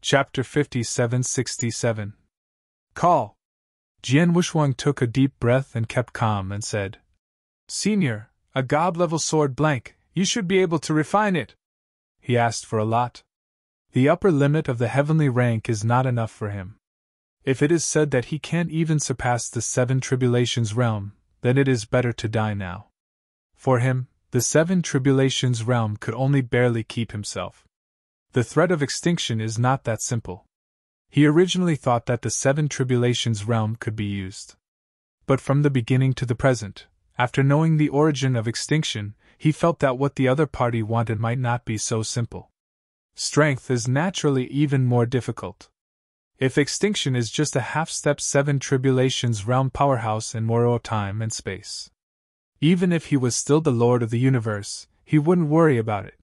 Chapter 5767. Call. Jian Wuxuang took a deep breath and kept calm and said, Senior, a god-level sword blank, you should be able to refine it. He asked for a lot. The upper limit of the heavenly rank is not enough for him. If it is said that he can't even surpass the 7 tribulations realm, then it is better to die now. For him, the 7 tribulations realm could only barely keep himself. The threat of extinction is not that simple. He originally thought that the 7 tribulations realm could be used. But from the beginning to the present, after knowing the origin of extinction, he felt that what the other party wanted might not be so simple. Strength is naturally even more difficult. If extinction is just a half-step 7 tribulations realm powerhouse in more time and space. Even if he was still the Lord of the Universe, he wouldn't worry about it.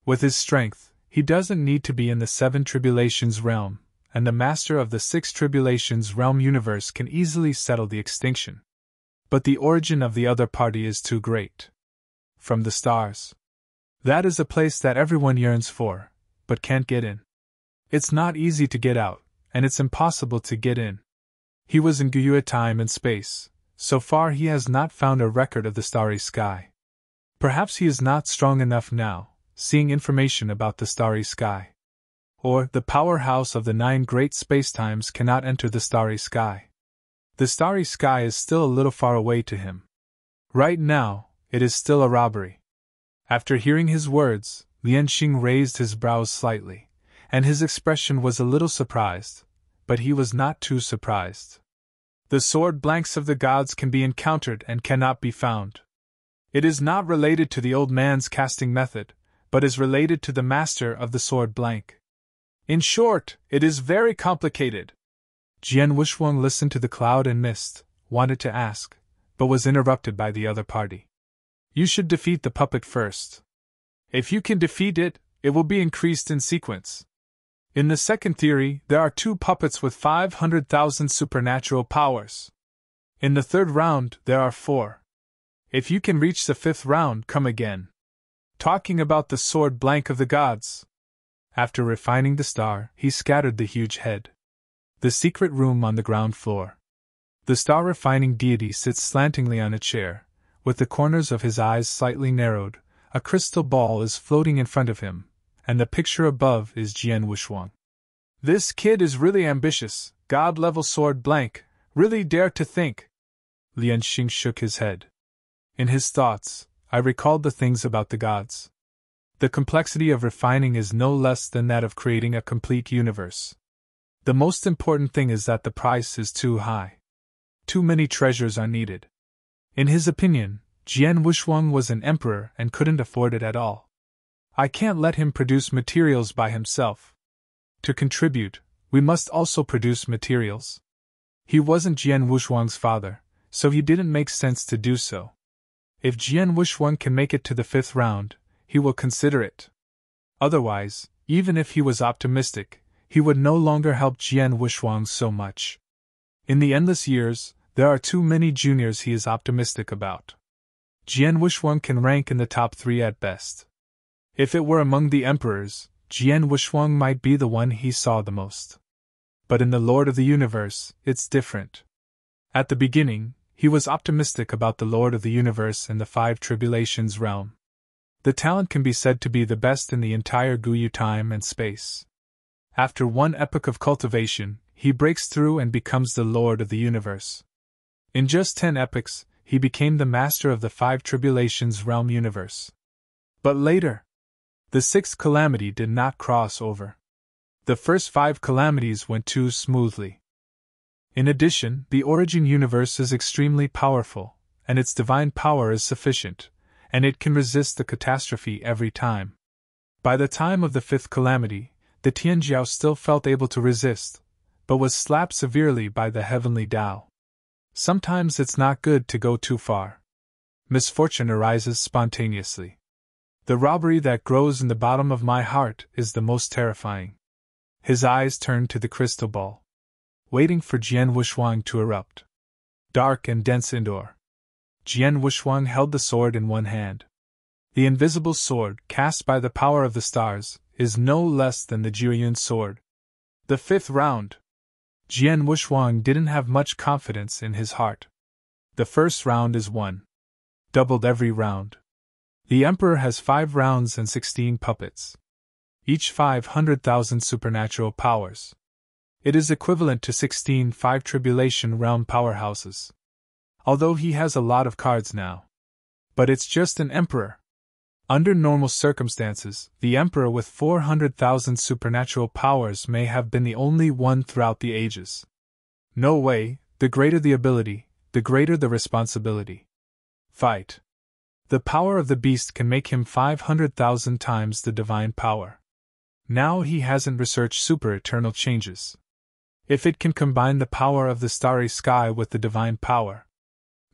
With his strength, he doesn't need to be in the 7 tribulations realm, and the master of the 6 tribulations realm universe can easily settle the extinction. But the origin of the other party is too great. From the stars. That is a place that everyone yearns for, but can't get in. It's not easy to get out, and it's impossible to get in. He was in Guyua time and space. So far he has not found a record of the starry sky. Perhaps he is not strong enough now, seeing information about the starry sky. Or the powerhouse of the 9 great spacetimes cannot enter the starry sky. The starry sky is still a little far away to him. Right now, it is still a robbery. After hearing his words, Lian Xing raised his brows slightly, and his expression was a little surprised, but he was not too surprised. The sword blanks of the gods can be encountered and cannot be found. It is not related to the old man's casting method, but is related to the master of the sword blank. In short, it is very complicated. Jian Wuxuang listened to the cloud and mist, wanted to ask, but was interrupted by the other party. You should defeat the puppet first. If you can defeat it, it will be increased in sequence. In the second theory, there are 2 puppets with 500,000 supernatural powers. In the third round, there are 4. If you can reach the 5th round, come again. Talking about the sword blank of the gods. After refining the star, he scattered the huge head. The secret room on the ground floor. The star refining deity sits slantingly on a chair, with the corners of his eyes slightly narrowed. A crystal ball is floating in front of him, and the picture above is Jian Wuxuang. This kid is really ambitious, god-level sword blank, really dare to think. Lian Xing shook his head. In his thoughts, I recalled the things about the gods. The complexity of refining is no less than that of creating a complete universe. The most important thing is that the price is too high. Too many treasures are needed. In his opinion, Jian Wuxuang was an emperor and couldn't afford it at all. I can't let him produce materials by himself. To contribute, we must also produce materials. He wasn't Jian Wuxuang's father, so he didn't make sense to do so. If Jian Wuxuang can make it to the 5th round, he will consider it. Otherwise, even if he was optimistic, he would no longer help Jian Wuxuang so much. In the endless years, there are too many juniors he is optimistic about. Jian Wuxuang can rank in the top 3 at best. If it were among the emperors, Jian Wuxuang might be the one he saw the most. But in the Lord of the Universe, it's different. At the beginning, he was optimistic about the Lord of the Universe and the 5 tribulations realm. The talent can be said to be the best in the entire Guyua time and space. After 1 epoch of cultivation, he breaks through and becomes the Lord of the Universe. In just 10 epochs, he became the master of the 5 tribulations realm universe. But later, the 6th calamity did not cross over. The first 5 calamities went too smoothly. In addition, the origin universe is extremely powerful, and its divine power is sufficient, and it can resist the catastrophe every time. By the time of the 5th calamity, the Tianjiao still felt able to resist, but was slapped severely by the heavenly Tao. Sometimes it's not good to go too far. Misfortune arises spontaneously. The robbery that grows in the bottom of my heart is the most terrifying. His eyes turned to the crystal ball, waiting for Jian Wuxuang to erupt. Dark and dense indoor. Jian Wuxuang held the sword in one hand. The invisible sword, cast by the power of the stars, is no less than the Jiuyun sword. The 5th round. Jian Wushuang didn't have much confidence in his heart. The first round is won. Doubled every round. The Emperor has 5 rounds and 16 puppets. Each 500,000 supernatural powers. It is equivalent to 16 5-tribulation realm powerhouses. Although he has a lot of cards now. But it's just an Emperor. Under normal circumstances, the Emperor with 400,000 supernatural powers may have been the only one throughout the ages. No way, the greater the ability, the greater the responsibility. Fight. The power of the beast can make him 500,000 times the divine power. Now he hasn't researched super-eternal changes. If it can combine the power of the starry sky with the divine power.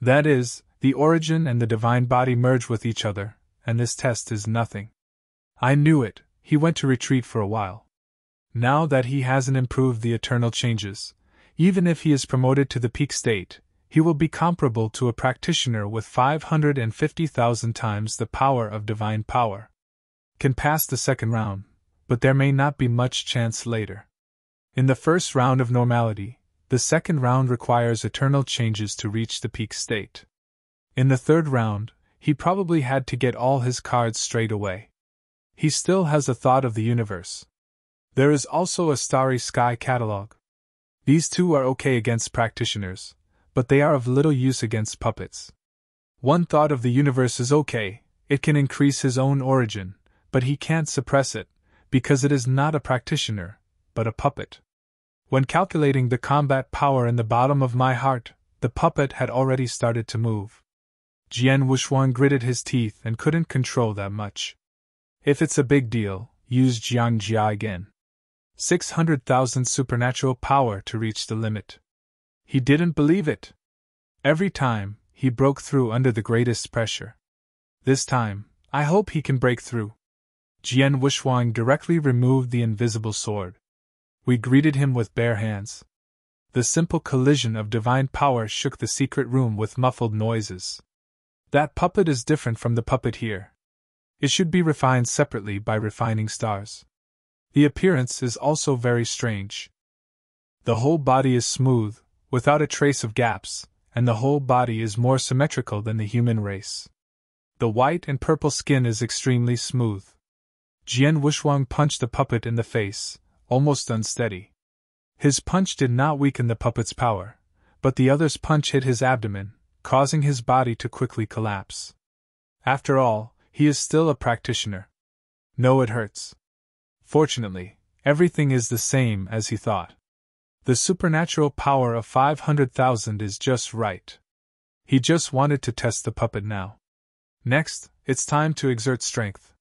That is, the origin and the divine body merge with each other, and this test is nothing. I knew it, he went to retreat for a while. Now that he hasn't improved the eternal changes, even if he is promoted to the peak state, he will be comparable to a practitioner with 550,000 times the power of divine power. Can pass the second round, but there may not be much chance later. In the first round of normality, the second round requires eternal changes to reach the peak state. In the third round, he probably had to get all his cards straight away. He still has a thought of the universe. There is also a starry sky catalog. These two are okay against practitioners, but they are of little use against puppets. One thought of the universe is okay, it can increase his own origin, but he can't suppress it, because it is not a practitioner, but a puppet. When calculating the combat power in the bottom of my heart, the puppet had already started to move. Jian Wushuang gritted his teeth and couldn't control that much. If it's a big deal, use Jiangjia again. 600,000 supernatural power to reach the limit. He didn't believe it. Every time, he broke through under the greatest pressure. This time, I hope he can break through. Jian Wushuang directly removed the invisible sword. We greeted him with bare hands. The simple collision of divine power shook the secret room with muffled noises. That puppet is different from the puppet here. It should be refined separately by refining stars. The appearance is also very strange. The whole body is smooth, without a trace of gaps, and the whole body is more symmetrical than the human race. The white and purple skin is extremely smooth. Jian Wushuang punched the puppet in the face, almost unsteady. His punch did not weaken the puppet's power, but the other's punch hit his abdomen, causing his body to quickly collapse. After all, he is still a practitioner. No, it hurts. Fortunately, everything is the same as he thought. The supernatural power of 500,000 is just right. He just wanted to test the puppet now. Next, it's time to exert strength.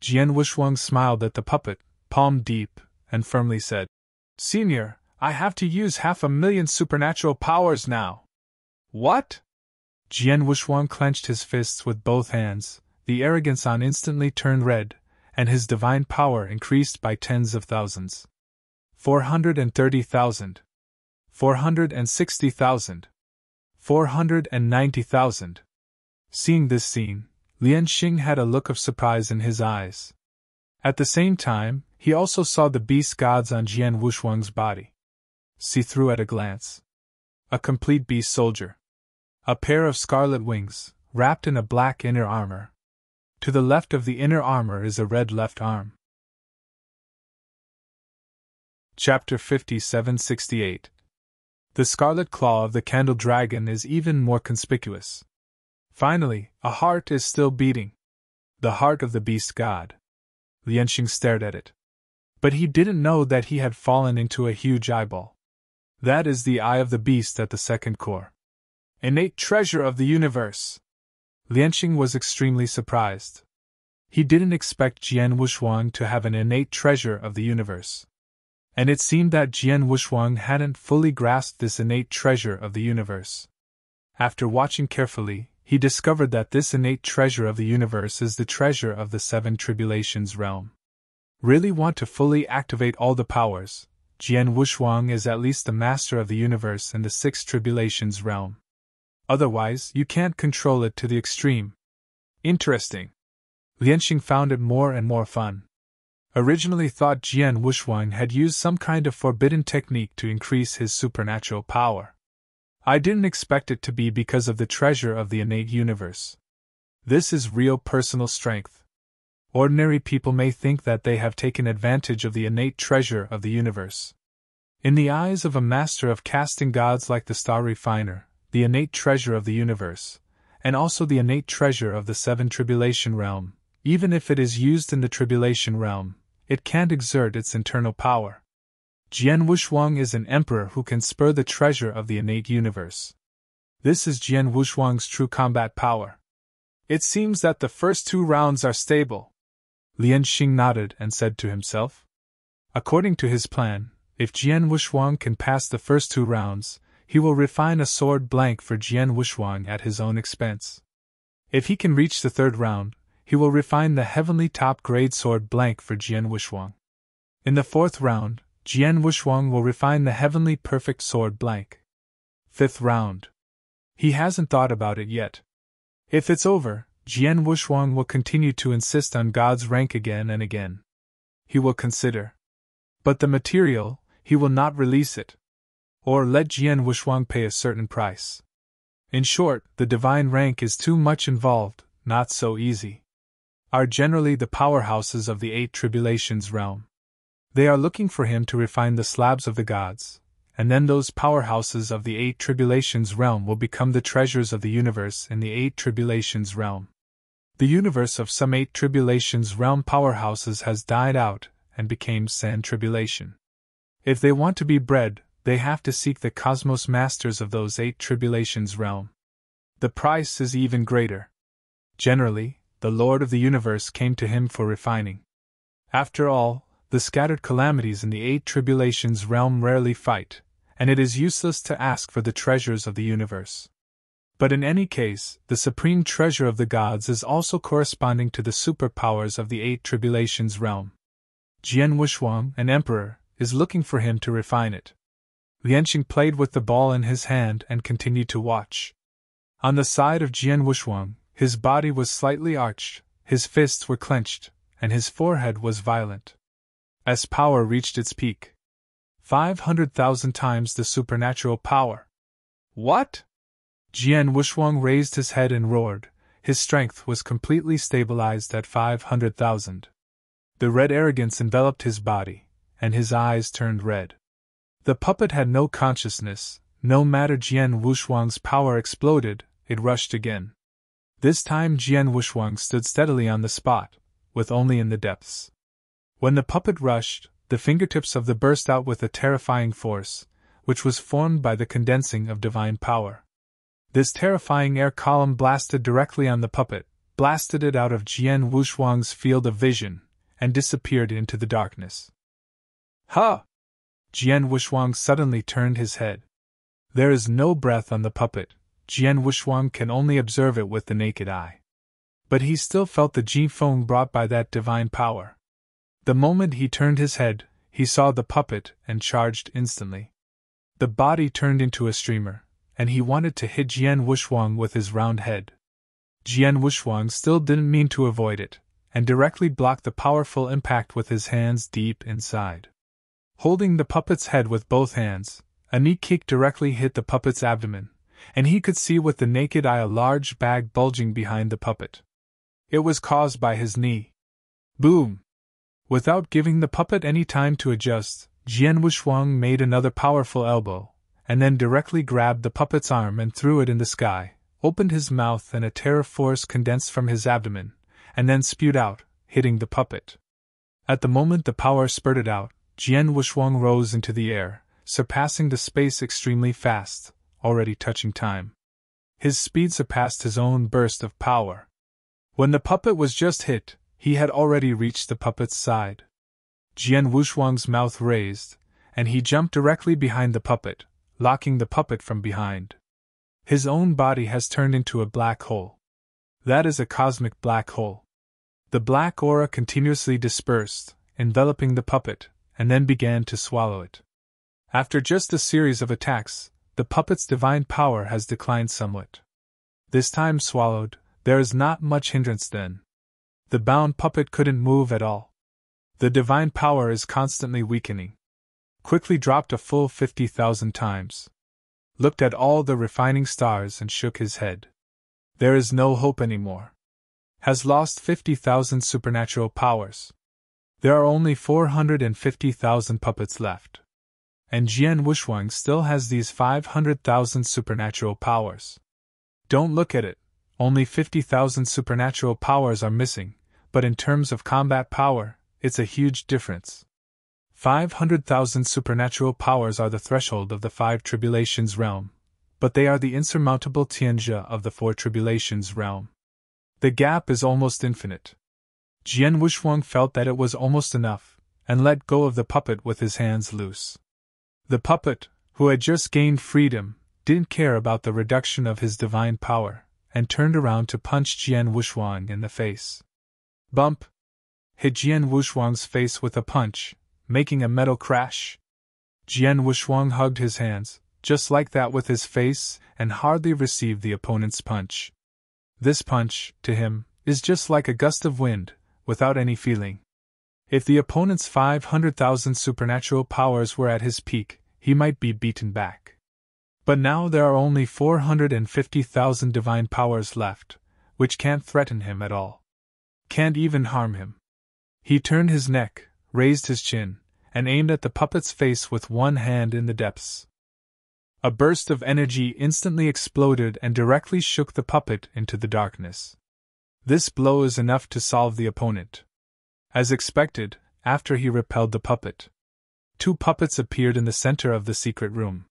Jian Wushuang smiled at the puppet, palm deep, and firmly said, "Senior, I have to use 500,000 supernatural powers now." "What?" Jian Wushuang clenched his fists with both hands, the arrogance on instantly turned red, and his divine power increased by tens of thousands. 430,000. 460,000. 490,000. Seeing this scene, Lian Xing had a look of surprise in his eyes. At the same time, he also saw the beast gods on Jian Wushuang's body. See through at a glance. A complete beast soldier. A pair of scarlet wings, wrapped in a black inner armor. To the left of the inner armor is a red left arm. Chapter 5768. The scarlet claw of the candle dragon is even more conspicuous. Finally, a heart is still beating. The heart of the beast god. Lianxing stared at it. But he didn't know that he had fallen into a huge eyeball. That is the eye of the beast at the second core. Innate treasure of the universe! Lianxing was extremely surprised. He didn't expect Jian Wushuang to have an innate treasure of the universe. And it seemed that Jian Wushuang hadn't fully grasped this innate treasure of the universe. After watching carefully, he discovered that this innate treasure of the universe is the treasure of the 7 tribulations realm. Really want to fully activate all the powers, Jian Wushuang is at least the master of the universe in the 6 tribulations realm. Otherwise, you can't control it to the extreme. Interesting. Lianxing found it more and more fun. originally thought Jian Wuxuang had used some kind of forbidden technique to increase his supernatural power. I didn't expect it to be because of the treasure of the innate universe. This is real personal strength. Ordinary people may think that they have taken advantage of the innate treasure of the universe. In the eyes of a master of casting gods like the star refiner, the innate treasure of the universe, and also the innate treasure of the seven tribulation realm, even if it is used in the tribulation realm, it can't exert its internal power. Jian Wuxuang is an emperor who can spur the treasure of the innate universe. This is Jian Wuxuang's true combat power. It seems that the first 2 rounds are stable. Lian Xing nodded and said to himself. According to his plan, if Jian Wuxuang can pass the first 2 rounds, he will refine a sword blank for Jian Wuxuang at his own expense. If he can reach the 3rd round, he will refine the heavenly top-grade sword blank for Jian Wuxuang. In the 4th round, Jian Wuxuang will refine the heavenly perfect sword blank. 5th round. He hasn't thought about it yet. If it's over, Jian Wuxuang will continue to insist on God's rank again and again. He will consider. But the material, he will not release it. Or let Jian Wuxuang pay a certain price. In short, the divine rank is too much involved, not so easy. Are generally the powerhouses of the 8 tribulations realm. They are looking for him to refine the slabs of the gods, and then those powerhouses of the 8 tribulations realm will become the treasures of the universe in the 8 tribulations realm. The universe of some 8 tribulations realm powerhouses has died out and became sand tribulation. If they want to be bred, they have to seek the cosmos masters of those 8 tribulations realm. The price is even greater. Generally, the Lord of the universe came to him for refining. After all, the scattered calamities in the 8 tribulations realm rarely fight, and it is useless to ask for the treasures of the universe. But in any case, the supreme treasure of the gods is also corresponding to the superpowers of the 8 tribulations realm. Jian Wuxuang, an emperor, is looking for him to refine it. Lianqing played with the ball in his hand and continued to watch. On the side of Jian Wuxuang, his body was slightly arched, his fists were clenched, and his forehead was violent. As power reached its peak. 500,000 times the supernatural power. What? Jian Wuxuang raised his head and roared. His strength was completely stabilized at 500,000. The red arrogance enveloped his body, and his eyes turned red. The puppet had no consciousness. No matter Jian Wuxuang's power exploded, it rushed again. This time Jian Wuxuang stood steadily on the spot, with only in the depths. When the puppet rushed, the fingertips of the burst out with a terrifying force, which was formed by the condensing of divine power. This terrifying air column blasted directly on the puppet, blasted it out of Jian Wuxuang's field of vision, and disappeared into the darkness. Ha! Jian Wuxuang suddenly turned his head. There is no breath on the puppet. Jian Wuxuang can only observe it with the naked eye. But he still felt the ji-feng brought by that divine power. The moment he turned his head, he saw the puppet and charged instantly. The body turned into a streamer, and he wanted to hit Jian Wuxuang with his round head. Jian Wuxuang still didn't mean to avoid it, and directly blocked the powerful impact with his hands deep inside. Holding the puppet's head with both hands, a knee kick directly hit the puppet's abdomen, and he could see with the naked eye a large bag bulging behind the puppet. It was caused by his knee. Boom! Without giving the puppet any time to adjust, Jian Wuxuang made another powerful elbow, and then directly grabbed the puppet's arm and threw it in the sky, opened his mouth and a terror force condensed from his abdomen, and then spewed out, hitting the puppet. At the moment the power spurted out, Jian Wuxuang rose into the air, surpassing the space extremely fast, already touching time. His speed surpassed his own burst of power. When the puppet was just hit, he had already reached the puppet's side. Jian Wuxuang's mouth raised, and he jumped directly behind the puppet, locking the puppet from behind. His own body has turned into a black hole. That is a cosmic black hole. The black aura continuously dispersed, enveloping the puppet, and then began to swallow it. After just a series of attacks, the puppet's divine power has declined somewhat. This time swallowed, there is not much hindrance then. The bound puppet couldn't move at all. The divine power is constantly weakening. Quickly dropped a full 50,000 times. Looked at all the refining stars and shook his head. There is no hope anymore. Has lost 50,000 supernatural powers. There are only 450,000 puppets left. And Jian Wuxuang still has these 500,000 supernatural powers. Don't look at it, only 50,000 supernatural powers are missing, but in terms of combat power, it's a huge difference. 500,000 supernatural powers are the threshold of the Five Tribulations realm, but they are the insurmountable Tianjia of the Four Tribulations realm. The gap is almost infinite. Jian Wuxuang felt that it was almost enough, and let go of the puppet with his hands loose. The puppet, who had just gained freedom, didn't care about the reduction of his divine power, and turned around to punch Jian Wuxuang in the face. Bump! Hit Jian Wuxuang's face with a punch, making a metal crash. Jian Wuxuang hugged his hands, just like that with his face, and hardly received the opponent's punch. This punch, to him, is just like a gust of wind, without any feeling. If the opponent's 500,000 supernatural powers were at his peak, he might be beaten back. But now there are only 450,000 divine powers left, which can't threaten him at all. Can't even harm him. He turned his neck, raised his chin, and aimed at the puppet's face with one hand in the depths. A burst of energy instantly exploded and directly shook the puppet into the darkness. This blow is enough to solve the opponent. As expected, after he repelled the puppet, two puppets appeared in the center of the secret room.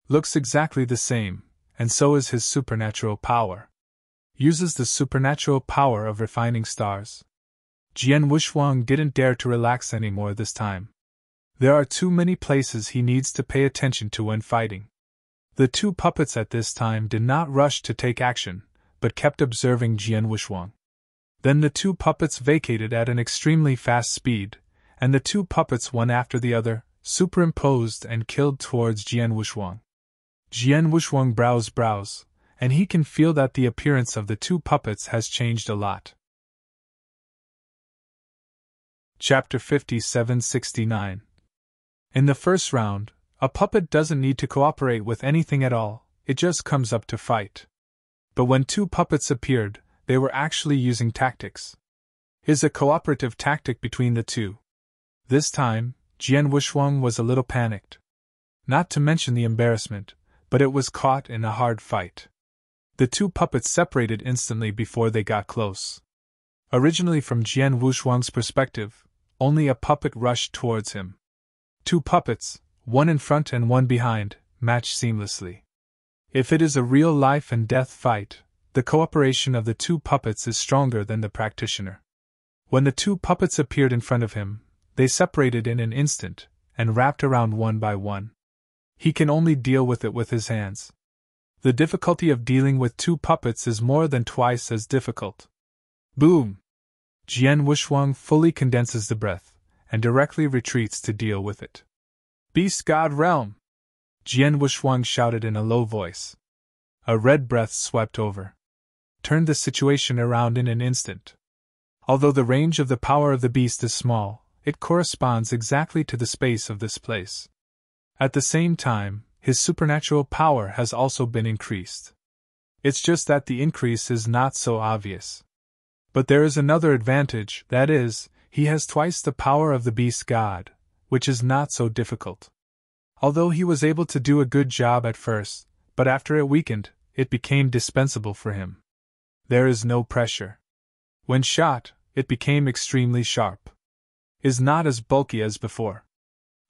Looks exactly the same, and so is his supernatural power. Uses the supernatural power of refining stars. Jian Wuxuang didn't dare to relax anymore this time. There are too many places he needs to pay attention to when fighting. The two puppets at this time did not rush to take action, but kept observing Jian Wuxuang. Then the two puppets vacated at an extremely fast speed, and the two puppets one after the other, superimposed and killed towards Jian Wuxuang. Jian Wuxuang brows, and he can feel that the appearance of the two puppets has changed a lot. Chapter 5769. In the first round, a puppet doesn't need to cooperate with anything at all, it just comes up to fight. But when two puppets appeared, they were actually using tactics. Is a cooperative tactic between the two. This time, Jian Wuxuang was a little panicked. Not to mention the embarrassment, but it was caught in a hard fight. The two puppets separated instantly before they got close. Originally from Jian Wuxuang's perspective, only a puppet rushed towards him. Two puppets, one in front and one behind, match seamlessly. If it is a real life and death fight, the cooperation of the two puppets is stronger than the practitioner. When the two puppets appeared in front of him, they separated in an instant, and wrapped around one by one. He can only deal with it with his hands. The difficulty of dealing with two puppets is more than twice as difficult. Boom! Jian Wuxuang fully condenses the breath, and directly retreats to deal with it. Beast God Realm! Jian Wuxuang shouted in a low voice. A red breath swept over. Turned the situation around in an instant. Although the range of the power of the beast is small, it corresponds exactly to the space of this place. At the same time, his supernatural power has also been increased. It's just that the increase is not so obvious. But there is another advantage, that is, he has twice the power of the beast god, which is not so difficult. Although he was able to do a good job at first, but after it weakened, it became dispensable for him. There is no pressure. When shot, it became extremely sharp. Is not as bulky as before.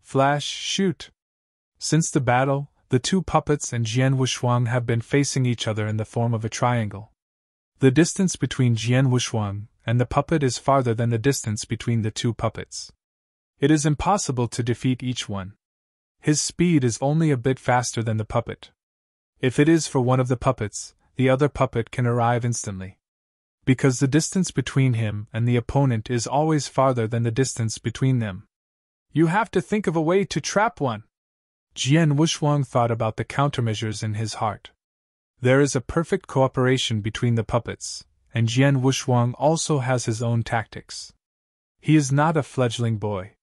Flash, shoot! Since the battle, the two puppets and Jian Wuxuang have been facing each other in the form of a triangle. The distance between Jian Wuxuang and the puppet is farther than the distance between the two puppets. It is impossible to defeat each one. His speed is only a bit faster than the puppet. If it is for one of the puppets, the other puppet can arrive instantly. Because the distance between him and the opponent is always farther than the distance between them. You have to think of a way to trap one. Jian Wuxuang thought about the countermeasures in his heart. There is a perfect cooperation between the puppets, and Jian Wuxuang also has his own tactics. He is not a fledgling boy.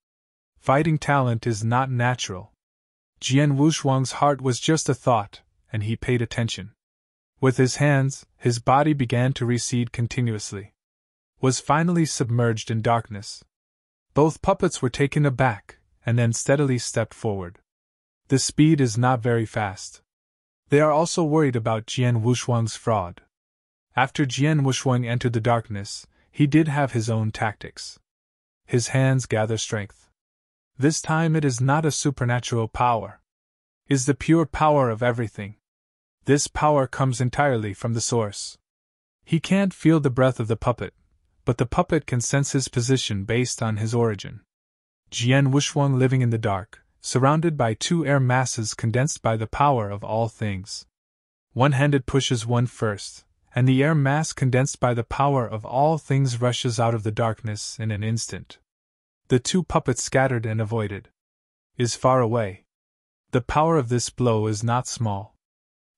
Fighting talent is not natural. Jian Wushuang's heart was just a thought, and he paid attention. With his hands, his body began to recede continuously. Was finally submerged in darkness. Both puppets were taken aback, and then steadily stepped forward. The speed is not very fast. They are also worried about Jian Wushuang's fraud. After Jian Wushuang entered the darkness, he did have his own tactics. His hands gather strength. This time it is not a supernatural power. It is the pure power of everything. This power comes entirely from the source. He can't feel the breath of the puppet, but the puppet can sense his position based on his origin. Jian Wushuang living in the dark, surrounded by two air masses condensed by the power of all things. One-handed pushes one first, and the air mass condensed by the power of all things rushes out of the darkness in an instant. The two puppets scattered and avoided. Is far away. The power of this blow is not small.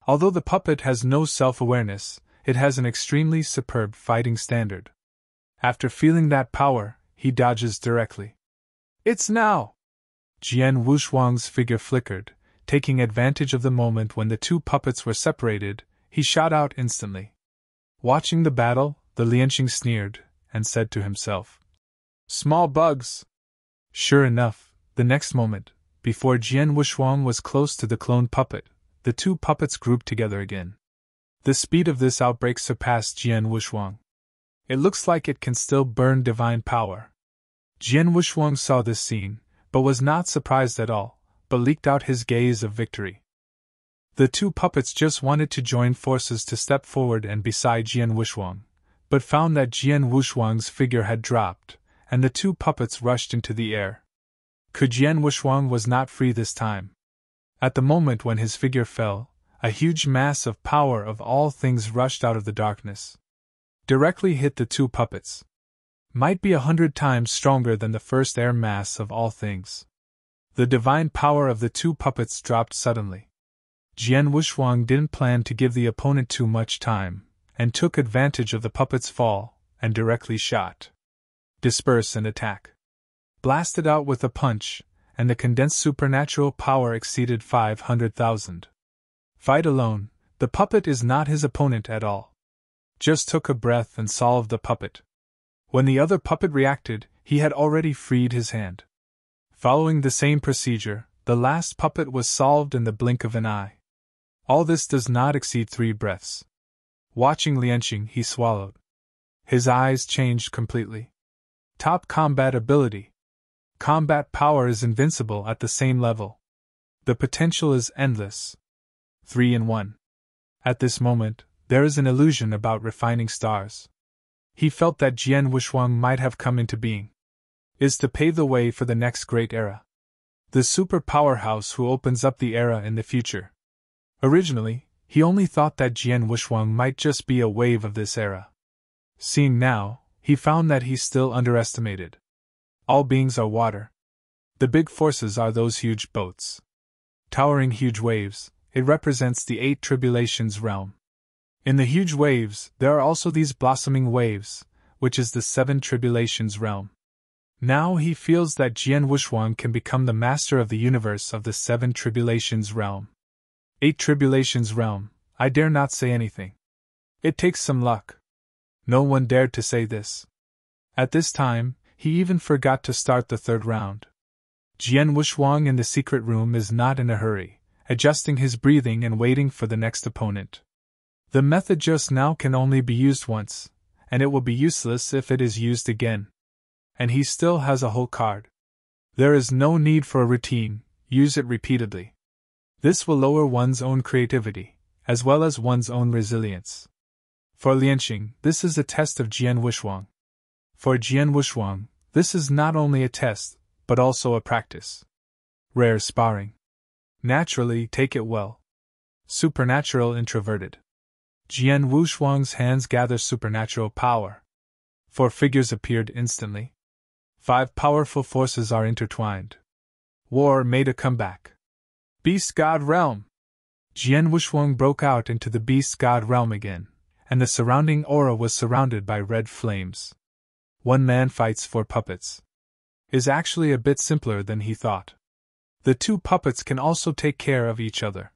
Although the puppet has no self-awareness, it has an extremely superb fighting standard. After feeling that power, he dodges directly. It's now! Jian Wushuang's figure flickered, taking advantage of the moment when the two puppets were separated. He shot out instantly. Watching the battle, the Lianqing sneered, and said to himself, "Small bugs!" Sure enough, the next moment, before Jian Wushuang was close to the clone puppet, the two puppets grouped together again. The speed of this outbreak surpassed Jian Wushuang. It looks like it can still burn divine power. Jian Wushuang saw this scene, but was not surprised at all, but leaked out his gaze of victory. The two puppets just wanted to join forces to step forward and beside Jian Wushuang, but found that Jian Wushuang's figure had dropped, and the two puppets rushed into the air. Jian Wushuang was not free this time. At the moment when his figure fell, a huge mass of power of all things rushed out of the darkness. Directly hit the two puppets. Might be 100 times stronger than the first air mass of all things. The divine power of the two puppets dropped suddenly. Jian Wushuang didn't plan to give the opponent too much time, and took advantage of the puppet's fall, and directly shot. Disperse and attack. Blasted out with a punch, and the condensed supernatural power exceeded 500,000. Fight alone, the puppet is not his opponent at all. Just took a breath and solved the puppet. When the other puppet reacted, he had already freed his hand. Following the same procedure, the last puppet was solved in the blink of an eye. All this does not exceed 3 breaths. Watching Lianqing, he swallowed. His eyes changed completely. Top combat ability. Combat power is invincible at the same level. The potential is endless. 3 in 1. At this moment, there is an illusion about refining stars. He felt that Jian Wushuang might have come into being. Is to pave the way for the next great era. The super powerhouse who opens up the era in the future. Originally, he only thought that Jian Wushuang might just be a wave of this era. Seeing now, he found that he's still underestimated. All beings are water. The big forces are those huge boats. Towering huge waves, it represents the 8 tribulations realm. In the huge waves, there are also these blossoming waves, which is the 7 tribulations realm. Now he feels that Jian Wushuang can become the master of the universe of the 7 tribulations realm. 8 tribulations realm, I dare not say anything. It takes some luck. No one dared to say this. At this time, he even forgot to start the 3rd round. Jian Wushuang in the secret room is not in a hurry, adjusting his breathing and waiting for the next opponent. The method just now can only be used once, and it will be useless if it is used again. And he still has a whole card. There is no need for a routine, use it repeatedly. This will lower one's own creativity, as well as one's own resilience. For Lianqing, this is a test of Jian Wushuang. For Jian Wushuang, this is not only a test, but also a practice. Rare sparring. Naturally, take it well. Supernatural introverted. Jian Wushuang's hands gather supernatural power. 4 figures appeared instantly. 5 powerful forces are intertwined. War made a comeback. Beast God Realm! Jian Wushuang broke out into the Beast God Realm again, and the surrounding aura was surrounded by red flames. one man fights 4 puppets, is actually a bit simpler than he thought. The 2 puppets can also take care of each other.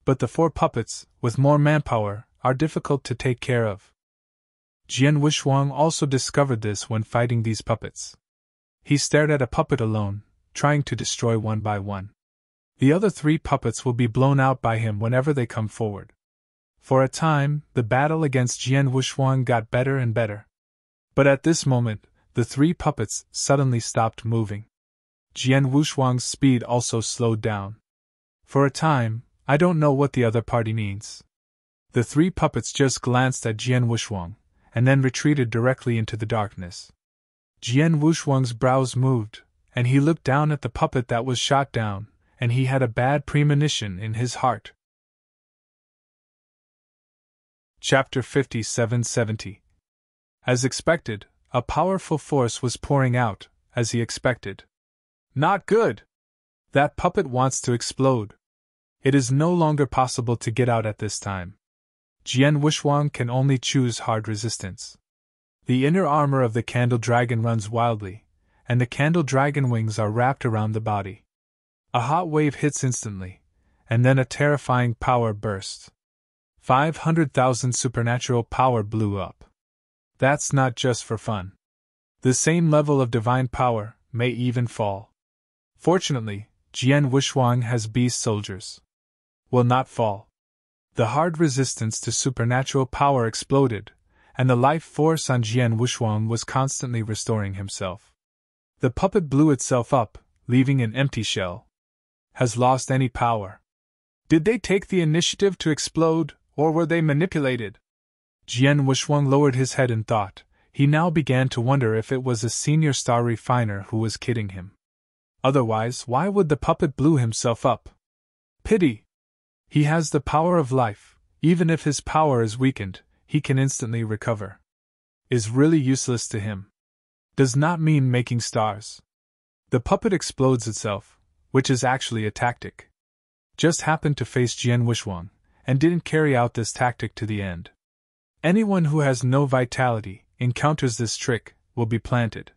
But the 4 puppets, with more manpower, are difficult to take care of. Jian Wuxuang also discovered this when fighting these puppets. He stared at a puppet alone, trying to destroy one by one. The other 3 puppets will be blown out by him whenever they come forward. For a time, the battle against Jian Wuxuang got better and better. But at this moment, the 3 puppets suddenly stopped moving. Jian Wuxuang's speed also slowed down. For a time, I don't know what the other party means. The 3 puppets just glanced at Jian Wuxuang, and then retreated directly into the darkness. Jian Wuxuang's brows moved, and he looked down at the puppet that was shot down, and he had a bad premonition in his heart. Chapter 57-70. As expected, a powerful force was pouring out, as he expected. Not good! That puppet wants to explode. It is no longer possible to get out at this time. Jian Wuxuang can only choose hard resistance. The inner armor of the candle dragon runs wildly, and the candle dragon wings are wrapped around the body. A hot wave hits instantly, and then a terrifying power bursts. 500,000 supernatural power blew up. That's not just for fun. The same level of divine power may even fall. Fortunately, Jian Wuxuang has beast soldiers. Will not fall. The hard resistance to supernatural power exploded, and the life force on Jian Wuxuang was constantly restoring himself. The puppet blew itself up, leaving an empty shell. Has lost any power. Did they take the initiative to explode, or were they manipulated? Jian Wuxuang lowered his head in thought. He now began to wonder if it was a senior star refiner who was kidding him. Otherwise, why would the puppet blew himself up? Pity! He has the power of life. Even if his power is weakened, he can instantly recover. Is really useless to him. Does not mean making stars. The puppet explodes itself, which is actually a tactic. Just happened to face Jian Wuxuang, and didn't carry out this tactic to the end. Anyone who has no vitality, encounters this trick, will be planted.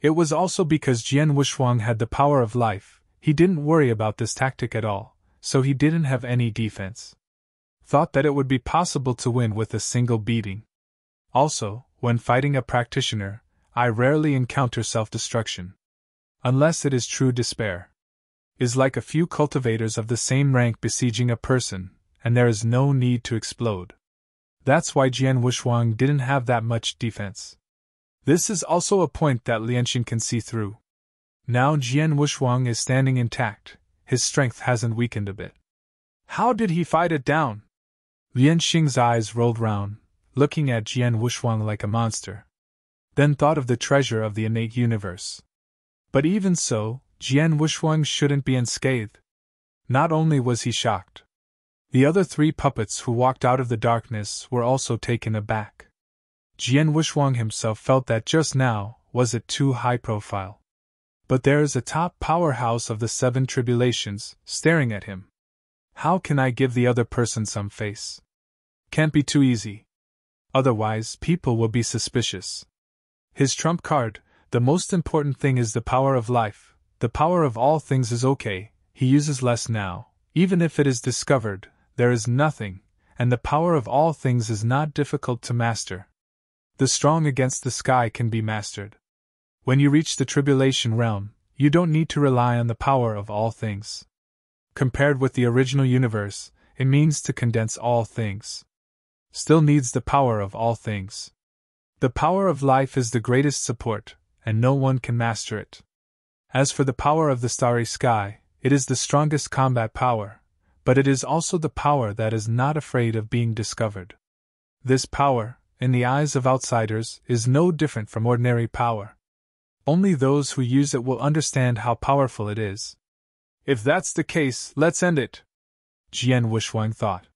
It was also because Jian Wuxuang had the power of life, he didn't worry about this tactic at all, so he didn't have any defense. Thought that it would be possible to win with a single beating. Also, when fighting a practitioner, I rarely encounter self-destruction. Unless it is true despair. Is like a few cultivators of the same rank besieging a person, and there is no need to explode. That's why Jian Wuxuang didn't have that much defense. This is also a point that Lianxin can see through. Now Jian Wuxuang is standing intact, his strength hasn't weakened a bit. How did he fight it down? Lianxin's eyes rolled round, looking at Jian Wuxuang like a monster. Then thought of the treasure of the innate universe. But even so, Jian Wuxuang shouldn't be unscathed. Not only was he shocked. The other 3 puppets who walked out of the darkness were also taken aback. Jian Wuxuang himself felt that just now, was it too high profile. But there is a top powerhouse of the 7 tribulations, staring at him. How can I give the other person some face? Can't be too easy. Otherwise, people will be suspicious. His trump card, the most important thing is the power of life. The power of all things is okay, he uses less now. Even if it is discovered, there is nothing, and the power of all things is not difficult to master. The strong against the sky can be mastered. When you reach the tribulation realm, you don't need to rely on the power of all things. Compared with the original universe, it means to condense all things. Still needs the power of all things. The power of life is the greatest support, and no one can master it. As for the power of the starry sky, it is the strongest combat power, but it is also the power that is not afraid of being discovered. This power, in the eyes of outsiders, is no different from ordinary power. Only those who use it will understand how powerful it is. If that's the case, let's end it, Jian Wuxuang thought.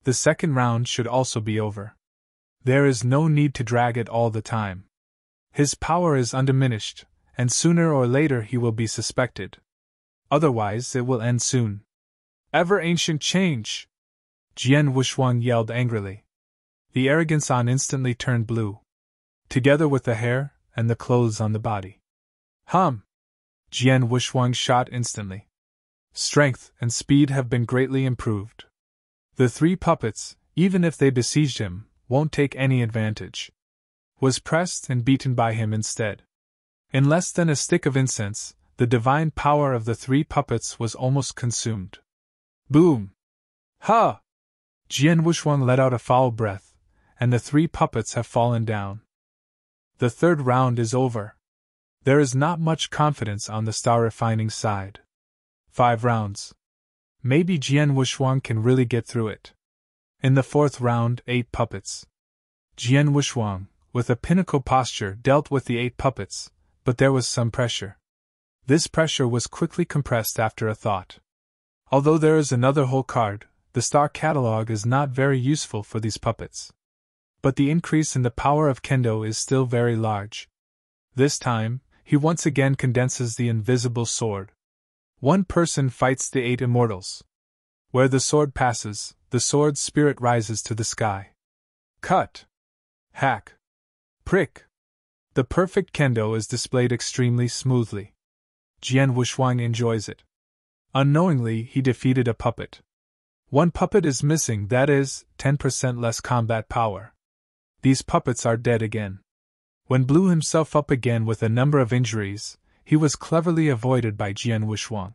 The second round should also be over. There is no need to drag it all the time. His power is undiminished, and sooner or later he will be suspected. Otherwise it will end soon. Ever-ancient change! Jian Wuxuang yelled angrily. The arrogance on instantly turned blue. Together with the hair, and the clothes on the body. Jian Wuxuang shot instantly. Strength and speed have been greatly improved. The 3 puppets, even if they besieged him, won't take any advantage. Was pressed and beaten by him instead. In less than a stick of incense, the divine power of the 3 puppets was almost consumed. Boom! Ha! Jian Wuxuang let out a foul breath, and the 3 puppets have fallen down. The 3rd round is over. There is not much confidence on the star refining side. 5 rounds. Maybe Jian Wuxuang can really get through it. In the 4th round, 8 puppets. Jian Wuxuang, with a pinnacle posture, dealt with the 8 puppets, but there was some pressure. This pressure was quickly compressed after a thought. Although there is another whole card, the star catalog is not very useful for these puppets. But the increase in the power of Kendo is still very large. This time, he once again condenses the invisible sword. One person fights the 8 immortals. Where the sword passes, the sword's spirit rises to the sky. Cut! Hack! Prick! The perfect Kendo is displayed extremely smoothly. Jian Wuxuang enjoys it. Unknowingly, he defeated a puppet. 1 puppet is missing, that is, 10% less combat power. These puppets are dead again. When blew himself up again with a number of injuries, he was cleverly avoided by Jian Wuxuang.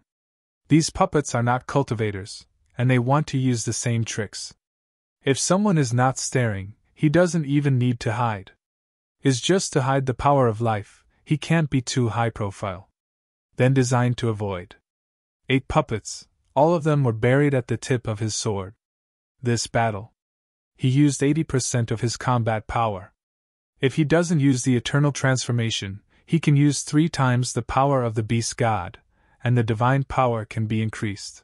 These puppets are not cultivators, and they want to use the same tricks. If someone is not staring, he doesn't even need to hide. Is just to hide the power of life, he can't be too high profile. Then designed to avoid. 8 puppets, all of them were buried at the tip of his sword. This battle. He used 80% of his combat power. If he doesn't use the eternal transformation, he can use 3 times the power of the beast god, and the divine power can be increased.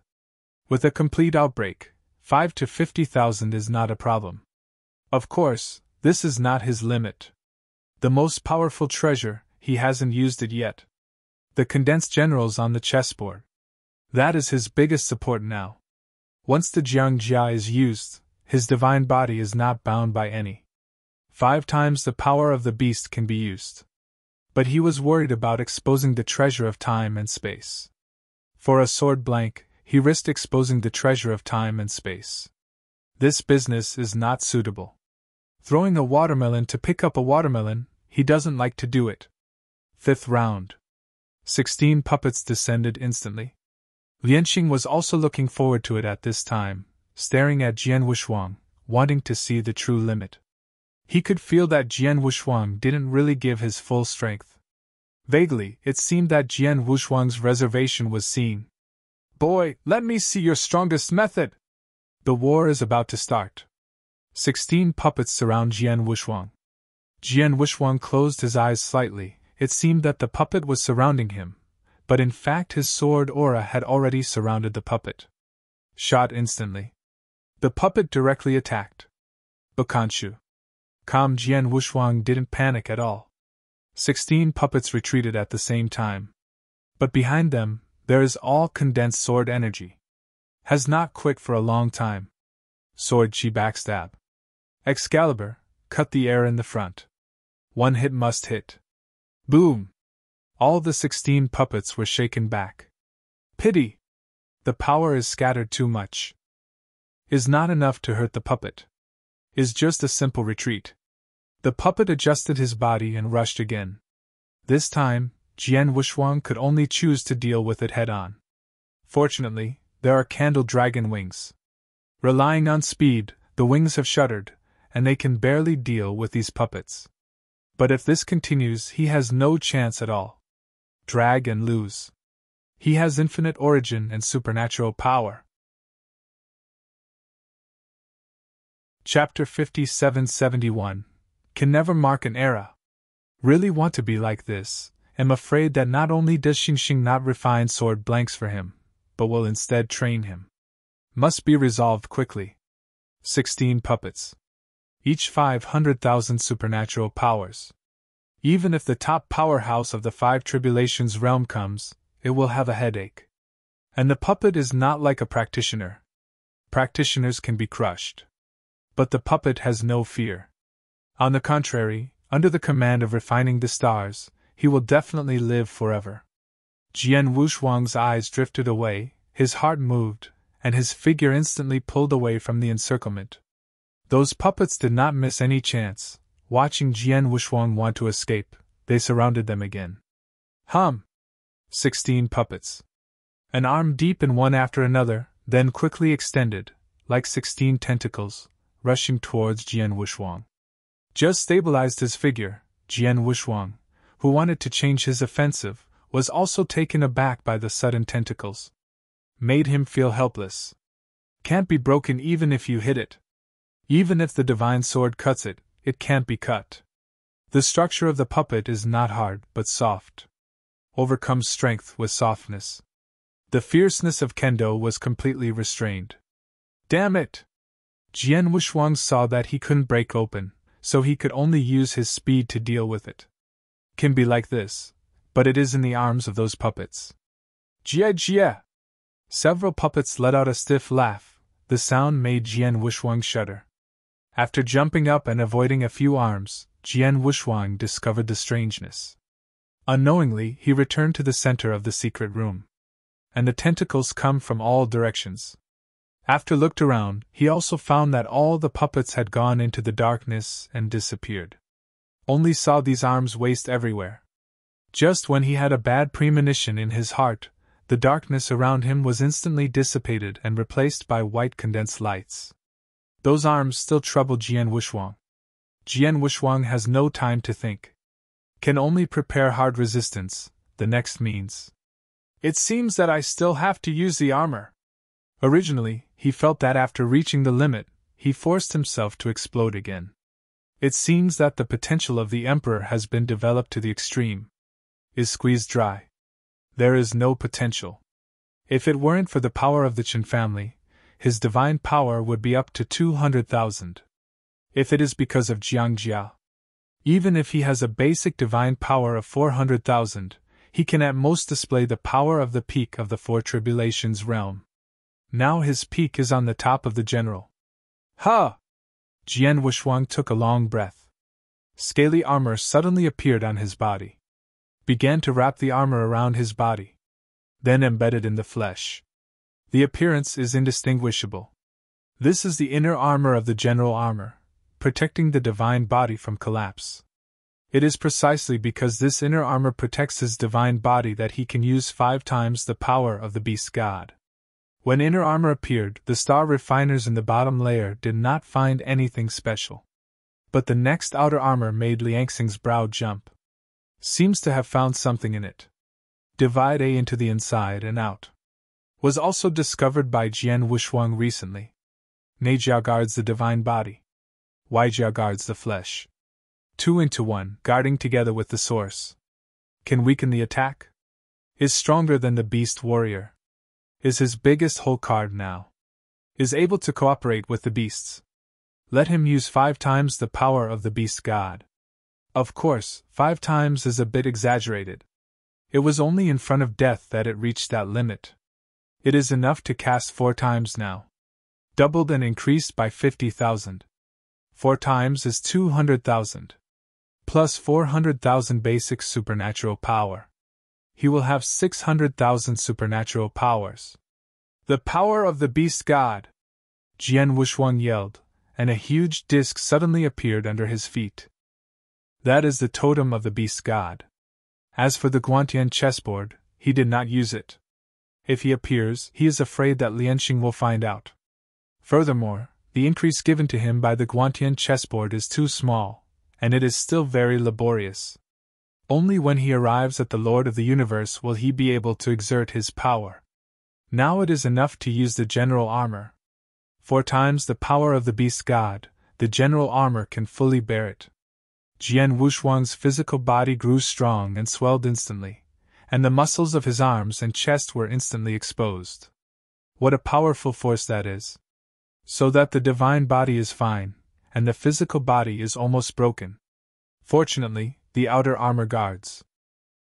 With a complete outbreak, 5 to 50,000 is not a problem. Of course, this is not his limit. The most powerful treasure, he hasn't used it yet. The condensed generals on the chessboard. That is his biggest support now. Once the Jiangjia is used, his divine body is not bound by any. 5 times the power of the beast can be used. But he was worried about exposing the treasure of time and space. For a sword blank, he risked exposing the treasure of time and space. This business is not suitable. Throwing a watermelon to pick up a watermelon, he doesn't like to do it. 5th round. 16 puppets descended instantly. Lianqing was also looking forward to it at this time, staring at Jian Wuxuang, wanting to see the true limit. He could feel that Jian Wuxuang didn't really give his full strength. Vaguely, it seemed that Jian Wuxuang's reservation was seen. Boy, let me see your strongest method! The war is about to start. 16 puppets surround Jian Wuxuang. Jian Wuxuang closed his eyes slightly. It seemed that the puppet was surrounding him, but in fact his sword aura had already surrounded the puppet. Shot instantly. The puppet directly attacked. Bakanshu. Calm Jian Wuxuang didn't panic at all. 16 puppets retreated at the same time. But behind them, there is all condensed sword energy. Has not quit for a long time. Sword chi backstab. Excalibur, cut the air in the front. 1 hit must hit. Boom! All the 16 puppets were shaken back. Pity! The power is scattered too much. Is not enough to hurt the puppet. Is just a simple retreat. The puppet adjusted his body and rushed again. This time, Jian Wuxuang could only choose to deal with it head-on. Fortunately, there are candle dragon wings. Relying on speed, the wings have shuddered, and they can barely deal with these puppets. But if this continues, he has no chance at all. Drag and lose. He has infinite origin and supernatural power. Chapter 5771. Can never mark an era. Really want to be like this. Am afraid that not only does Xingxing not refine sword blanks for him, but will instead train him. Must be resolved quickly. 16 puppets. Each 500,000 supernatural powers. Even if the top powerhouse of the 5 tribulations realm comes, it will have a headache. And the puppet is not like a practitioner. Practitioners can be crushed. But the puppet has no fear. On the contrary, under the command of refining the stars, he will definitely live forever. Jian Wuxuang's eyes drifted away, his heart moved, and his figure instantly pulled away from the encirclement. Those puppets did not miss any chance. Watching Jian Wuxuang want to escape, they surrounded them again. 16 puppets. An arm deep in one after another, then quickly extended, like 16 tentacles, rushing towards Jian Wuxuang. Just stabilized his figure, Jian Wuxuang, who wanted to change his offensive, was also taken aback by the sudden tentacles. Made him feel helpless. Can't be broken even if you hit it. Even if the divine sword cuts it, it can't be cut. The structure of the puppet is not hard but soft. Overcomes strength with softness. The fierceness of Kendo was completely restrained. Damn it! Jian Wuxuang saw that he couldn't break open, so he could only use his speed to deal with it. Can be like this, but it is in the arms of those puppets. Jia jia! Several puppets let out a stiff laugh. The sound made Jian Wuxuang shudder. After jumping up and avoiding a few arms, Jian Wuxuang discovered the strangeness. Unknowingly, he returned to the center of the secret room. And the tentacles come from all directions. After looked around, he also found that all the puppets had gone into the darkness and disappeared. Only saw these arms waste everywhere. Just when he had a bad premonition in his heart, the darkness around him was instantly dissipated and replaced by white condensed lights. Those arms still troubled Jian Wuxuang. Jian Wuxuang has no time to think. Can only prepare hard resistance, the next means. It seems that I still have to use the armor. Originally, he felt that after reaching the limit, he forced himself to explode again. It seems that the potential of the Emperor has been developed to the extreme. Is squeezed dry. There is no potential. If it weren't for the power of the Qin family, his divine power would be up to 200,000. If it is because of Jiangjia, even if he has a basic divine power of 400,000, he can at most display the power of the peak of the Four Tribulations realm. Now his peak is on the top of the general. Ha! Jian Wuxuang took a long breath. Scaly armor suddenly appeared on his body. Began to wrap the armor around his body. Then embedded in the flesh. The appearance is indistinguishable. This is the inner armor of the general armor, protecting the divine body from collapse. It is precisely because this inner armor protects his divine body that he can use 5 times the power of the beast god. When inner armor appeared, the star refiners in the bottom layer did not find anything special. But the next outer armor made Liangxing's brow jump. Seems to have found something in it. Divide A into the inside and out. Was also discovered by Jian Wuxuang recently. Neijia guards the divine body. Weijia guards the flesh. 2 into 1, guarding together with the source. Can weaken the attack? Is stronger than the beast warrior. Is his biggest whole card now. Is able to cooperate with the beasts. Let him use 5 times the power of the beast god. Of course, 5 times is a bit exaggerated. It was only in front of death that it reached that limit. It is enough to cast 4 times now. Doubled and increased by 50,000. 4 times is 200,000. Plus 400,000 basic supernatural power. He will have 600,000 supernatural powers. The power of the beast god! Jian Wuxuang yelled, and a huge disc suddenly appeared under his feet. That is the totem of the beast god. As for the Guantian chessboard, he did not use it. If he appears, he is afraid that Lianxing will find out. Furthermore, the increase given to him by the Guantian chessboard is too small, and it is still very laborious. Only when he arrives at the Lord of the Universe will he be able to exert his power. Now it is enough to use the general armor. 4 times the power of the beast god, the general armor can fully bear it. Jian Wuxuang's physical body grew strong and swelled instantly, and the muscles of his arms and chest were instantly exposed. What a powerful force that is! So that the divine body is fine, and the physical body is almost broken. Fortunately, the outer armor guards.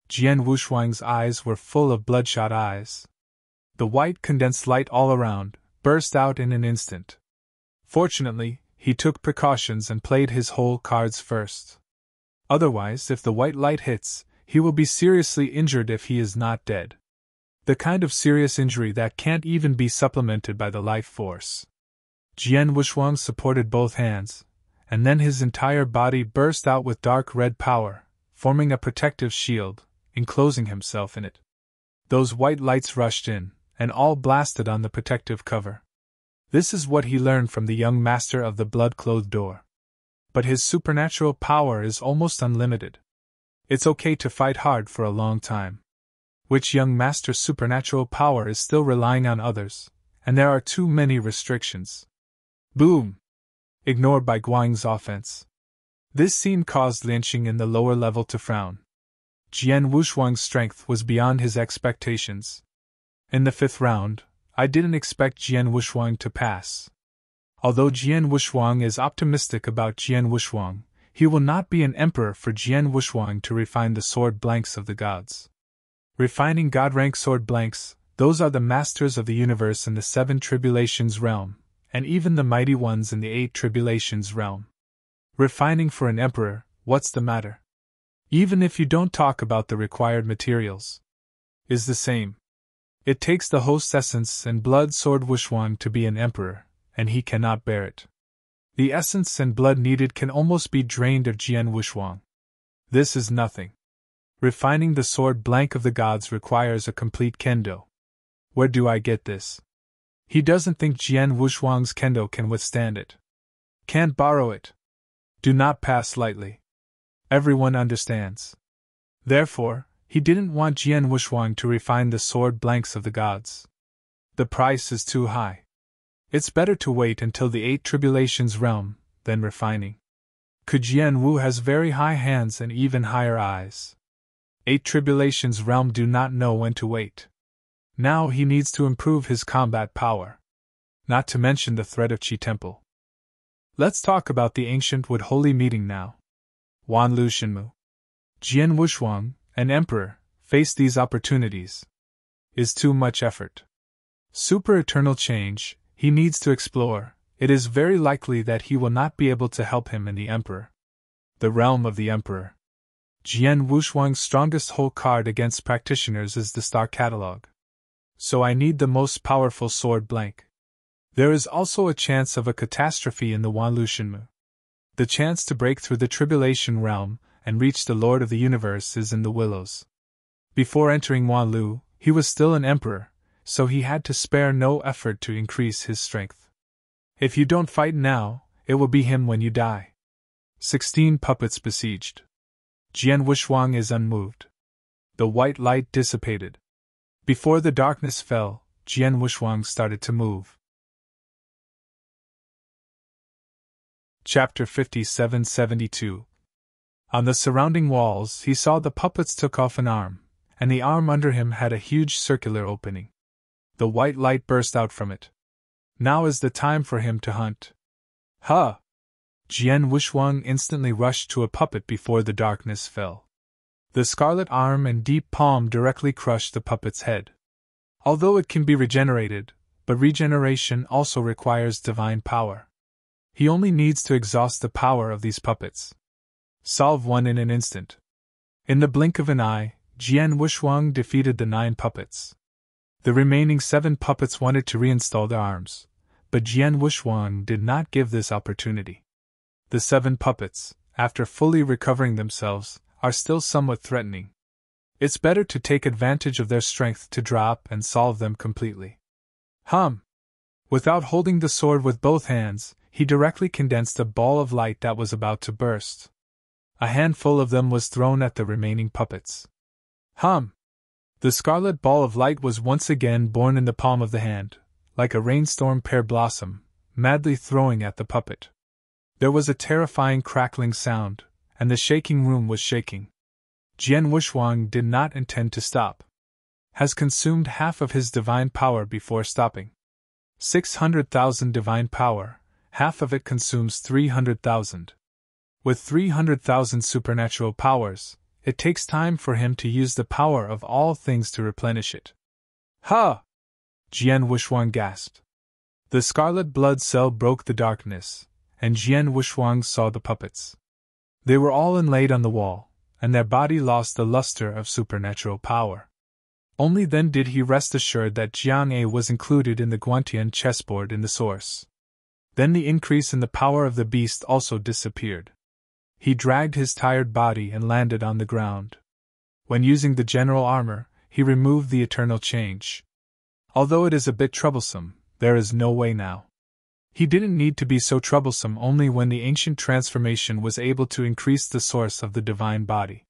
Jian Wuxuang's eyes were full of bloodshot eyes. The white condensed light all around burst out in an instant. Fortunately, he took precautions and played his whole cards first. Otherwise, if the white light hits, he will be seriously injured if he is not dead. The kind of serious injury that can't even be supplemented by the life force. Jian Wuxuang supported both hands, and then his entire body burst out with dark red power, forming a protective shield, enclosing himself in it. Those white lights rushed in, and all blasted on the protective cover. This is what he learned from the young master of the blood-clothed door. But his supernatural power is almost unlimited. It's okay to fight hard for a long time. Which young master's supernatural power is still relying on others, and there are too many restrictions. Boom! Ignored by Guang's offense. This scene caused Lin Xing in the lower level to frown. Jian Wuxuang's strength was beyond his expectations. In the 5th round, I didn't expect Jian Wuxuang to pass. Although Jian Wuxuang is optimistic about Jian Wuxuang, he will not be an emperor for Jian Wuxuang to refine the sword blanks of the gods. Refining god-rank sword blanks, those are the masters of the universe in the 7 tribulations realm, and even the mighty ones in the 8 tribulations realm. Refining for an emperor, what's the matter? Even if you don't talk about the required materials, is the same. It takes the host's essence and blood sword Wuxuang to be an emperor, and he cannot bear it. The essence and blood needed can almost be drained of Jian Wuxuang. This is nothing. Refining the sword blank of the gods requires a complete kendo. Where do I get this? He doesn't think Jian Wuxuang's kendo can withstand it. Can't borrow it. Do not pass lightly. Everyone understands. Therefore, he didn't want Jian Wuxuang to refine the sword blanks of the gods. The price is too high. It's better to wait until the 8 tribulations realm than refining. Jian Wu has very high hands and even higher eyes. 8 tribulations realm do not know when to wait. Now he needs to improve his combat power. Not to mention the threat of Qi Temple. Let's talk about the ancient wood holy meeting now. Wan Lu Shenmu. Jian Wuxuang, an emperor, face these opportunities. Is too much effort. Super eternal change, he needs to explore. It is very likely that he will not be able to help him in the emperor. The realm of the emperor. Jian Wuxuang's strongest whole card against practitioners is the star catalog. So I need the most powerful sword blank. There is also a chance of a catastrophe in the Wanlu Shenmu. The chance to break through the tribulation realm and reach the Lord of the Universe is in the willows. Before entering Wanlu, he was still an emperor, so he had to spare no effort to increase his strength. If you don't fight now, it will be him when you die. 16 puppets besieged. Jian Wuxuang is unmoved. The white light dissipated. Before the darkness fell, Jian Wuxuang started to move. Chapter 57-72. On the surrounding walls, he saw the puppets took off an arm, and the arm under him had a huge circular opening. The white light burst out from it. Now is the time for him to hunt. Huh! Jian Wuxuang instantly rushed to a puppet before the darkness fell. The scarlet arm and deep palm directly crushed the puppet's head. Although it can be regenerated, but regeneration also requires divine power. He only needs to exhaust the power of these puppets. Solve one in an instant. In the blink of an eye, Jian Wuxuang defeated the 9 puppets. The remaining 7 puppets wanted to reinstall their arms, but Jian Wuxuang did not give this opportunity. The 7 puppets, after fully recovering themselves, are still somewhat threatening. It's better to take advantage of their strength to drop and solve them completely. Without holding the sword with both hands, he directly condensed a ball of light that was about to burst. A handful of them was thrown at the remaining puppets. The scarlet ball of light was once again born in the palm of the hand, like a rainstorm pear blossom, madly throwing at the puppet. There was a terrifying crackling sound, and the shaking room was shaking. Jian Wuxuang did not intend to stop. Has consumed half of his divine power before stopping. 600,000 divine power, half of it consumes 300,000. With 300,000 supernatural powers, it takes time for him to use the power of all things to replenish it. Jian Wuxuang gasped. The scarlet blood cell broke the darkness, and Jian Wuxuang saw the puppets. They were all inlaid on the wall, and their body lost the luster of supernatural power. Only then did he rest assured that Jiang A was included in the Guantian chessboard in the source. Then the increase in the power of the beast also disappeared. He dragged his tired body and landed on the ground. When using the general armor, he removed the eternal change. Although it is a bit troublesome, there is no way now. He didn't need to be so troublesome only when the ancient transformation was able to increase the source of the divine body.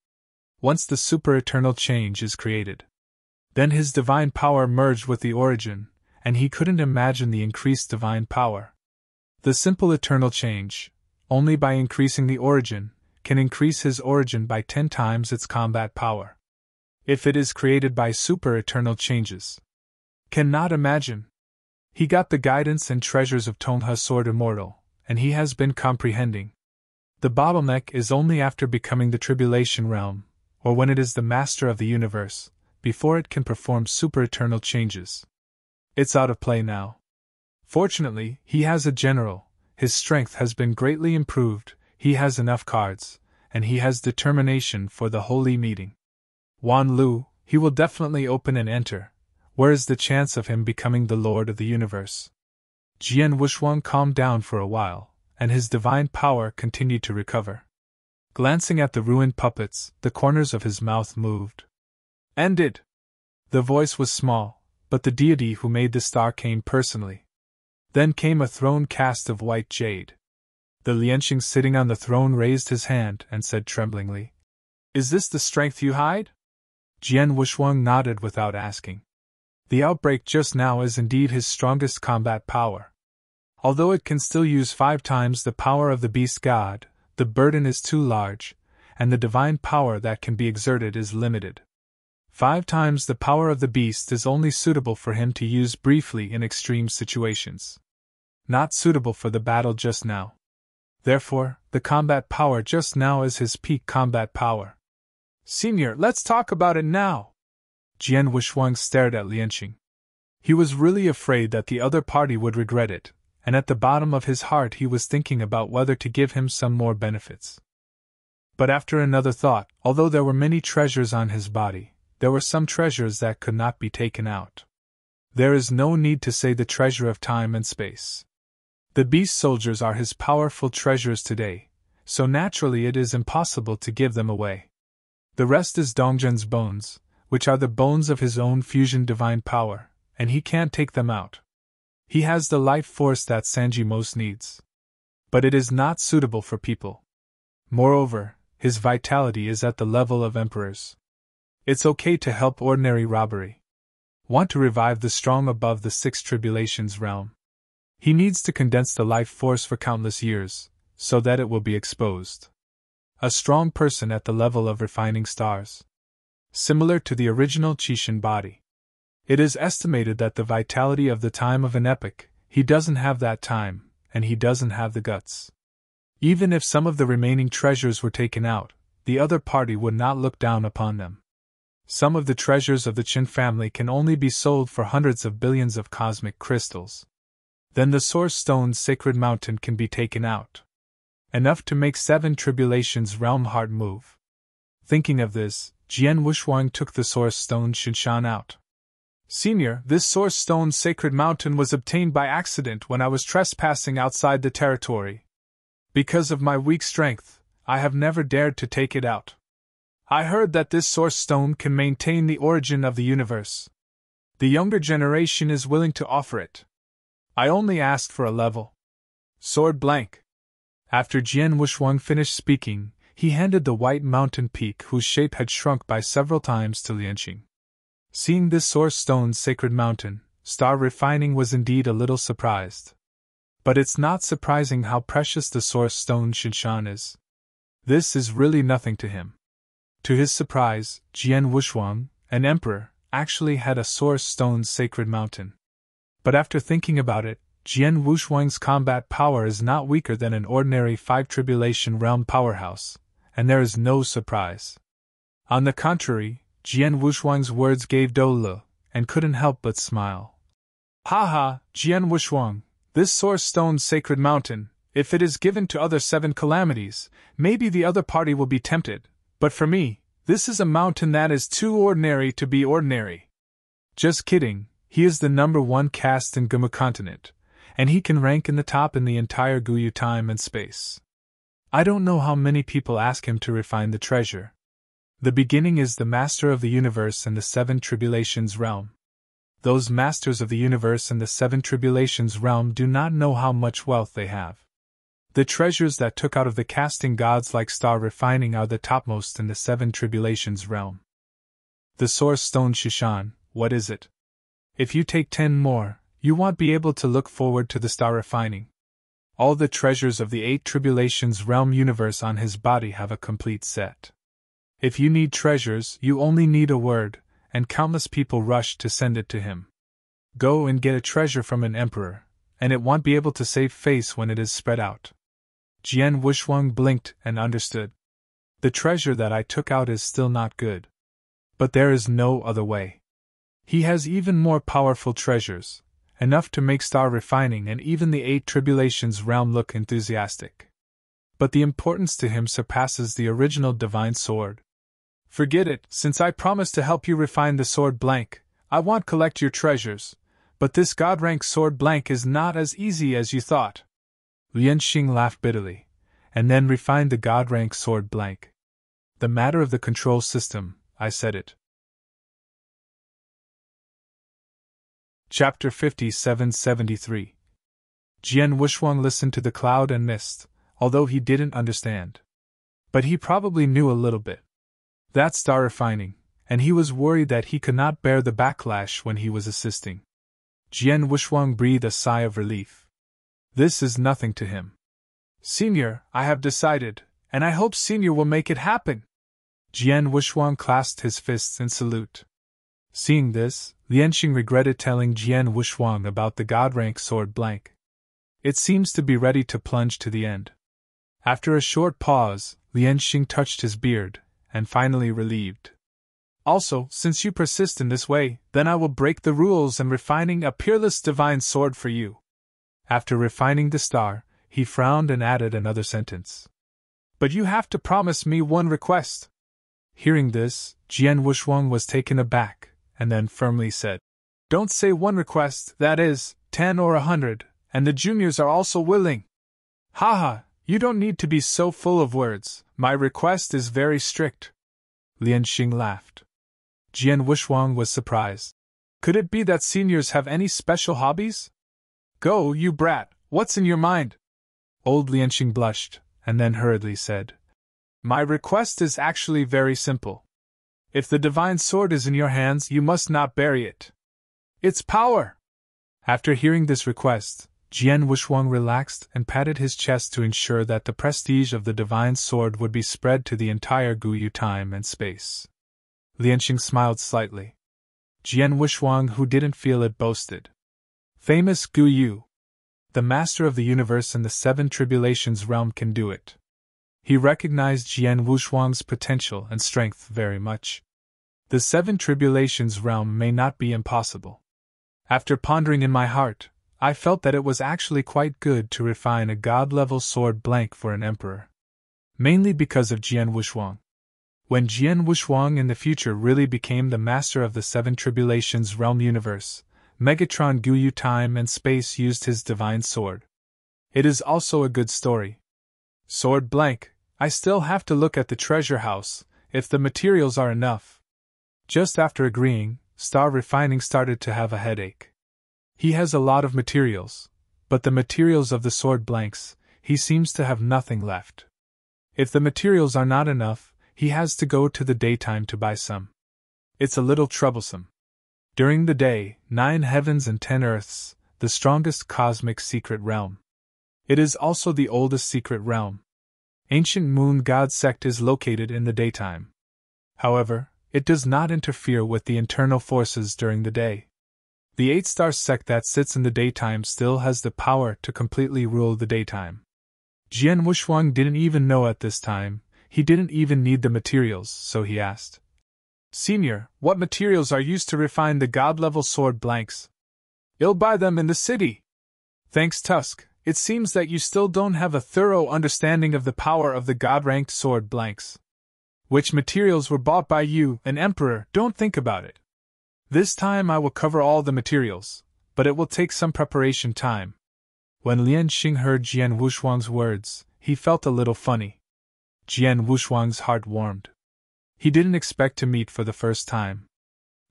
Once the super-eternal change is created, then his divine power merged with the origin, and he couldn't imagine the increased divine power. The simple eternal change, only by increasing the origin, can increase his origin by 10 times its combat power. If it is created by super-eternal changes. Cannot imagine. He got the guidance and treasures of Tongha Sword Immortal, and he has been comprehending. The bottleneck is only after becoming the Tribulation Realm, or when it is the master of the universe, before it can perform super-eternal changes. It's out of play now. Fortunately, he has a general, his strength has been greatly improved, he has enough cards, and he has determination for the holy meeting. Wan Lu, he will definitely open and enter. Where is the chance of him becoming the Lord of the universe? Jian Wushuang calmed down for a while, and his divine power continued to recover. Glancing at the ruined puppets, the corners of his mouth moved. Ended! The voice was small, but the deity who made the star came personally. Then came a throne cast of white jade. The Lianxing sitting on the throne raised his hand and said tremblingly, "Is this the strength you hide?" Jian Wushuang nodded without asking. The outbreak just now is indeed his strongest combat power. Although it can still use 5 times the power of the beast god, the burden is too large, and the divine power that can be exerted is limited. 5 times the power of the beast is only suitable for him to use briefly in extreme situations. Not suitable for the battle just now. Therefore, the combat power just now is his peak combat power. Senior, let's talk about it now! Jian Wushuang stared at Lianxing. He was really afraid that the other party would regret it, and at the bottom of his heart he was thinking about whether to give him some more benefits. But after another thought, although there were many treasures on his body, there were some treasures that could not be taken out. There is no need to say the treasure of time and space. The beast soldiers are his powerful treasures today, so naturally it is impossible to give them away. The rest is Dongzhen's bones, which are the bones of his own fusion divine power, and he can't take them out. He has the life force that Sanji most needs. But it is not suitable for people. Moreover, his vitality is at the level of emperors. It's okay to help ordinary robbery. Want to revive the strong above the 6 tribulations realm. He needs to condense the life force for countless years, so that it will be exposed. A strong person at the level of refining stars. Similar to the original Qixin body. It is estimated that the vitality of the time of an epoch, he doesn't have that time, and he doesn't have the guts. Even if some of the remaining treasures were taken out, the other party would not look down upon them. Some of the treasures of the Qin family can only be sold for hundreds of billions of cosmic crystals. Then the Source Stone's sacred mountain can be taken out. Enough to make 7 tribulations realm heart move. Thinking of this, Jian Wushuang took the Source Stone Shinshan out. Senior, this Source Stone sacred mountain was obtained by accident when I was trespassing outside the territory. Because of my weak strength, I have never dared to take it out. I heard that this Source Stone can maintain the origin of the universe. The younger generation is willing to offer it. I only asked for a level sword blank. After Jian Wushuang finished speaking, he handed the white mountain peak whose shape had shrunk by several times to Lianxing. Seeing this Source Stone's sacred mountain, Star Refining was indeed a little surprised. But it's not surprising how precious the Source Stone Shinshan is. This is really nothing to him. To his surprise, Jian Wushuang, an emperor, actually had a Source Stone's sacred mountain. But after thinking about it, Jian Wushuang's combat power is not weaker than an ordinary 5 tribulation realm powerhouse, and there is no surprise. On the contrary, Jian Wushuang's words gave Dou Le, and couldn't help but smile. Ha ha, Jian Wushuang, this Source Stone's sacred mountain, If it is given to other 7 calamities, maybe the other party will be tempted, but for me, this is a mountain that is too ordinary to be ordinary. Just kidding, he is the #1 caste in Gumu continent, and he can rank in the top in the entire Guyu time and space. I don't know how many people ask him to refine the treasure. The beginning is the master of the universe and the 7 tribulations realm. Those masters of the universe and the 7 tribulations realm do not know how much wealth they have. The treasures that took out of the casting gods like star refining are the topmost in the 7 tribulations realm. The source stone Shishan, what is it? If you take 10 more, you won't be able to look forward to the star refining. All the treasures of the 8 tribulations realm universe on his body have a complete set. If you need treasures, you only need a word, and countless people rush to send it to him. Go and get a treasure from an emperor, and it won't be able to save face when it is spread out. Jian Wuxuang blinked and understood. The treasure that I took out is still not good. But there is no other way. He has even more powerful treasures, enough to make star refining and even the 8 tribulations realm look enthusiastic. But the importance to him surpasses the original divine sword. Forget it, since I promised to help you refine the sword blank, I won't collect your treasures, but this god-rank sword blank is not as easy as you thought. Lian Xing laughed bitterly, and then refined the god-rank sword blank. The matter of the control system, I said it. Chapter 5773. Jian Wuxuang listened to the cloud and mist, although he didn't understand. But he probably knew a little bit. That's star refining, and he was worried that he could not bear the backlash when he was assisting. Jian Wuxuang breathed a sigh of relief. This is nothing to him. Senior, I have decided, and I hope Senior will make it happen. Jian Wuxuang clasped his fists in salute. Seeing this, Lianxing regretted telling Jian Wuxuang about the god-rank sword blank. It seems to be ready to plunge to the end. After a short pause, Lianxing touched his beard, and finally relieved. Also, since you persist in this way, then I will break the rules and refining a peerless divine sword for you. After refining the star, he frowned and added another sentence. But you have to promise me one request. Hearing this, Jian Wuxuang was taken aback, and then firmly said, Don't say one request, that is, 10 or 100, and the juniors are also willing. Haha, you don't need to be so full of words, my request is very strict. Lianxing laughed. Jian Wuxuang was surprised. Could it be that seniors have any special hobbies? Go, you brat, what's in your mind? Old Lianxing blushed, and then hurriedly said, My request is actually very simple. If the divine sword is in your hands, you must not bury it. Its power! After hearing this request, Jian Wuxuang relaxed and patted his chest to ensure that the prestige of the divine sword would be spread to the entire Guyu time and space. Lianxing smiled slightly. Jian Wuxuang, who didn't feel it, boasted. Famous Guyu. The master of the universe and the 7 tribulations realm can do it. He recognized Jian Wuxuang's potential and strength very much. The 7 tribulations realm may not be impossible. After pondering in my heart, I felt that it was actually quite good to refine a god-level sword blank for an emperor. Mainly because of Jian Wuxuang. When Jian Wuxuang in the future really became the master of the 7 tribulations realm universe, Megatron Guyu time and space used his divine sword. It is also a good story. Sword blank, I still have to look at the treasure house, if the materials are enough. Just after agreeing, Star Refining started to have a headache. He has a lot of materials, but the materials of the sword blanks, he seems to have nothing left. If the materials are not enough, he has to go to the daytime to buy some. It's a little troublesome. During the day, 9 heavens and 10 earths, the strongest cosmic secret realm. It is also the oldest secret realm. Ancient Moon God Sect is located in the daytime. However, it does not interfere with the internal forces during the day. The 8-star sect that sits in the daytime still has the power to completely rule the daytime. Jian Wuxuang didn't even know at this time, he didn't even need the materials, so he asked. Senior, what materials are used to refine the god-level sword blanks? I'll buy them in the city. Thanks, Tusk, it seems that you still don't have a thorough understanding of the power of the god-ranked sword blanks. Which materials were bought by you, an emperor? Don't think about it. This time I will cover all the materials, but it will take some preparation time. When Lian Xing heard Jian Wushuang's words, he felt a little funny. Jian Wushuang's heart warmed. He didn't expect to meet for the first time.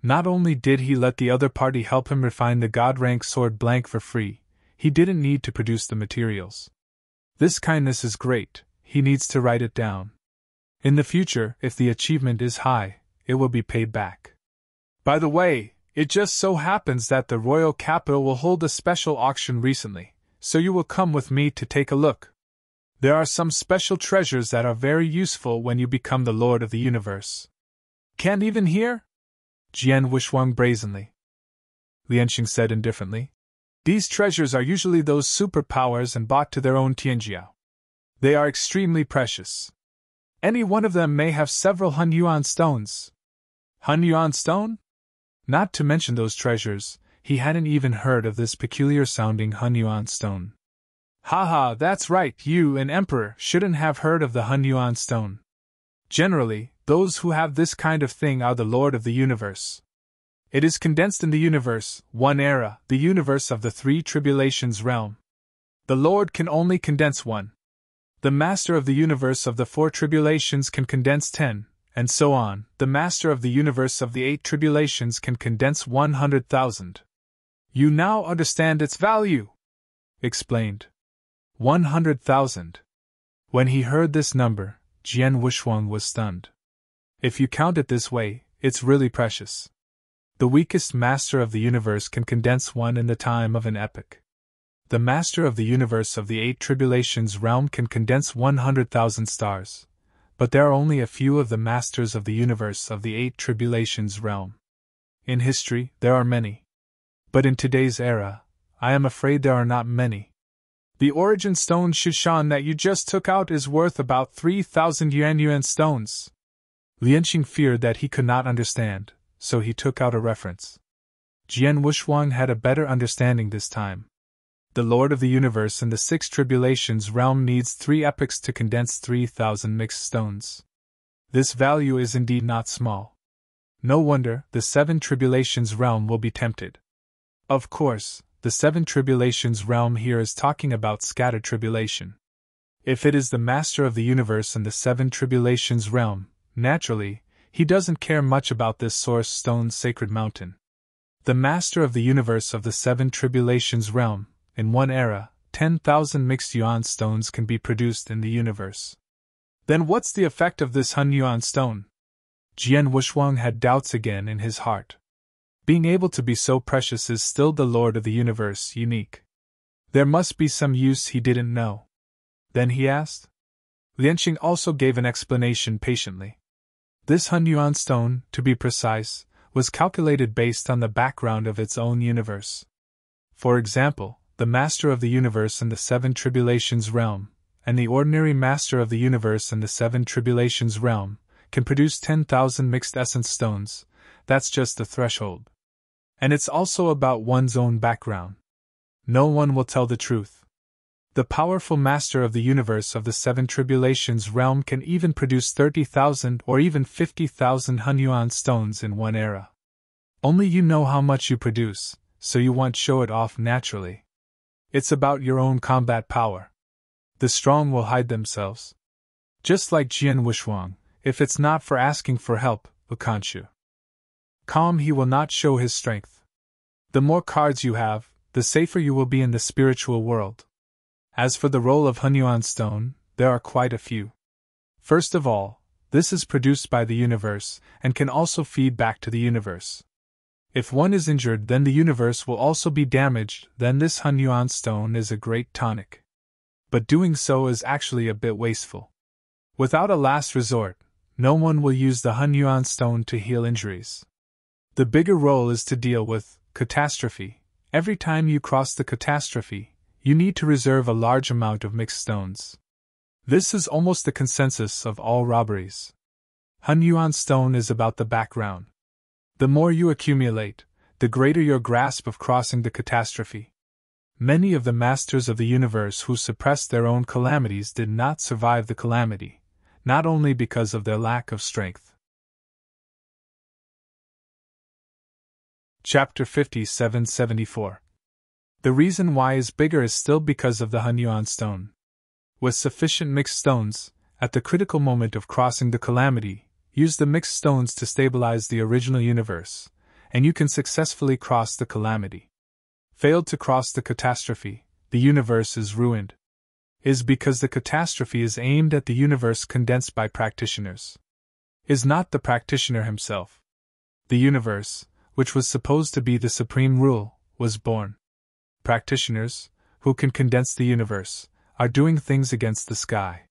Not only did he let the other party help him refine the god-rank sword blank for free, he didn't need to produce the materials. This kindness is great, he needs to write it down. In the future, if the achievement is high, it will be paid back. By the way, it just so happens that the royal capital will hold a special auction recently, so you will come with me to take a look. There are some special treasures that are very useful when you become the Lord of the Universe. Can't even hear? Jian Wushuang brazenly. Lianxing said indifferently. These treasures are usually those superpowers and bought to their own Tianjiao. They are extremely precious. Any one of them may have several Hun Yuan stones. Hun Yuan stone? Not to mention those treasures, he hadn't even heard of this peculiar-sounding Hun Yuan stone. Haha, that's right, you, an emperor, shouldn't have heard of the Hun Yuan stone. Generally, those who have this kind of thing are the Lord of the Universe. It is condensed in the universe, one era, the universe of the three tribulations realm. The Lord can only condense one. The Master of the universe of the four tribulations can condense 10, and so on. The Master of the universe of the 8 tribulations can condense 100,000. You now understand its value, explained. 100,000. When he heard this number, Jian Wushuang was stunned. If you count it this way, it's really precious. The weakest master of the universe can condense one in the time of an epoch. The master of the universe of the 8 tribulations realm can condense 100,000 stars, but there are only a few of the masters of the universe of the 8 tribulations realm. In history, there are many. But in today's era, I am afraid there are not many. The origin stone Shishan that you just took out is worth about 3,000 yuan stones. Lianxing feared that he could not understand, so he took out a reference. Jian Wushuang had a better understanding this time. The Lord of the Universe in the 6 tribulations realm needs 3 epochs to condense 3,000 mixed stones. This value is indeed not small. No wonder the 7 tribulations realm will be tempted. Of course, the 7 tribulations realm here is talking about scattered tribulation. If it is the Master of the Universe in the 7 tribulations realm, naturally, he doesn't care much about this source stone's sacred mountain. The Master of the Universe of the 7 tribulations realm, in one era, 10,000 mixed yuan stones can be produced in the universe. Then what's the effect of this Hun Yuan stone? Jian Wushuang had doubts again in his heart. Being able to be so precious is still the Lord of the Universe unique. There must be some use he didn't know. Then he asked. Lianxing also gave an explanation patiently. This Hun Yuan stone, to be precise, was calculated based on the background of its own universe. For example, the Master of the Universe in the 7 tribulations realm, and the ordinary Master of the Universe in the 7 tribulations realm, can produce 10,000 mixed essence stones. That's just the threshold. And it's also about one's own background. No one will tell the truth. The powerful Master of the Universe of the 7 tribulations realm can even produce 30,000 or even 50,000 Hun Yuan stones in one era. Only you know how much you produce, so you won't show it off naturally. It's about your own combat power. The strong will hide themselves. Just like Jian Wushuang, if it's not for asking for help, Lukanshu. Calm, he will not show his strength. The more cards you have, the safer you will be in the spiritual world. As for the role of Hun Yuan stone, there are quite a few. First of all, this is produced by the universe, and can also feed back to the universe. If one is injured, then the universe will also be damaged, then this Hun Yuan stone is a great tonic. But doing so is actually a bit wasteful. Without a last resort, no one will use the Hun Yuan stone to heal injuries. The bigger role is to deal with catastrophe. Every time you cross the catastrophe, you need to reserve a large amount of mixed stones. This is almost the consensus of all robberies. Hun Yuan stone is about the background. The more you accumulate, the greater your grasp of crossing the catastrophe. Many of the masters of the universe who suppressed their own calamities did not survive the calamity, not only because of their lack of strength. Chapter 5774. The reason why is bigger is still because of the Hunyuan stone. With sufficient mixed stones, at the critical moment of crossing the calamity, use the mixed stones to stabilize the original universe, and you can successfully cross the calamity. Failed to cross the catastrophe, the universe is ruined. Is because the catastrophe is aimed at the universe condensed by practitioners. Is not the practitioner himself. The universe, which was supposed to be the supreme rule, was born. Practitioners, who can condense the universe, are doing things against the sky.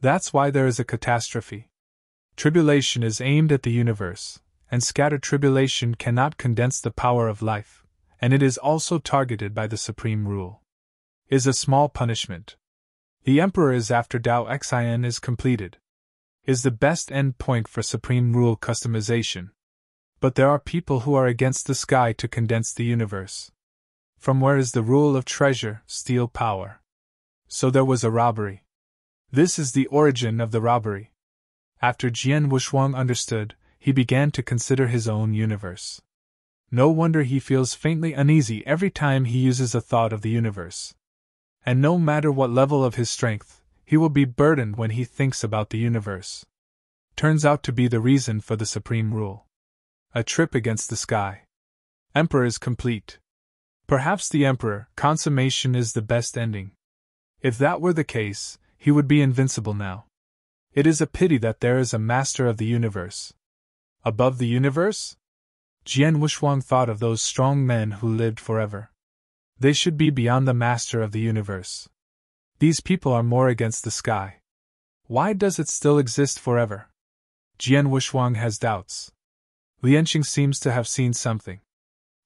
That's why there is a catastrophe. Tribulation is aimed at the universe, and scattered tribulation cannot condense the power of life, and it is also targeted by the supreme rule. Is a small punishment. The emperor is after Dao Xin is completed. Is the best end point for supreme rule customization. But there are people who are against the sky to condense the universe. From where is the rule of treasure, steal power. So there was a robbery. This is the origin of the robbery. After Jian Wushuang understood, he began to consider his own universe. No wonder he feels faintly uneasy every time he uses a thought of the universe. And no matter what level of his strength, he will be burdened when he thinks about the universe. Turns out to be the reason for the supreme rule. A trip against the sky. Emperor is complete. Perhaps the emperor, consummation is the best ending. If that were the case, he would be invincible now. It is a pity that there is a master of the universe. Above the universe? Jian Wushuang thought of those strong men who lived forever. They should be beyond the master of the universe. These people are more against the sky. Why does it still exist forever? Jian Wushuang has doubts. Lianqing seems to have seen something.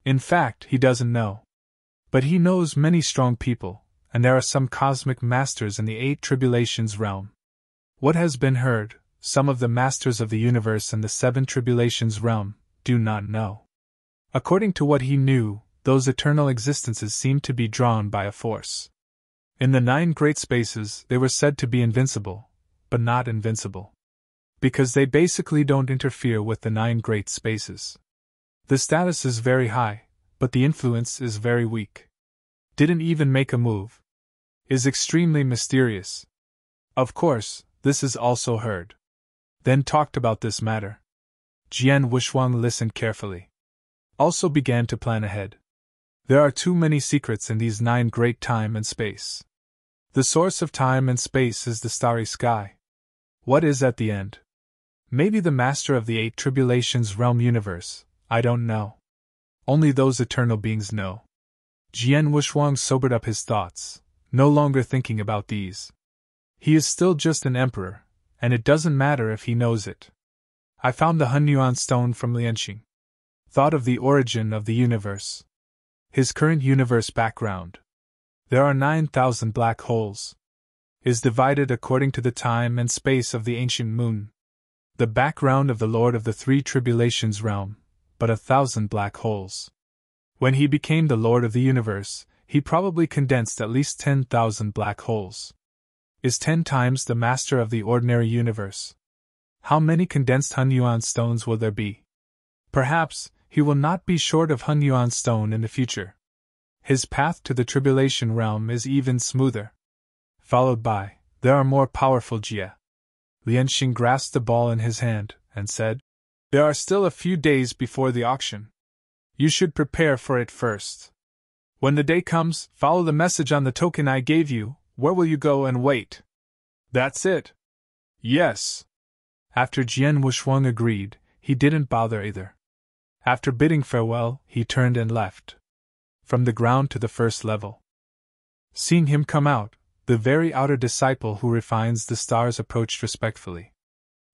In fact, he doesn't know. But he knows many strong people, and there are some cosmic masters in the 8 tribulations realm. What has been heard, some of the masters of the universe in the 7 tribulations realm do not know. According to what he knew, those eternal existences seemed to be drawn by a force. In the 9 great spaces, they were said to be invincible, but not invincible. Because they basically don't interfere with the 9 great spaces. The status is very high, but the influence is very weak. Didn't even make a move. Is extremely mysterious. Of course, this is also heard. Then talked about this matter. Jian Wushuang listened carefully. Also began to plan ahead. There are too many secrets in these 9 great time and space. The source of time and space is the starry sky. What is at the end? Maybe the master of the 8 tribulations realm universe, I don't know. Only those eternal beings know. Jian Wushuang sobered up his thoughts, no longer thinking about these. He is still just an emperor, and it doesn't matter if he knows it. I found the Hunyuan stone from Lianqing. Thought of the origin of the universe. His current universe background. There are 9,000 black holes. Is divided according to the time and space of the ancient moon. The background of the Lord of the 3 tribulations realm, but 1,000 black holes. When he became the Lord of the universe, he probably condensed at least 10,000 black holes. Is 10 times the master of the ordinary universe. How many condensed Hunyuan stones will there be? Perhaps he will not be short of Hunyuan stone in the future. His path to the tribulation realm is even smoother. Followed by, there are more powerful Jia. Lianqing grasped the ball in his hand, and said, There are still a few days before the auction. You should prepare for it first. When the day comes, follow the message on the token I gave you. Where will you go and wait? That's it. Yes. After Jian Wushuang agreed, he didn't bother either. After bidding farewell, he turned and left. From the ground to the first level. Seeing him come out, the very outer disciple who refines the stars approached respectfully.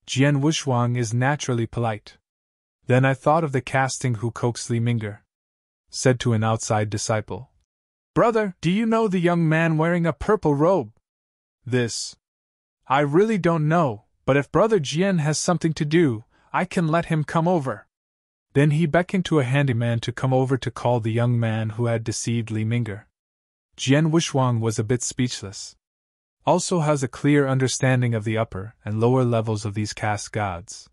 Jian Wushuang is naturally polite. Then I thought of the casting who coaxed Li Ming'er. Said to an outside disciple, Brother, do you know the young man wearing a purple robe? This. I really don't know, but if Brother Jian has something to do, I can let him come over. Then he beckoned to a handyman to come over to call the young man who had deceived Li Ming'er. Jian Wushuang was a bit speechless. Also has a clear understanding of the upper and lower levels of these caste gods.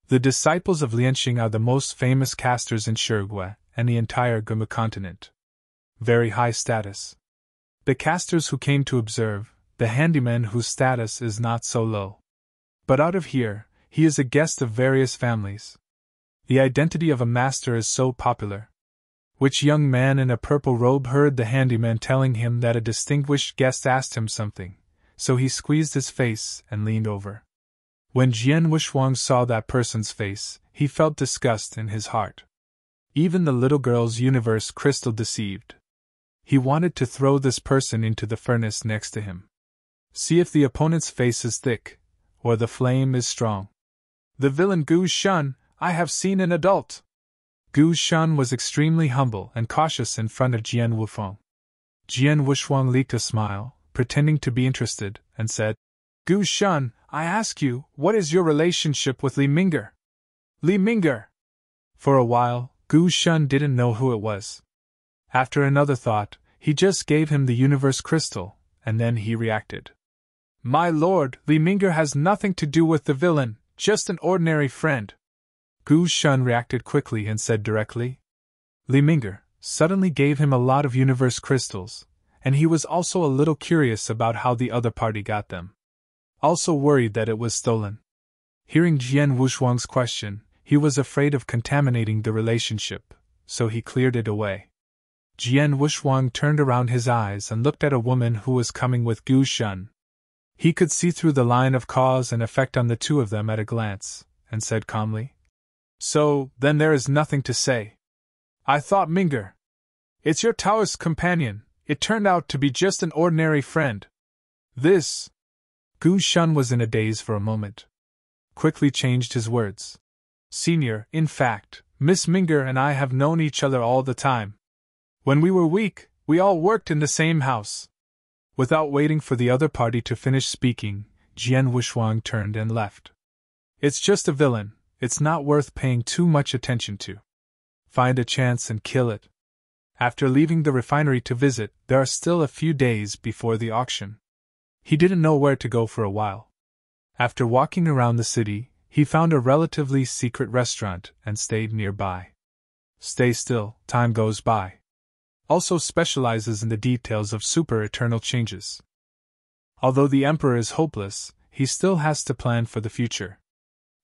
The disciples of Lianxing are the most famous casters in Shirgui and the entire Guma continent. Very high status. The casters who came to observe, the handyman whose status is not so low. But out of here, he is a guest of various families. The identity of a master is so popular. Which young man in a purple robe heard the handyman telling him that a distinguished guest asked him something, so he squeezed his face and leaned over. When Jian Wushuang saw that person's face, he felt disgust in his heart. Even the little girl's universe crystal deceived. He wanted to throw this person into the furnace next to him. See if the opponent's face is thick, or the flame is strong. The villain Gu Shun, I have seen an adult. Gu Shun was extremely humble and cautious in front of Jian Wushuang. Jian Wushuang leaked a smile, pretending to be interested, and said, Gu Shun, I ask you, what is your relationship with Li Ming'er? Li Ming'er! For a while, Gu Shun didn't know who it was. After another thought, he just gave him the universe crystal, and then he reacted. My lord, Li Ming'er has nothing to do with the villain, just an ordinary friend. Gu Shun reacted quickly and said directly. Li Ming'er suddenly gave him a lot of universe crystals, and he was also a little curious about how the other party got them. Also worried that it was stolen. Hearing Jian Wushuang's question, he was afraid of contaminating the relationship, so he cleared it away. Jian Wushuang turned around his eyes and looked at a woman who was coming with Gu Shun. He could see through the line of cause and effect on the two of them at a glance, and said calmly, So, then there is nothing to say. I thought Ming'er. It's your Taoist companion, it turned out to be just an ordinary friend. This. Gu Shun was in a daze for a moment. Quickly changed his words. Senior, in fact, Miss Ming'er and I have known each other all the time. When we were weak, we all worked in the same house. Without waiting for the other party to finish speaking, Jian Wushuang turned and left. It's just a villain, it's not worth paying too much attention to. Find a chance and kill it. After leaving the refinery to visit, there are still a few days before the auction. He didn't know where to go for a while. After walking around the city, he found a relatively secret restaurant and stayed nearby. Stay still, time goes by. Also specializes in the details of super-eternal changes. Although the Emperor is hopeless, he still has to plan for the future.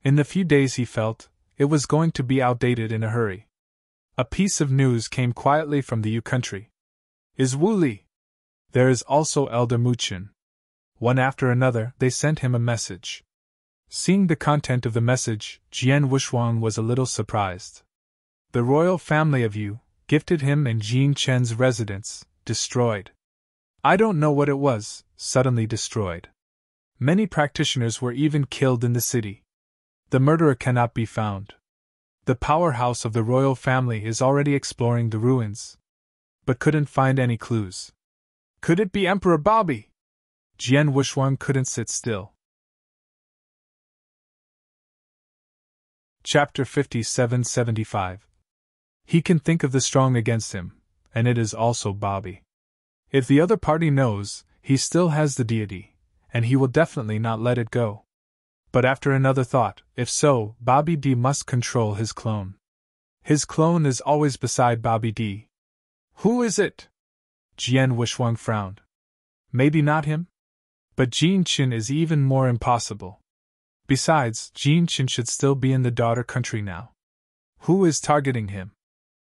In the few days he felt, it was going to be outdated in a hurry. A piece of news came quietly from the Yu country. Is Wu Li? There is also Elder Muqin. One after another, they sent him a message. Seeing the content of the message, Jian Wushuang was a little surprised. The royal family of Yu gifted him and Jing Chen's residence, destroyed. I don't know what it was, suddenly destroyed. Many practitioners were even killed in the city. The murderer cannot be found. The powerhouse of the royal family is already exploring the ruins, but couldn't find any clues. Could it be Emperor Bobby? Jian Wushuang couldn't sit still. Chapter 5775. He can think of the strong against him, and it is also Bobby. If the other party knows, he still has the deity, and he will definitely not let it go. But after another thought, if so, Bobby D must control his clone. His clone is always beside Bobby D. Who is it? Jian Wushuang frowned. Maybe not him? But Jing Qin is even more impossible. Besides, Jing Qin should still be in the daughter country now. Who is targeting him?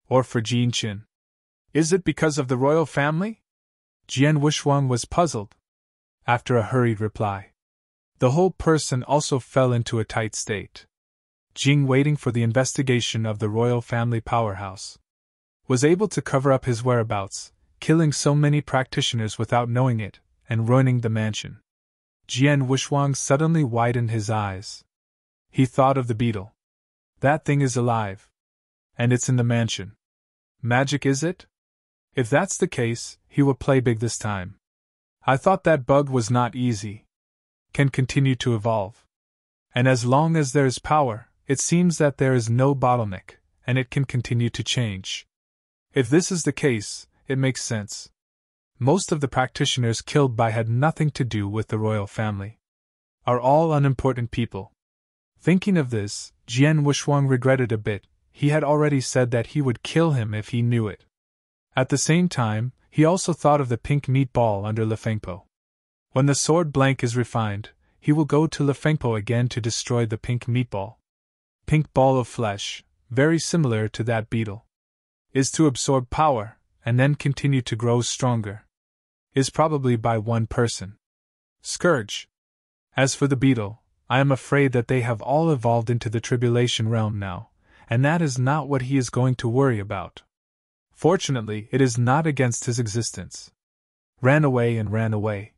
Or for Jing Qin? Is it because of the royal family? Jian Wushuang was puzzled. After a hurried reply, the whole person also fell into a tight state. Jing, waiting for the investigation of the royal family powerhouse, was able to cover up his whereabouts, killing so many practitioners without knowing it, and ruining the mansion. Jian Wushuang suddenly widened his eyes. He thought of the beetle. That thing is alive. And it's in the mansion. Magic, is it? If that's the case, he will play big this time. I thought that bug was not easy. Can continue to evolve. And as long as there is power, it seems that there is no bottleneck, and it can continue to change. If this is the case, it makes sense. Most of the practitioners killed by had nothing to do with the royal family. Are all unimportant people. Thinking of this, Jian Wushuang regretted a bit. He had already said that he would kill him if he knew it. At the same time, he also thought of the pink meatball under Le Fengpo. When the sword blank is refined, he will go to Le Fengpo again to destroy the pink meatball. Pink ball of flesh, very similar to that beetle. Is to absorb power, and then continue to grow stronger. Is probably by one person. Scourge. As for the beetle, I am afraid that they have all evolved into the tribulation realm now, and that is not what he is going to worry about. Fortunately, it is not against his existence. Ran away and ran away.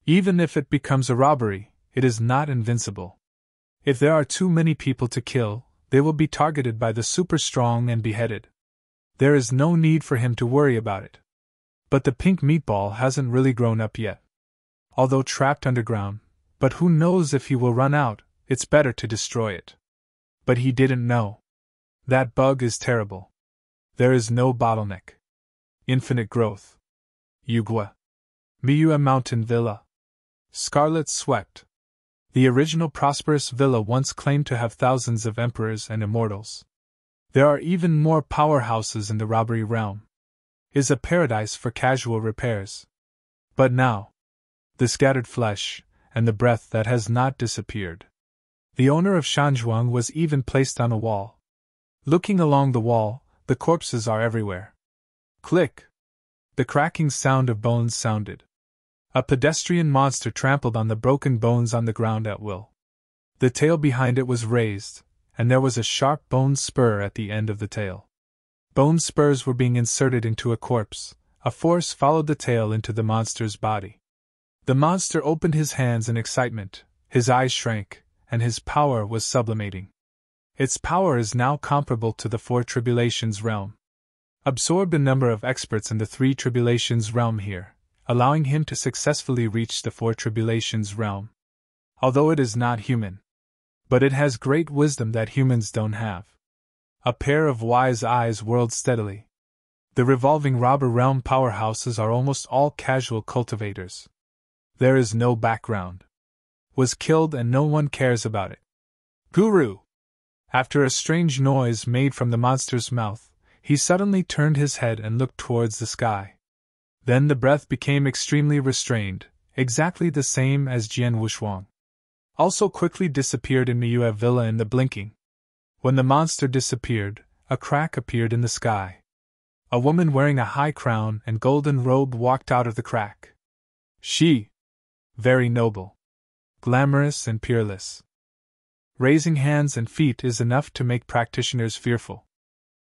Even if it becomes a robbery, it is not invincible. If there are too many people to kill, they will be targeted by the super strong and beheaded. There is no need for him to worry about it. But the pink meatball hasn't really grown up yet. Although trapped underground, but who knows if he will run out, it's better to destroy it. But he didn't know. That bug is terrible. There is no bottleneck. Infinite growth. Yugua. Miua Mountain Villa. Scarlet swept. The original prosperous villa once claimed to have thousands of emperors and immortals. There are even more powerhouses in the robbery realm. Is a paradise for casual repairs. But now, the scattered flesh, and the breath that has not disappeared. The owner of Shanzhuang was even placed on a wall. Looking along the wall, the corpses are everywhere. Click! The cracking sound of bones sounded. A pedestrian monster trampled on the broken bones on the ground at will. The tail behind it was raised, and there was a sharp bone spur at the end of the tail. Bone spurs were being inserted into a corpse. A force followed the tail into the monster's body. The monster opened his hands in excitement, his eyes shrank, and his power was sublimating. Its power is now comparable to the Four Tribulations realm. Absorbed a number of experts in the Three Tribulations realm here, allowing him to successfully reach the Four Tribulations realm. Although it is not human. But it has great wisdom that humans don't have. A pair of wise eyes whirled steadily. The revolving robber realm powerhouses are almost all casual cultivators. There is no background. Was killed and no one cares about it. Guru! After a strange noise made from the monster's mouth, he suddenly turned his head and looked towards the sky. Then the breath became extremely restrained, exactly the same as Jian Wushuang. Also quickly disappeared in Miua Villa in the blinking. When the monster disappeared, a crack appeared in the sky. A woman wearing a high crown and golden robe walked out of the crack. She, very noble, glamorous and peerless. Raising hands and feet is enough to make practitioners fearful.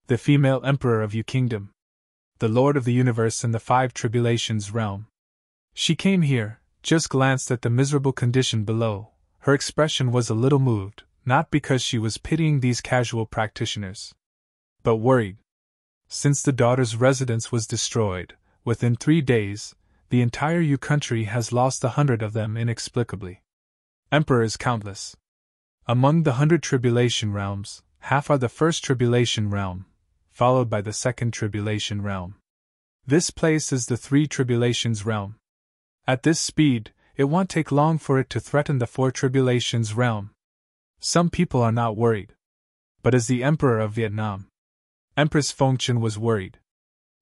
The female emperor of Yu Kingdom. The Lord of the Universe in the Five Tribulations realm. She came here, just glanced at the miserable condition below. Her expression was a little moved, not because she was pitying these casual practitioners, but worried. Since the daughter's residence was destroyed, within 3 days, the entire Yu country has lost 100 of them inexplicably. Emperors countless. Among the 100 tribulation realms, half are the first tribulation realm, followed by the second tribulation realm. This place is the Three Tribulations realm. At this speed, it won't take long for it to threaten the Four Tribulations realm. Some people are not worried. But as the Emperor of Vietnam, Empress Fengchen was worried.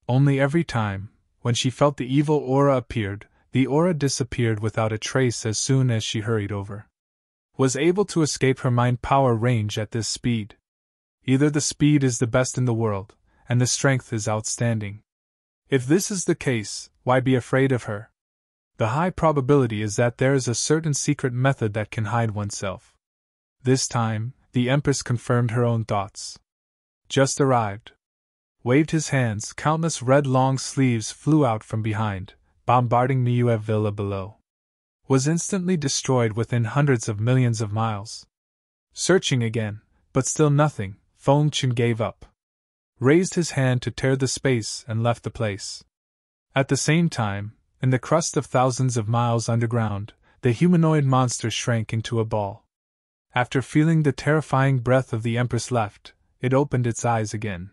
Only every time, when she felt the evil aura appeared, the aura disappeared without a trace as soon as she hurried over. Was able to escape her mind power range at this speed. Either the speed is the best in the world, and the strength is outstanding. If this is the case, why be afraid of her? The high probability is that there is a certain secret method that can hide oneself. This time, the Empress confirmed her own thoughts. Just arrived. Waved his hands, countless red long sleeves flew out from behind, bombarding Miua Villa below. Was instantly destroyed within hundreds of millions of miles. Searching again, but still nothing, Fengchen gave up. Raised his hand to tear the space and left the place. At the same time, in the crust of thousands of miles underground, the humanoid monster shrank into a ball. After feeling the terrifying breath of the Empress left, it opened its eyes again.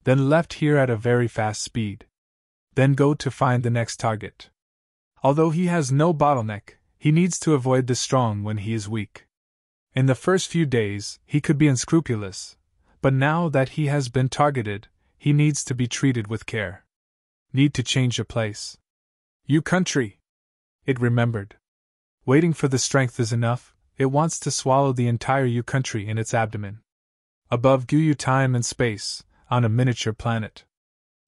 Then left here at a very fast speed. then go to find the next target. Although he has no bottleneck, he needs to avoid the strong when he is weak. In the first few days, he could be unscrupulous, but now that he has been targeted, he needs to be treated with care. Need to change a place. You country! It remembered. Waiting for the strength is enough, it wants to swallow the entire you country in its abdomen. Above Guyu time and space, on a miniature planet.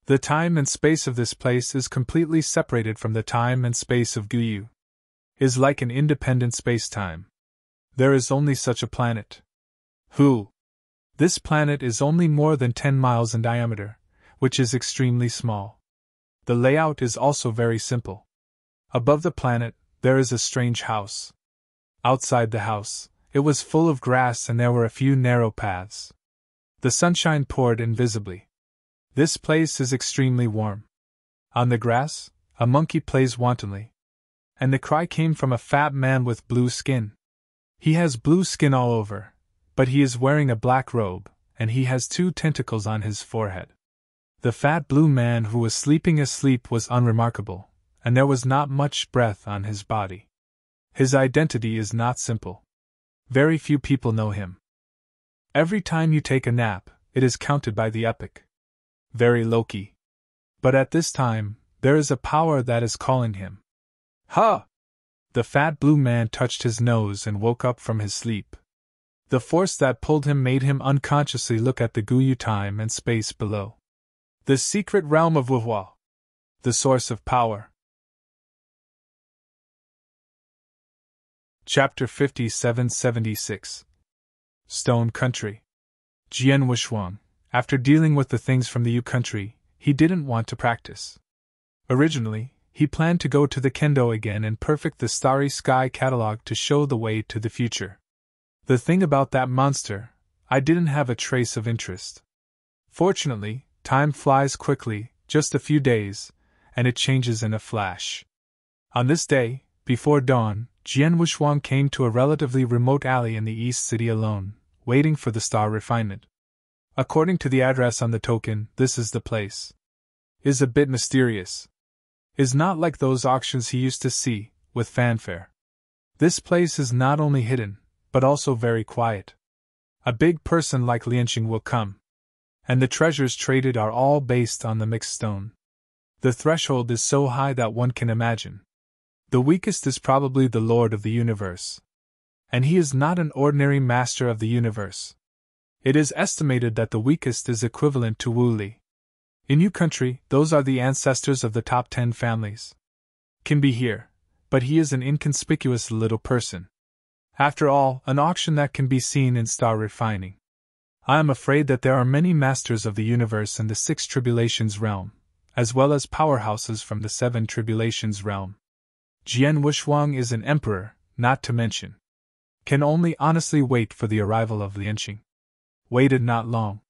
The time and space of this place is completely separated from the time and space of Guyu. Is like an independent space-time. There is only such a planet. Who? This planet is only more than 10 miles in diameter, which is extremely small. The layout is also very simple. Above the planet, there is a strange house. Outside the house, it was full of grass and there were a few narrow paths. The sunshine poured invisibly. This place is extremely warm. On the grass, a monkey plays wantonly. And the cry came from a fat man with blue skin. He has blue skin all over, but he is wearing a black robe, and he has 2 tentacles on his forehead. The fat blue man who was sleeping asleep was unremarkable, and there was not much breath on his body. His identity is not simple. Very few people know him. Every time you take a nap, it is counted by the epoch. Very low-key. But at this time, there is a power that is calling him. Ha! The fat blue man touched his nose and woke up from his sleep. The force that pulled him made him unconsciously look at the Guyu time and space below. The secret realm of Wuhua. The source of power. Chapter 5776. Stone Country. Jian Wushuang, after dealing with the things from the Yu country, he didn't want to practice. Originally, he planned to go to the kendo again and perfect the Starry Sky catalog to show the way to the future. The thing about that monster, I didn't have a trace of interest. Fortunately, time flies quickly, just a few days, and it changes in a flash. On this day, before dawn, Jian Wushuang came to a relatively remote alley in the East City alone, waiting for the star refinement. According to the address on the token, this is the place. Is a bit mysterious. Is not like those auctions he used to see, with fanfare. This place is not only hidden, but also very quiet. A big person like Lianqing will come. And the treasures traded are all based on the mixed stone. The threshold is so high that one can imagine. The weakest is probably the Lord of the Universe. And he is not an ordinary master of the universe. It is estimated that the weakest is equivalent to Wu Li. In Yu country, those are the ancestors of the top 10 families. Can be here, but he is an inconspicuous little person. After all, an auction that can be seen in star refining. I am afraid that there are many masters of the universe in the 6 tribulations realm, as well as powerhouses from the 7 tribulations realm. Jian Wushuang is an emperor, not to mention. Can only honestly wait for the arrival of Lianqing. Waited not long.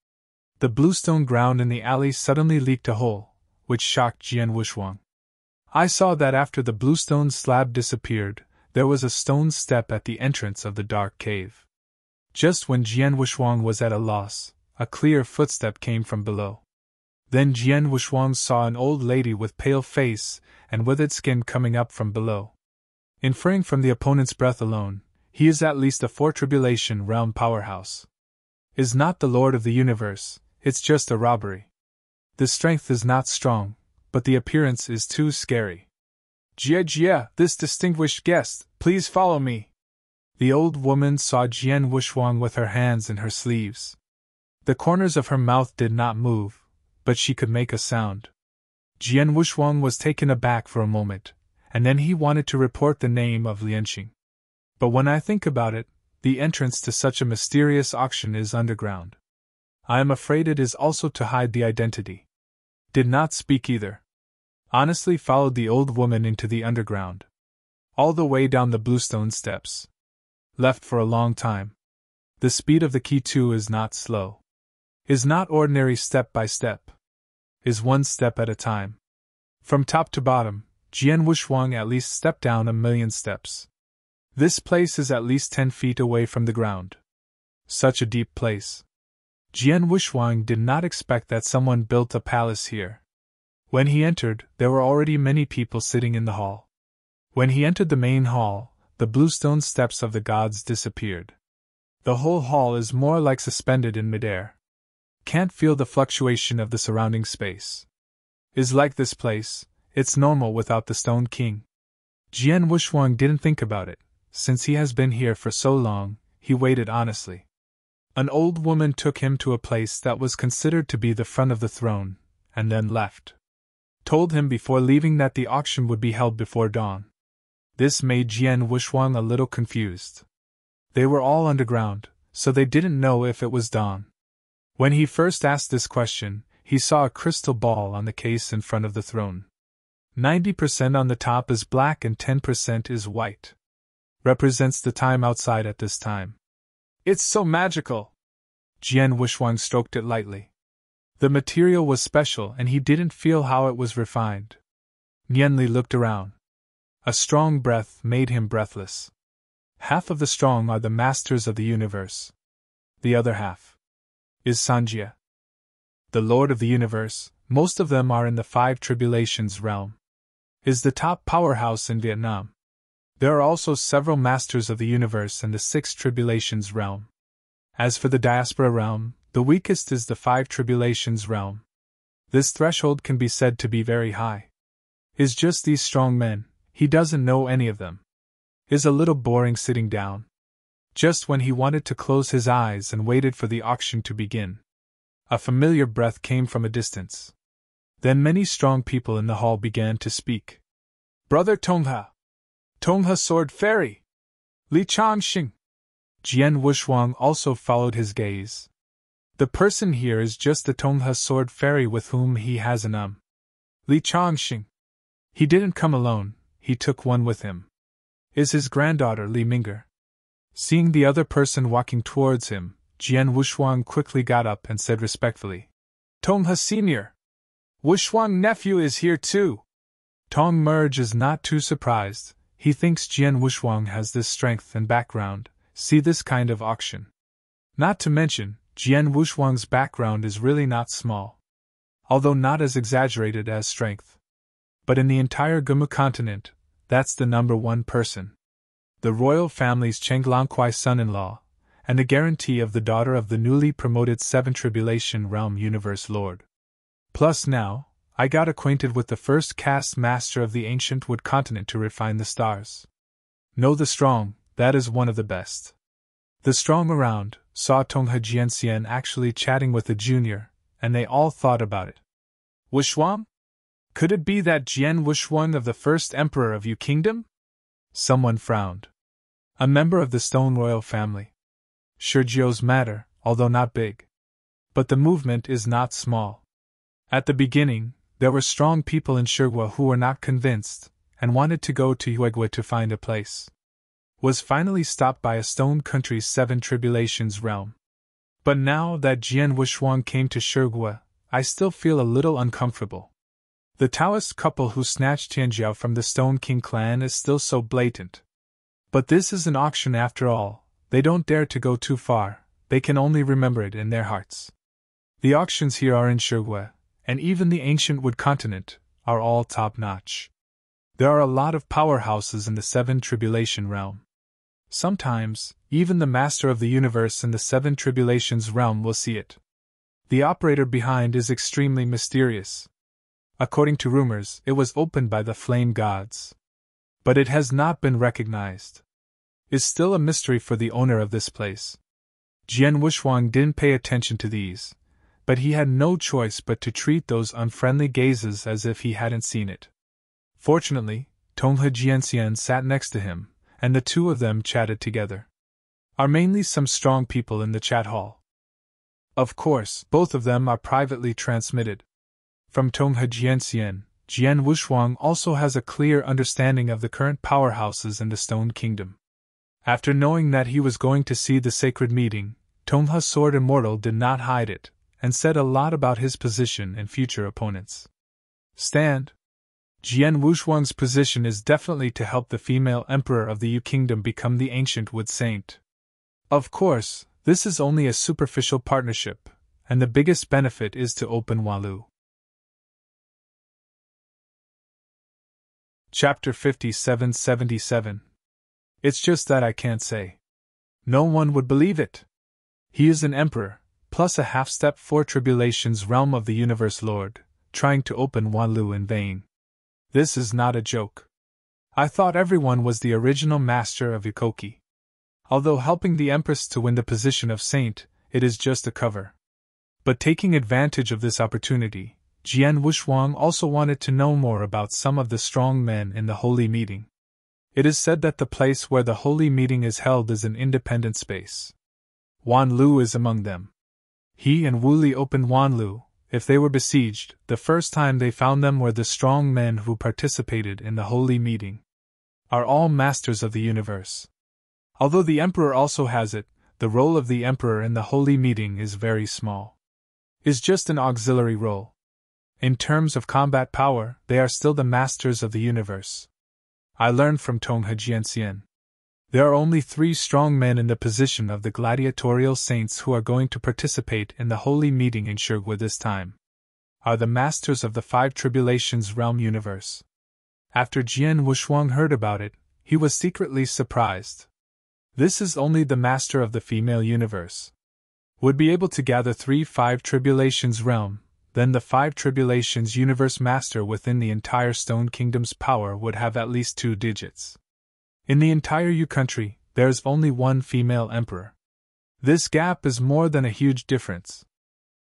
The bluestone ground in the alley suddenly leaked a hole, which shocked Jian Wushuang. I saw that after the bluestone slab disappeared, there was a stone step at the entrance of the dark cave. Just when Jian Wushuang was at a loss, a clear footstep came from below. Then Jian Wushuang saw an old lady with pale face and withered skin coming up from below. Inferring from the opponent's breath alone, he is at least a 4 tribulation realm powerhouse. Is not the Lord of the Universe, it's just a robbery. The strength is not strong, but the appearance is too scary. Jia, this distinguished guest, please follow me. The old woman saw Jian Wushuang with her hands in her sleeves. The corners of her mouth did not move, but she could make a sound. Jian Wushuang was taken aback for a moment, and then he wanted to report the name of Lianqing. But when I think about it, the entrance to such a mysterious auction is underground. I am afraid it is also to hide the identity. Did not speak either. Honestly followed the old woman into the underground. All the way down the bluestone steps. Left for a long time. The speed of the key too is not slow. Is not ordinary step by step. Is one step at a time. From top to bottom, Jian Wushuang at least stepped down 1,000,000 steps. This place is at least 10 feet away from the ground. Such a deep place. Jian Wushuang did not expect that someone built a palace here. When he entered, there were already many people sitting in the hall. When he entered the main hall, the bluestone steps of the gods disappeared. The whole hall is more like suspended in midair. Can't feel the fluctuation of the surrounding space. Is like this place, it's normal without the Stone King. Jian Wuxuang didn't think about it. Since he has been here for so long, he waited honestly. An old woman took him to a place that was considered to be the front of the throne, and then left. Told him before leaving that the auction would be held before dawn. This made Jian Wuxuang a little confused. They were all underground, so they didn't know if it was dawn. When he first asked this question, he saw a crystal ball on the case in front of the throne. 90% on the top is black and 10% is white. Represents the time outside at this time. It's so magical! Jian Wuxuang stroked it lightly. The material was special and he didn't feel how it was refined. Nianli looked around. A strong breath made him breathless. Half of the strong are the masters of the universe. The other half is Sanjia, the Lord of the universe. Most of them are in the Five Tribulations realm. Is the top powerhouse in Vietnam. There are also several masters of the universe in the Six Tribulations realm. As for the diaspora realm, the weakest is the Five Tribulations realm. This threshold can be said to be very high. Is just these strong men, he doesn't know any of them. Is a little boring sitting down. Just when he wanted to close his eyes and waited for the auction to begin. A familiar breath came from a distance. Then many strong people in the hall began to speak. Brother Tongha! Tongha Sword Fairy! Li Changxing! Jian Wuxuang also followed his gaze. The person here is just the Tongha Sword Fairy with whom he has an Li Changxing. He didn't come alone, he took one with him. Is his granddaughter Li Ming'er. Seeing the other person walking towards him, Jian Wuxuang quickly got up and said respectfully, Tongha Senior! Wuxuang nephew is here too! Tong Merge is not too surprised. He thinks Jian Wuxuang has this strength and background. See this kind of auction. Not to mention, Jian Wuxuang's background is really not small. Although not as exaggerated as strength. But in the entire Gumu continent, that's the number one person. The royal family's Chenglongquai son-in-law, and the guarantee of the daughter of the newly promoted Seven Tribulation Realm Universe Lord. Plus now, I got acquainted with the first caste master of the ancient wood continent to refine the stars. Know the strong, that is one of the best. The strong around saw Tongha Jianxian actually chatting with the junior, and they all thought about it. Wuxuang? Could it be that Jian Wuxuang of the first emperor of Yu Kingdom? Someone frowned. A member of the Stone Royal family. Shurjio's matter, although not big. But the movement is not small. At the beginning, there were strong people in Shurgua who were not convinced, and wanted to go to Yuegua to find a place. Was finally stopped by a stone country's Seven Tribulations realm. But now that Jian Wuxuang came to Shurgua, I still feel a little uncomfortable. The Taoist couple who snatched Tianjiao from the Stone King clan is still so blatant. But this is an auction after all, they don't dare to go too far, they can only remember it in their hearts. The auctions here are in Shurgua, and even the ancient wood continent, are all top-notch. There are a lot of powerhouses in the Seven Tribulation realm. Sometimes, even the master of the universe in the Seven Tribulations realm will see it. The operator behind is extremely mysterious. According to rumors, it was opened by the flame gods. But it has not been recognized. Is still a mystery for the owner of this place. Jian Wuxuang didn't pay attention to these, but he had no choice but to treat those unfriendly gazes as if he hadn't seen it. Fortunately, Tongha Jianxian sat next to him, and the two of them chatted together. Are mainly some strong people in the chat hall. Of course, both of them are privately transmitted. From Tongha Jianxian, Jian Wuxuang also has a clear understanding of the current powerhouses in the Stone Kingdom. After knowing that he was going to see the sacred meeting, Tongha Sword Immortal did not hide it, and said a lot about his position and future opponents. Stand. Jian Wuxuang's position is definitely to help the female emperor of the Yu Kingdom become the ancient wood saint. Of course, this is only a superficial partnership, and the biggest benefit is to open Walu. Chapter 5777. It's just that I can't say. No one would believe it. He is an emperor, plus a half-step for Tribulation's realm of the universe lord, trying to open Wanlu in vain. This is not a joke. I thought everyone was the original master of Ikoki. Although helping the Empress to win the position of saint, it is just a cover. But taking advantage of this opportunity, Jian Wushuang also wanted to know more about some of the strong men in the Holy Meeting. It is said that the place where the Holy Meeting is held is an independent space. Wanlu is among them. He and Wu Li opened Wanlu. If they were besieged, the first time they found them were the strong men who participated in the Holy Meeting. Are all masters of the universe. Although the Emperor also has it, the role of the Emperor in the Holy Meeting is very small. Is just an auxiliary role. In terms of combat power, they are still the masters of the universe. I learned from Tonghe Jianxian. There are only 3 strong men in the position of the gladiatorial saints who are going to participate in the Holy Meeting in Shigwa this time. Are the masters of the 5 Tribulations realm universe. After Jian Wushuang heard about it, he was secretly surprised. This is only the master of the female universe. Would be able to gather 5 Tribulations realm, then the 5 Tribulations universe master within the entire Stone Kingdom's power would have at least 2 digits. In the entire Yu country, there is only 1 female emperor. This gap is more than a huge difference.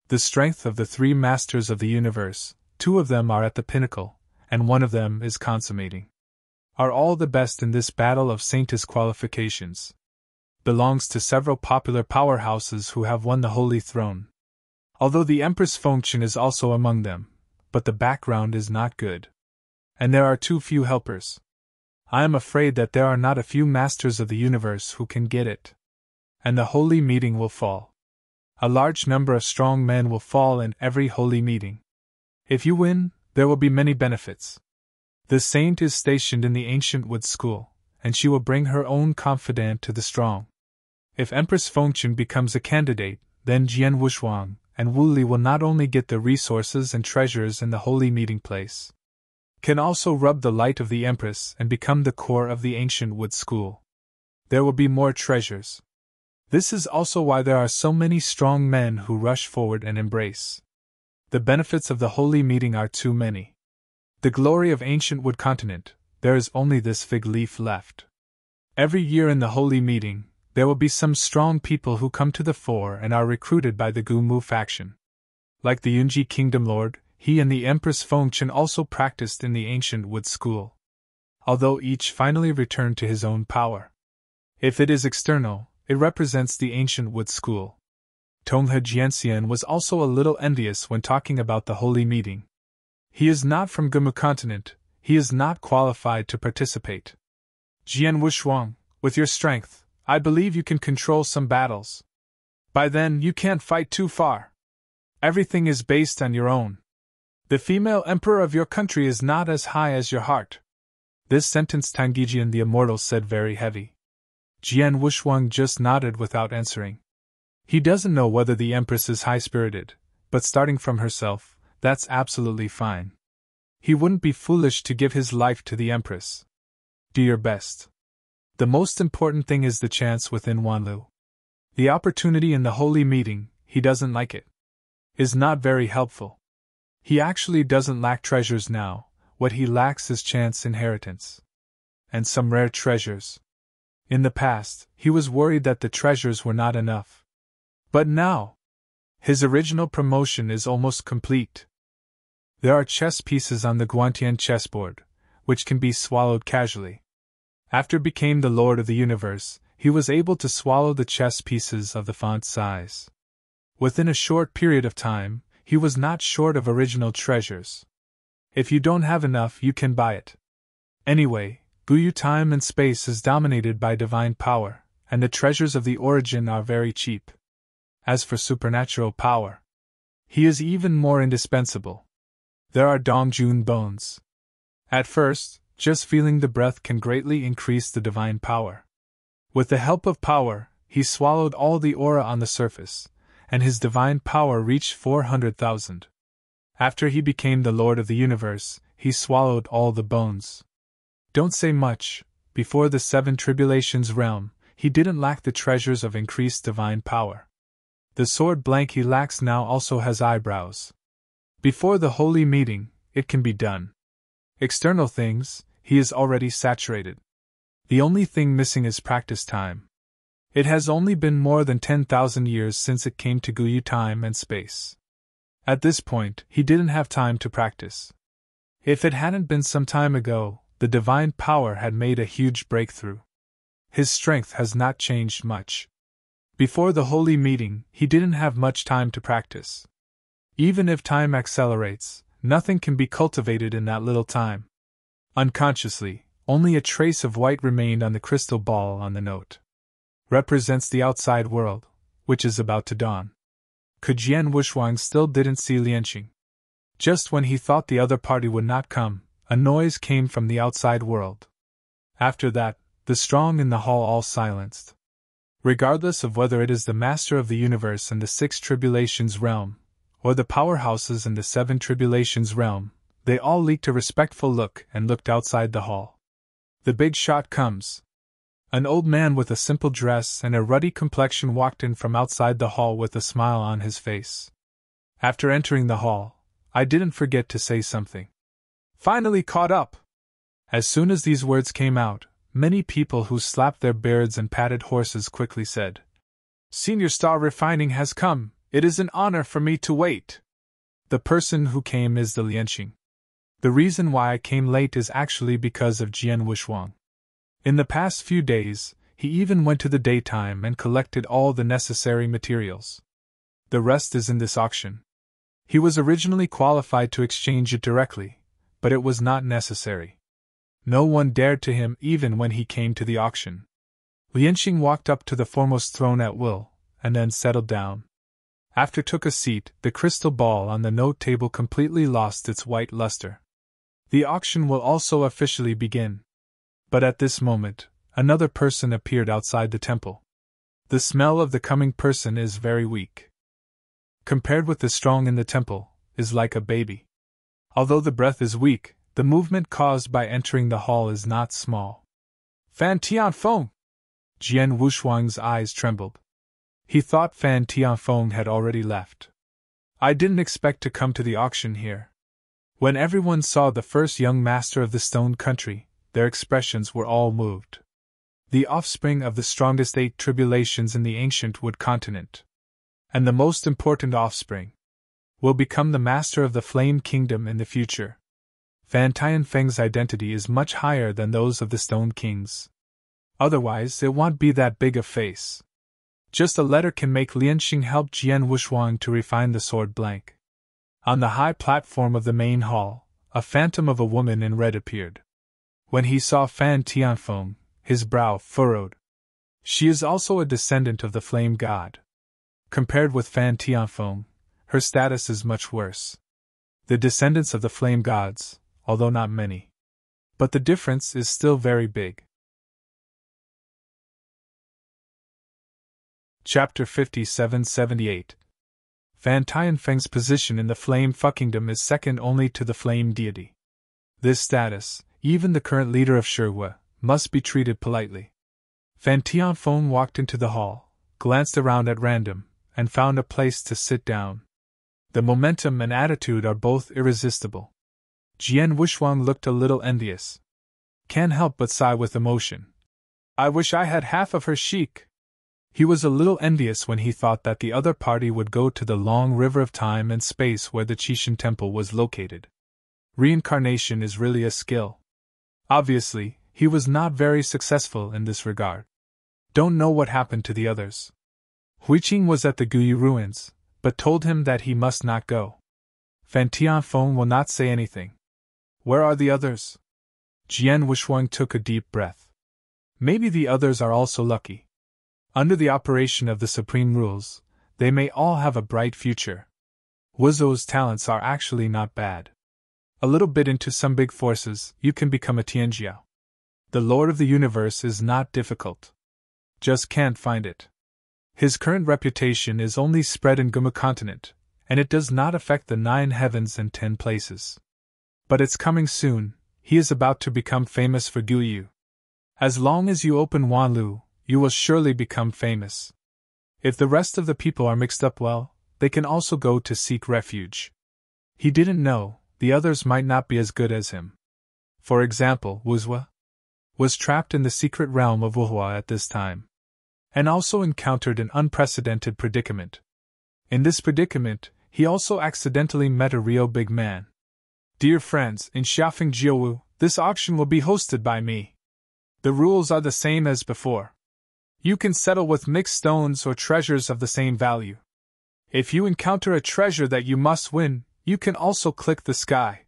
The strength of the 3 masters of the universe, 2 of them are at the pinnacle, and 1 of them is consummating. Are all the best in this battle of saintess qualifications. Belongs to several popular powerhouses who have won the Holy Throne. Although the Empress Fengchen is also among them, but the background is not good. And there are too few helpers. I am afraid that there are not a few masters of the universe who can get it. And the Holy Meeting will fall. A large number of strong men will fall in every Holy Meeting. If you win, there will be many benefits. The saint is stationed in the ancient wood school, and she will bring her own confidant to the strong. If Empress Fengchen becomes a candidate, then Jian Wushuang and Wu Li will not only get the resources and treasures in the Holy Meeting place, can also rub the light of the Empress and become the core of the ancient wood school. There will be more treasures. This is also why there are so many strong men who rush forward and embrace. The benefits of the Holy Meeting are too many. The glory of ancient wood continent, there is only this fig leaf left. Every year in the Holy Meeting, there will be some strong people who come to the fore and are recruited by the Gumu faction. Like the Yunji Kingdom Lord, he and the Empress Fengchen also practiced in the ancient wood school. Although each finally returned to his own power. If it is external, it represents the ancient wood school. Tonghe Jianxian was also a little envious when talking about the Holy Meeting. He is not from Gumu continent, he is not qualified to participate. Jian Wushuang, with your strength, I believe you can control some battles. By then, you can't fight too far. Everything is based on your own. The female emperor of your country is not as high as your heart. This sentence Tangijian the Immortal said very heavy. Jian Wushuang just nodded without answering. He doesn't know whether the Empress is high-spirited, but starting from herself, that's absolutely fine. He wouldn't be foolish to give his life to the Empress. Do your best. The most important thing is the chance within Wanlu. The opportunity in the Holy Meeting, he doesn't like it. Is not very helpful. He actually doesn't lack treasures now, what he lacks is chance inheritance. And some rare treasures. In the past, he was worried that the treasures were not enough. But now, his original promotion is almost complete. There are chess pieces on the Guantian chessboard, which can be swallowed casually. After became the Lord of the Universe, he was able to swallow the chess pieces of the font size. Within a short period of time, he was not short of original treasures. If you don't have enough, you can buy it. Anyway, Guyu time and space is dominated by divine power, and the treasures of the origin are very cheap. As for supernatural power, he is even more indispensable. There are Dongjun bones. At first, just feeling the breath can greatly increase the divine power. With the help of power, he swallowed all the aura on the surface, and his divine power reached 400,000. After he became the Lord of the Universe, he swallowed all the bones. Don't say much. Before the seven tribulations realm, he didn't lack the treasures of increased divine power. The sword blank he lacks now also has eyebrows. Before the holy meeting, it can be done. External things, he is already saturated. The only thing missing is practice time. It has only been more than 10,000 years since it came to Guyu time and space. At this point, he didn't have time to practice. If it hadn't been some time ago, the divine power had made a huge breakthrough. His strength has not changed much. Before the holy meeting, he didn't have much time to practice. Even if time accelerates, nothing can be cultivated in that little time. Unconsciously, only a trace of white remained on the crystal ball on the note. Represents the outside world, which is about to dawn. Jian Wuxuang still didn't see Lianqing. Just when he thought the other party would not come, a noise came from the outside world. After that, the strong in the hall all silenced. Regardless of whether it is the master of the universe in the six tribulations realm, or the powerhouses in the seven tribulations realm, they all leaked a respectful look and looked outside the hall. The big shot comes. An old man with a simple dress and a ruddy complexion walked in from outside the hall with a smile on his face. After entering the hall, I didn't forget to say something. Finally caught up! As soon as these words came out, many people who slapped their beards and patted horses quickly said, Senior Star Refining has come, it is an honor for me to wait. The person who came is the Lianqing. The reason why I came late is actually because of Jian Wuxuang. In the past few days, he even went to the daytime and collected all the necessary materials. The rest is in this auction. He was originally qualified to exchange it directly, but it was not necessary. No one dared to him even when he came to the auction. Lianqing walked up to the foremost throne at will, and then settled down. After took a seat, the crystal ball on the note table completely lost its white luster. The auction will also officially begin. But at this moment, another person appeared outside the temple. The smell of the coming person is very weak. Compared with the strong in the temple, is like a baby. Although the breath is weak, the movement caused by entering the hall is not small. Fan Tianfeng! Jian Wuxuang's eyes trembled. He thought Fan Tianfeng had already left. I didn't expect to come to the auction here. When everyone saw the first young master of the Stone Country, their expressions were all moved. The offspring of the strongest 8 tribulations in the ancient Wood continent. And the most important offspring. Will become the master of the Flame Kingdom in the future. Fan Tianfeng's identity is much higher than those of the Stone Kings. Otherwise, it won't be that big a face. Just a letter can make Lianqing help Jian Wuxuang to refine the sword blank. On the high platform of the main hall, a phantom of a woman in red appeared. When he saw Fan Tianfeng, his brow furrowed. She is also a descendant of the Flame God. Compared with Fan Tianfeng, her status is much worse. The descendants of the Flame Gods, although not many. But the difference is still very big. Chapter 57-78. Fan Tianfeng's position in the Flame Kingdom is second only to the Flame Deity. This status, even the current leader of Shirhua, must be treated politely. Fan Tianfeng walked into the hall, glanced around at random, and found a place to sit down. The momentum and attitude are both irresistible. Jian Wuxuang looked a little envious. Can't help but sigh with emotion. I wish I had half of her chic. He was a little envious when he thought that the other party would go to the long river of time and space where the Qishan temple was located. Reincarnation is really a skill. Obviously, he was not very successful in this regard. Don't know what happened to the others. Huiqing was at the Guyu ruins, but told him that he must not go. Fan Tianfeng will not say anything. Where are the others? Jian Wuxuang took a deep breath. Maybe the others are also lucky. Under the operation of the supreme rules, they may all have a bright future. Wuzhou's talents are actually not bad. A little bit into some big forces, you can become a Tianjiao. The Lord of the Universe is not difficult. Just can't find it. His current reputation is only spread in Guma continent, and it does not affect the 9 heavens and 10 places. But it's coming soon, he is about to become famous for Guyu. As long as you open Wanlu, you will surely become famous. If the rest of the people are mixed up well, they can also go to seek refuge. He didn't know, the others might not be as good as him. For example, Wuzhua was trapped in the secret realm of Wuhua at this time, and also encountered an unprecedented predicament. In this predicament, he also accidentally met a real big man. Dear friends, in Xiaofeng Jiuwu, this auction will be hosted by me. The rules are the same as before. You can settle with mixed stones or treasures of the same value. If you encounter a treasure that you must win, you can also click the sky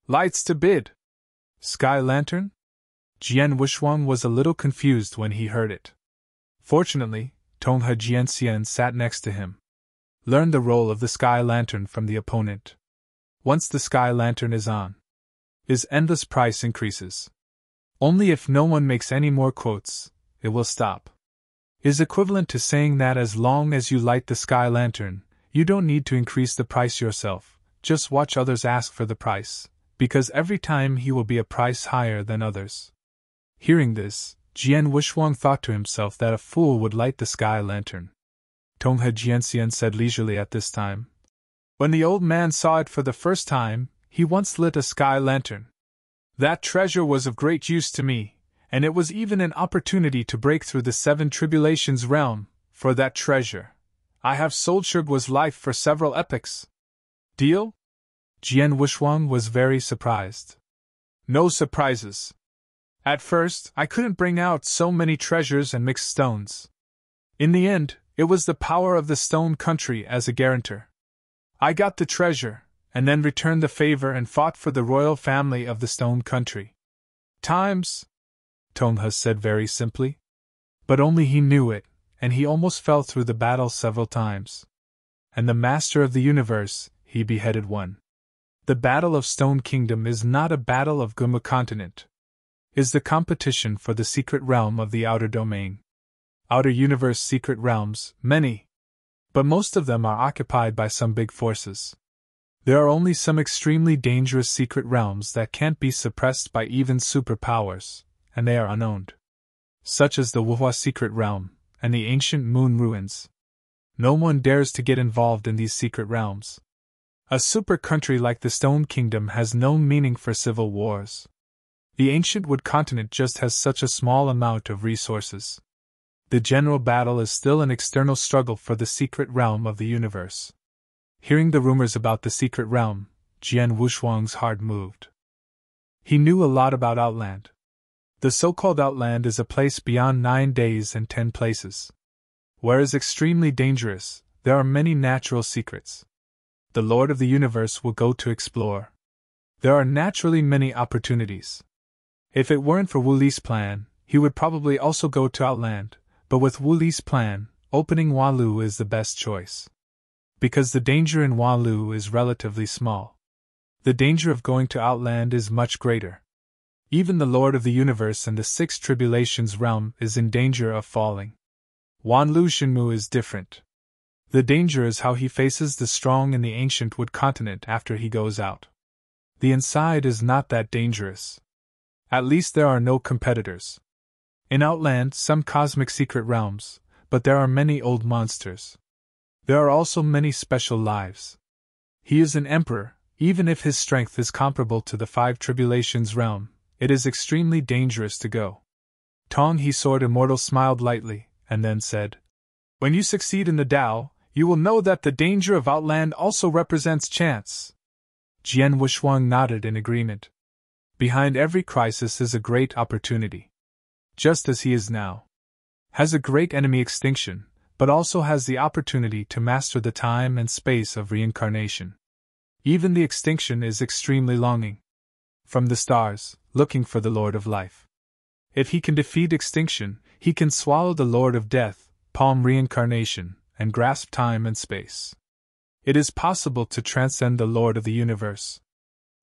lights to bid. Sky lantern? Jian Wushuang was a little confused when he heard it. Fortunately, Tonghe Jianxian sat next to him. Learn the role of the sky lantern from the opponent. Once the sky lantern is on, his endless price increases. Only if no one makes any more quotes, it will stop. Is equivalent to saying that as long as you light the sky lantern, you don't need to increase the price yourself, just watch others ask for the price, because every time he will be a price higher than others. Hearing this, Jian Wushuang thought to himself that a fool would light the sky lantern. Tonghe Jianxian said leisurely at this time. When the old man saw it for the first time, he once lit a sky lantern. That treasure was of great use to me, and it was even an opportunity to break through the 7 tribulations realm. For that treasure, I have soldiered was life for several epochs. Deal? Jian Wushuang was very surprised. No surprises. At first, I couldn't bring out so many treasures and mixed stones. In the end, it was the power of the stone country as a guarantor. I got the treasure, and then returned the favor and fought for the royal family of the stone country. Times, Tonghe said very simply. But only he knew it, and he almost fell through the battle several times. And the master of the universe, he beheaded one. The battle of Stone Kingdom is not a battle of Guma continent. Is the competition for the secret realm of the outer domain. Outer universe secret realms, many. But most of them are occupied by some big forces. There are only some extremely dangerous secret realms that can't be suppressed by even superpowers, and they are unowned. Such as the Wuhua secret realm, and the ancient moon ruins. No one dares to get involved in these secret realms. A super country like the Stone Kingdom has no meaning for civil wars. The ancient wood continent just has such a small amount of resources. The general battle is still an external struggle for the secret realm of the universe. Hearing the rumors about the secret realm, Jian Wushuang's heart moved. He knew a lot about Outland. The so-called Outland is a place beyond 9 days and 10 places. Whereas extremely dangerous, there are many natural secrets. The Lord of the Universe will go to explore. There are naturally many opportunities. If it weren't for Wu Li's plan, he would probably also go to Outland, but with Wu Li's plan, opening Wanlu is the best choice. Because the danger in Wanlu is relatively small. The danger of going to Outland is much greater. Even the Lord of the Universe and the 6 Tribulations realm is in danger of falling. Wanlu Shenmu is different. The danger is how he faces the strong in the ancient wood continent after he goes out. The inside is not that dangerous. At least there are no competitors. In Outland, some cosmic secret realms, but there are many old monsters. There are also many special lives. He is an emperor, even if his strength is comparable to the 5 Tribulations realm, it is extremely dangerous to go. Tong He Sword Immortal smiled lightly, and then said, When you succeed in the Tao, you will know that the danger of Outland also represents chance. Jian Wushuang nodded in agreement. Behind every crisis is a great opportunity. Just as he is now. Has a great enemy extinction, but also has the opportunity to master the time and space of reincarnation. Even the extinction is extremely longing. From the stars, looking for the Lord of Life. If he can defeat extinction, he can swallow the Lord of Death, palm reincarnation, and grasp time and space. It is possible to transcend the Lord of the Universe.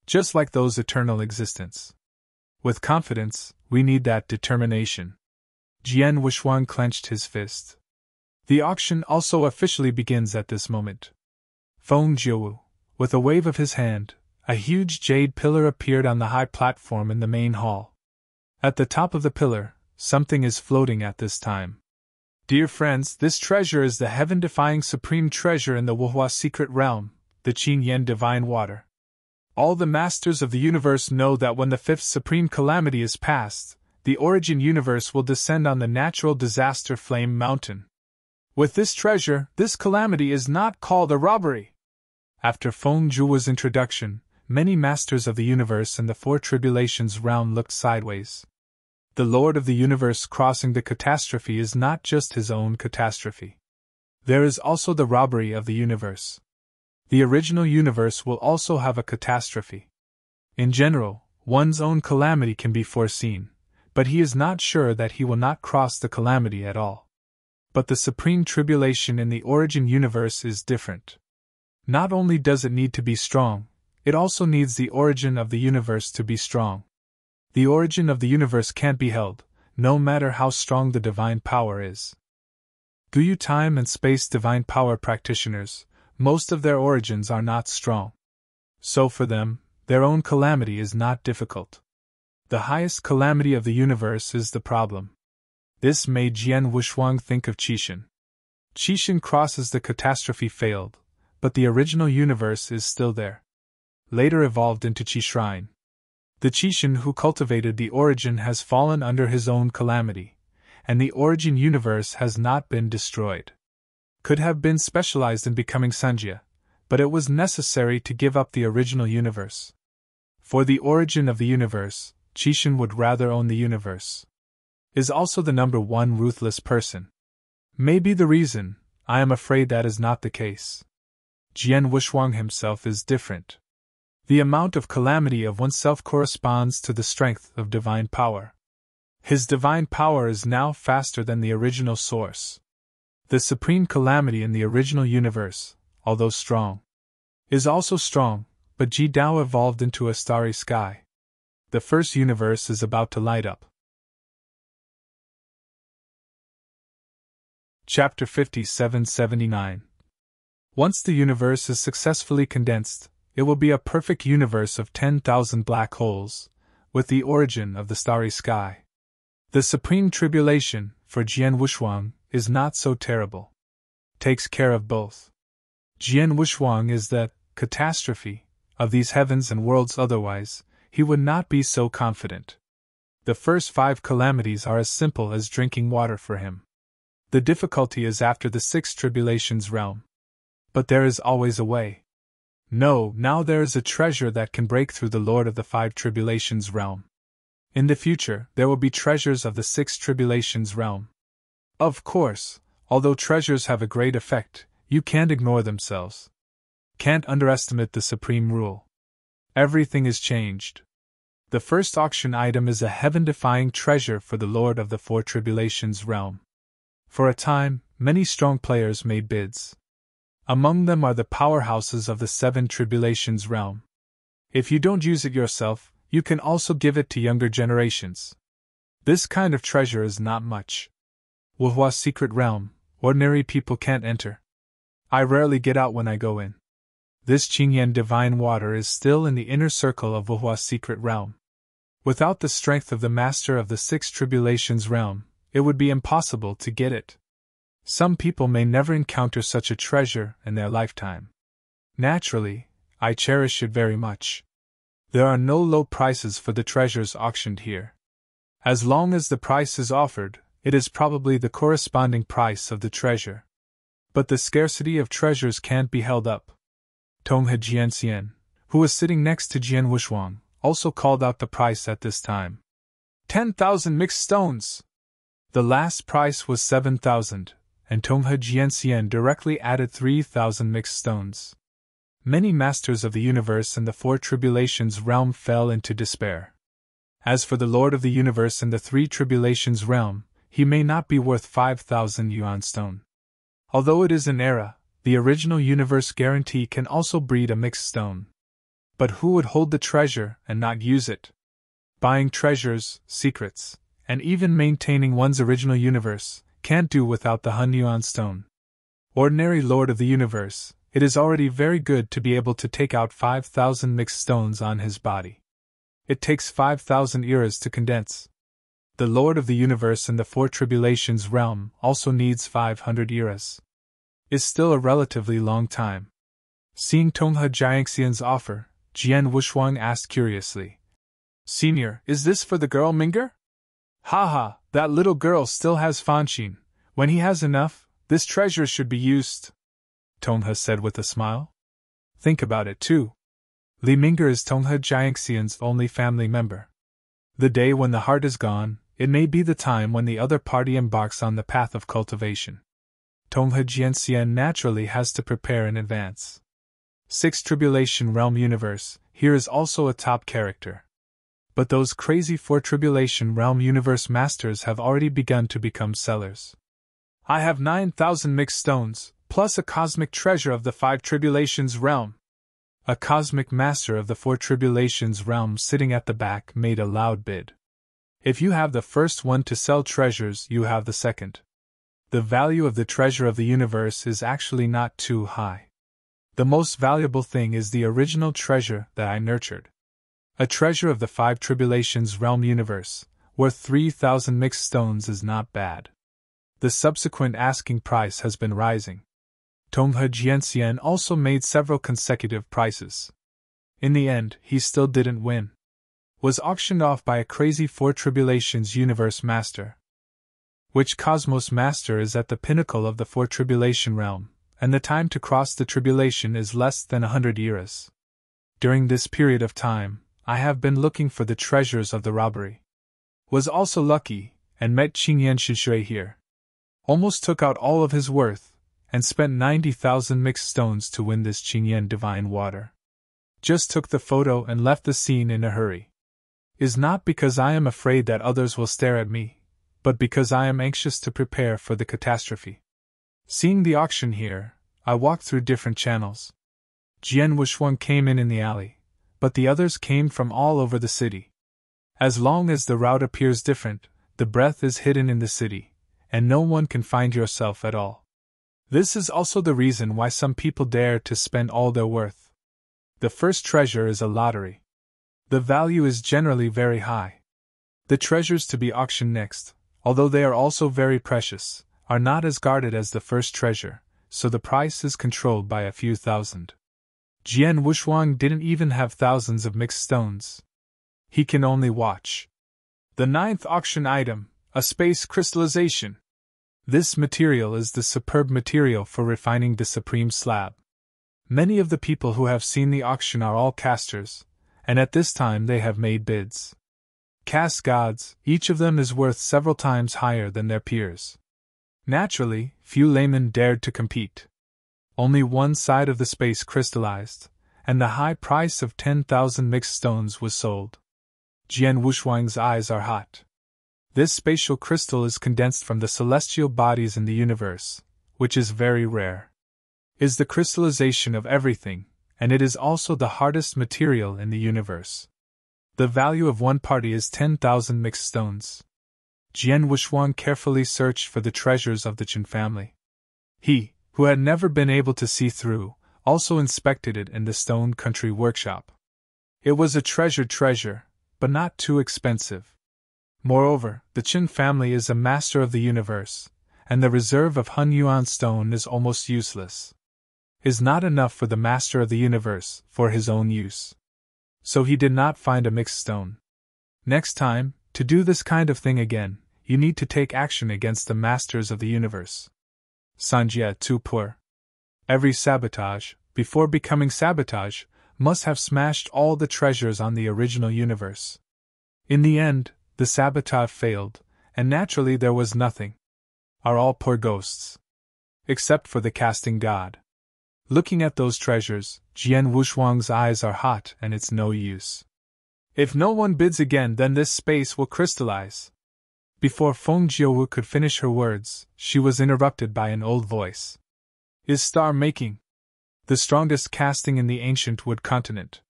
Just like those eternal existence. With confidence, we need that determination. Jian Wushuang clenched his fist. The auction also officially begins at this moment. Feng Jiuwu, with a wave of his hand, A huge jade pillar appeared on the high platform in the main hall. At the top of the pillar, something is floating at this time. Dear friends, this treasure is the heaven-defying supreme treasure in the Wuhua secret realm, the Qin Yen divine water. All the masters of the universe know that when the fifth supreme calamity is passed, the origin universe will descend on the natural disaster Flame Mountain. With this treasure, this calamity is not called a robbery. After Feng Zhuo's introduction, many masters of the universe and the four tribulations realm looked sideways. The Lord of the universe crossing the catastrophe is not just his own catastrophe. There is also the robbery of the universe. The original universe will also have a catastrophe. In general, one's own calamity can be foreseen, but he is not sure that he will not cross the calamity at all. But the supreme tribulation in the origin universe is different. Not only does it need to be strong, it also needs the origin of the universe to be strong. The origin of the universe can't be held, no matter how strong the divine power is. Guyu time and space divine power practitioners, most of their origins are not strong. So for them, their own calamity is not difficult. The highest calamity of the universe is the problem. This made Jian Wushuang think of Qixin. Qixin crosses the catastrophe failed, but the original universe is still there. Later evolved into Qi Shrine. The Qixin who cultivated the origin has fallen under his own calamity, and the origin universe has not been destroyed. Could have been specialized in becoming Sanjia, but it was necessary to give up the original universe. For the origin of the universe, Qixin would rather own the universe. Is also the number one ruthless person. Maybe the reason, I am afraid that is not the case. Jian Wushuang himself is different. The amount of calamity of oneself corresponds to the strength of divine power. His divine power is now faster than the original source. The supreme calamity in the original universe, although strong, is also strong, but Ji Dao evolved into a starry sky. The first universe is about to light up. Chapter 57-79. Once the universe is successfully condensed, it will be a perfect universe of 10,000 black holes, with the origin of the starry sky. The supreme tribulation, for Jian Wushuang, is not so terrible. Takes care of both. Jian Wushuang is the catastrophe of these heavens and worlds, otherwise, he would not be so confident. The first 5 calamities are as simple as drinking water for him. The difficulty is after the 6 tribulations realm. But there is always a way. No, now there is a treasure that can break through the Lord of the 5 tribulations realm. In the future, there will be treasures of the 6 tribulations realm. Of course, although treasures have a great effect, you can't ignore themselves. Can't underestimate the supreme rule. Everything is changed. The first auction item is a heaven-defying treasure for the Lord of the 4 tribulations realm. For a time, many strong players made bids. Among them are the powerhouses of the 7 tribulations realm. If you don't use it yourself, you can also give it to younger generations. This kind of treasure is not much. Wuhua's secret realm, ordinary people can't enter. I rarely get out when I go in. This Qingyan divine water is still in the inner circle of Wuhua's secret realm. Without the strength of the master of the 6 tribulations realm, it would be impossible to get it. Some people may never encounter such a treasure in their lifetime. Naturally, I cherish it very much. There are no low prices for the treasures auctioned here. As long as the price is offered, it is probably the corresponding price of the treasure. But the scarcity of treasures can't be held up. Tonghe Jianxian, who was sitting next to Jian Wushuang, also called out the price at this time. 10,000 mixed stones! The last price was 7,000. And Tonghe Jianxian directly added 3,000 mixed stones. Many masters of the universe and the 4 tribulations realm fell into despair. As for the Lord of the universe and the 3 tribulations realm, he may not be worth 5,000 yuan stone. Although it is an era, the original universe guarantee can also breed a mixed stone. But who would hold the treasure and not use it? Buying treasures, secrets, and even maintaining one's original universe can't do without the Hun Yuan stone. Ordinary Lord of the universe, It is already very good to be able to take out 5,000 mixed stones on his body. It takes 5,000 eras to condense. The Lord of the Universe in the Four Tribulations realm also needs 500 eras. Is still a relatively long time. Seeing Tonghe Jiangxian's offer, Jian Wushuang asked curiously, Senior, is this for the girl Minger? Haha, that little girl still has Fanxin. When he has enough, this treasure should be used, Tonghe said with a smile. Think about it too. Li Minger is Tonghe Jiangxian's only family member. The day when the heart is gone, it may be the time when the other party embarks on the path of cultivation. Tonghe Jiangxian naturally has to prepare in advance. 6 Tribulation Realm Universe, here is also a top character. But those crazy 4 Tribulation Realm Universe masters have already begun to become sellers. I have 9,000 mixed stones, plus a cosmic treasure of the 5 Tribulations realm. A cosmic master of the 4 Tribulations realm sitting at the back made a loud bid. If you have the first one to sell treasures, you have the second. The value of the treasure of the universe is actually not too high. The most valuable thing is the original treasure that I nurtured. A treasure of the 5 Tribulations realm universe, worth 3,000 mixed stones is not bad. The subsequent asking price has been rising. Tonghe Jiangxian also made several consecutive prices. In the end, he still didn't win. Was auctioned off by a crazy 4 Tribulations universe master. Which Cosmos master is at the pinnacle of the 4 Tribulation realm, and the time to cross the tribulation is less than 100 eras. During this period of time, I have been looking for the treasures of the robbery. Was also lucky, and met Qingyan Shishui here. Almost took out all of his worth, and spent 90,000 mixed stones to win this Qingyan divine water. Just took the photo and left the scene in a hurry. Is not because I am afraid that others will stare at me, but because I am anxious to prepare for the catastrophe. Seeing the auction here, I walked through different channels. Jian Wushuang came in the alley, but the others came from all over the city. As long as the route appears different, the breath is hidden in the city, and no one can find yourself at all. This is also the reason why some people dare to spend all their worth. The first treasure is a lottery. The value is generally very high. The treasures to be auctioned next, although they are also very precious, are not as guarded as the first treasure, so the price is controlled by a few thousand. Jian Wushuang didn't even have thousands of mixed stones. He can only watch. The 9th auction item, a space crystallization. This material is the superb material for refining the supreme slab. Many of the people who have seen the auction are all casters, and at this time they have made bids. Cast gods, each of them is worth several times higher than their peers. Naturally, few laymen dared to compete. Only one side of the space crystallized, and the high price of 10,000 mixed stones was sold. Jian Wushuang's eyes are hot. This spatial crystal is condensed from the celestial bodies in the universe, which is very rare. Is the crystallization of everything, and it is also the hardest material in the universe. The value of one party is 10,000 mixed stones. Jian Wushuang carefully searched for the treasures of the Chen family. He, who had never been able to see through, also inspected it in the Stone Country workshop. It was a treasured treasure, but not too expensive. Moreover, the Qin family is a master of the universe, and the reserve of Hun Yuan stone is almost useless. Is not enough for the master of the universe, for his own use. So he did not find a mixed stone. Next time, to do this kind of thing again, you need to take action against the masters of the universe. Sanjia tu poor. Every sabotage, before becoming sabotage, must have smashed all the treasures on the original universe. In the end, the sabotage failed, and naturally there was nothing. Are all poor ghosts. Except for the casting god. Looking at those treasures, Jian Wushuang's eyes are hot and it's no use. If no one bids again, then this space will crystallize. Before Feng Jiuwu could finish her words, she was interrupted by an old voice. Is star making the strongest casting in the ancient wood continent?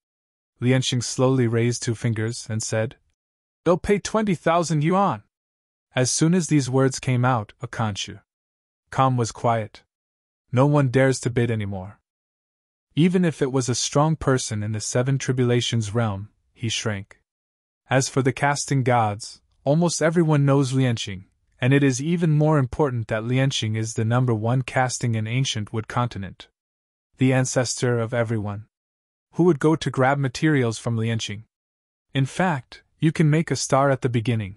Lianxing slowly raised 2 fingers and said, They'll pay 20,000 yuan. As soon as these words came out, a Kanshu. Calm was quiet. No one dares to bid anymore. Even if it was a strong person in the Seven Tribulations realm, he shrank. As for the casting gods, almost everyone knows Lianqing, and it is even more important that Lianqing is the number one casting in ancient Wood continent. The ancestor of everyone. Who would go to grab materials from Lianqing? In fact, you can make a star at the beginning,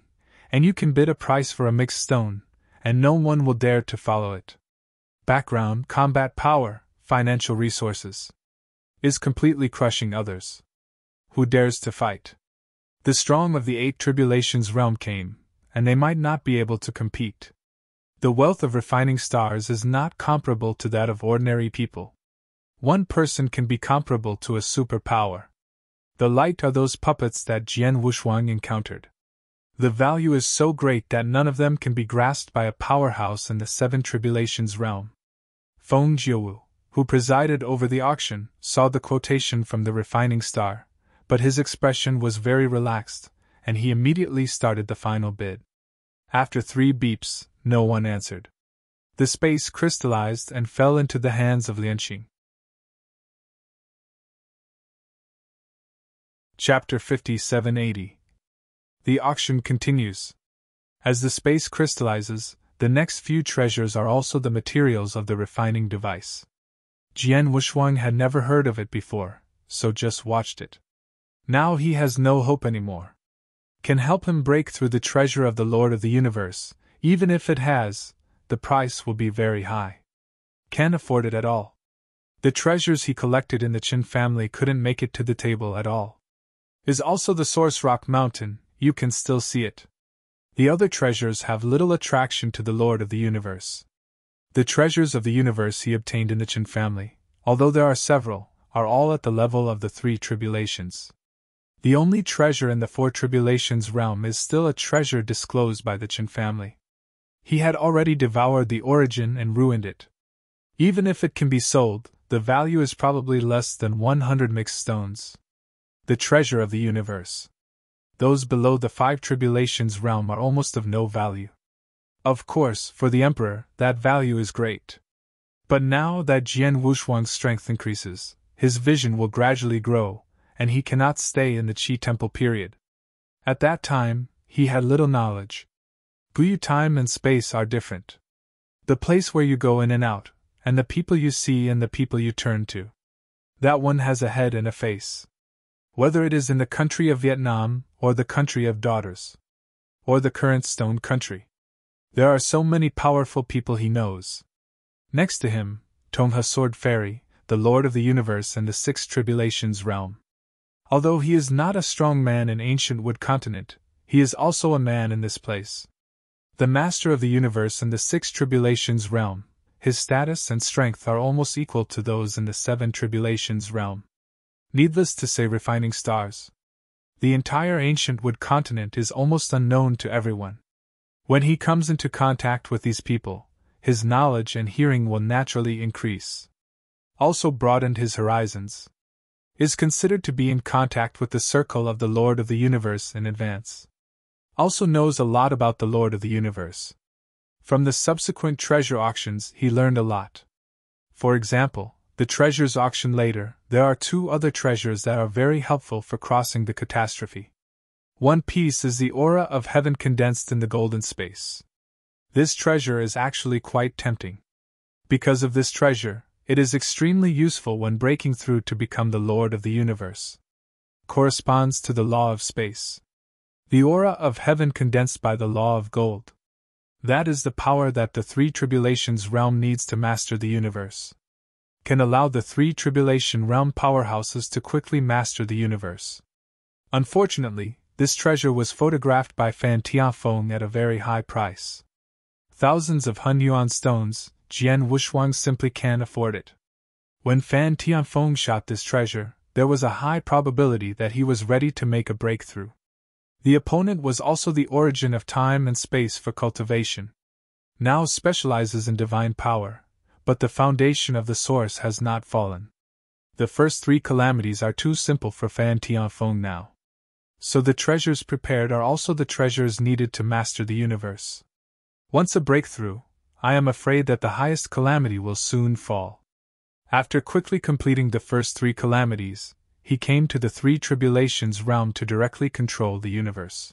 and you can bid a price for a mixed stone, and no one will dare to follow it. Background, combat power, financial resources. Is completely crushing others. Who dares to fight? The strong of the Eight Tribulations realm came, and they might not be able to compete. The wealth of refining stars is not comparable to that of ordinary people. One person can be comparable to a superpower. The light are those puppets that Jian Wushuang encountered. The value is so great that none of them can be grasped by a powerhouse in the Seven Tribulations realm. Feng Jiuwu, who presided over the auction, saw the quotation from the refining star, but his expression was very relaxed, and he immediately started the final bid. After 3 beeps, no one answered. The space crystallized and fell into the hands of Lianqing. Chapter 5780. The auction continues. As the space crystallizes, the next few treasures are also the materials of the refining device. Jian Wushuang had never heard of it before, so just watched it. Now he has no hope anymore. Can help him break through the treasure of the Lord of the Universe, even if it has, the price will be very high. Can't afford it at all. The treasures he collected in the Qin family couldn't make it to the table at all. Is also the Source Rock Mountain, you can still see it. The other treasures have little attraction to the Lord of the Universe. The treasures of the universe he obtained in the Qin family, although there are several, are all at the level of the 3 tribulations. The only treasure in the 4 tribulations realm is still a treasure disclosed by the Qin family. He had already devoured the origin and ruined it. Even if it can be sold, the value is probably less than 100 mixed stones. The treasure of the universe. Those below the 5 tribulations realm are almost of no value. Of course, for the Emperor, that value is great. But now that Jian Wushuang's strength increases, his vision will gradually grow, and he cannot stay in the Qi Temple period. At that time, he had little knowledge. Guyu time and space are different. The place where you go in and out, and the people you see and the people you turn to. That one has a head and a face. Whether it is in the country of Vietnam, or the country of daughters, or the current stone country. There are so many powerful people he knows. Next to him, Tongha Sword Fairy, the Lord of the Universe and the 6 Tribulations realm. Although he is not a strong man in ancient Wood continent, he is also a man in this place. The Master of the Universe in the 6 Tribulations realm, his status and strength are almost equal to those in the 7 Tribulations realm. Needless to say, refining stars. The entire ancient Wood continent is almost unknown to everyone. When he comes into contact with these people, his knowledge and hearing will naturally increase. Also broadened his horizons. Is considered to be in contact with the circle of the Lord of the Universe in advance. Also knows a lot about the Lord of the Universe. From the subsequent treasure auctions he learned a lot. For example, the treasures auction later, there are 2 other treasures that are very helpful for crossing the catastrophe. One piece is the aura of heaven condensed in the golden space. This treasure is actually quite tempting. Because of this treasure, it is extremely useful when breaking through to become the Lord of the Universe. Corresponds to the law of space. The aura of heaven condensed by the law of gold. That is the power that the 3 tribulations realm needs to master the universe. Can allow the 3 tribulation realm powerhouses to quickly master the universe. Unfortunately, this treasure was photographed by Fan Tianfeng at a very high price. Thousands of Hun Yuan stones, Jian Wushuang simply can't afford it. When Fan Tianfeng shot this treasure, there was a high probability that he was ready to make a breakthrough. The opponent was also the origin of time and space for cultivation. Now specializes in divine power, but the foundation of the source has not fallen. The first 3 calamities are too simple for Fan Tianfeng now. So the treasures prepared are also the treasures needed to master the universe. Once a breakthrough, I am afraid that the highest calamity will soon fall. After quickly completing the first 3 calamities, he came to the 3 tribulations realm to directly control the universe.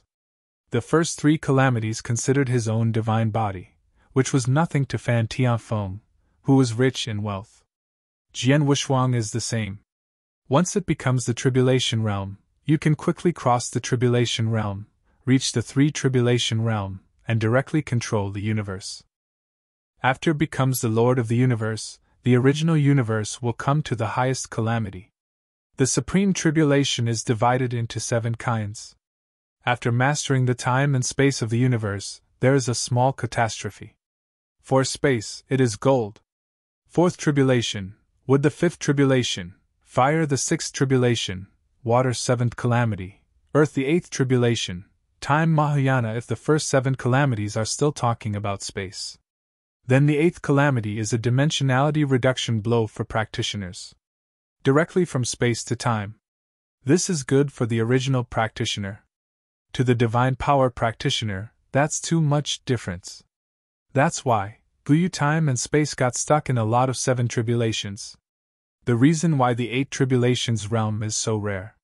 The first 3 calamities considered his own divine body, which was nothing to Fan Tianfeng, who was rich in wealth. Jian Wushuang is the same. Once it becomes the tribulation realm, you can quickly cross the tribulation realm, reach the 3 tribulation realm, and directly control the universe. After it becomes the Lord of the universe, the original universe will come to the highest calamity. The supreme tribulation is divided into 7 kinds. After mastering the time and space of the universe, there is a small catastrophe. For space, it is gold. 4th tribulation, wood the 5th tribulation, fire the 6th tribulation, water 7th calamity, earth the 8th tribulation, time Mahayana if the first 7 calamities are still talking about space. Then the 8th calamity is a dimensionality reduction blow for practitioners. Directly from space to time. This is good for the original practitioner. To the divine power practitioner, that's too much difference. That's why Guyu time and space got stuck in a lot of 7 tribulations. The reason why the 8 tribulations realm is so rare.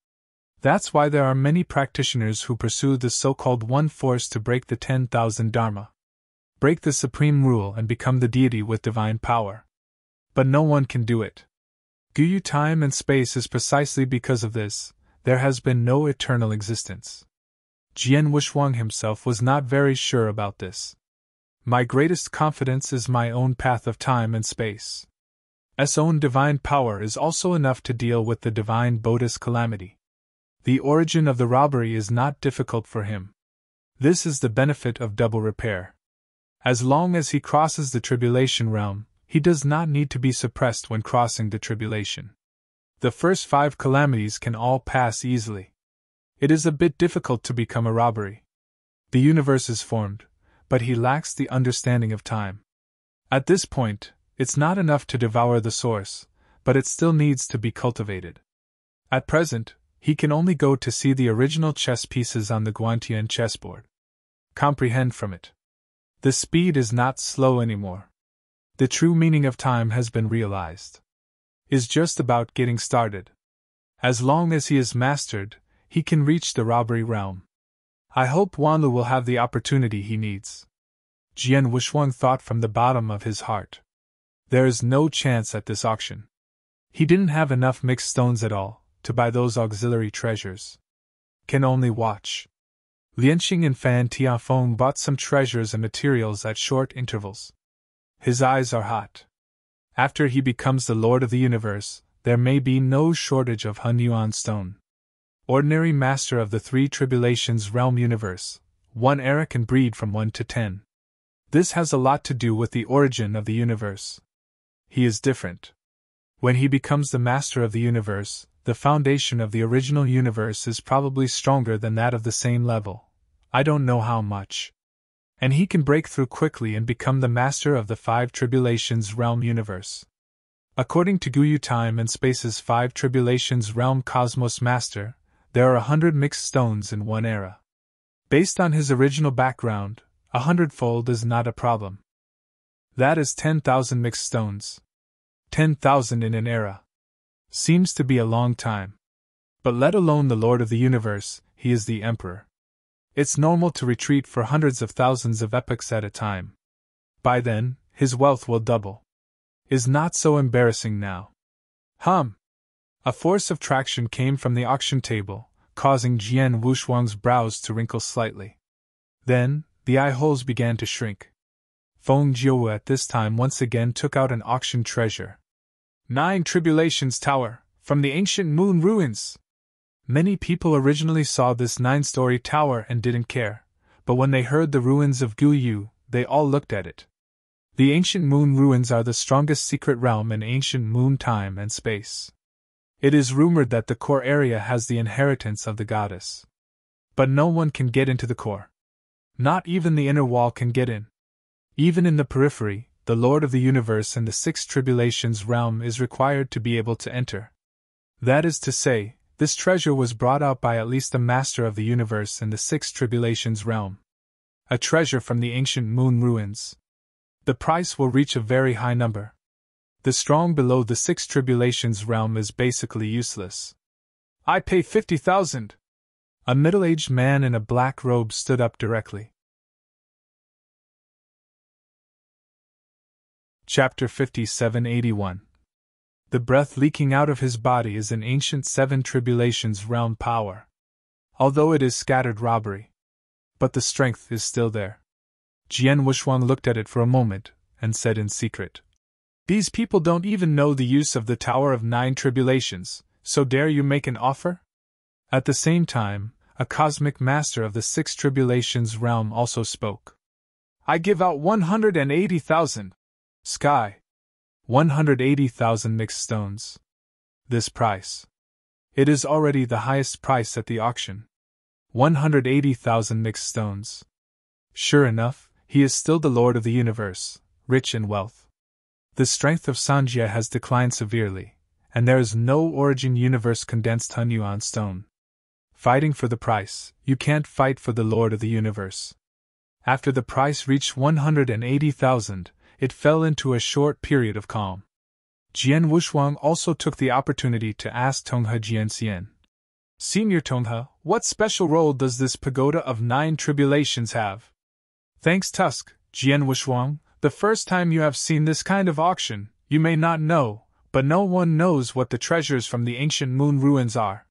That's why there are many practitioners who pursue the so-called one force to break the 10,000 dharma. Break the supreme rule and become the deity with divine power. But no one can do it. Guyu time and space is precisely because of this, there has been no eternal existence. Jian Wushuang himself was not very sure about this. My greatest confidence is my own path of time and space. S own divine power is also enough to deal with the divine Bodhi's calamity. The origin of the robbery is not difficult for him. This is the benefit of double repair. As long as he crosses the tribulation realm, he does not need to be suppressed when crossing the tribulation. The first 5 calamities can all pass easily. It is a bit difficult to become a robbery. The universe is formed, but he lacks the understanding of time. At this point, it's not enough to devour the source, but it still needs to be cultivated. At present, he can only go to see the original chess pieces on the Guantian chessboard. Comprehend from it. The speed is not slow anymore. The true meaning of time has been realized. Is just about getting started. As long as he is mastered, he can reach the robbery realm. I hope Wanlu will have the opportunity he needs. Jian Wushuang thought from the bottom of his heart. There is no chance at this auction. He didn't have enough mixed stones at all to buy those auxiliary treasures. Can only watch. Lianqing and Fan Tianfeng bought some treasures and materials at short intervals. His eyes are hot. After he becomes the Lord of the universe, there may be no shortage of Hunyuan stone. Ordinary master of the 3 tribulations realm universe, 1 era can breed from 1 to 10. This has a lot to do with the origin of the universe. He is different. When he becomes the master of the universe, the foundation of the original universe is probably stronger than that of the same level. I don't know how much. And he can break through quickly and become the master of the 5 tribulations realm universe. According to Guyu time and space's 5 tribulations realm cosmos master, there are 100 mixed stones in 1 era. Based on his original background, 100-fold is not a problem. That is 10,000 mixed stones. 10,000 in an era. Seems to be a long time. But let alone the Lord of the universe, he is the Emperor. It's normal to retreat for hundreds of thousands of epochs at a time. By then, his wealth will double. Is not so embarrassing now. A force of traction came from the auction table, causing Jian Wushuang's brows to wrinkle slightly. Then, the eye holes began to shrink. Feng Jiu at this time once again took out an auction treasure. 9 Tribulations Tower, from the ancient moon ruins. Many people originally saw this 9-story tower and didn't care, but when they heard the ruins of Guyu, they all looked at it. The ancient moon ruins are the strongest secret realm in ancient moon time and space. It is rumored that the core area has the inheritance of the goddess. But no one can get into the core. Not even the inner wall can get in. Even in the periphery, the Lord of the universe in the 6 tribulations realm is required to be able to enter. That is to say, this treasure was brought out by at least the master of the universe in the 6 tribulations realm. A treasure from the ancient moon ruins. The price will reach a very high number. The strong below the six tribulations realm is basically useless. I pay 50,000. A middle-aged man in a black robe stood up directly. Chapter 5781. The breath leaking out of his body is an ancient seven tribulations realm power. Although it is scattered robbery. But the strength is still there. Jian Wushuang looked at it for a moment, and said in secret, "These people don't even know the use of the Tower of Nine Tribulations, so dare you make an offer?" At the same time, a cosmic master of the six tribulations realm also spoke. "I give out 180,000. Sky. 180,000 mixed stones. This price. It is already the highest price at the auction. 180,000 mixed stones. Sure enough, he is still the Lord of the Universe, rich in wealth. The strength of Sanjia has declined severely, and there is no origin universe condensed Hunyuan stone. Fighting for the price, you can't fight for the Lord of the Universe. After the price reached 180,000, it fell into a short period of calm. Jian Wushuang also took the opportunity to ask Tonghe Jianxian, "Senior Tonghe, what special role does this pagoda of nine tribulations have?" "Thanks, Tusk, Jian Wushuang, the first time you have seen this kind of auction, you may not know, but no one knows what the treasures from the ancient moon ruins are.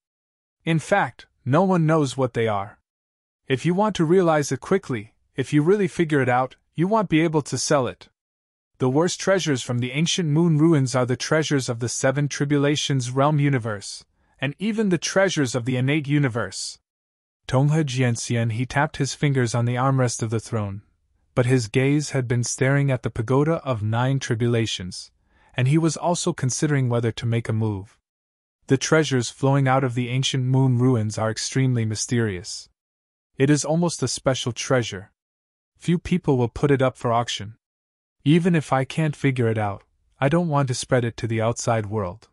In fact, no one knows what they are. If you want to realize it quickly, if you really figure it out, you won't be able to sell it. The worst treasures from the ancient moon ruins are the treasures of the seven tribulations realm universe, and even the treasures of the innate universe." Tonghe Jianxian he tapped his fingers on the armrest of the throne, but his gaze had been staring at the pagoda of nine tribulations, and he was also considering whether to make a move. The treasures flowing out of the ancient moon ruins are extremely mysterious. It is almost a special treasure. Few people will put it up for auction. Even if I can't figure it out, I don't want to spread it to the outside world.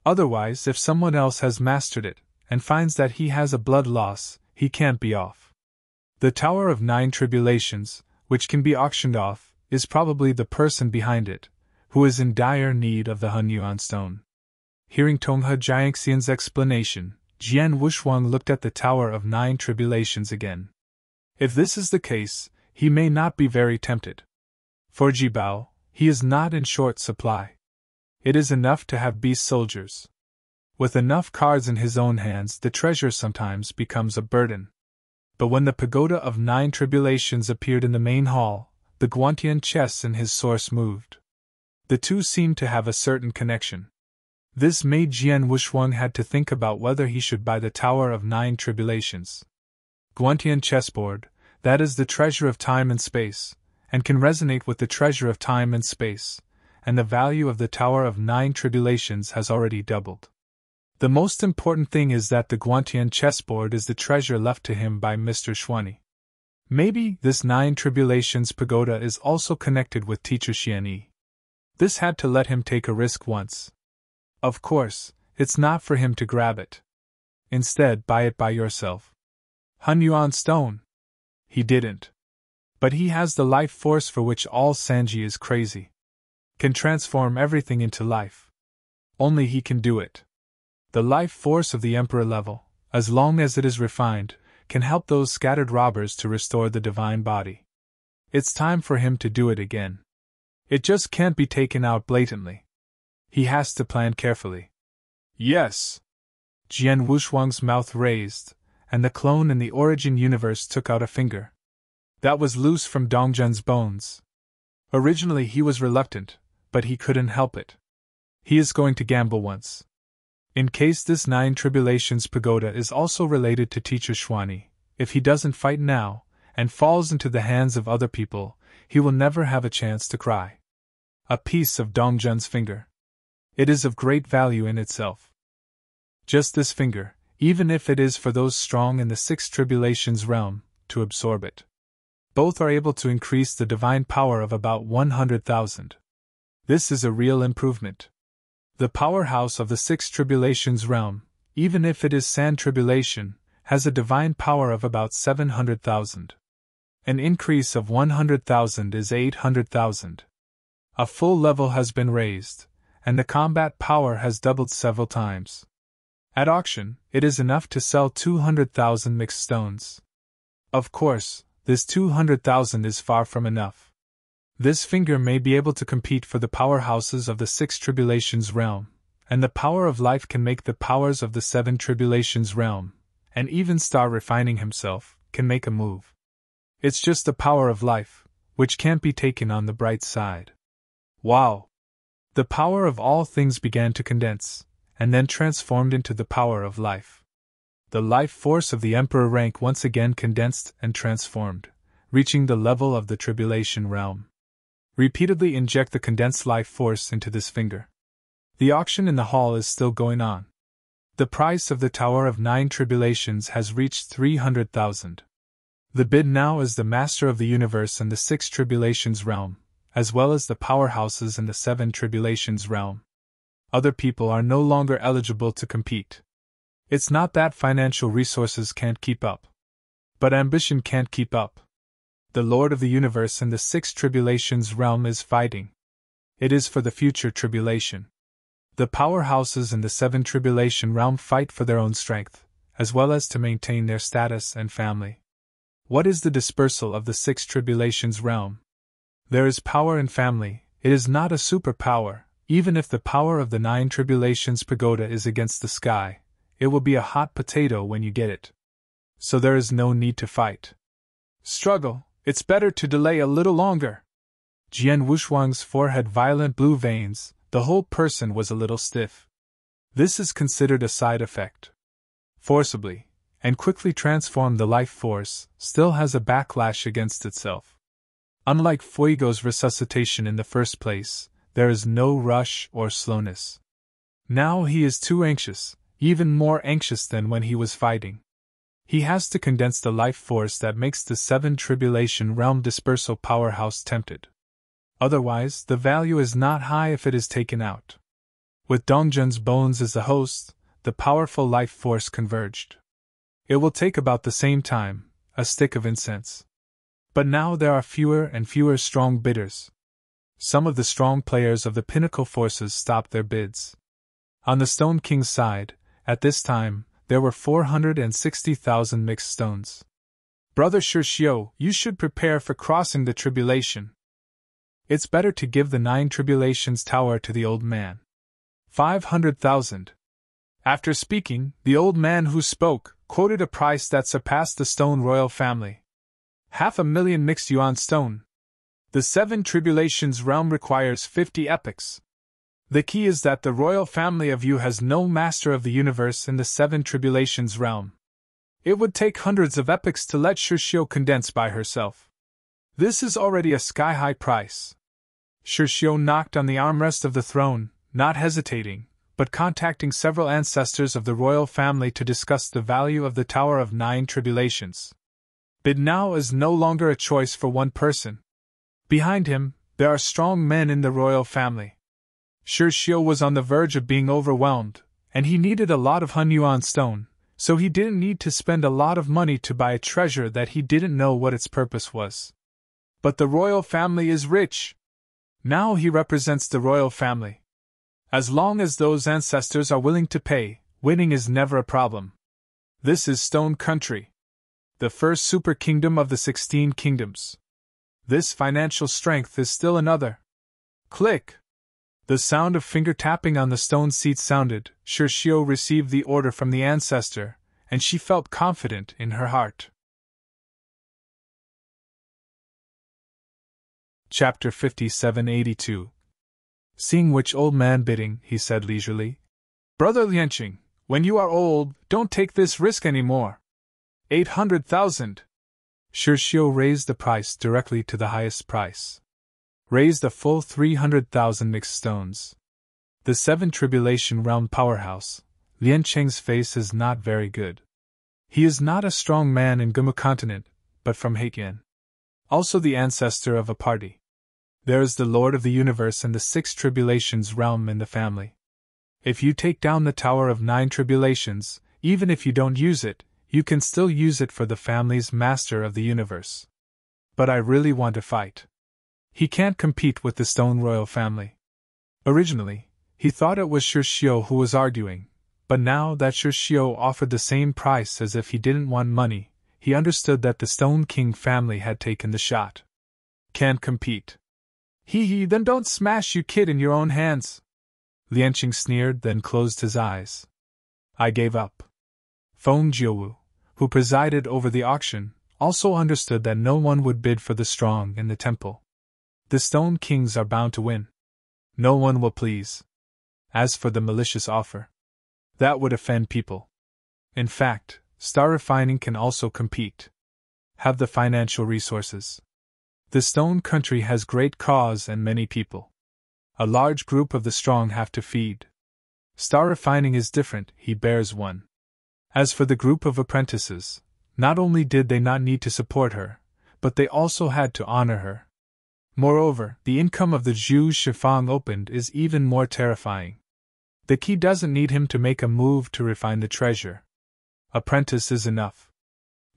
Otherwise, if someone else has mastered it, and finds that he has a blood loss, he can't be off. The Tower of Nine Tribulations, which can be auctioned off, is probably the person behind it, who is in dire need of the Hunyuan stone. Hearing Tonghe Jianxian's explanation, Jian Wushuang looked at the Tower of Nine Tribulations again. If this is the case, he may not be very tempted. For Jibao, he is not in short supply. It is enough to have beast soldiers. With enough cards in his own hands, the treasure sometimes becomes a burden. But when the pagoda of nine tribulations appeared in the main hall, the Guantian chess in his source moved. The two seemed to have a certain connection. This made Jian Wushuang had to think about whether he should buy the Tower of Nine Tribulations. Guantian chessboard, that is the treasure of time and space, and can resonate with the treasure of time and space, and the value of the Tower of Nine Tribulations has already doubled. The most important thing is that the Guantian chessboard is the treasure left to him by Mr. Xuanyi. Maybe this Nine Tribulations pagoda is also connected with Teacher Xianyi. This had to let him take a risk once. Of course, it's not for him to grab it. Instead, buy it by yourself. Hunyuan stone. He didn't. But he has the life force for which all Sanji is crazy. Can transform everything into life. Only he can do it. The life force of the Emperor level, as long as it is refined, can help those scattered robbers to restore the divine body. It's time for him to do it again. It just can't be taken out blatantly. He has to plan carefully. Yes. Jian Wushuang's mouth raised, and the clone in the origin universe took out a finger. That was loose from Dongzhen's bones. Originally he was reluctant, but he couldn't help it. He is going to gamble once. In case this Nine Tribulations pagoda is also related to Teacher Xuanyi, if he doesn't fight now, and falls into the hands of other people, he will never have a chance to cry. A piece of Dongzhen's finger. It is of great value in itself. Just this finger, even if it is for those strong in the Six Tribulations realm, to absorb it. Both are able to increase the divine power of about 100,000. This is a real improvement. The powerhouse of the Six Tribulations realm, even if it is Sand Tribulation, has a divine power of about 700,000. An increase of 100,000 is 800,000. A full level has been raised, and the combat power has doubled several times. At auction, it is enough to sell 200,000 mixed stones. Of course, this 200,000 is far from enough. This finger may be able to compete for the powerhouses of the 6 tribulations realm, and the power of life can make the powers of the 7 tribulations realm, and even Star Refining himself can make a move. It's just the power of life, which can't be taken on the bright side. Wow! The power of all things began to condense, and then transformed into the power of life. The life force of the Emperor rank once again condensed and transformed, reaching the level of the tribulation realm. Repeatedly inject the condensed life force into this finger. The auction in the hall is still going on. The price of the Tower of 9 Tribulations has reached 300,000. The bid now is the Master of the Universe and the 6 Tribulations realm, as well as the powerhouses in the 7 Tribulations realm. Other people are no longer eligible to compete. It's not that financial resources can't keep up, but ambition can't keep up. The Lord of the Universe in the 6 Tribulations realm is fighting. It is for the future tribulation. The powerhouses in the 7 Tribulation realm fight for their own strength, as well as to maintain their status and family. What is the dispersal of the 6 Tribulations realm? There is power in family. It is not a superpower. Even if the power of the 9 Tribulations pagoda is against the sky, it will be a hot potato when you get it. So there is no need to fight. Struggle. It's better to delay a little longer. Jian Wuxuang's forehead violent blue veins, the whole person was a little stiff. This is considered a side effect. Forcibly, and quickly transform the life force, still has a backlash against itself. Unlike Fuego's resuscitation in the first place, there is no rush or slowness. Now he is too anxious, even more anxious than when he was fighting. He has to condense the life force that makes the 7 Tribulation realm dispersal powerhouse tempted. Otherwise, the value is not high if it is taken out. With Dongjun's bones as the host, the powerful life force converged. It will take about the same time, a stick of incense. But now there are fewer and fewer strong bidders. Some of the strong players of the pinnacle forces stopped their bids. On the Stone King's side, at this time, there were 460,000 mixed stones. Brother Shirshio, you should prepare for crossing the tribulation. It's better to give the 9 Tribulations tower to the old man. 500,000. After speaking, the old man who spoke quoted a price that surpassed the Stone royal family. 500,000 mixed yuan stone. The 7 Tribulations realm requires 50 epochs. The key is that the royal family of Yu has no master of the universe in the 7 Tribulations realm. It would take hundreds of epochs to let Shirshio condense by herself. This is already a sky-high price. Shirshio knocked on the armrest of the throne, not hesitating, but contacting several ancestors of the royal family to discuss the value of the Tower of 9 Tribulations. Bid now is no longer a choice for one person. Behind him, there are strong men in the royal family. Shirshio was on the verge of being overwhelmed, and he needed a lot of Hunyuan stone, so he didn't need to spend a lot of money to buy a treasure that he didn't know what its purpose was. But the royal family is rich. Now he represents the royal family. As long as those ancestors are willing to pay, winning is never a problem. This is Stone Country, the first super kingdom of the 16 kingdoms. This financial strength is still another. Click! The sound of finger tapping on the stone seat sounded. Shirshio received the order from the ancestor, and she felt confident in her heart. Chapter 5782. Seeing which old man bidding, he said leisurely, Brother Lianqing, when you are old, don't take this risk any more. 800,000. Shirshio raised the price directly to the highest price. Raised a full 300,000 mixed stones. The 7 Tribulation realm powerhouse, Lianqing's face is not very good. He is not a strong man in Gumu continent, but from Heikyan. Also the ancestor of a party. There is the Lord of the Universe and the 6 Tribulations realm in the family. If you take down the Tower of 9 Tribulations, even if you don't use it, you can still use it for the family's Master of the Universe. But I really want to fight. He can't compete with the Stone Royal family. Originally, he thought it was Shirshio who was arguing, but now that Shirshio offered the same price as if he didn't want money, he understood that the Stone King family had taken the shot. Can't compete. Hee, then don't smash you kid in your own hands. Lianqing sneered, then closed his eyes. I gave up. Feng Jiuwu, who presided over the auction, also understood that no one would bid for the strong in the temple. The Stone Kings are bound to win. No one will please. As for the malicious offer, that would offend people. In fact, Star Refining can also compete. Have the financial resources. The Stone Country has great cause and many people. A large group of the strong have to feed. Star Refining is different, he bears one. As for the group of apprentices, not only did they not need to support her, but they also had to honor her. Moreover, the income of the Zhu Shifang opened is even more terrifying. The key doesn't need him to make a move to refine the treasure. Apprentice is enough.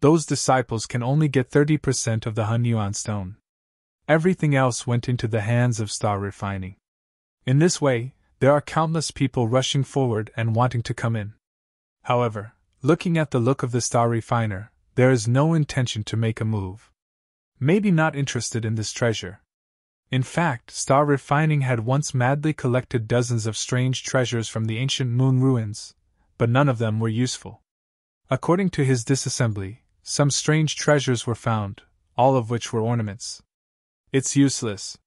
Those disciples can only get 30% of the Han Yuan stone. Everything else went into the hands of Star Refining. In this way, there are countless people rushing forward and wanting to come in. However, looking at the look of the Star Refiner, there is no intention to make a move. Maybe not interested in this treasure. In fact, Star Refining had once madly collected dozens of strange treasures from the ancient moon ruins, but none of them were useful. According to his disassembly, some strange treasures were found, all of which were ornaments. It's useless.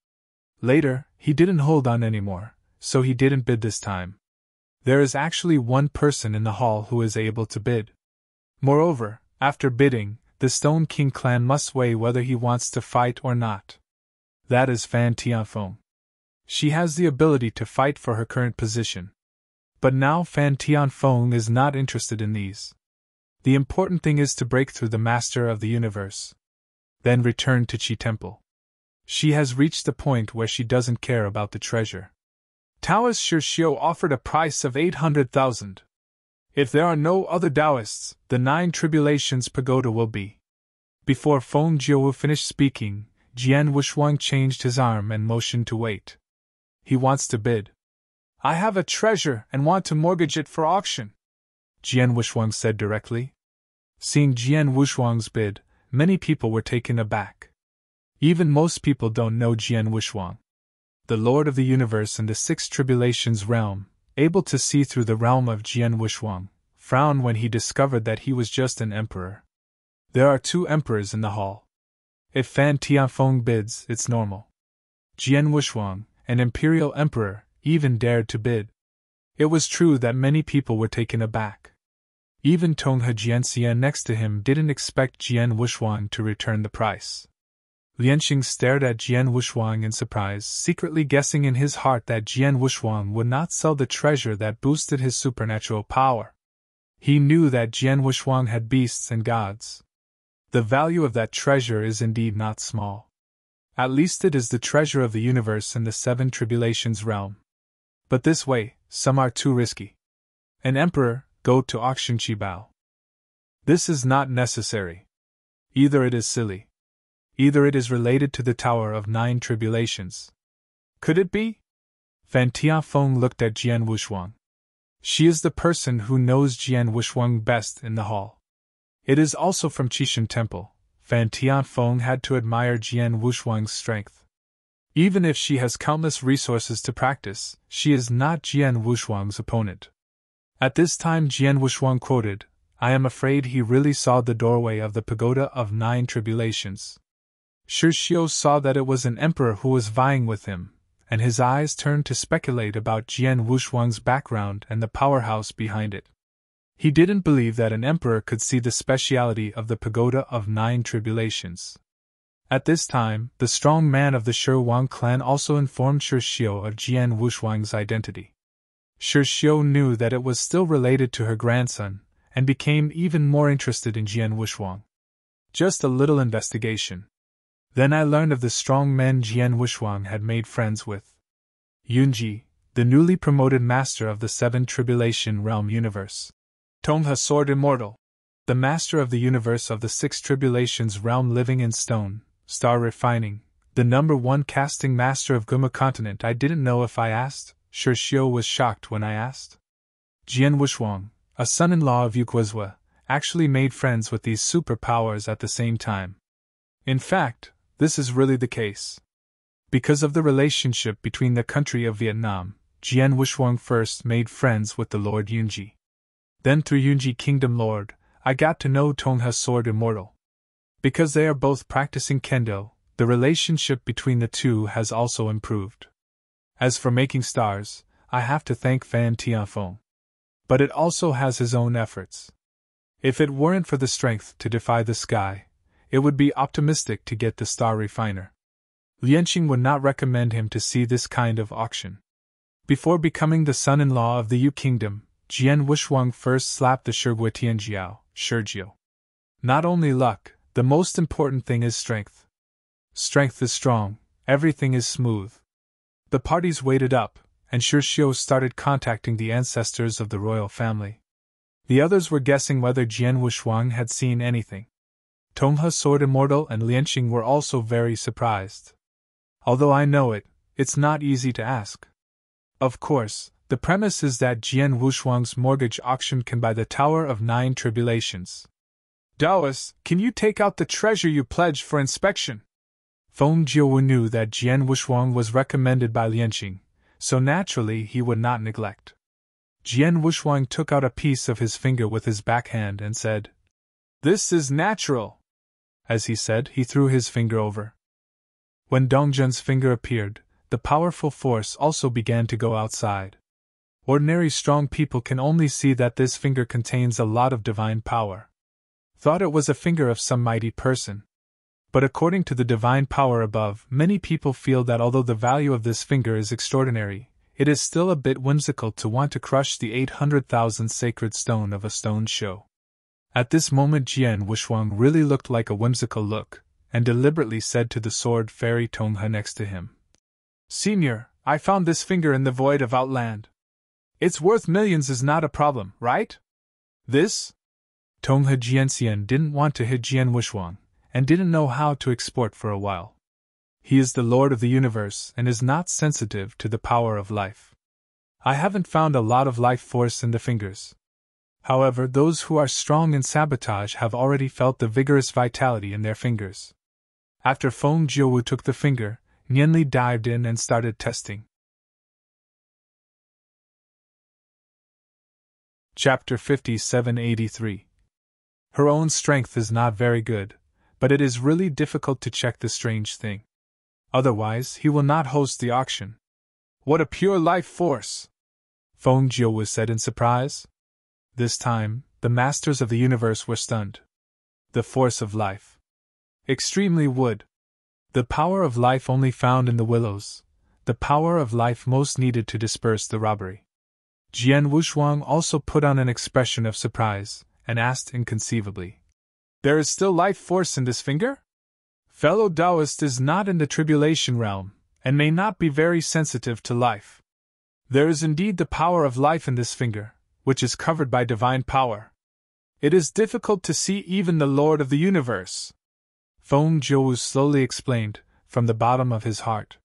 Later, he didn't hold on anymore, so he didn't bid this time. There is actually one person in the hall who is able to bid. Moreover, after bidding, the Stone King clan must weigh whether he wants to fight or not. That is Fan Tianfeng. She has the ability to fight for her current position. But now Fan Tianfeng is not interested in these. The important thing is to break through the Master of the Universe. Then return to Qi Temple. She has reached the point where she doesn't care about the treasure. Taoist Shirshio offered a price of 800,000. If there are no other Taoists, the 9 Tribulations Pagoda will be. Before Feng Jiuwu finished speaking, Jian Wushuang changed his arm and motioned to wait. He wants to bid. I have a treasure and want to mortgage it for auction, Jian Wushuang said directly. Seeing Jian Wushuang's bid, many people were taken aback. Even most people don't know Jian Wushuang. The Lord of the Universe in the 6 Tribulations realm, able to see through the realm of Jian Wushuang, frowned when he discovered that he was just an emperor. There are 2 emperors in the hall. If Fan Tianfeng bids, it's normal. Jian Wushuang, an imperial emperor, even dared to bid. It was true that many people were taken aback. Even Tonghe Jianxian next to him didn't expect Jian Wushuang to return the price. Lianqing stared at Jian Wushuang in surprise, secretly guessing in his heart that Jian Wushuang would not sell the treasure that boosted his supernatural power. He knew that Jian Wushuang had beasts and gods. The value of that treasure is indeed not small. At least it is the treasure of the universe in the 7 Tribulations realm. But this way, some are too risky. An emperor, go to auction Qibao. This is not necessary. Either it is silly. Either it is related to the Tower of 9 Tribulations. Could it be? Fan Tianfeng looked at Jian Wushuang. She is the person who knows Jian Wushuang best in the hall. It is also from Qishan Temple. Fan Tianfeng had to admire Jian Wushuang's strength. Even if she has countless resources to practice, she is not Jian Wushuang's opponent. At this time Jian Wushuang quoted, I am afraid he really saw the doorway of the Pagoda of 9 Tribulations. Shirshio saw that it was an emperor who was vying with him, and his eyes turned to speculate about Jian Wushuang's background and the powerhouse behind it. He didn't believe that an emperor could see the speciality of the Pagoda of 9 Tribulations. At this time, the strong man of the Shi Wang clan also informed Shirshio of Jian Wushuang's identity. Shirshio knew that it was still related to her grandson, and became even more interested in Jian Wushuang. Just a little investigation. Then I learned of the strong men Jian Wushuang had made friends with. Yunji, the newly promoted master of the 7 Tribulation realm universe. Tonghe Sword Immortal, the master of the universe of the 6 Tribulations realm living in stone, Star Refining, The #1 casting master of Guma continent. I didn't know if I asked. Shirshio was shocked when I asked. Jian Wuxuang, a son-in-law of Yuquizhua, actually made friends with these superpowers at the same time. In fact, this is really the case. Because of the relationship between the country of Vietnam, Jian Wuxuang first made friends with the Lord Yunji. Then through Yunji Kingdom Lord, I got to know Tongha Sword Immortal. Because they are both practicing kendo, the relationship between the two has also improved. As for making stars, I have to thank Fan Tianfeng. But it also has his own efforts. If it weren't for the strength to defy the sky, it would be optimistic to get the star refiner. Lianqing would not recommend him to see this kind of auction. Before becoming the son-in-law of the Yu Kingdom, Jian Wuxuang first slapped the Shigui Tianjiao, Shirjiao. Not only luck, the most important thing is strength. Strength is strong, everything is smooth. The parties waited up, and Shirjiao started contacting the ancestors of the royal family. The others were guessing whether Jian Wuxuang had seen anything. Tongha Sword Immortal and Lianqing were also very surprised. Although I know it, it's not easy to ask. Of course, the premise is that Jian Wuxuang's mortgage auction can buy the Tower of 9 Tribulations. Daoist, can you take out the treasure you pledged for inspection? Feng Jiuwu knew that Jian Wuxuang was recommended by Lianqing, so naturally he would not neglect. Jian Wuxuang took out a piece of his finger with his backhand and said, "This is natural." As he said, he threw his finger over. When Dongzhen's finger appeared, the powerful force also began to go outside. Ordinary strong people can only see that this finger contains a lot of divine power. Thought it was a finger of some mighty person. But according to the divine power above, many people feel that although the value of this finger is extraordinary, it is still a bit whimsical to want to crush the 800,000 sacred stone of a stone show. At this moment Jian Wuxuang really looked like a whimsical look, and deliberately said to the sword fairy Tongha next to him, "Senior, I found this finger in the void of Outland. It's worth millions is not a problem, right? This?" Tongha Jianxian didn't want to hit Jian Wuxuang, and didn't know how to export for a while. He is the Lord of the universe and is not sensitive to the power of life. I haven't found a lot of life force in the fingers. However, those who are strong in sabotage have already felt the vigorous vitality in their fingers. After Feng Jiuwu took the finger, Nianli dived in and started testing. Chapter 5783. Her own strength is not very good, but it is really difficult to check the strange thing. Otherwise, he will not host the auction. What a pure life force! Feng Jiuwu said in surprise. This time, the masters of the universe were stunned. The force of life. Extremely wood. The power of life only found in the willows. The power of life most needed to disperse the robbery. Jian Wuxuang also put on an expression of surprise, and asked inconceivably, "There is still life force in this finger? Fellow Taoist is not in the tribulation realm, and may not be very sensitive to life. There is indeed the power of life in this finger, which is covered by divine power. It is difficult to see even the Lord of the universe." Feng Jiuwu slowly explained, from the bottom of his heart.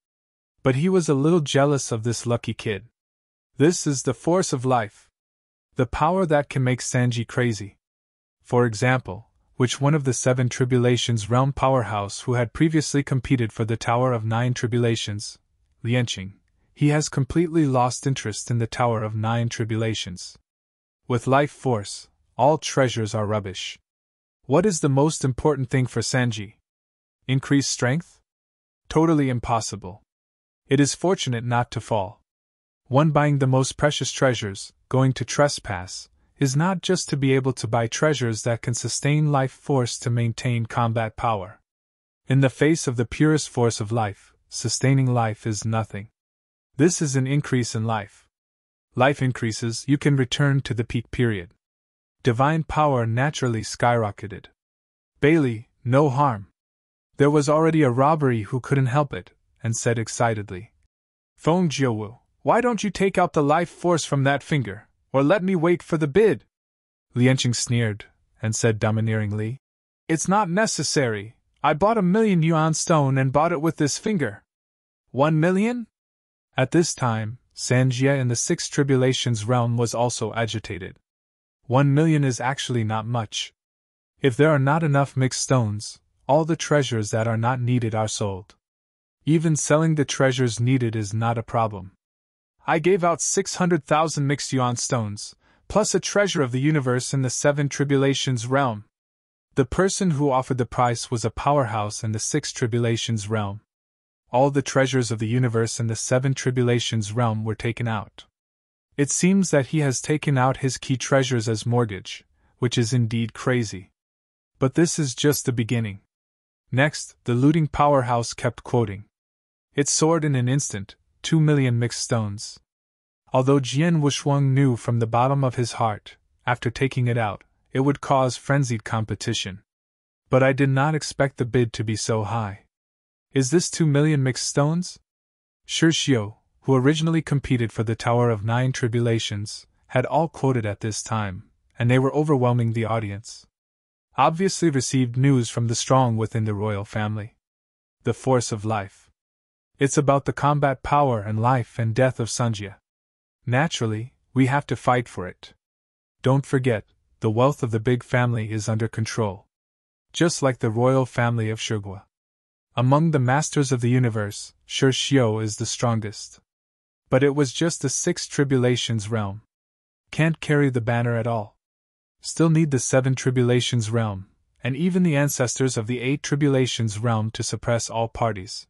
But he was a little jealous of this lucky kid. This is the force of life. The power that can make Sanji crazy. For example, which one of the 7 Tribulations realm powerhouse who had previously competed for the Tower of 9 Tribulations, Lianqing, he has completely lost interest in the Tower of 9 Tribulations. With life force, all treasures are rubbish. What is the most important thing for Sanji? Increased strength? Totally impossible. It is fortunate not to fall. One buying the most precious treasures, going to trespass, is not just to be able to buy treasures that can sustain life force to maintain combat power. In the face of the purest force of life, sustaining life is nothing. This is an increase in life. Life increases, you can return to the peak period. Divine power naturally skyrocketed. Bailey, no harm. There was already a robbery who couldn't help it, and said excitedly, "Feng Jiuwu, why don't you take out the life force from that finger, or let me wait for the bid?" Lianqing sneered, and said domineeringly, "It's not necessary, I bought 1,000,000 yuan stone and bought it with this finger. 1,000,000? At this time, Sanjie in the Six Tribulations realm was also agitated. 1,000,000 is actually not much. If there are not enough mixed stones, all the treasures that are not needed are sold. Even selling the treasures needed is not a problem. I gave out 600,000 mixed yuan stones, plus a treasure of the universe in the Seven Tribulations realm. The person who offered the price was a powerhouse in the Six Tribulations realm. All the treasures of the universe in the Seven Tribulations realm were taken out. It seems that he has taken out his key treasures as mortgage, which is indeed crazy. But this is just the beginning. Next, the looting powerhouse kept quoting. It soared in an instant, 2,000,000 mixed stones. Although Jian Wushuang knew from the bottom of his heart, after taking it out, it would cause frenzied competition. But I did not expect the bid to be so high. Is this 2,000,000 mixed stones? Shi Xiu, who originally competed for the Tower of Nine Tribulations, had all quoted at this time, and they were overwhelming the audience. Obviously received news from the strong within the royal family. The force of life. It's about the combat power and life and death of Sanjie. Naturally, we have to fight for it. Don't forget, the wealth of the big family is under control. Just like the royal family of Shigua. Among the masters of the universe, Shi Xiu is the strongest. But it was just the Six Tribulations realm. Can't carry the banner at all. Still need the Seven Tribulations realm, and even the ancestors of the Eight Tribulations realm to suppress all parties.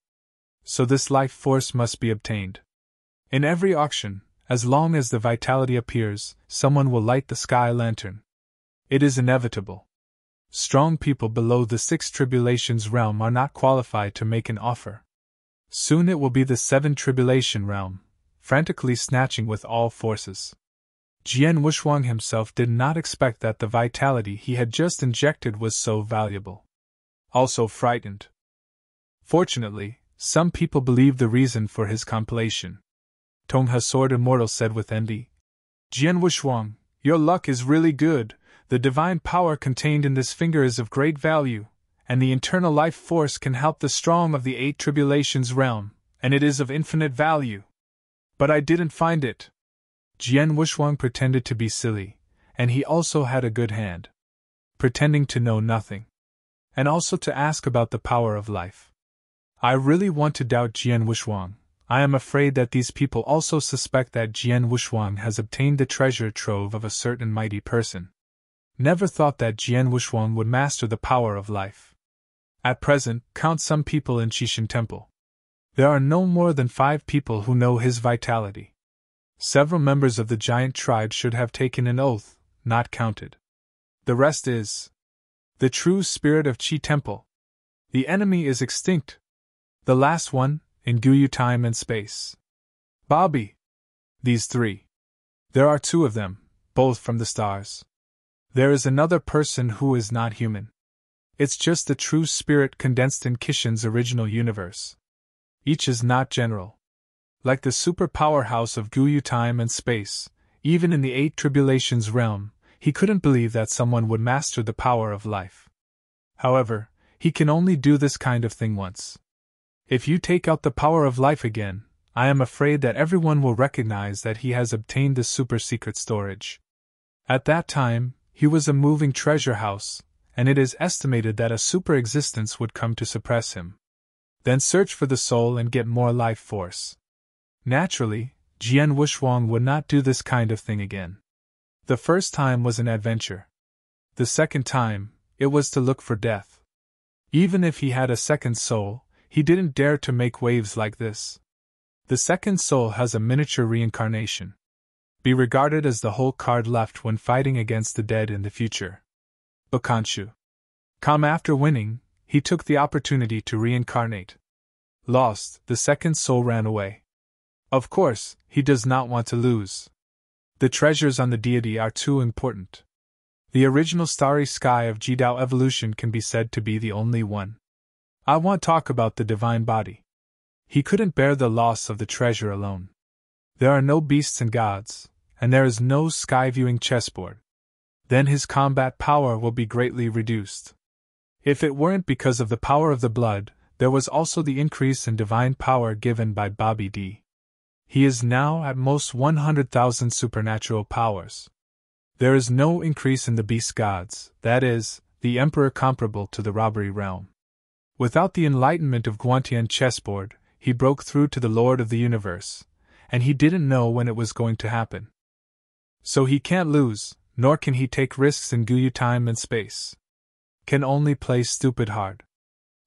So this life force must be obtained. In every auction, as long as the vitality appears, someone will light the sky lantern. It is inevitable. Strong people below the Six Tribulations realm are not qualified to make an offer. Soon it will be the Seven Tribulation realm, frantically snatching with all forces. Jian Wushuang himself did not expect that the vitality he had just injected was so valuable. Also frightened. Fortunately, some people believed the reason for his compilation. Tongha Sword Immortal said with envy, Jian Wushuang, your luck is really good. The divine power contained in this finger is of great value, and the internal life force can help the strong of the Eight Tribulations realm, and it is of infinite value. But I didn't find it. Jian Wushuang pretended to be silly, and he also had a good hand. Pretending to know nothing. And also to ask about the power of life. I really want to doubt Jian Wushuang. I am afraid that these people also suspect that Jian Wushuang has obtained the treasure trove of a certain mighty person. Never thought that Jian Wushuang would master the power of life. At present, count some people in Qixin Temple. There are no more than 5 people who know his vitality. Several members of the giant tribe should have taken an oath, not counted. The rest is the true spirit of Qi Temple. The enemy is extinct. The last one, in Guyu time and space. Bobby. These 3. There are 2 of them, both from the stars. There is another person who is not human. It's just the true spirit condensed in Qixin's original universe. Each is not general. Like the super powerhouse of Guyu time and space, even in the Eight Tribulations realm, he couldn't believe that someone would master the power of life. However, he can only do this kind of thing once. If you take out the power of life again, I am afraid that everyone will recognize that he has obtained the super secret storage. At that time, he was a moving treasure house, and it is estimated that a super existence would come to suppress him. Then search for the soul and get more life force. Naturally, Jian Wushuang would not do this kind of thing again. The first time was an adventure. The second time, it was to look for death. Even if he had a second soul, he didn't dare to make waves like this. The second soul has a miniature reincarnation. Be regarded as the whole card left when fighting against the dead in the future. Bakanshu. Come after winning, he took the opportunity to reincarnate. Lost, the second soul ran away. Of course, he does not want to lose. The treasures on the deity are too important. The original starry sky of Jidao evolution can be said to be the only one. I want to talk about the divine body. He couldn't bear the loss of the treasure alone. There are no beasts and gods, and there is no sky-viewing chessboard. Then his combat power will be greatly reduced. If it weren't because of the power of the blood, there was also the increase in divine power given by Bobby D. He is now at most 100,000 supernatural powers. There is no increase in the beast gods, that is, the emperor comparable to the robbery realm. Without the enlightenment of Guantian chessboard, he broke through to the Lord of the Universe, and he didn't know when it was going to happen. So he can't lose, nor can he take risks in Guyu time and space. Can only play stupid hard.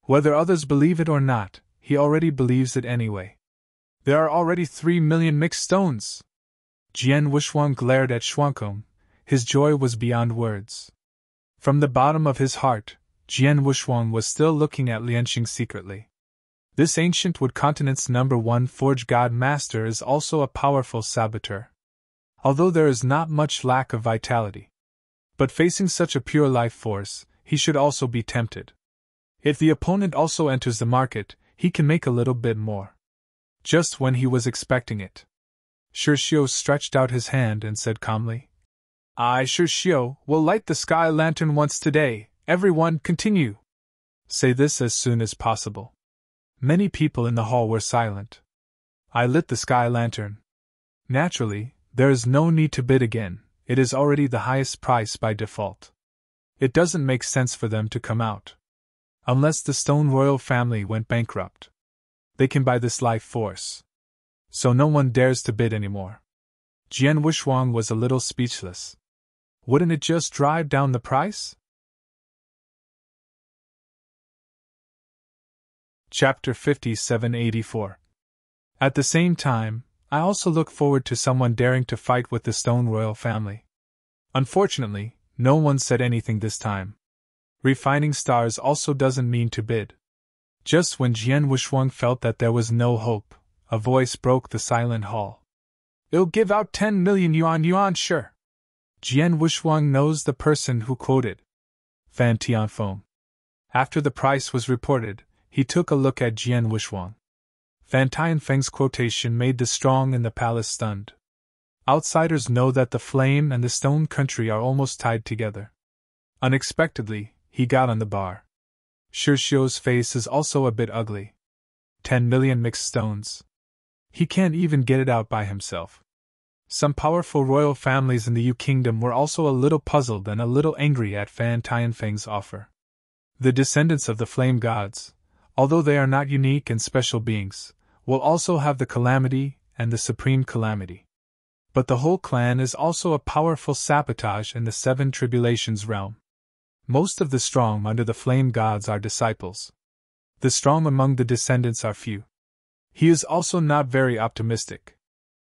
Whether others believe it or not, he already believes it anyway. There are already 3 million mixed stones! Jian Wuxuang glared at Xuankong. His joy was beyond words. From the bottom of his heart, Jian Wuxuang was still looking at Lianxing secretly. This ancient Wood Continent's #1 Forge God Master is also a powerful saboteur. Although there is not much lack of vitality. But facing such a pure life force, he should also be tempted. If the opponent also enters the market, he can make a little bit more. Just when he was expecting it, Shi Xiu stretched out his hand and said calmly, I, Shi Xiu, will light the sky lantern once today. Everyone, continue. Say this as soon as possible. Many people in the hall were silent. I lit the sky lantern. Naturally, there is no need to bid again, it is already the highest price by default. It doesn't make sense for them to come out. Unless the Stone Royal family went bankrupt. They can buy this life force. So no one dares to bid anymore. Jian Wuxuang was a little speechless. Wouldn't it just drive down the price? Chapter 5784. At the same time, I also look forward to someone daring to fight with the Stone Royal family. Unfortunately, no one said anything this time. Refining stars also doesn't mean to bid. Just when Jian Wuxuang felt that there was no hope, a voice broke the silent hall. It'll give out 10 million yuan, sure. Jian Wuxuang knows the person who quoted. Fan Tianfeng. After the price was reported, he took a look at Jian Wuxuang. Fan Tianfeng's quotation made the strong in the palace stunned. Outsiders know that the flame and the stone country are almost tied together. Unexpectedly, he got on the bar. Shi Xiu's face is also a bit ugly. 10 million mixed stones. He can't even get it out by himself. Some powerful royal families in the Yu Kingdom were also a little puzzled and a little angry at Fan Tianfeng's offer. The descendants of the flame gods, although they are not unique and special beings, will also have the calamity and the supreme calamity. But the whole clan is also a powerful sabotage in the 7 tribulations realm. Most of the strong under the flame gods are disciples. The strong among the descendants are few. He is also not very optimistic.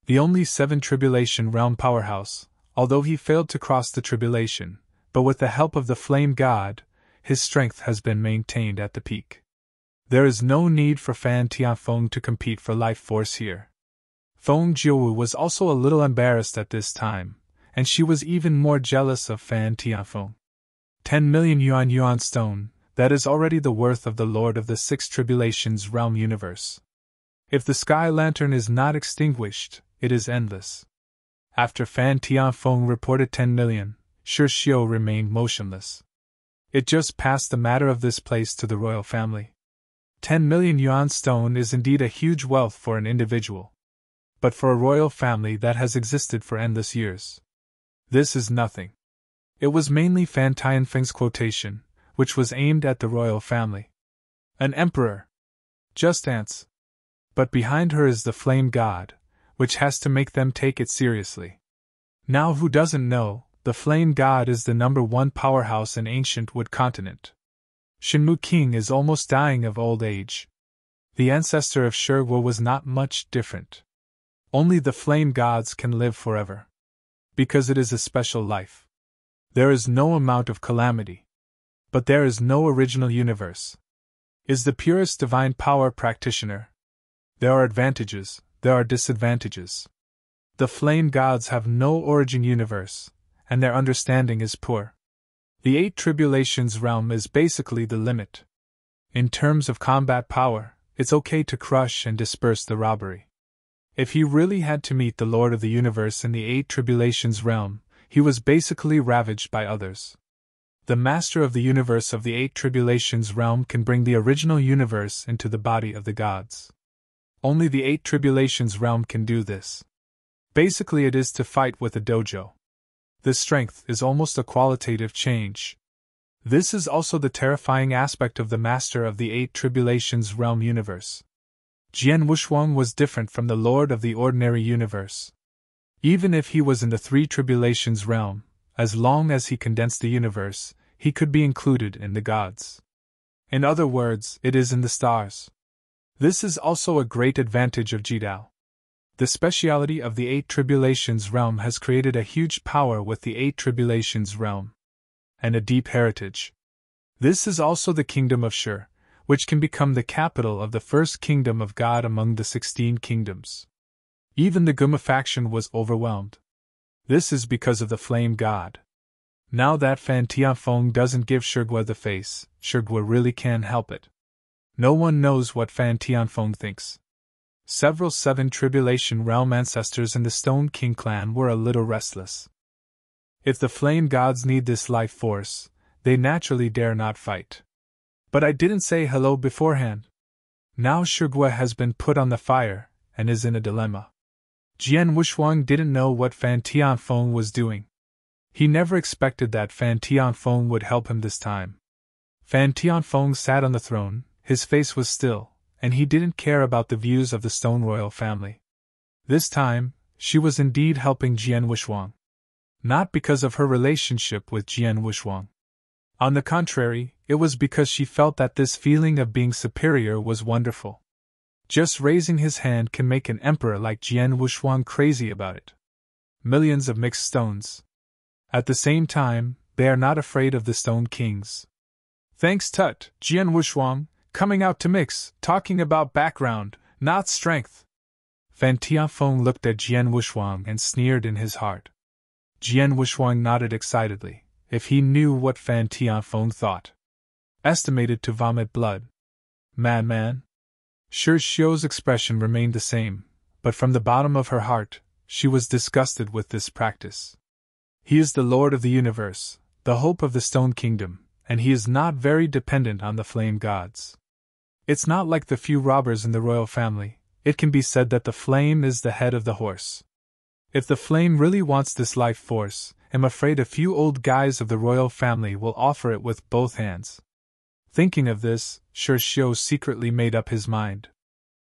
The only 7 tribulation realm powerhouse, although he failed to cross the tribulation, but with the help of the flame god, his strength has been maintained at the peak. There is no need for Fan Tianfeng to compete for life force here. Feng Jiuwu was also a little embarrassed at this time, and she was even more jealous of Fan Tianfeng. 10 million yuan stone, that is already the worth of the Lord of the 6 Tribulations realm universe. If the sky lantern is not extinguished, it is endless. After Fan Tianfeng reported 10 million, Shi Xiu remained motionless. It just passed the matter of this place to the royal family. 10 million yuan stone is indeed a huge wealth for an individual. But for a royal family that has existed for endless years, this is nothing. It was mainly Fan Tianfeng's quotation, which was aimed at the royal family. An emperor. Just ants. But behind her is the flame god, which has to make them take it seriously. Now who doesn't know, the flame god is the #1 powerhouse in ancient Wood Continent. Shenmu King is almost dying of old age. The ancestor of Shi Wu was not much different. Only the flame gods can live forever. Because it is a special life. There is no amount of calamity. But there is no original universe. Is the purest divine power practitioner. There are advantages, there are disadvantages. The flame gods have no origin universe, and their understanding is poor. The 8 tribulations realm is basically the limit. In terms of combat power, it's okay to crush and disperse the robbery. If he really had to meet the Lord of the Universe in the 8 tribulations realm, he was basically ravaged by others. The Master of the Universe of the Eight Tribulations realm can bring the original universe into the body of the gods. Only the Eight Tribulations realm can do this. Basically, it is to fight with a dojo. This strength is almost a qualitative change. This is also the terrifying aspect of the Master of the Eight Tribulations realm universe. Jian Wushuang was different from the Lord of the ordinary universe. Even if he was in the Three Tribulations realm, as long as he condensed the universe, he could be included in the gods. In other words, it is in the stars. This is also a great advantage of Jidao. The speciality of the Eight Tribulations realm has created a huge power with the Eight Tribulations realm, and a deep heritage. This is also the kingdom of Shur, which can become the capital of the first kingdom of God among the 16 kingdoms. Even the Guma faction was overwhelmed. This is because of the flame god. Now that Fan Tianfeng doesn't give Shurgua the face, Shurgua really can't help it. No one knows what Fan Tianfeng thinks. Several Seven Tribulation realm ancestors in the Stone King clan were a little restless. If the flame gods need this life force, they naturally dare not fight. But I didn't say hello beforehand. Now Shurgua has been put on the fire, and is in a dilemma. Jian Wushuang didn't know what Fan Tianfeng was doing. He never expected that Fan Tianfeng would help him this time. Fan Tianfeng sat on the throne, his face was still, and he didn't care about the views of the Stone Royal family. This time, she was indeed helping Jian Wushuang. Not because of her relationship with Jian Wushuang. On the contrary, it was because she felt that this feeling of being superior was wonderful. Just raising his hand can make an emperor like Jian Wushuang crazy about it. Millions of mixed stones. At the same time, they are not afraid of the Stone Kings. Thanks Tut, Jian Wushuang, coming out to mix, talking about background, not strength. Fan Tianfeng looked at Jian Wushuang and sneered in his heart. Jian Wushuang nodded excitedly. If he knew what Fan Tianfeng thought. Estimated to vomit blood. Madman. Shi Xiu's expression remained the same, but from the bottom of her heart, she was disgusted with this practice. He is the Lord of the universe, the hope of the Stone Kingdom, and he is not very dependent on the flame gods. It's not like the few robbers in the royal family. It can be said that the flame is the head of the horse. If the flame really wants this life force, I'm afraid a few old guys of the royal family will offer it with both hands. Thinking of this, Shi Xiu secretly made up his mind.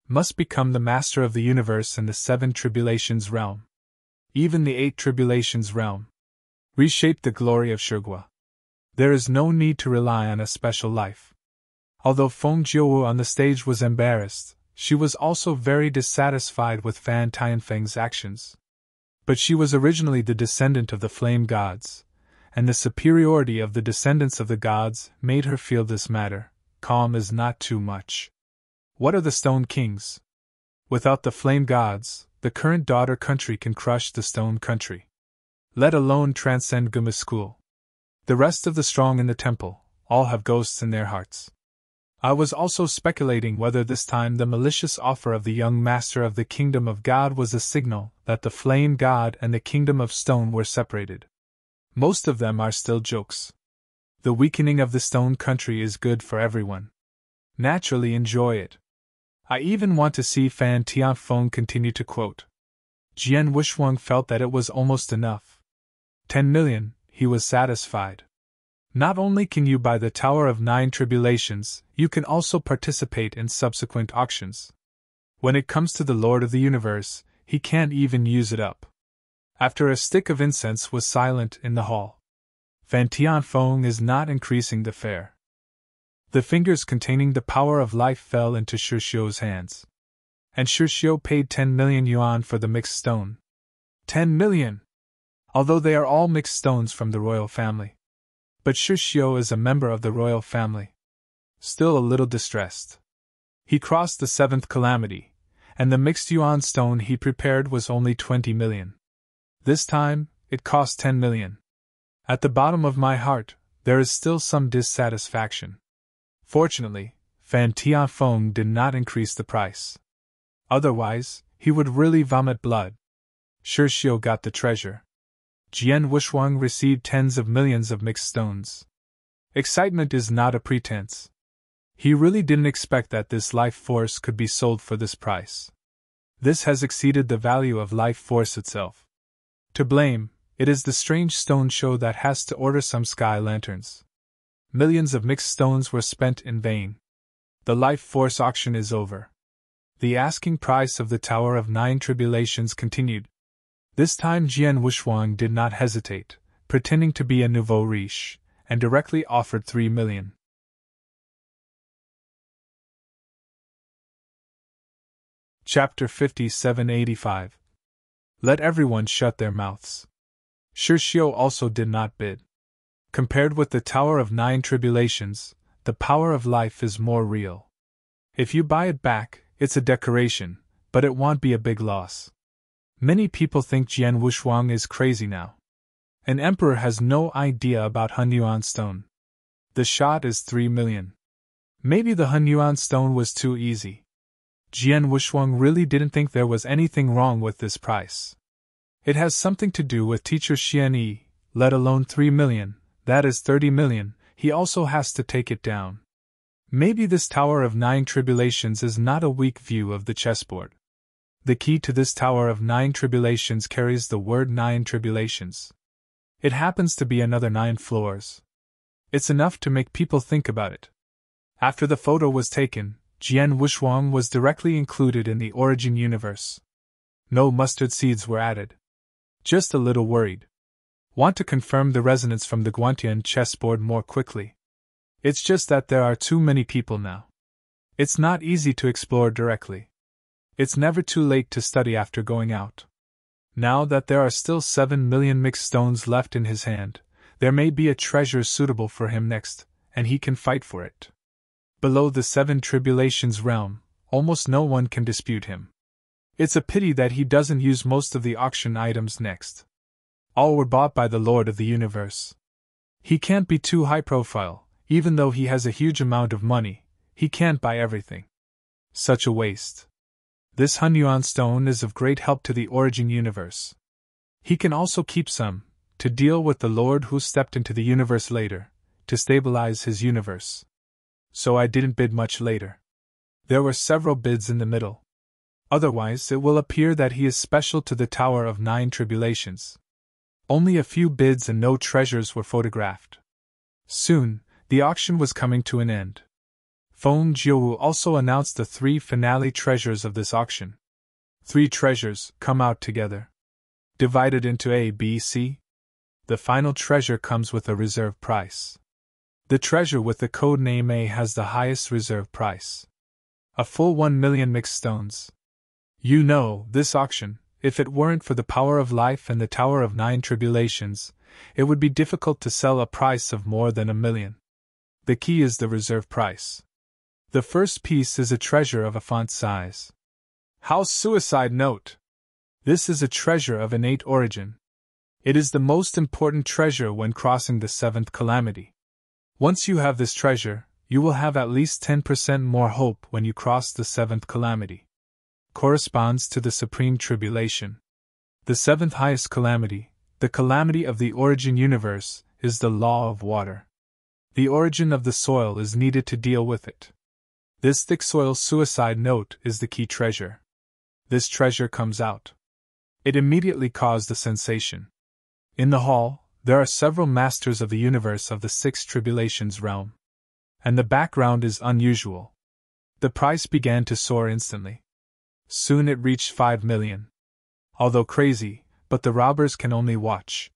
Must become the master of the universe in the Seven Tribulations realm. Even the Eight Tribulations realm. Reshape the glory of Shurgua. There is no need to rely on a special life. Although Feng Jiuwu on the stage was embarrassed, she was also very dissatisfied with Fan Tianfeng's actions. But she was originally the descendant of the flame gods, and the superiority of the descendants of the gods made her feel this matter. Calm is not too much. What are the Stone Kings? Without the flame gods, the current daughter country can crush the Stone Country. Let alone transcend Guma school. The rest of the strong in the temple, all have ghosts in their hearts. I was also speculating whether this time the malicious offer of the young master of the kingdom of God was a signal that the flame god and the kingdom of stone were separated. Most of them are still jokes. The weakening of the Stone Country is good for everyone. Naturally enjoy it. I even want to see Fan Tianfeng continue to quote. Jian Wushuang felt that it was almost enough. 10 million, he was satisfied. Not only can you buy the Tower of Nine Tribulations, you can also participate in subsequent auctions. When it comes to the Lord of the Universe, he can't even use it up. After a stick of incense was silent in the hall. Fan Tianfeng is not increasing the fare. The fingers containing the power of life fell into Shi Xiu's hands. And Shi Xiu paid 10 million yuan for the mixed stone. 10 million! Although they are all mixed stones from the royal family. But Shi Xiu is a member of the royal family. Still a little distressed. He crossed the seventh calamity, and the mixed yuan stone he prepared was only 20 million. This time, it cost 10 million. At the bottom of my heart, there is still some dissatisfaction. Fortunately, Fan Tianfeng did not increase the price. Otherwise, he would really vomit blood. Shi Xiu got the treasure. Jian Wushuang received tens of millions of mixed stones. Excitement is not a pretense. He really didn't expect that this life force could be sold for this price. This has exceeded the value of life force itself. To blame, it is the strange stone show that has to order some sky lanterns. Millions of mixed stones were spent in vain. The life force auction is over. The asking price of the Tower of Nine Tribulations continued. This time Jian Wushuang did not hesitate, pretending to be a nouveau riche, and directly offered 3 million. Chapter 5785. Let everyone shut their mouths. Shirshio also did not bid. Compared with the Tower of Nine Tribulations, the power of life is more real. If you buy it back, it's a decoration, but it won't be a big loss. Many people think Jian Wushuang is crazy now. An emperor has no idea about Hunyuan stone. The shot is 3 million. Maybe the Hunyuan stone was too easy. Jian Wushuang really didn't think there was anything wrong with this price. It has something to do with teacher Xian Yi, let alone 3 million, that is 30 million, he also has to take it down. Maybe this Tower of Nine Tribulations is not a weak view of the chessboard. The key to this Tower of Nine Tribulations carries the word 9 tribulations. It happens to be another 9 floors. It's enough to make people think about it. After the photo was taken, Jian Wushuang was directly included in the origin universe. No mustard seeds were added. Just a little worried. Want to confirm the resonance from the Guantian chessboard more quickly. It's just that there are too many people now. It's not easy to explore directly. It's never too late to study after going out. Now that there are still 7 million mixed stones left in his hand, there may be a treasure suitable for him next, and he can fight for it. Below the 7 tribulations realm, almost no one can dispute him. It's a pity that he doesn't use most of the auction items next. All were bought by the Lord of the Universe. He can't be too high profile, even though he has a huge amount of money, he can't buy everything. Such a waste. This Hunyuan stone is of great help to the origin universe. He can also keep some, to deal with the Lord who stepped into the universe later, to stabilize his universe. So I didn't bid much later. There were several bids in the middle. Otherwise it will appear that he is special to the Tower of Nine Tribulations. Only a few bids and no treasures were photographed. Soon, the auction was coming to an end. Feng Jiuwu also announced the 3 finale treasures of this auction. 3 treasures come out together. Divided into A, B, C. The final treasure comes with a reserve price. The treasure with the code name A has the highest reserve price. A full 1 million mixed stones. You know, this auction, if it weren't for the power of life and the Tower of Nine Tribulations, it would be difficult to sell a price of more than 1 million. The key is the reserve price. The first piece is a treasure of a font size. House Suicide Note. This is a treasure of innate origin. It is the most important treasure when crossing the 7th calamity. Once you have this treasure, you will have at least 10% more hope when you cross the 7th calamity. Corresponds to the Supreme Tribulation. The 7th highest calamity, the calamity of the origin universe, is the law of water. The origin of the soil is needed to deal with it. This thick soil suicide note is the key treasure. This treasure comes out. It immediately caused a sensation. In the hall, there are several masters of the universe of the 6 tribulations realm. And the background is unusual. The price began to soar instantly. Soon it reached 5 million. Although crazy, but the robbers can only watch.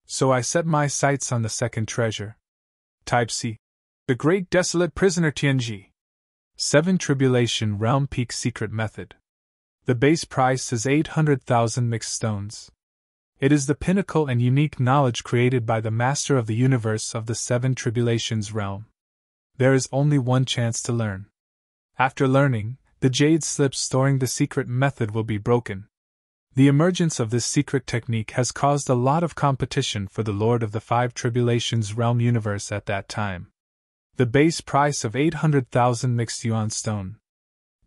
So I set my sights on the 2nd treasure. Type C. The Great Desolate Prisoner Tianji. 7 Tribulation Realm Peak Secret Method. The base price is 800,000 mixed stones. It is the pinnacle and unique knowledge created by the Master of the Universe of the 7 Tribulations realm. There is only one chance to learn. After learning, the jade slip storing the secret method will be broken. The emergence of this secret technique has caused a lot of competition for the Lord of the 5 Tribulations realm universe at that time. The base price of 800,000 mixed yuan stone.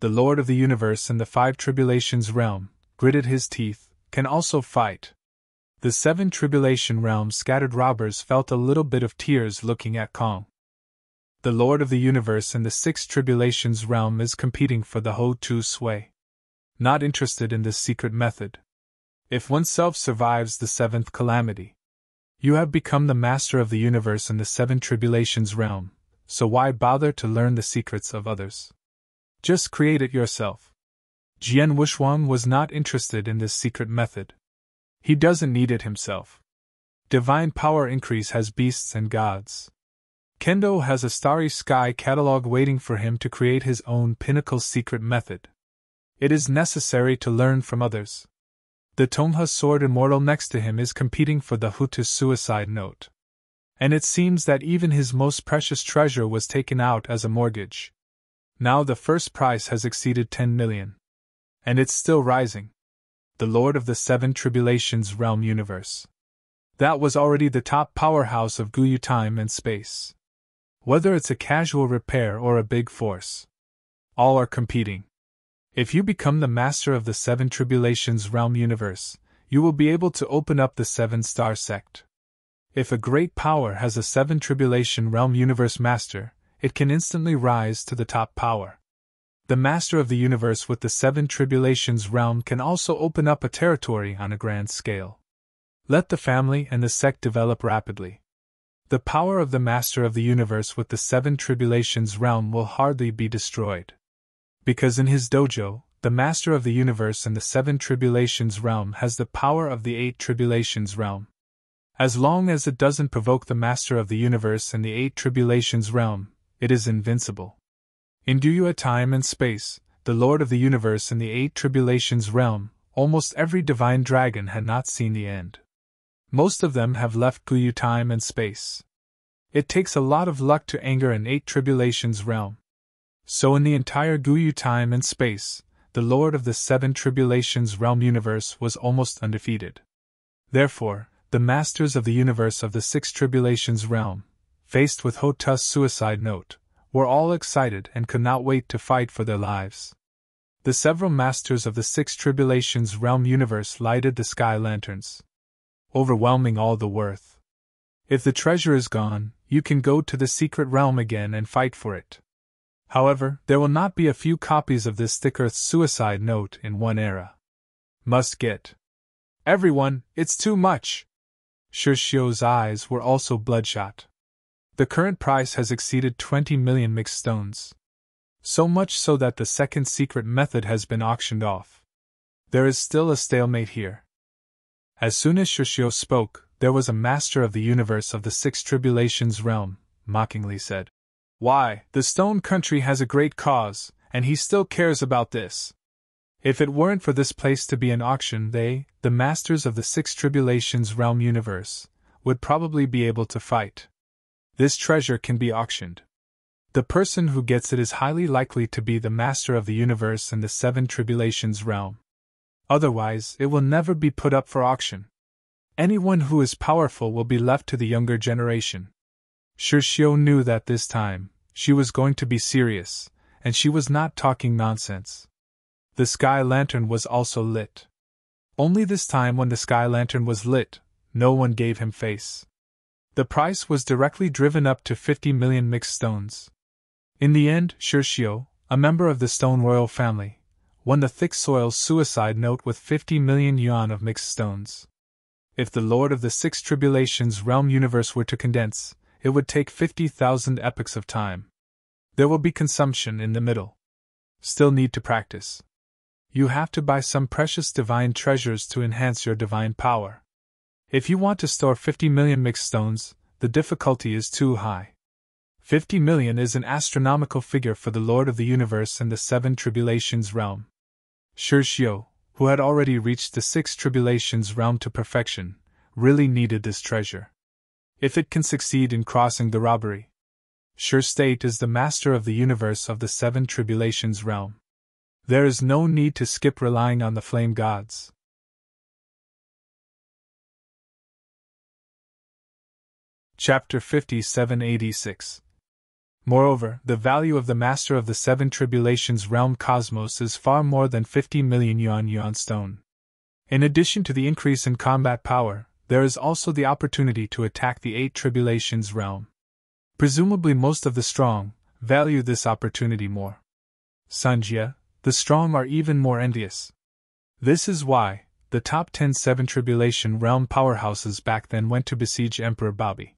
The Lord of the Universe in the 5 Tribulations realm, gritted his teeth, can also fight. The 7 Tribulation Realms scattered robbers felt a little bit of tears looking at Kong. The Lord of the Universe in the 6 Tribulations realm is competing for the Ho-Tu sway. Not interested in this secret method. If oneself survives the 7th calamity, you have become the master of the universe in the 7 Tribulations realm, so why bother to learn the secrets of others? Just create it yourself. Jian Wuxuang was not interested in this secret method. He doesn't need it himself. Divine power increase has beasts and gods. Kendo has a starry sky catalog waiting for him to create his own pinnacle secret method. It is necessary to learn from others. The Tongha sword immortal next to him is competing for the Hutu's suicide note. And it seems that even his most precious treasure was taken out as a mortgage. Now the first price has exceeded 10 million. And it's still rising. The Lord of the 7 Tribulations realm universe. That was already the top powerhouse of Guyu time and space. Whether it's a casual repair or a big force, all are competing. If you become the master of the 7 Tribulations realm universe, you will be able to open up the 7-star sect. If a great power has a 7 Tribulation realm universe master, it can instantly rise to the top power. The master of the universe with the 7 Tribulations realm can also open up a territory on a grand scale. Let the family and the sect develop rapidly. The power of the master of the universe with the 7 Tribulations realm will hardly be destroyed. Because in his dojo, the master of the universe in the 7 Tribulations realm has the power of the 8 Tribulations realm. As long as it doesn't provoke the master of the universe in the 8 Tribulations realm, it is invincible. In Guyu time and space, the Lord of the Universe in the 8 Tribulations realm, almost every divine dragon had not seen the end. Most of them have left Guyu time and space. It takes a lot of luck to anger an 8 Tribulations realm. So in the entire Guyu time and space, the Lord of the 7 Tribulations realm universe was almost undefeated. Therefore, the masters of the universe of the 6 Tribulations realm, faced with Ho-Tu's suicide note, were all excited and could not wait to fight for their lives. The several masters of the 6 Tribulations realm universe lighted the sky lanterns, overwhelming all the worth. If the treasure is gone, you can go to the secret realm again and fight for it. However, there will not be a few copies of this thick Earth's suicide note in one era. Must get. Everyone, it's too much! Shishio's eyes were also bloodshot. The current price has exceeded 20 million mixed stones. So much so that the second secret method has been auctioned off. There is still a stalemate here. As soon as Shishio spoke, there was a master of the universe of the 6 Tribulations realm, mockingly said, "Why, the Stone Country has a great cause, and he still cares about this. If it weren't for this place to be an auction, they, the masters of the 6 Tribulations realm universe, would probably be able to fight. This treasure can be auctioned. The person who gets it is highly likely to be the master of the universe in the 7 Tribulations realm. Otherwise, it will never be put up for auction. Anyone who is powerful will be left to the younger generation." Shishio knew that this time, she was going to be serious, and she was not talking nonsense. The sky lantern was also lit. Only this time when the sky lantern was lit, no one gave him face. The price was directly driven up to 50 million mixed stones. In the end, Shishio, a member of the Stone Royal family, won the thick soil suicide note with 50 million yuan of mixed stones. If the Lord of the 6 Tribulations realm universe were to condense, it would take 50,000 epochs of time. There will be consumption in the middle. Still need to practice. You have to buy some precious divine treasures to enhance your divine power. If you want to store 50 million mixed stones, the difficulty is too high. 50 million is an astronomical figure for the Lord of the Universe in the 7 Tribulations realm. Shishio, who had already reached the 6 Tribulations realm to perfection, really needed this treasure. If it can succeed in crossing the robbery, Sure State is the master of the universe of the 7 Tribulations realm. There is no need to skip relying on the flame gods. Chapter 5786. Moreover, the value of the master of the 7 Tribulations realm cosmos is far more than 50 million yuan stone. In addition to the increase in combat power, there is also the opportunity to attack the 8 Tribulations realm. Presumably most of the strong value this opportunity more. Sanjia, the strong are even more envious. This is why the top 10 7 Tribulation realm powerhouses back then went to besiege Emperor Bobby.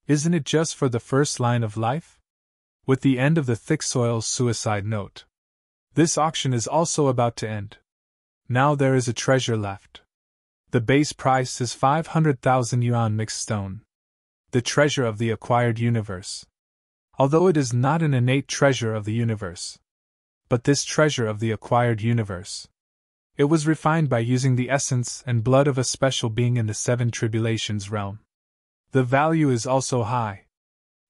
Isn't it just for the first line of life? With the end of the thick soil's suicide note. This auction is also about to end. Now there is a treasure left. The base price is 500,000 yuan mixed stone. The treasure of the acquired universe. Although it is not an innate treasure of the universe. But this treasure of the acquired universe. It was refined by using the essence and blood of a special being in the 7 Tribulations realm. The value is also high.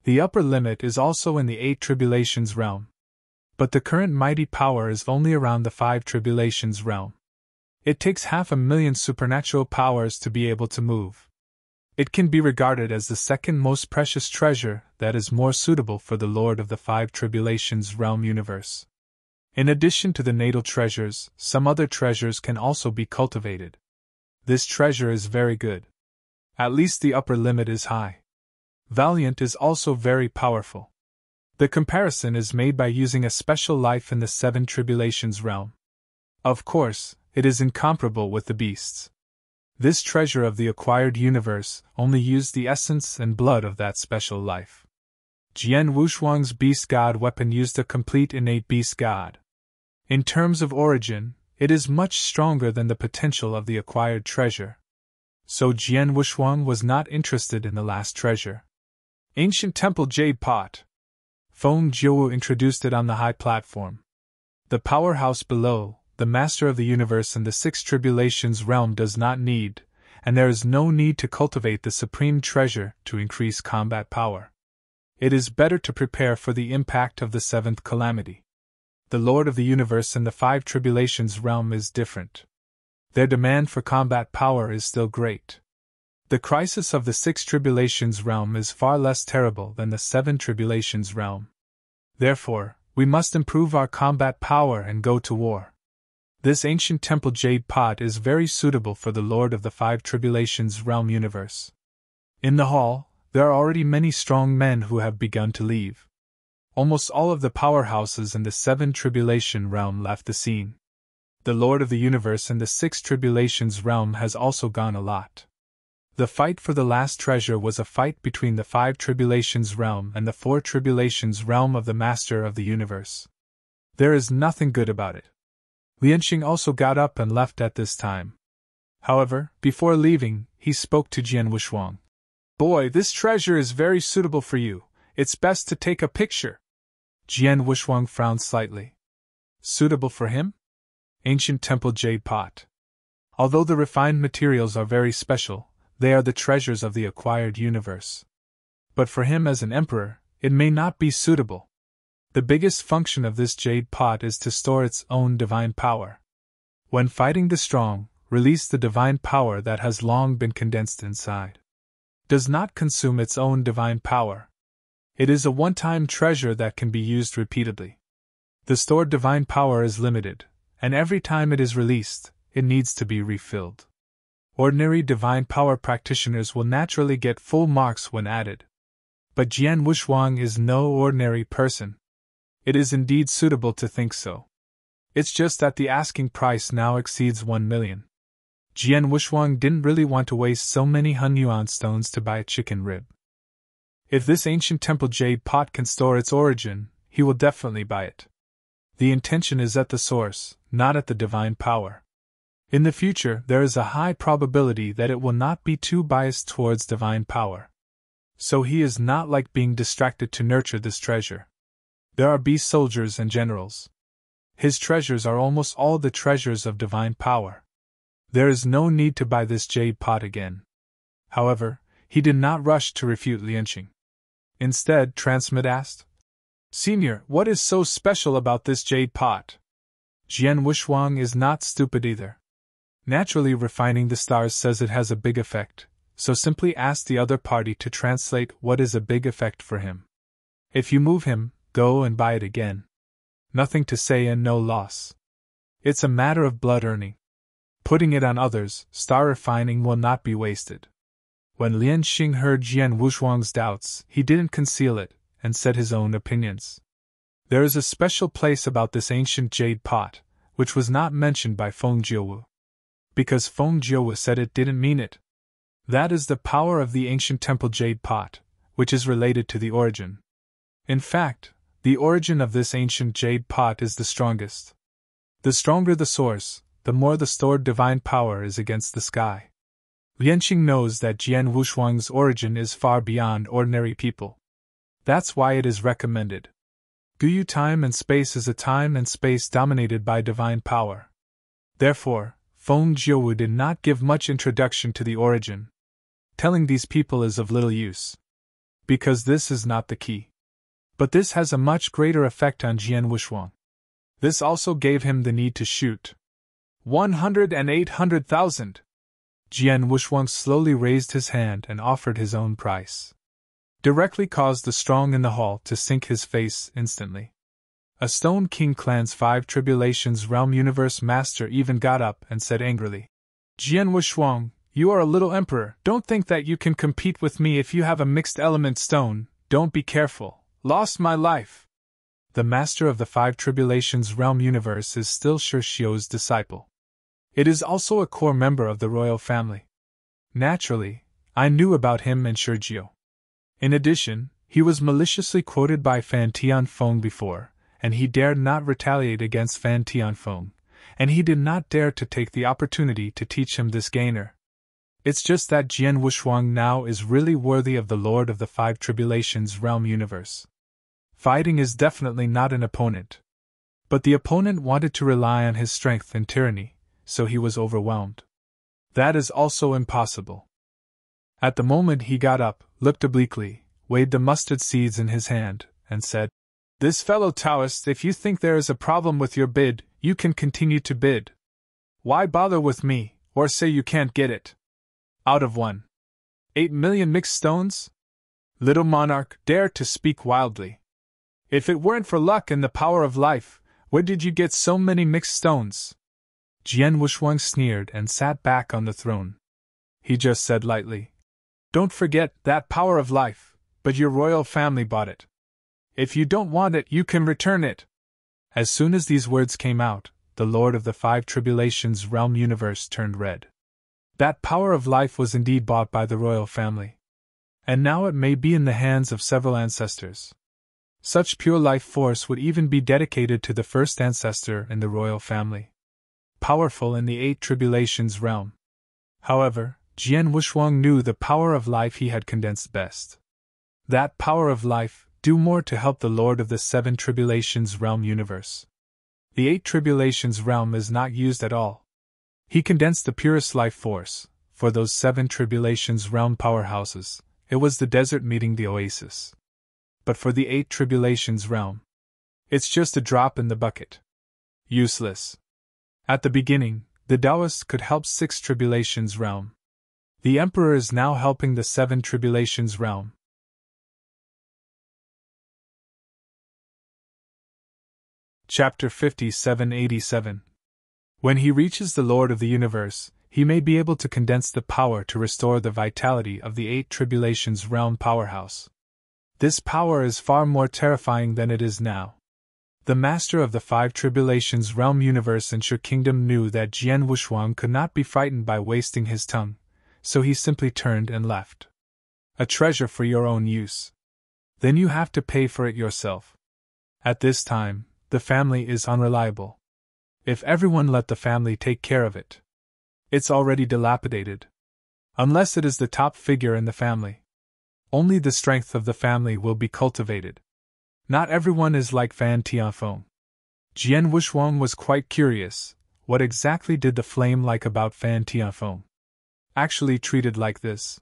The upper limit is also in the 8 Tribulations realm. But the current mighty power is only around the 5 Tribulations realm. It takes 500,000 supernatural powers to be able to move. It can be regarded as the second most precious treasure that is more suitable for the Lord of the 5 Tribulations realm universe. In addition to the natal treasures, some other treasures can also be cultivated. This treasure is very good. At least the upper limit is high. Valiant is also very powerful. The comparison is made by using a special life in the 7 Tribulations realm. Of course, it is incomparable with the beasts. This treasure of the acquired universe only used the essence and blood of that special life. Jian Wushuang's beast god weapon used a complete innate beast god. In terms of origin, it is much stronger than the potential of the acquired treasure. So Jian Wushuang was not interested in the last treasure. Ancient Temple Jade Pot. Feng Jiuwu introduced it on the high platform. The powerhouse below, the master of the universe in the 6 Tribulations realm does not need, and there is no need to cultivate the supreme treasure to increase combat power. It is better to prepare for the impact of the 7th calamity. The Lord of the universe in the 5 Tribulations realm is different. Their demand for combat power is still great. The crisis of the 6 Tribulations realm is far less terrible than the 7 Tribulations realm. Therefore, we must improve our combat power and go to war. This ancient temple jade pot is very suitable for the Lord of the 5 Tribulations realm universe. In the hall, there are already many strong men who have begun to leave. Almost all of the powerhouses in the 7 Tribulation realm left the scene. The Lord of the universe in the 6 Tribulations realm has also gone a lot. The fight for the last treasure was a fight between the 5 Tribulations realm and the 4 Tribulations realm of the Master of the Universe. There is nothing good about it. Lianxing also got up and left at this time. However, before leaving, he spoke to Jian Wushuang. "Boy, this treasure is very suitable for you. It's best to take a picture." Jian Wushuang frowned slightly. Suitable for him? Ancient Temple Jade Pot. Although the refined materials are very special, they are the treasures of the acquired universe. But for him as an emperor, it may not be suitable. The biggest function of this jade pot is to store its own divine power. When fighting the strong, release the divine power that has long been condensed inside. Does not consume its own divine power. It is a one-time treasure that can be used repeatedly. The stored divine power is limited, and every time it is released, it needs to be refilled. Ordinary divine power practitioners will naturally get full marks when added. But Jian Wushuang is no ordinary person. It is indeed suitable to think so. It's just that the asking price now exceeds 1 million. Jian Wushuang didn't really want to waste so many Hunyuan stones to buy a chicken rib. If this ancient temple jade pot can store its origin, he will definitely buy it. The intention is at the source, not at the divine power. In the future, there is a high probability that it will not be too biased towards divine power. So he is not like being distracted to nurture this treasure. There are beast soldiers and generals. His treasures are almost all the treasures of divine power. There is no need to buy this jade pot again. However, he did not rush to refute Lianxing. Instead, Transmit asked, "Senior, what is so special about this jade pot?" Jian Wushuang is not stupid either. Naturally, refining the stars says it has a big effect, so simply ask the other party to translate what is a big effect for him. If you move him, go and buy it again. Nothing to say and no loss. It's a matter of blood earning. Putting it on others, star refining will not be wasted. When Lian Xing heard Jian Wushuang's doubts, he didn't conceal it, and said his own opinions. There is a special place about this ancient jade pot, which was not mentioned by Feng Jiuwu. Because Feng Jiuwu said it didn't mean it. That is the power of the ancient temple jade pot, which is related to the origin. In fact, the origin of this ancient jade pot is the strongest. The stronger the source, the more the stored divine power is against the sky. Lianqing knows that Jian Wushuang's origin is far beyond ordinary people. That's why it is recommended. Guyu time and space is a time and space dominated by divine power. Therefore, Feng Jiuwu did not give much introduction to the origin. Telling these people is of little use. Because this is not the key. But this has a much greater effect on Jian Wushuang. This also gave him the need to shoot. 100,000. Jian Wushuang slowly raised his hand and offered his own price. Directly caused the strong in the hall to sink his face instantly. A Stone King clan's 5 Tribulations Realm Universe Master even got up and said angrily, Jian Wushuang, you are a little emperor, don't think that you can compete with me if you have a mixed element stone, don't be careful, lost my life. The master of the 5 Tribulations Realm Universe is still Shishio's disciple. It is also a core member of the royal family. Naturally, I knew about him and Shishio. In addition, he was maliciously quoted by Fan Tianfeng before, and he dared not retaliate against Fan Tianfeng, and he did not dare to take the opportunity to teach him this gainer. It's just that Jian Wushuang now is really worthy of the Lord of the 5 Tribulations Realm Universe. Fighting is definitely not an opponent. But the opponent wanted to rely on his strength and tyranny, so he was overwhelmed. That is also impossible. At the moment he got up, looked obliquely, weighed the mustard seeds in his hand, and said, This fellow Taoist, if you think there is a problem with your bid, you can continue to bid. Why bother with me, or say you can't get it? Out of 8 million mixed stones? Little monarch, dare to speak wildly. If it weren't for luck and the power of life, where did you get so many mixed stones? Jian Wushuang sneered and sat back on the throne. He just said lightly, Don't forget that power of life, but your royal family bought it. If you don't want it, you can return it. As soon as these words came out, the Lord of the 5 Tribulations Realm Universe turned red. That power of life was indeed bought by the royal family. And now it may be in the hands of several ancestors. Such pure life force would even be dedicated to the first ancestor in the royal family. Powerful in the 8 Tribulations realm. However, Jian Wushuang knew the power of life he had condensed best. That power of life, do more to help the Lord of the 7 Tribulations realm universe. The 8 Tribulations realm is not used at all. He condensed the purest life force. For those 7 Tribulations realm powerhouses, it was the desert meeting the oasis. But for the 8 Tribulations realm, it's just a drop in the bucket. Useless. At the beginning, the Taoist could help 6 Tribulations realm. The Emperor is now helping the 7 Tribulations realm. Chapter 5787. When he reaches the Lord of the Universe, he may be able to condense the power to restore the vitality of the 8 Tribulations realm powerhouse. This power is far more terrifying than it is now. The master of the 5 Tribulations realm universe in Shu Kingdom knew that Jian Wushuang could not be frightened by wasting his tongue, so he simply turned and left. A treasure for your own use. Then you have to pay for it yourself. At this time, the family is unreliable. If everyone let the family take care of it, it's already dilapidated. Unless it is the top figure in the family. Only the strength of the family will be cultivated. Not everyone is like Fan Tianfeng. Jian Wushuang was quite curious, what exactly did the flame like about Fan Tianfeng? Actually treated like this.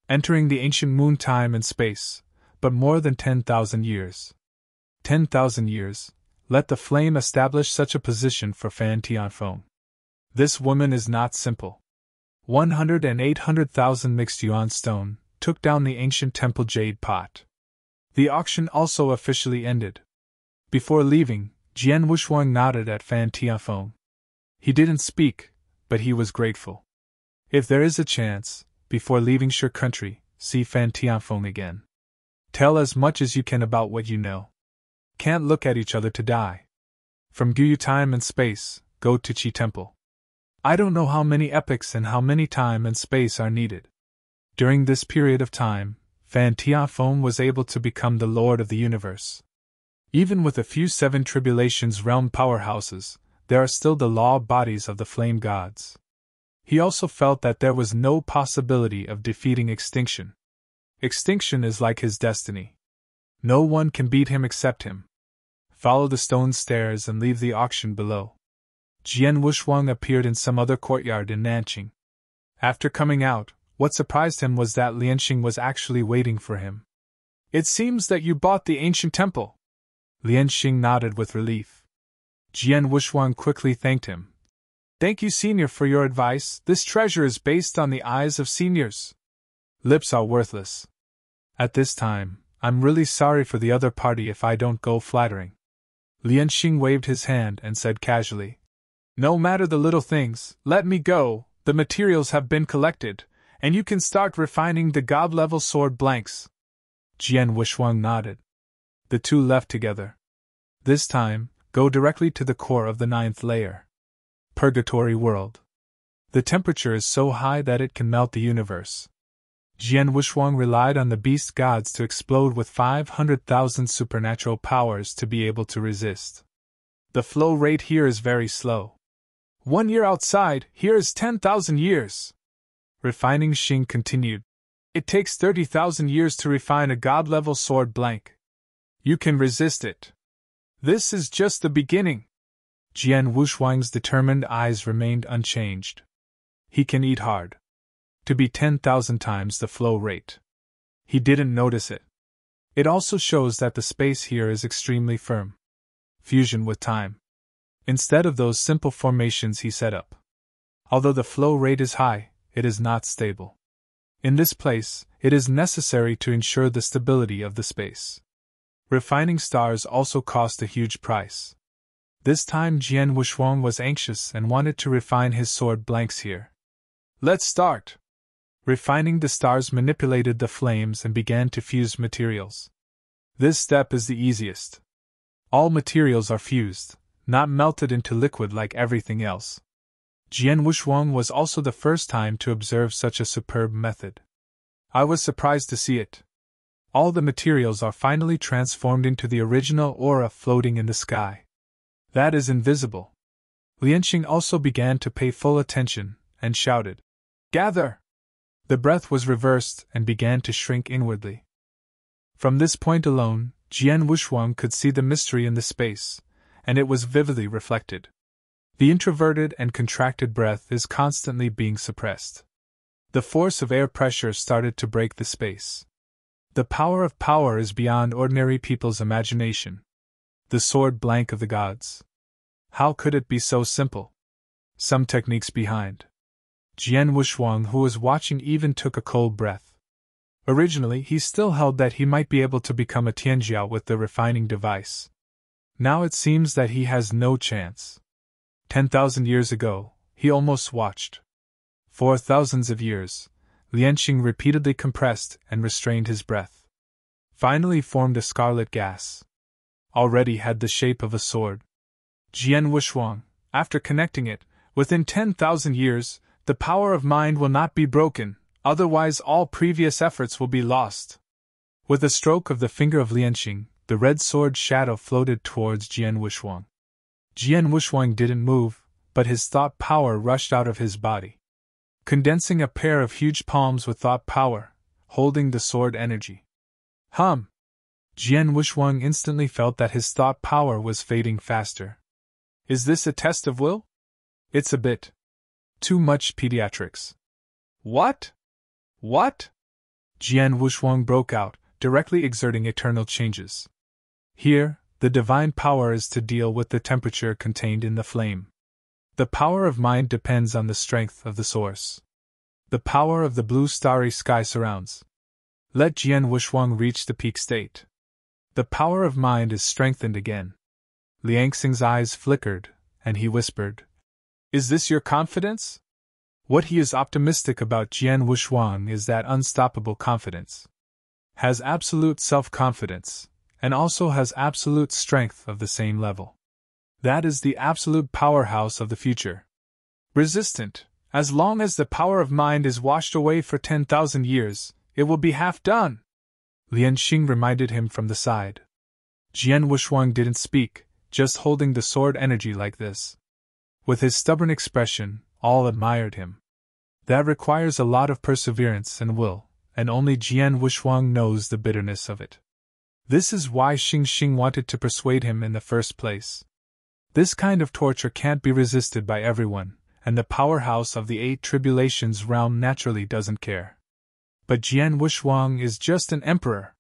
Entering the ancient moon time and space, but more than 10,000 years. 10,000 years, let the flame establish such a position for Fan Tianfeng. This woman is not simple. 100 and 800,000 mixed yuan stone took down the ancient temple jade pot. The auction also officially ended. Before leaving, Jian Wushuang nodded at Fan Tianfeng. He didn't speak, but he was grateful. If there is a chance, before leaving Sure Country, see Fan Tianfeng again. Tell as much as you can about what you know. Can't look at each other to die. From Guyu time and space, go to Qi Temple. I don't know how many epochs and how many time and space are needed. During this period of time, Fan Tianfeng was able to become the Lord of the Universe. Even with a few Seven Tribulations realm powerhouses, there are still the law bodies of the flame gods. He also felt that there was no possibility of defeating extinction. Extinction is like his destiny. No one can beat him except him. Follow the stone stairs and leave the auction below. Jian Wushuang appeared in some other courtyard in Nanqing. After coming out, what surprised him was that Lianxing was actually waiting for him. It seems that you bought the ancient temple. Lianxing nodded with relief. Jian Wushuang quickly thanked him. Thank you, senior, for your advice. This treasure is based on the eyes of seniors. Lips are worthless. At this time, I'm really sorry for the other party if I don't go flattering. Lianxing waved his hand and said casually, No matter the little things, let me go. The materials have been collected, and you can start refining the god-level sword blanks. Jian Wushuang nodded. The two left together. This time, go directly to the core of the 9th layer. Purgatory World. The temperature is so high that it can melt the universe. Jian Wushuang relied on the beast gods to explode with 500,000 supernatural powers to be able to resist. The flow rate here is very slow. 1 year outside, here is 10,000 years. Refining Xing continued. It takes 30,000 years to refine a god-level sword blank. You can resist it. This is just the beginning. Jian Wushuang's determined eyes remained unchanged. He can eat hard. To be 10,000 times the flow rate. He didn't notice it. It also shows that the space here is extremely firm. Fusion with time. Instead of those simple formations he set up. Although the flow rate is high, it is not stable. In this place, it is necessary to ensure the stability of the space. Refining stars also cost a huge price. This time Jian Wushuang was anxious and wanted to refine his sword blanks here. Let's start! Refining the stars manipulated the flames and began to fuse materials. This step is the easiest. All materials are fused, not melted into liquid like everything else. Jian Wushuang was also the first time to observe such a superb method. I was surprised to see it. All the materials are finally transformed into the original aura floating in the sky. That is invisible. Lianxing also began to pay full attention, and shouted, Gather! The breath was reversed and began to shrink inwardly. From this point alone, Jian Wushuang could see the mystery in the space, and it was vividly reflected. The introverted and contracted breath is constantly being suppressed. The force of air pressure started to break the space. The power of power is beyond ordinary people's imagination. The sword blank of the gods. How could it be so simple? Some techniques behind. Jian Wushuang, who was watching, even took a cold breath. Originally, he still held that he might be able to become a Tianjiao with the refining device. Now it seems that he has no chance. 10,000 years ago, he almost watched. For thousands of years, Lianxing repeatedly compressed and restrained his breath. Finally formed a scarlet gas. Already had the shape of a sword. Jian Wushuang, after connecting it, within 10,000 years, the power of mind will not be broken, otherwise all previous efforts will be lost. With a stroke of the finger of Lianxing, the red sword shadow floated towards Jian Wushuang. Jian Wushuang didn't move, but his thought power rushed out of his body. Condensing a pair of huge palms with thought power, holding the sword energy. Jian Wushuang instantly felt that his thought power was fading faster. Is this a test of will? It's a bit. Too much pediatrics. What? What? Jian Wushuang broke out, directly exerting eternal changes. Here, the divine power is to deal with the temperature contained in the flame. The power of mind depends on the strength of the source. The power of the blue starry sky surrounds. Let Jian Wushuang reach the peak state. The power of mind is strengthened again. Lianxing's eyes flickered, and he whispered, Is this your confidence? What he is optimistic about Jian Wushuang is that unstoppable confidence. Has absolute self-confidence, and also has absolute strength of the same level. That is the absolute powerhouse of the future. Resistant, as long as the power of mind is washed away for 10,000 years, it will be half done. Lian Xing reminded him from the side. Jian Wushuang didn't speak, just holding the sword energy like this. With his stubborn expression, all admired him. That requires a lot of perseverance and will, and only Jian Wushuang knows the bitterness of it. This is why Xing Xing wanted to persuade him in the first place. This kind of torture can't be resisted by everyone, and the powerhouse of the 8 tribulations realm naturally doesn't care. But Jian Wushuang is just an emperor.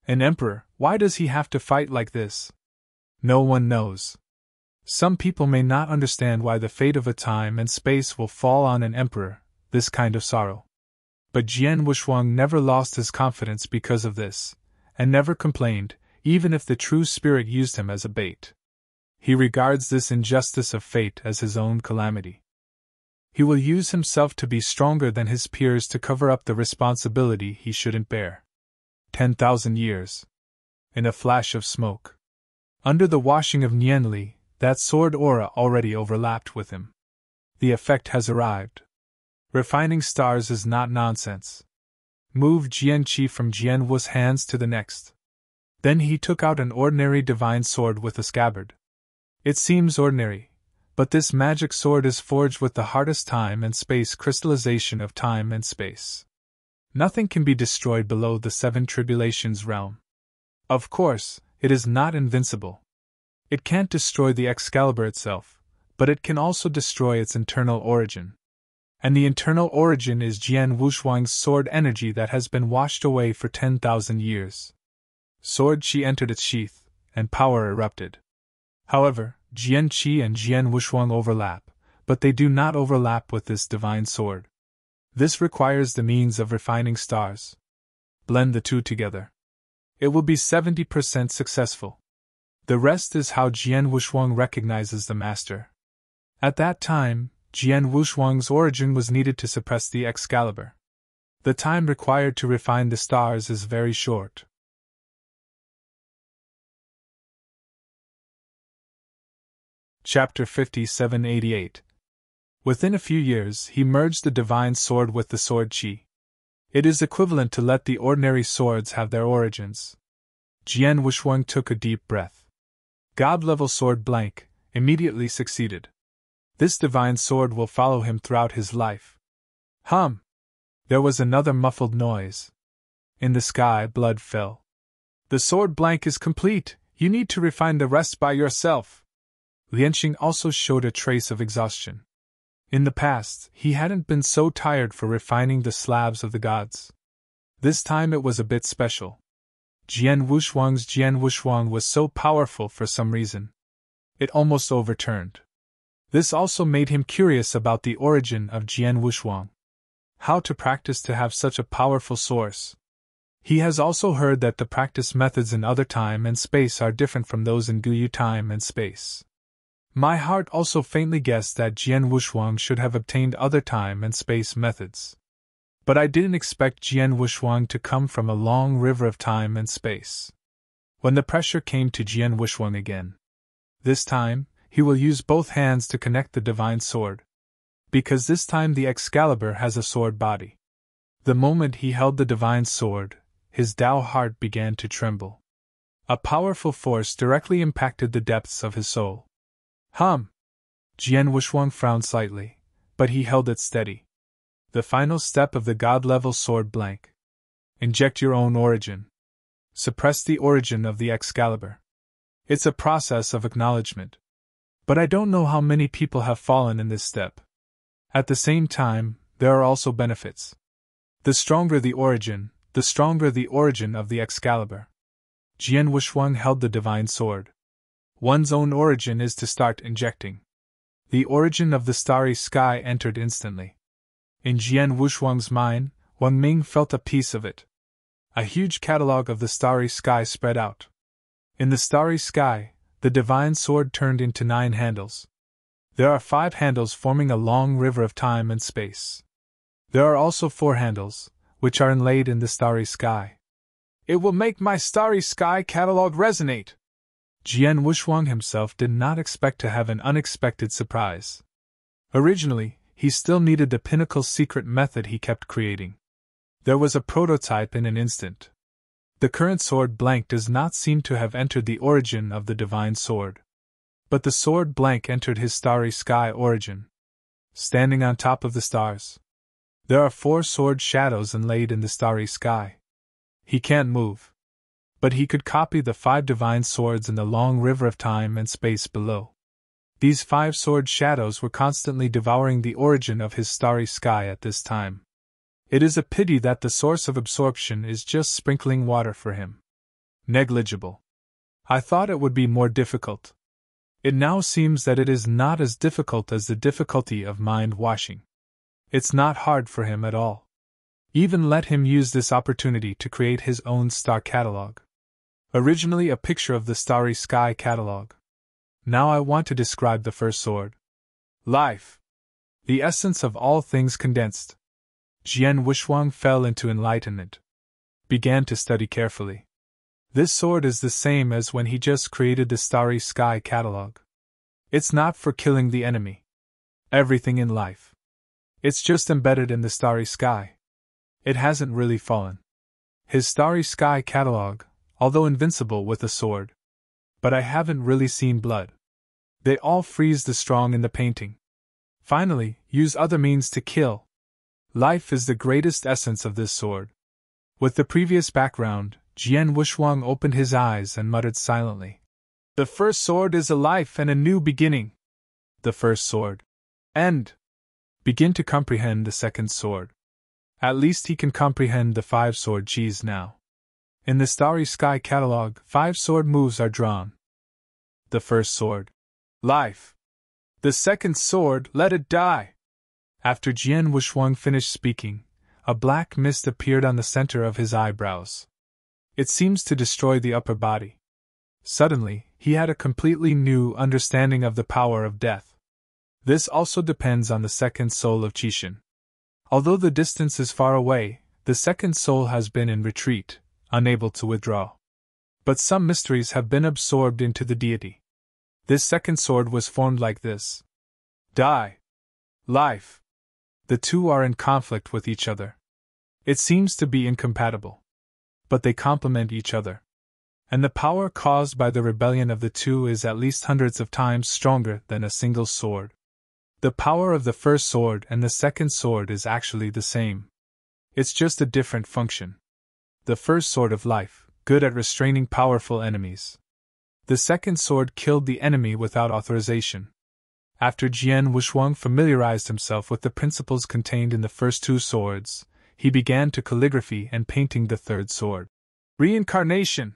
An emperor, why does he have to fight like this? No one knows. Some people may not understand why the fate of a time and space will fall on an emperor, this kind of sorrow. But Jian Wushuang never lost his confidence because of this, and never complained, even if the true spirit used him as a bait. He regards this injustice of fate as his own calamity. He will use himself to be stronger than his peers to cover up the responsibility he shouldn't bear. 10,000 years. In a flash of smoke. Under the washing of Nianli, that sword aura already overlapped with him. The effect has arrived. Refining stars is not nonsense. Move Jian Qi from Jian Wu's hands to the next. Then he took out an ordinary divine sword with a scabbard. It seems ordinary, but this magic sword is forged with the hardest time and space crystallization of time and space. Nothing can be destroyed below the 7 tribulations realm. Of course, it is not invincible. It can't destroy the Excalibur itself, but it can also destroy its internal origin. And the internal origin is Jian Wushuang's sword energy that has been washed away for 10,000 years. Sword Qi entered its sheath, and power erupted. However, Jian Qi and Jian Wushuang overlap, but they do not overlap with this divine sword. This requires the means of refining stars. Blend the two together. It will be 70% successful. The rest is how Jian Wushuang recognizes the master. At that time, Jian Wushuang's origin was needed to suppress the Excalibur. The time required to refine the stars is very short. Chapter 5788. Within a few years, he merged the divine sword with the sword Qi. It is equivalent to let the ordinary swords have their origins. Jian Wushuang took a deep breath. God-level sword blank immediately succeeded. This divine sword will follow him throughout his life. Hum! There was another muffled noise. In the sky, blood fell. The sword blank is complete. You need to refine the rest by yourself. Lianxing also showed a trace of exhaustion. In the past, he hadn't been so tired for refining the slabs of the gods. This time it was a bit special. Jian Wushuang was so powerful for some reason. It almost overturned. This also made him curious about the origin of Jian Wushuang. How to practice to have such a powerful source. He has also heard that the practice methods in other time and space are different from those in Guyu time and space. My heart also faintly guessed that Jian Wushuang should have obtained other time and space methods. But I didn't expect Jian Wushuang to come from a long river of time and space. When the pressure came to Jian Wushuang again. This time, he will use both hands to connect the divine sword. Because this time the Excalibur has a sword body. The moment he held the divine sword, his Tao heart began to tremble. A powerful force directly impacted the depths of his soul. Hum! Jian Wushuang frowned slightly, but he held it steady. The final step of the god-level sword blank. Inject your own origin. Suppress the origin of the Excalibur. It's a process of acknowledgement. But I don't know how many people have fallen in this step. At the same time, there are also benefits. The stronger the origin of the Excalibur. Jian Wushuang held the divine sword. One's own origin is to start injecting. The origin of the starry sky entered instantly. In Jian Wushuang's mind, Wang Ming felt a piece of it. A huge catalogue of the starry sky spread out. In the starry sky, the divine sword turned into 9 handles. There are 5 handles forming a long river of time and space. There are also 4 handles, which are inlaid in the starry sky. It will make my starry sky catalog resonate! Jian Wuxuang himself did not expect to have an unexpected surprise. Originally, he still needed the pinnacle secret method he kept creating. There was a prototype in an instant. The current sword blank does not seem to have entered the origin of the divine sword. But the sword blank entered his starry sky origin. Standing on top of the stars. There are 4 sword shadows inlaid in the starry sky. He can't move. But he could copy the 5 divine swords in the long river of time and space below. These 5 sword shadows were constantly devouring the origin of his starry sky at this time. It is a pity that the source of absorption is just sprinkling water for him. Negligible. I thought it would be more difficult. It now seems that it is not as difficult as the difficulty of mind washing. It's not hard for him at all. Even let him use this opportunity to create his own star catalog. Originally a picture of the starry sky catalog. Now I want to describe the first sword. Life. The essence of all things condensed. Jian Wuxuang fell into enlightenment. Began to study carefully. This sword is the same as when he just created the starry sky catalog. It's not for killing the enemy. Everything in life. It's just embedded in the starry sky. It hasn't really fallen. His starry sky catalog, although invincible with a sword. But I haven't really seen blood. They all freeze the strong in the painting. Finally, use other means to kill. Life is the greatest essence of this sword. With the previous background, Jian Wuxuang opened his eyes and muttered silently. The first sword is a life and a new beginning. The first sword. End. Begin to comprehend the second sword. At least he can comprehend the 5 sword cheese now. In the starry sky catalog, 5 sword moves are drawn. The first sword. Life. The second sword, let it die. After Jian Wuxuang finished speaking, a black mist appeared on the center of his eyebrows. It seems to destroy the upper body. Suddenly, he had a completely new understanding of the power of death. This also depends on the second soul of Qixin. Although the distance is far away, the second soul has been in retreat, unable to withdraw. But some mysteries have been absorbed into the deity. This second sword was formed like this. Die. Life. The two are in conflict with each other. It seems to be incompatible. But they complement each other. And the power caused by the rebellion of the two is at least hundreds of times stronger than a single sword. The power of the first sword and the second sword is actually the same. It's just a different function. The first sword of life, good at restraining powerful enemies. The second sword killed the enemy without authorization. After Jian Wuxuang familiarized himself with the principles contained in the first 2 swords, he began to calligraphy and painting the third sword. Reincarnation.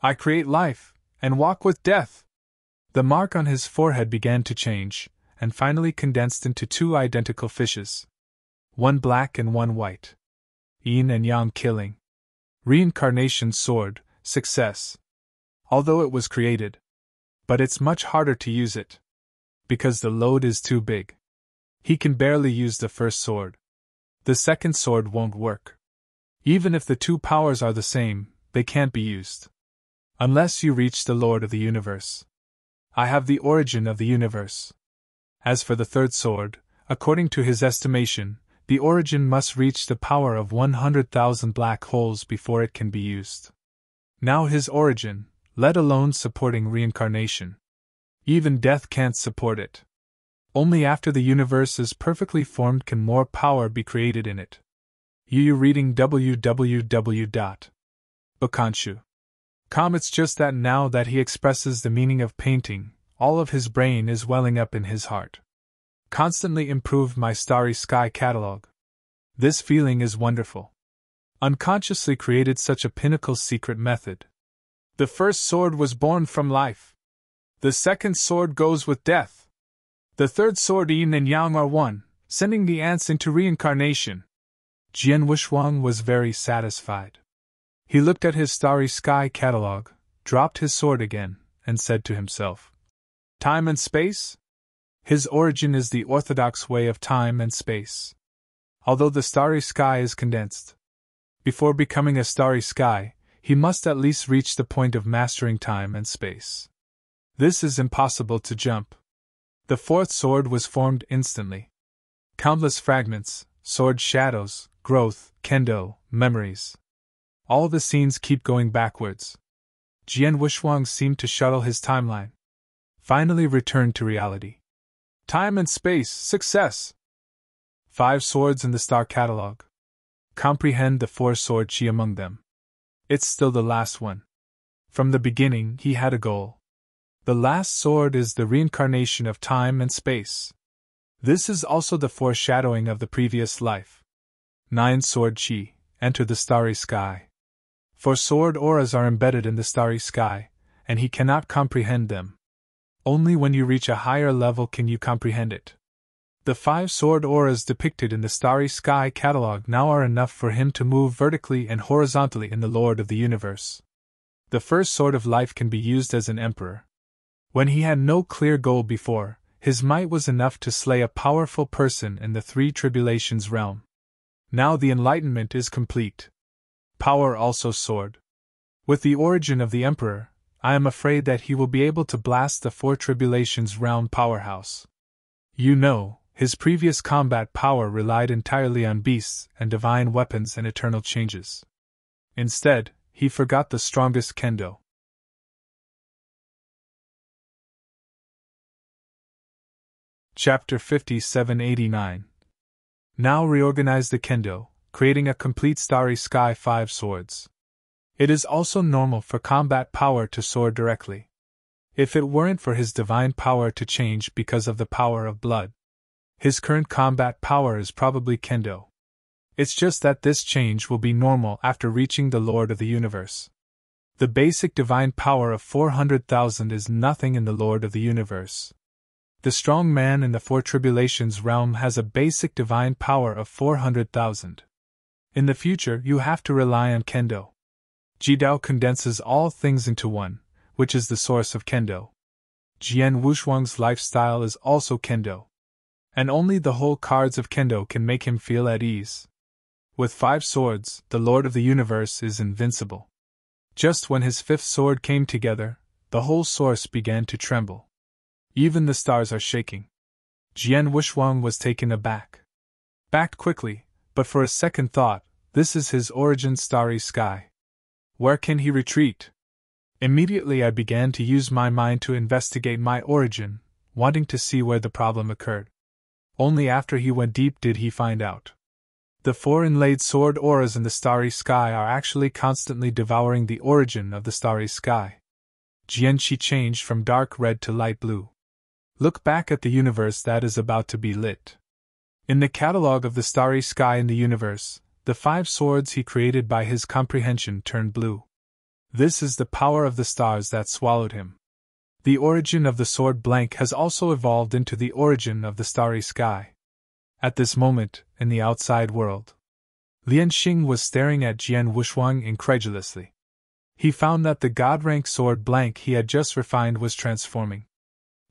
I create life, and walk with death. The mark on his forehead began to change, and finally condensed into 2 identical fishes. One black and one white. Yin and Yang killing. Reincarnation sword, success. Although it was created. But it's much harder to use it. Because the load is too big. He can barely use the first sword. The second sword won't work. Even if the 2 powers are the same, they can't be used. Unless you reach the Lord of the Universe. I have the origin of the universe. As for the third sword, according to his estimation, the origin must reach the power of 100,000 black holes before it can be used. Now his origin, let alone supporting reincarnation. Even death can't support it. Only after the universe is perfectly formed can more power be created in it. You reading www.Bakanshu.com. It's just that now that he expresses the meaning of painting, all of his brain is welling up in his heart. Constantly improved my starry sky catalog. This feeling is wonderful. Unconsciously created such a pinnacle secret method. The first sword was born from life. The second sword goes with death. The third sword Yin and Yang are one, sending the ants into reincarnation. Jian Wuxuang was very satisfied. He looked at his starry sky catalog, dropped his sword again, and said to himself, Time and space? His origin is the orthodox way of time and space. Although the starry sky is condensed, before becoming a starry sky, he must at least reach the point of mastering time and space. This is impossible to jump. The fourth sword was formed instantly. Countless fragments, sword shadows, growth, kendo, memories. All the scenes keep going backwards. Jian Wuxuang seemed to shuttle his timeline. Finally returned to reality. Time and space, success! 5 swords in the star catalog. Comprehend the 4 sword chi among them. It's still the last one. From the beginning, he had a goal. The last sword is the reincarnation of time and space. This is also the foreshadowing of the previous life. 9 sword chi, enter the starry sky. 4 sword auras are embedded in the starry sky, and he cannot comprehend them. Only when you reach a higher level can you comprehend it. The 5 sword auras depicted in the starry sky catalog now are enough for him to move vertically and horizontally in the Lord of the Universe. The first sword of life can be used as an emperor. When he had no clear goal before, his might was enough to slay a powerful person in the 3 tribulations realm. Now the enlightenment is complete. Power also soared. With the origin of the emperor, I am afraid that he will be able to blast the 4 tribulations realm powerhouse. You know, his previous combat power relied entirely on beasts and divine weapons and eternal changes. Instead, he forgot the strongest kendo. Chapter 5789. Now reorganize the kendo, creating a complete starry sky 5 swords. It is also normal for combat power to soar directly. If it weren't for his divine power to change because of the power of blood, his current combat power is probably kendo. It's just that this change will be normal after reaching the Lord of the Universe. The basic divine power of 400,000 is nothing in the Lord of the Universe. The strong man in the 4 tribulations realm has a basic divine power of 400,000. In the future, you have to rely on kendo. Jidao condenses all things into one, which is the source of kendo. Jian Wuxuang's lifestyle is also kendo. And only the whole cards of kendo can make him feel at ease. With 5 swords, the Lord of the Universe is invincible. Just when his 5th sword came together, the whole source began to tremble. Even the stars are shaking. Jian Wuxuang was taken aback. Backed quickly, but for a second thought, this is his origin starry sky. Where can he retreat? Immediately I began to use my mind to investigate my origin, wanting to see where the problem occurred. Only after he went deep did he find out. The 4 inlaid sword auras in the starry sky are actually constantly devouring the origin of the starry sky. Jianqi changed from dark red to light blue. Look back at the universe that is about to be lit. In the catalogue of the starry sky in the universe, the 5 swords he created by his comprehension turned blue. This is the power of the stars that swallowed him. The origin of the sword blank has also evolved into the origin of the starry sky. At this moment, in the outside world, Lian Xing was staring at Jian Wuxuang incredulously. He found that the god-rank sword blank he had just refined was transforming.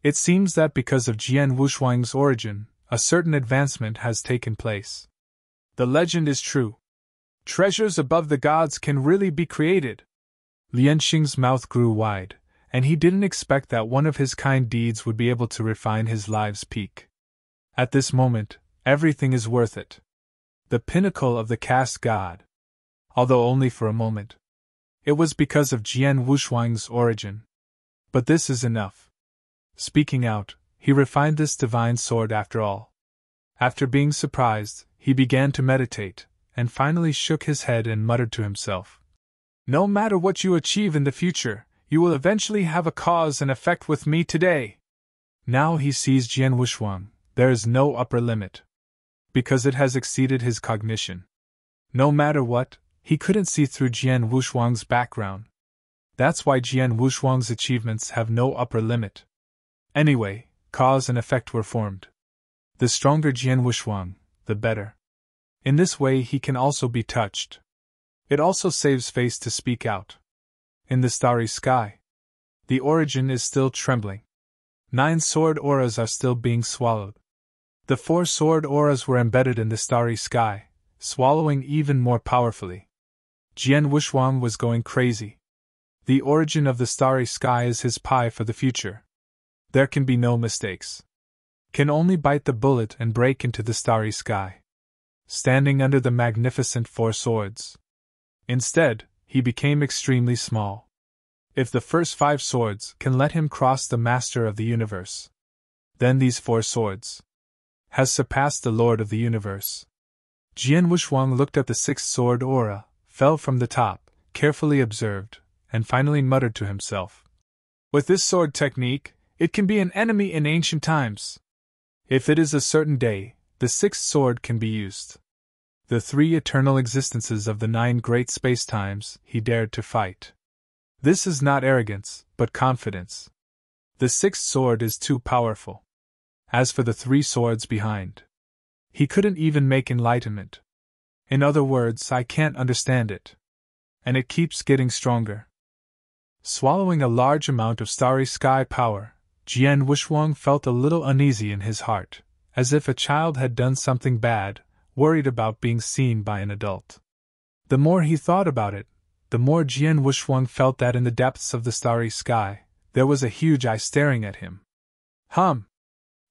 It seems that because of Jian Wuxuang's origin, a certain advancement has taken place. The legend is true. Treasures above the gods can really be created. Lian Xing's mouth grew wide, and he didn't expect that one of his kind deeds would be able to refine his life's peak. At this moment, everything is worth it. The pinnacle of the caste god. Although only for a moment. It was because of Jian Wuxuang's origin. But this is enough. Speaking out, he refined this divine sword after all. After being surprised, he began to meditate, and finally shook his head and muttered to himself. No matter what you achieve in the future, you will eventually have a cause and effect with me today. Now he sees Jian Wuxuang, there is no upper limit. Because it has exceeded his cognition. No matter what, he couldn't see through Jian Wuxuang's background. That's why Jian Wuxuang's achievements have no upper limit. Anyway, cause and effect were formed. The stronger Jian Wuxuang, the better. In this way he can also be touched. It also saves face to speak out. In the starry sky, the origin is still trembling. 9 sword auras are still being swallowed. The 4 sword auras were embedded in the starry sky, swallowing even more powerfully. Jian Wushuang was going crazy. The origin of the starry sky is his pie for the future. There can be no mistakes. Can only bite the bullet and break into the starry sky. Standing under the magnificent 4 swords. Instead, he became extremely small. If the first 5 swords can let him cross the master of the universe, then these 4 swords has surpassed the Lord of the universe. Jian Wushuang looked at the 6th sword aura, fell from the top, carefully observed, and finally muttered to himself. With this sword technique, it can be an enemy in ancient times. If it is a certain day, the 6th sword can be used. The 3 eternal existences of the 9 great space-times he dared to fight. This is not arrogance, but confidence. The 6th sword is too powerful. As for the 3 swords behind, he couldn't even make enlightenment. In other words, I can't understand it. And it keeps getting stronger. Swallowing a large amount of starry sky power, Jian Wushuang felt a little uneasy in his heart, as if a child had done something bad, worried about being seen by an adult. The more he thought about it, the more Jian Wushuang felt that in the depths of the starry sky, there was a huge eye staring at him.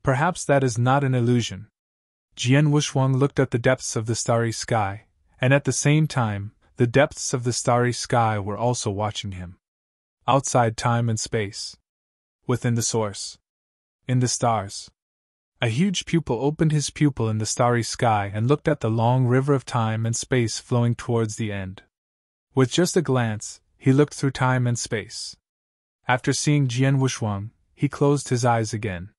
Perhaps that is not an illusion. Jian Wushuang looked at the depths of the starry sky, and at the same time, the depths of the starry sky were also watching him. Outside time and space. Within the source. In the stars. A huge pupil opened his pupil in the starry sky and looked at the long river of time and space flowing towards the end. With just a glance, he looked through time and space. After seeing Jian Wushuang, he closed his eyes again.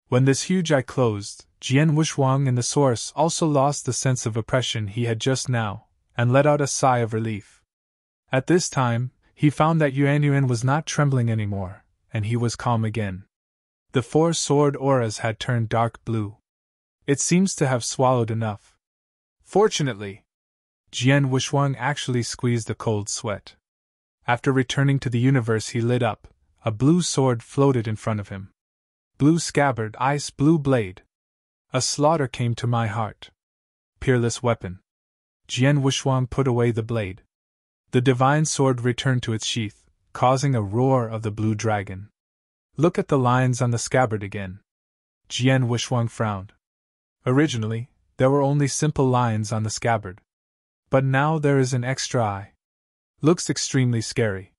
When this huge eye closed, Jian Wushuang in the source also lost the sense of oppression he had just now, and let out a sigh of relief. At this time, he found that Yuan was not trembling anymore, and he was calm again. The 4 sword auras had turned dark blue. It seems to have swallowed enough. Fortunately, Jian Wushuang actually squeezed a cold sweat. After returning to the universe, he lit up. A blue sword floated in front of him. Blue scabbard, ice blue blade. A slaughter came to my heart. Peerless weapon. Jian Wushuang put away the blade. The divine sword returned to its sheath, causing a roar of the blue dragon. Look at the lines on the scabbard again. Jian Wushuang frowned. Originally, there were only simple lines on the scabbard. But now there is an extra eye. Looks extremely scary.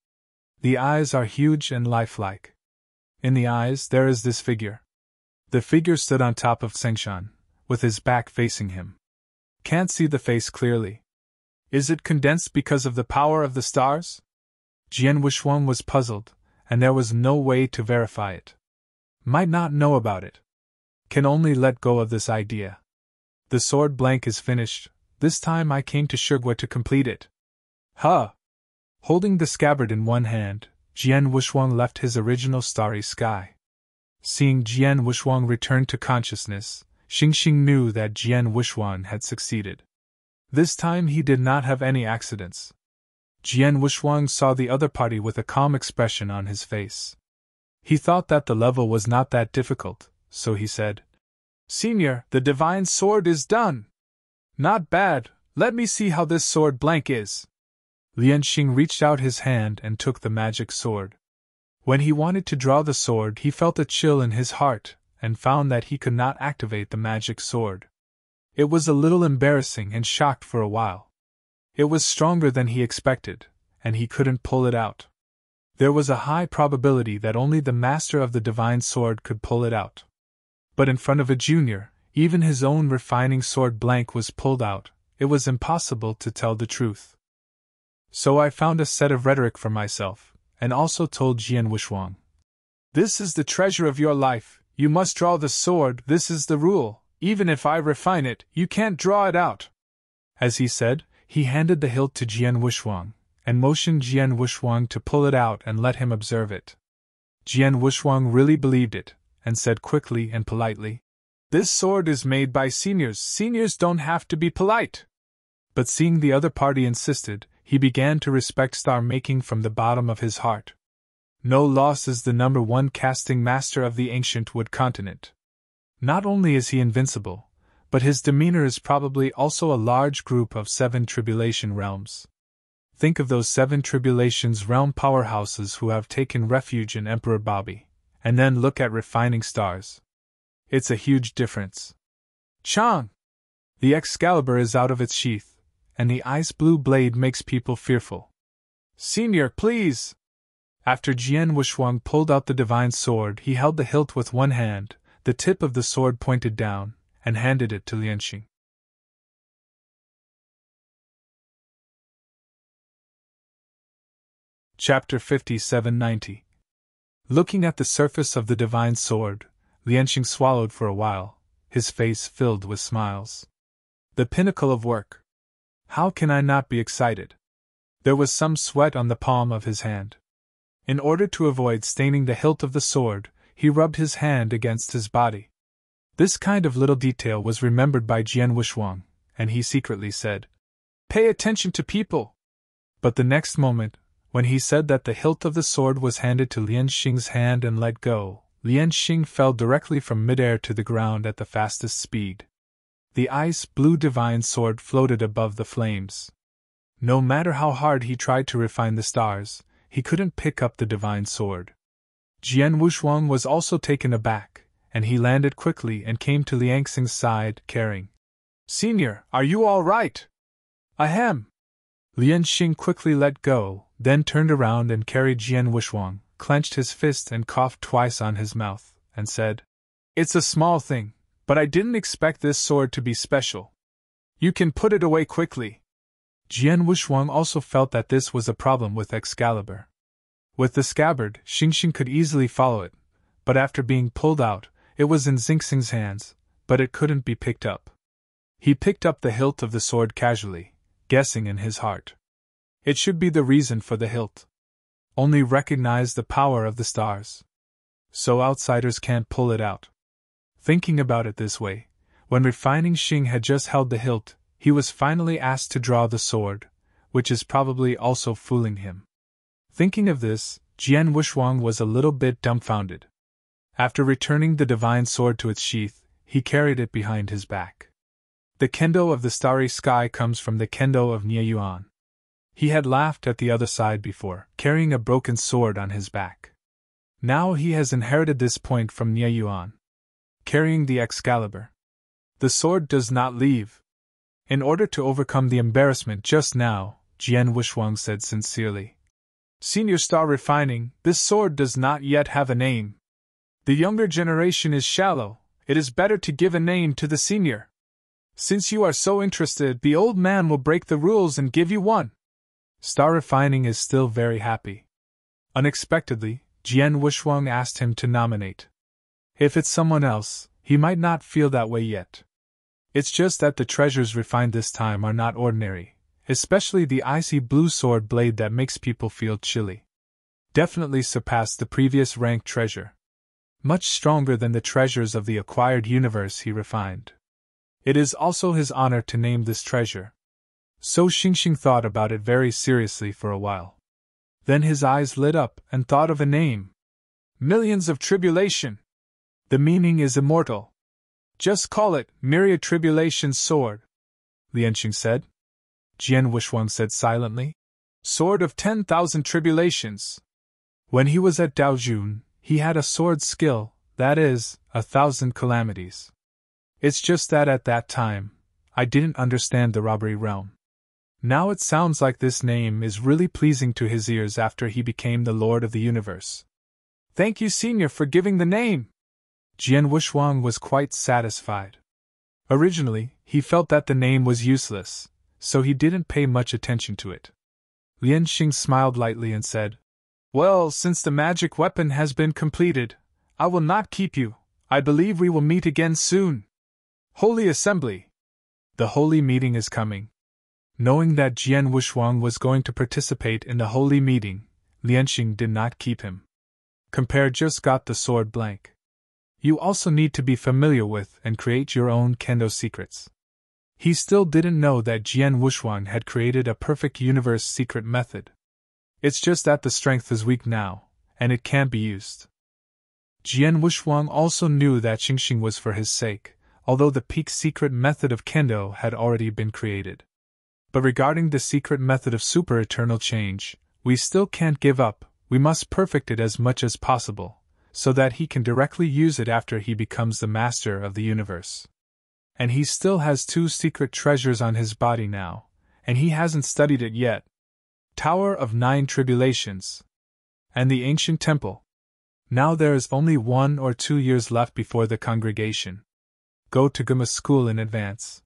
The eyes are huge and lifelike. In the eyes there is this figure. The figure stood on top of Sengshan, with his back facing him. Can't see the face clearly. Is it condensed because of the power of the stars? Jian Wushuang was puzzled, and there was no way to verify it. Might not know about it. Can only let go of this idea. The sword blank is finished. This time I came to Shigwa to complete it. Holding the scabbard in one hand, Jian Wushuang left his original starry sky. Seeing Jian Wushuang return to consciousness, Xingxing knew that Jian Wushuang had succeeded. This time he did not have any accidents. Jian Wushuang saw the other party with a calm expression on his face. He thought that the level was not that difficult, so he said, "Senior, the divine sword is done. Not bad, let me see how this sword blank is." Lianxing reached out his hand and took the magic sword. When he wanted to draw the sword, he felt a chill in his heart, and found that he could not activate the magic sword. It was a little embarrassing and shocked for a while. It was stronger than he expected, and he couldn't pull it out. There was a high probability that only the master of the divine sword could pull it out. But in front of a junior, even his own refining sword blank was pulled out. It was impossible to tell the truth. So I found a set of rhetoric for myself, and also told Jian Wushuang. "This is the treasure of your life, you must draw the sword, this is the rule, even if I refine it, you can't draw it out." As he said, he handed the hilt to Jian Wushuang, and motioned Jian Wushuang to pull it out and let him observe it. Jian Wushuang really believed it, and said quickly and politely, "This sword is made by seniors, seniors don't have to be polite." But seeing the other party insisted, he began to respect star making from the bottom of his heart. No Loss is the #1 casting master of the ancient Wood continent. Not only is he invincible, but his demeanor is probably also a large group of 7 Tribulation realms. Think of those 7 Tribulations realm powerhouses who have taken refuge in Emperor Bobby, and then look at refining stars. It's a huge difference. Chang! The Excalibur is out of its sheath, and the ice blue blade makes people fearful. Senior, please! After Jian Wushuang pulled out the divine sword, he held the hilt with one hand, the tip of the sword pointed down, and handed it to Lianxing. Chapter 5790. Looking at the surface of the divine sword, Lianxing swallowed for a while, his face filled with smiles. The pinnacle of work. How can I not be excited? There was some sweat on the palm of his hand. In order to avoid staining the hilt of the sword, he rubbed his hand against his body. This kind of little detail was remembered by Jian Wushuang, and he secretly said, "Pay attention to people!" But the next moment, when he said that the hilt of the sword was handed to Lianxing's hand and let go, Lianxing fell directly from midair to the ground at the fastest speed. The ice-blue divine sword floated above the flames. No matter how hard he tried to refine the stars, he couldn't pick up the divine sword. Jian Wushuang was also taken aback, and he landed quickly and came to Lianxing's side, carrying. "Senior, are you all right?" "Ahem." Lianxing quickly let go, then turned around and carried Jian Wushuang, clenched his fist and coughed twice on his mouth, and said, "It's a small thing, but I didn't expect this sword to be special. You can put it away quickly." Jian Wushuang also felt that this was a problem with Excalibur. With the scabbard, Xingxing could easily follow it, but after being pulled out, it was in Xingxing's hands, but it couldn't be picked up. He picked up the hilt of the sword casually, guessing in his heart. It should be the reason for the hilt. Only recognize the power of the stars. So outsiders can't pull it out. Thinking about it this way, when refining Xing had just held the hilt, he was finally asked to draw the sword, which is probably also fooling him. Thinking of this, Jian Wushuang was a little bit dumbfounded. After returning the divine sword to its sheath, he carried it behind his back. The kendo of the starry sky comes from the kendo of Nieyuan. He had laughed at the other side before, carrying a broken sword on his back. Now he has inherited this point from Nieyuan. Carrying the Excalibur. The sword does not leave. In order to overcome the embarrassment just now, Jian Wushuang said sincerely, "Senior Star Refining, this sword does not yet have a name. The younger generation is shallow, it is better to give a name to the senior. Since you are so interested, the old man will break the rules and give you one." Star Refining is still very happy. Unexpectedly, Jian Wushuang asked him to nominate. If it's someone else, he might not feel that way yet. It's just that the treasures refined this time are not ordinary, especially the icy blue sword blade that makes people feel chilly. Definitely surpassed the previous rank treasure. Much stronger than the treasures of the acquired universe he refined. It is also his honor to name this treasure. So Xingxing thought about it very seriously for a while. Then his eyes lit up and thought of a name. Millions of Tribulation. The meaning is immortal. Just call it Myriad Tribulation's Sword, Lianxing said. Jian Wushuang said silently, Sword of 10,000 Tribulations. When he was at Daojun, he had a sword skill, that is, 1,000 calamities. It's just that at that time, I didn't understand the robbery realm. Now it sounds like this name is really pleasing to his ears after he became the Lord of the Universe. Thank you, Senior, for giving the name. Jian Wushuang was quite satisfied. Originally, he felt that the name was useless, so he didn't pay much attention to it. Lianxing smiled lightly and said, Well, since the magic weapon has been completed, I will not keep you. I believe we will meet again soon. Holy Assembly. The holy meeting is coming. Knowing that Jian Wushuang was going to participate in the holy meeting, Lianxing did not keep him. Compare just got the sword blank. You also need to be familiar with and create your own kendo secrets. He still didn't know that Jian Wushuang had created a perfect universe secret method. It's just that the strength is weak now, and it can't be used. Jian Wushuang also knew that Xingxing was for his sake, although the peak secret method of kendo had already been created. But regarding the secret method of super eternal change, we still can't give up, we must perfect it as much as possible, so that he can directly use it after he becomes the master of the universe. And he still has 2 secret treasures on his body now, and he hasn't studied it yet. Tower of 9 Tribulations and the Ancient Temple. Now there is only 1 or 2 years left before the congregation go to Guma school in advance.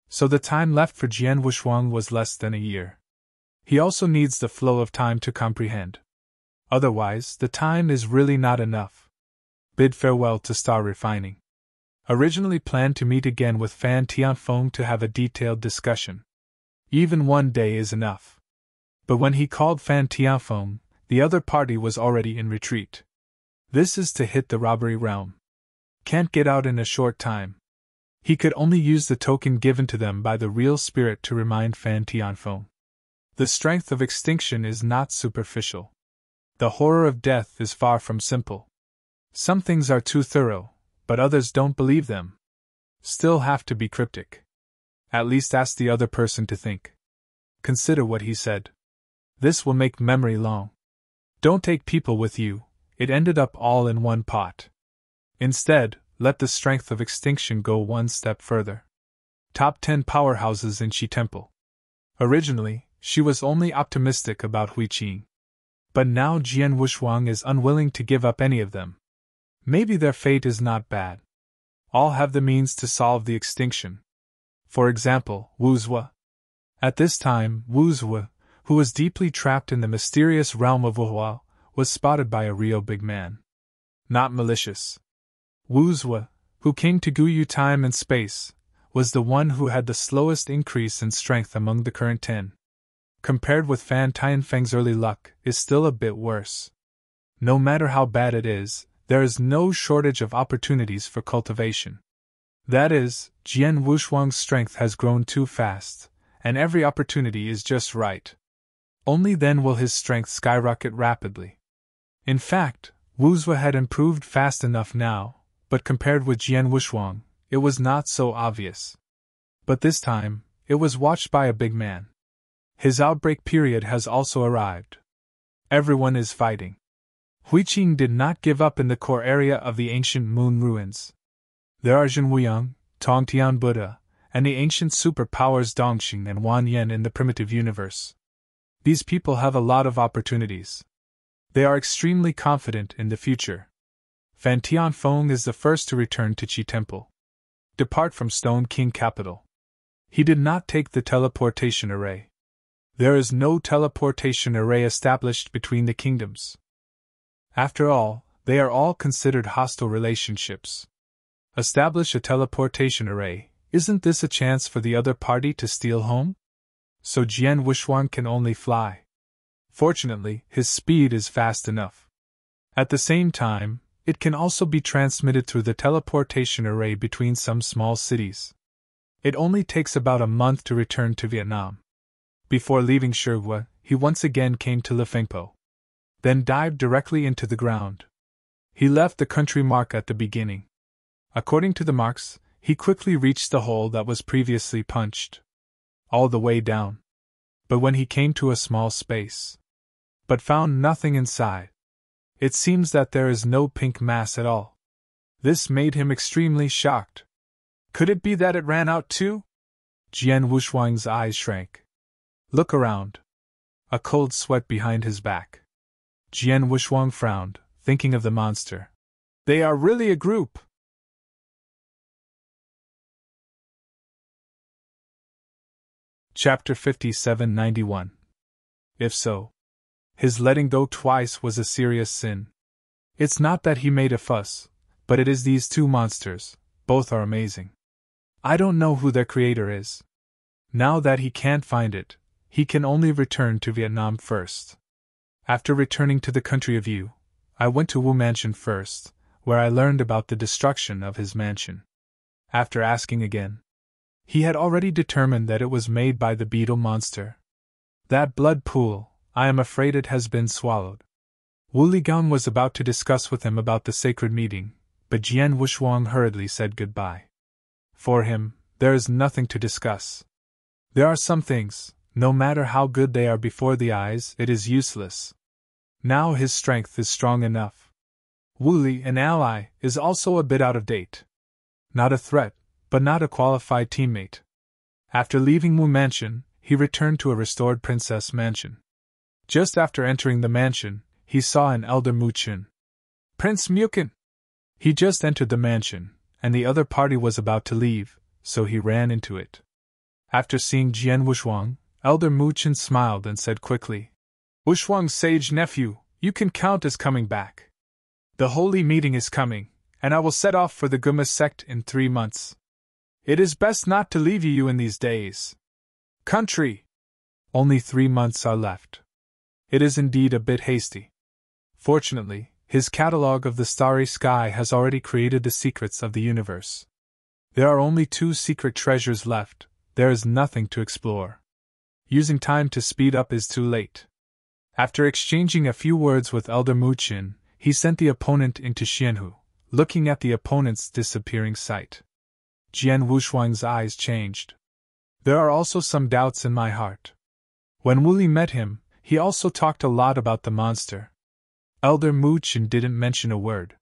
So the time left for Jian Wushuang was less than a year. He also needs the flow of time to comprehend. Otherwise, the time is really not enough. Bid farewell to Star Refining. Originally planned to meet again with Fan Tianfeng to have a detailed discussion. Even 1 day is enough. But when he called Fan Tianfeng, the other party was already in retreat. This is to hit the robbery realm. Can't get out in a short time. He could only use the token given to them by the real spirit to remind Fan Tianfeng. The strength of extinction is not superficial. The horror of death is far from simple. Some things are too thorough, but others don't believe them. Still have to be cryptic. At least ask the other person to think. Consider what he said. This will make memory long. Don't take people with you, it ended up all in one pot. Instead, let the strength of extinction go 1 step further. Top 10 powerhouses in Qi Temple. Originally, she was only optimistic about Huiqing. But now Jian Wushuang is unwilling to give up any of them. Maybe their fate is not bad. All have the means to solve the extinction. For example, Wu Zue. At this time, Wu Zue, who was deeply trapped in the mysterious realm of Wuhua, was spotted by a real big man. Not malicious. Wu Zue, who came to Guyu time and space, was the one who had the slowest increase in strength among the current 10. Compared with Fan Tianfeng's early luck, is still a bit worse. No matter how bad it is, there is no shortage of opportunities for cultivation. That is, Jian Wushuang's strength has grown too fast, and every opportunity is just right. Only then will his strength skyrocket rapidly. In fact, Wu Zue had improved fast enough now, but compared with Jian Wushuang, it was not so obvious. But this time, it was watched by a big man. His outbreak period has also arrived. Everyone is fighting. Huiqing did not give up in the core area of the ancient moon ruins. There are Zhen Wuyang, Tongtian Buddha, and the ancient superpowers Dongxing and Wan Yan in the primitive universe. These people have a lot of opportunities. They are extremely confident in the future. Fan Tianfeng is the first to return to Qi Temple. Depart from Stone King capital. He did not take the teleportation array. There is no teleportation array established between the kingdoms. After all, they are all considered hostile relationships. Establish a teleportation array, isn't this a chance for the other party to steal home? So Jian Wushuang can only fly. Fortunately, his speed is fast enough. At the same time, it can also be transmitted through the teleportation array between some small cities. It only takes about a month to return to Vietnam. Before leaving Shigua, he once again came to Lefengpo. Then dived directly into the ground. He left the country mark at the beginning. According to the marks, he quickly reached the hole that was previously punched. All the way down. But when he came to a small space, but found nothing inside. It seems that there is no pink mass at all. This made him extremely shocked. Could it be that it ran out too? Jian Wushuang's eyes shrank. Look around. A cold sweat behind his back. Jian Wushuang frowned, thinking of the monster. They are really a group. Chapter 5791. If so, his letting go twice was a serious sin. It's not that he made a fuss, but it is these 2 monsters, both are amazing. I don't know who their creator is. Now that he can't find it, he can only return to Vietnam first. After returning to the country of Yu, I went to Wu Mansion first, where I learned about the destruction of his mansion. After asking again, he had already determined that it was made by the beetle monster. That blood pool, I am afraid it has been swallowed. Wu Ligang was about to discuss with him about the sacred meeting, but Jian Wushuang hurriedly said goodbye. For him, there is nothing to discuss. There are some things, no matter how good they are before the eyes, it is useless. Now his strength is strong enough. Wu Li, an ally, is also a bit out of date. Not a threat, but not a qualified teammate. After leaving Wu Mansion, he returned to a restored Princess Mansion. Just after entering the mansion, he saw an elder Mu Qin. Prince Mukin! He just entered the mansion, and the other party was about to leave, so he ran into it. After seeing Jian Wushuang, elder Mu Qin smiled and said quickly, Wushuang's sage nephew, you can count as coming back. The holy meeting is coming, and I will set off for the Guma sect in 3 months. It is best not to leave you in these days. Country! Only 3 months are left. It is indeed a bit hasty. Fortunately, his catalogue of the starry sky has already created the secrets of the universe. There are only 2 secret treasures left, there is nothing to explore. Using time to speed up is too late. After exchanging a few words with Elder Mu Qin, he sent the opponent into Xianhu, looking at the opponent's disappearing sight. Jian Wushuang's eyes changed. There are also some doubts in my heart. When Wu Li met him, he also talked a lot about the monster. Elder Mu Qin didn't mention a word.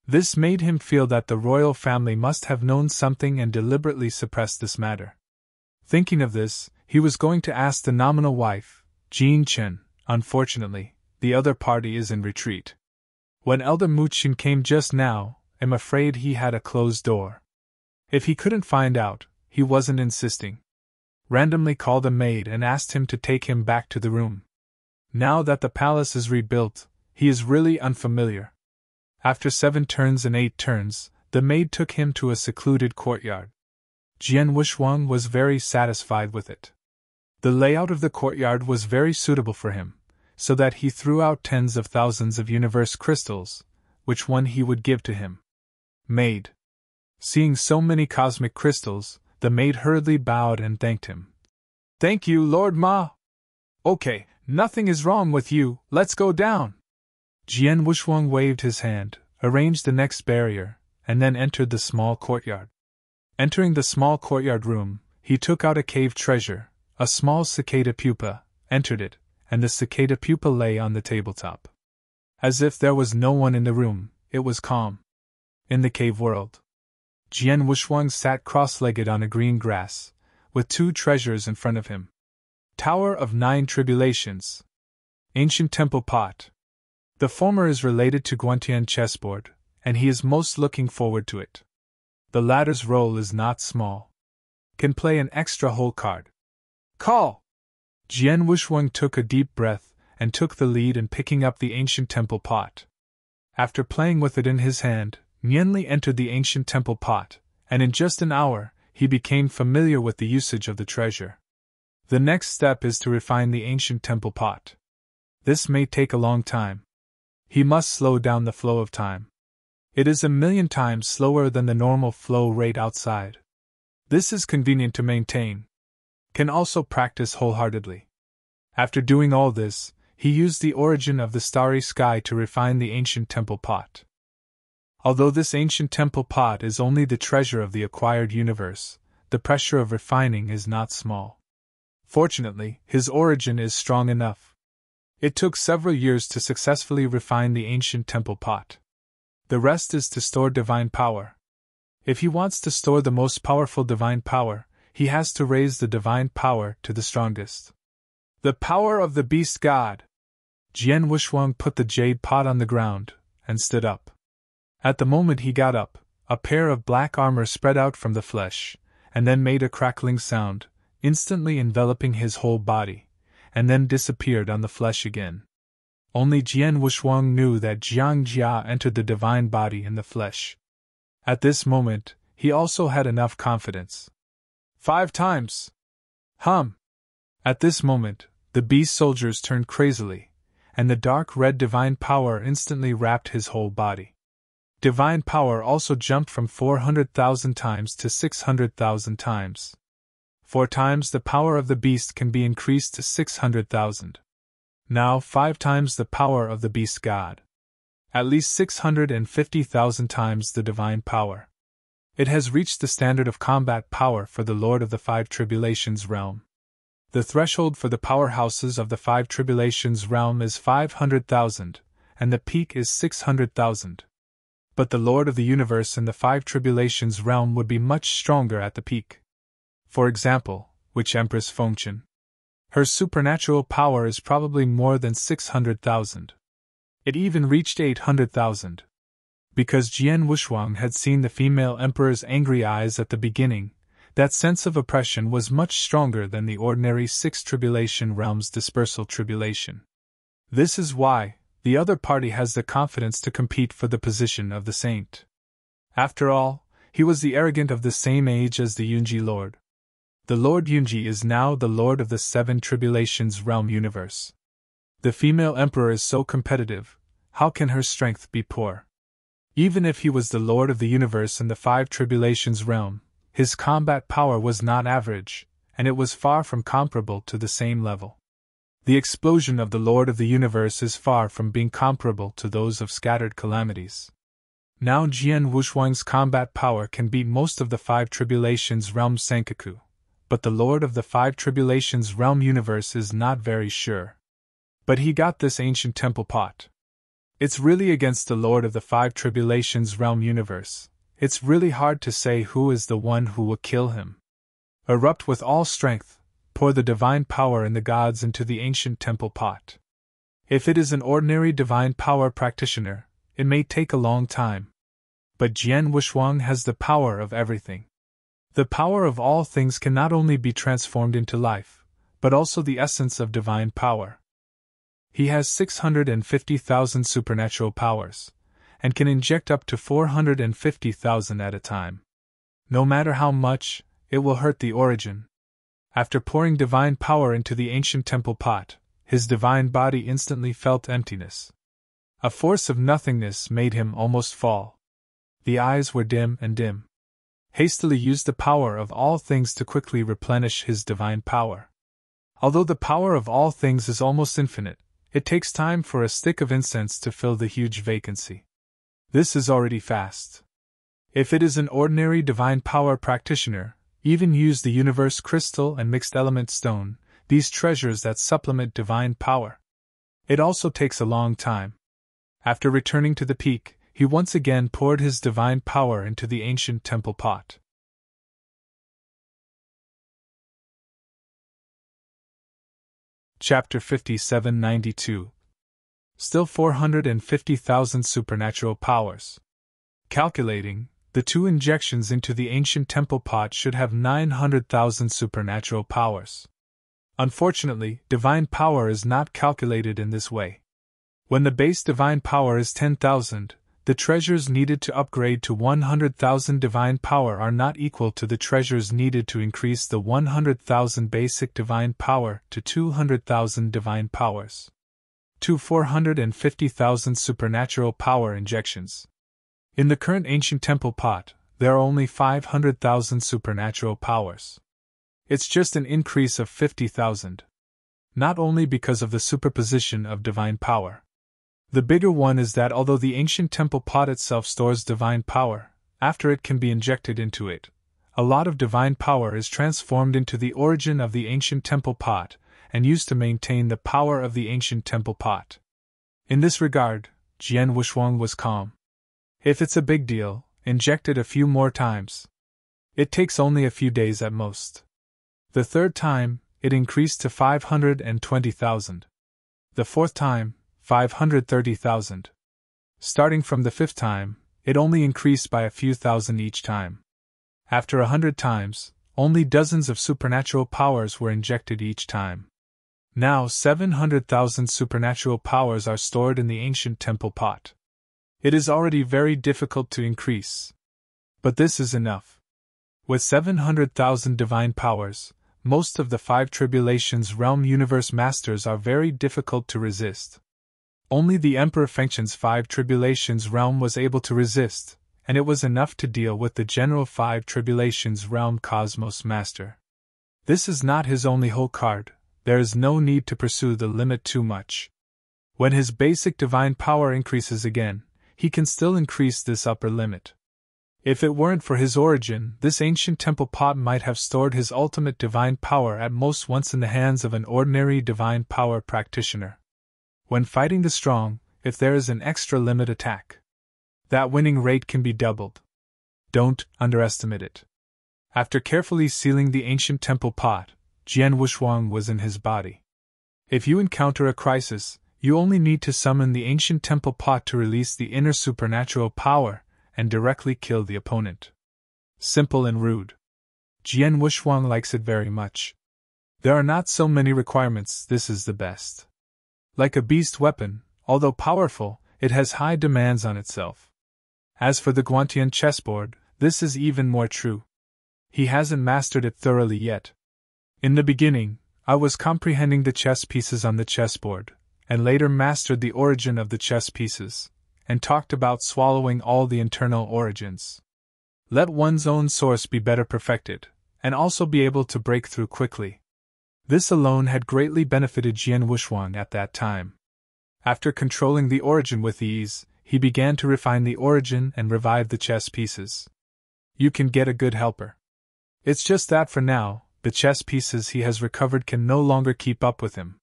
This made him feel that the royal family must have known something and deliberately suppressed this matter. Thinking of this, he was going to ask the nominal wife, Jean Chen. Unfortunately, the other party is in retreat. When Elder Mu Qin came just now, I'm afraid he had a closed door. If he couldn't find out, he wasn't insisting. Randomly called a maid and asked him to take him back to the room. Now that the palace is rebuilt, he is really unfamiliar. After 7 turns and 8 turns, the maid took him to a secluded courtyard. Jian Wushuang was very satisfied with it. The layout of the courtyard was very suitable for him, so that he threw out tens of thousands of universe crystals, which one he would give to him. Maid. Seeing so many cosmic crystals, the maid hurriedly bowed and thanked him. Thank you, Lord Ma. Okay, nothing is wrong with you, let's go down. Jian Wushuang waved his hand, arranged the next barrier, and then entered the small courtyard. Entering the small courtyard room, he took out a cave treasure, a small cicada pupa, entered it, and the cicada pupa lay on the tabletop. As if there was no one in the room, it was calm. In the cave world, Jian Wushuang sat cross-legged on a green grass, with 2 treasures in front of him. Tower of 9 Tribulations. Ancient Temple Pot. The former is related to Guantian chessboard, and he is most looking forward to it. The latter's role is not small. Can play an extra hole card. Call! Jian Wushuang took a deep breath and took the lead in picking up the ancient temple pot. After playing with it in his hand, Nianli entered the ancient temple pot, and in just an hour, he became familiar with the usage of the treasure. The next step is to refine the ancient temple pot. This may take a long time. He must slow down the flow of time. It is 1,000,000 times slower than the normal flow rate outside. This is convenient to maintain. Can also practice wholeheartedly. After doing all this, he used the origin of the starry sky to refine the ancient temple pot. Although this ancient temple pot is only the treasure of the acquired universe, the pressure of refining is not small. Fortunately, his origin is strong enough. It took several years to successfully refine the ancient temple pot. The rest is to store divine power. If he wants to store the most powerful divine power, he has to raise the divine power to the strongest. The power of the beast god! Jian Wushuang put the jade pot on the ground, and stood up. At the moment he got up, a pair of black armor spread out from the flesh, and then made a crackling sound, instantly enveloping his whole body, and then disappeared on the flesh again. Only Jian Wushuang knew that Jiang Jia entered the divine body in the flesh. At this moment, he also had enough confidence. 5 times! At this moment, the beast soldiers turned crazily, and the dark red divine power instantly wrapped his whole body. Divine power also jumped from 400,000 times to 600,000 times. 4 times the power of the beast can be increased to 600,000. Now 5 times the power of the beast god. At least 650,000 times the divine power. It has reached the standard of combat power for the Lord of the Five Tribulations realm. The threshold for the powerhouses of the Five Tribulations realm is 500,000, and the peak is 600,000. But the Lord of the Universe in the Five Tribulations realm would be much stronger at the peak. For example, which Empress Fengchen? Her supernatural power is probably more than 600,000. It even reached 800,000. Because Jian Wuxuang had seen the female emperor's angry eyes at the beginning, that sense of oppression was much stronger than the ordinary 6 tribulation realms dispersal tribulation. This is why the other party has the confidence to compete for the position of the saint. After all, he was the arrogant of the same age as the Yunji Lord. The Lord Yunji is now the Lord of the 7 tribulations realm universe. The female emperor is so competitive, how can her strength be poor? Even if he was the Lord of the universe in the 5 tribulations realm, his combat power was not average, and it was far from comparable to the same level. The explosion of the Lord of the universe is far from being comparable to those of scattered calamities. Now Jian Wuxuang's combat power can beat most of the 5 tribulations realm Senkaku, but the Lord of the 5 tribulations realm universe is not very sure. But he got this ancient temple pot. It's really against the Lord of the 5 tribulations realm universe. It's really hard to say who is the one who will kill him. Erupt with all strength, pour the divine power in the gods into the ancient temple pot. If it is an ordinary divine power practitioner, it may take a long time. But Jian Wuxuang has the power of everything. The power of all things can not only be transformed into life, but also the essence of divine power. He has 650,000 supernatural powers, and can inject up to 450,000 at a time. No matter how much, it will hurt the origin. After pouring divine power into the ancient temple pot, his divine body instantly felt emptiness. A force of nothingness made him almost fall. The eyes were dim and dim. Hastily used the power of all things to quickly replenish his divine power. Although the power of all things is almost infinite, it takes time for a stick of incense to fill the huge vacancy. This is already fast. If it is an ordinary divine power practitioner, even use the universe crystal and mixed element stone, these treasures that supplement divine power. It also takes a long time. After returning to the peak, he once again poured his divine power into the ancient temple pot. Chapter 5792. Still 450,000 supernatural powers. Calculating, the 2 injections into the ancient temple pot should have 900,000 supernatural powers. Unfortunately, divine power is not calculated in this way. When the base divine power is 10,000, the treasures needed to upgrade to 100,000 divine power are not equal to the treasures needed to increase the 100,000 basic divine power to 200,000 divine powers. To 450,000 supernatural power injections. In the current ancient temple pot, there are only 500,000 supernatural powers. It's just an increase of 50,000. Not only because of the superposition of divine power. The bigger one is that although the ancient temple pot itself stores divine power, after it can be injected into it, a lot of divine power is transformed into the origin of the ancient temple pot and used to maintain the power of the ancient temple pot. In this regard, Jian Wuxuang was calm. If it's a big deal, inject it a few more times. It takes only a few days at most. The 3rd time, it increased to 520,000. The 4th time, 530,000. Starting from the 5th time, it only increased by a few thousand each time. After 100 times, only dozens of supernatural powers were injected each time. Now 700,000 supernatural powers are stored in the ancient temple pot. It is already very difficult to increase. But this is enough. With 700,000 divine powers, most of the 5 tribulations realm universe masters are very difficult to resist. Only the Emperor Fengchen's 5 tribulations realm was able to resist, and it was enough to deal with the general 5 tribulations realm cosmos master. This is not his only whole card, there is no need to pursue the limit too much. When his basic divine power increases again, he can still increase this upper limit. If it weren't for his origin, this ancient temple pot might have stored his ultimate divine power at most once in the hands of an ordinary divine power practitioner. When fighting the strong, if there is an extra limit attack, that winning rate can be doubled. Don't underestimate it. After carefully sealing the ancient temple pot, Jian Wushuang was in his body. If you encounter a crisis, you only need to summon the ancient temple pot to release the inner supernatural power and directly kill the opponent. Simple and rude. Jian Wushuang likes it very much. There are not so many requirements, this is the best. Like a beast weapon, although powerful, it has high demands on itself. As for the Guantian chessboard, this is even more true. He hasn't mastered it thoroughly yet. In the beginning, I was comprehending the chess pieces on the chessboard, and later mastered the origin of the chess pieces, and talked about swallowing all the internal origins. Let one's own source be better perfected, and also be able to break through quickly. This alone had greatly benefited Jian Wushuang at that time. After controlling the origin with ease, he began to refine the origin and revive the chess pieces. You can get a good helper. It's just that for now, the chess pieces he has recovered can no longer keep up with him.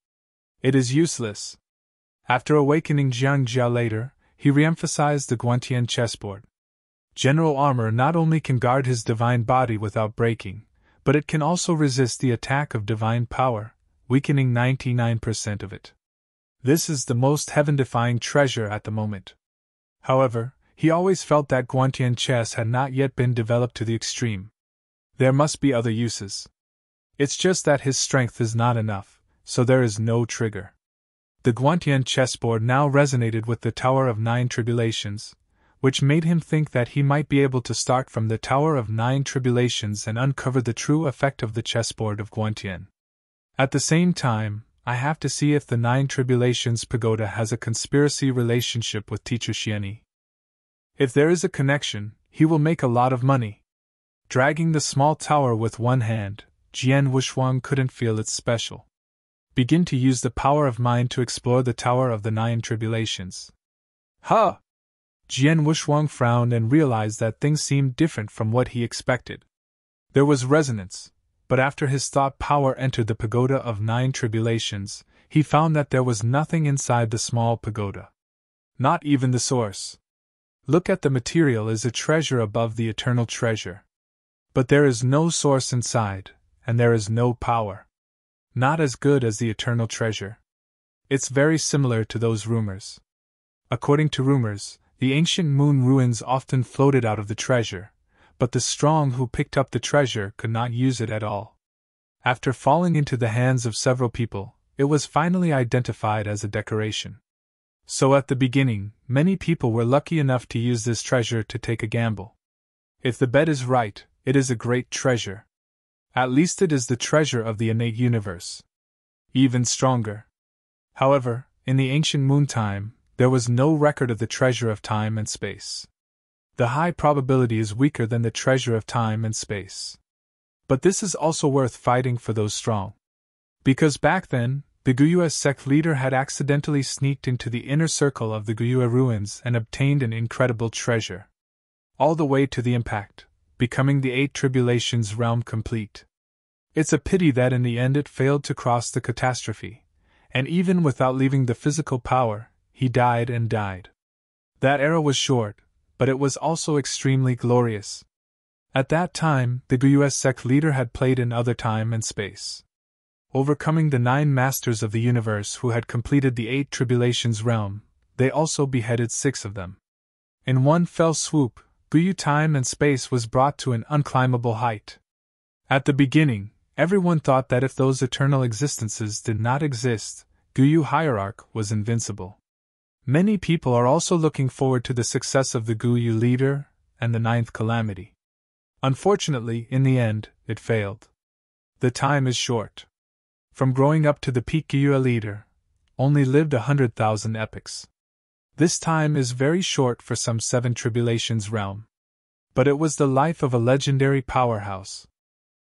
It is useless. After awakening Jiang Jia later, he re-emphasized the Guantian chessboard. General armor not only can guard his divine body without breaking, but it can also resist the attack of divine power, weakening 99% of it. This is the most heaven-defying treasure at the moment. However, he always felt that Guantian chess had not yet been developed to the extreme. There must be other uses. It's just that his strength is not enough, so there is no trigger. The Guantian chessboard now resonated with the Tower of Nine Tribulations, which made him think that he might be able to start from the Tower of Nine Tribulations and uncover the true effect of the chessboard of Guantian. At the same time, I have to see if the Nine Tribulations pagoda has a conspiracy relationship with Teacher Xianyi. If there is a connection, he will make a lot of money. Dragging the small tower with one hand, Jian Wushuang couldn't feel its special. Begin to use the power of mind to explore the Tower of the Nine Tribulations. Huh! Jian Wushuang frowned and realized that things seemed different from what he expected. There was resonance, but after his thought power entered the pagoda of Nine Tribulations, he found that there was nothing inside the small pagoda. Not even the source. Look at the material as a treasure above the eternal treasure. But there is no source inside, and there is no power. Not as good as the eternal treasure. It's very similar to those rumors. According to rumors, the ancient moon ruins often floated out of the treasure, but the strong who picked up the treasure could not use it at all. After falling into the hands of several people, it was finally identified as a decoration. So at the beginning, many people were lucky enough to use this treasure to take a gamble. If the bet is right, it is a great treasure. At least it is the treasure of the innate universe. Even stronger. However, in the ancient moon time, there was no record of the treasure of time and space. The high probability is weaker than the treasure of time and space. But this is also worth fighting for those strong. Because back then, the Guyue sect leader had accidentally sneaked into the inner circle of the Guyue ruins and obtained an incredible treasure. All the way to the impact, becoming the Eight Tribulations realm complete. It's a pity that in the end it failed to cross the catastrophe, and even without leaving the physical power, he died and died. That era was short, but it was also extremely glorious. At that time, the Guyue sect leader had played in other time and space. Overcoming the 9 masters of the universe who had completed the 8 tribulations realm, they also beheaded 6 of them. In one fell swoop, Guyue time and space was brought to an unclimbable height. At the beginning, everyone thought that if those eternal existences did not exist, Guyue hierarch was invincible. Many people are also looking forward to the success of the Guyue leader and the 9th calamity. Unfortunately, in the end, it failed. The time is short. From growing up to the peak Guyue leader, only lived 100,000 epochs. This time is very short for some 7 tribulations realm. But it was the life of a legendary powerhouse.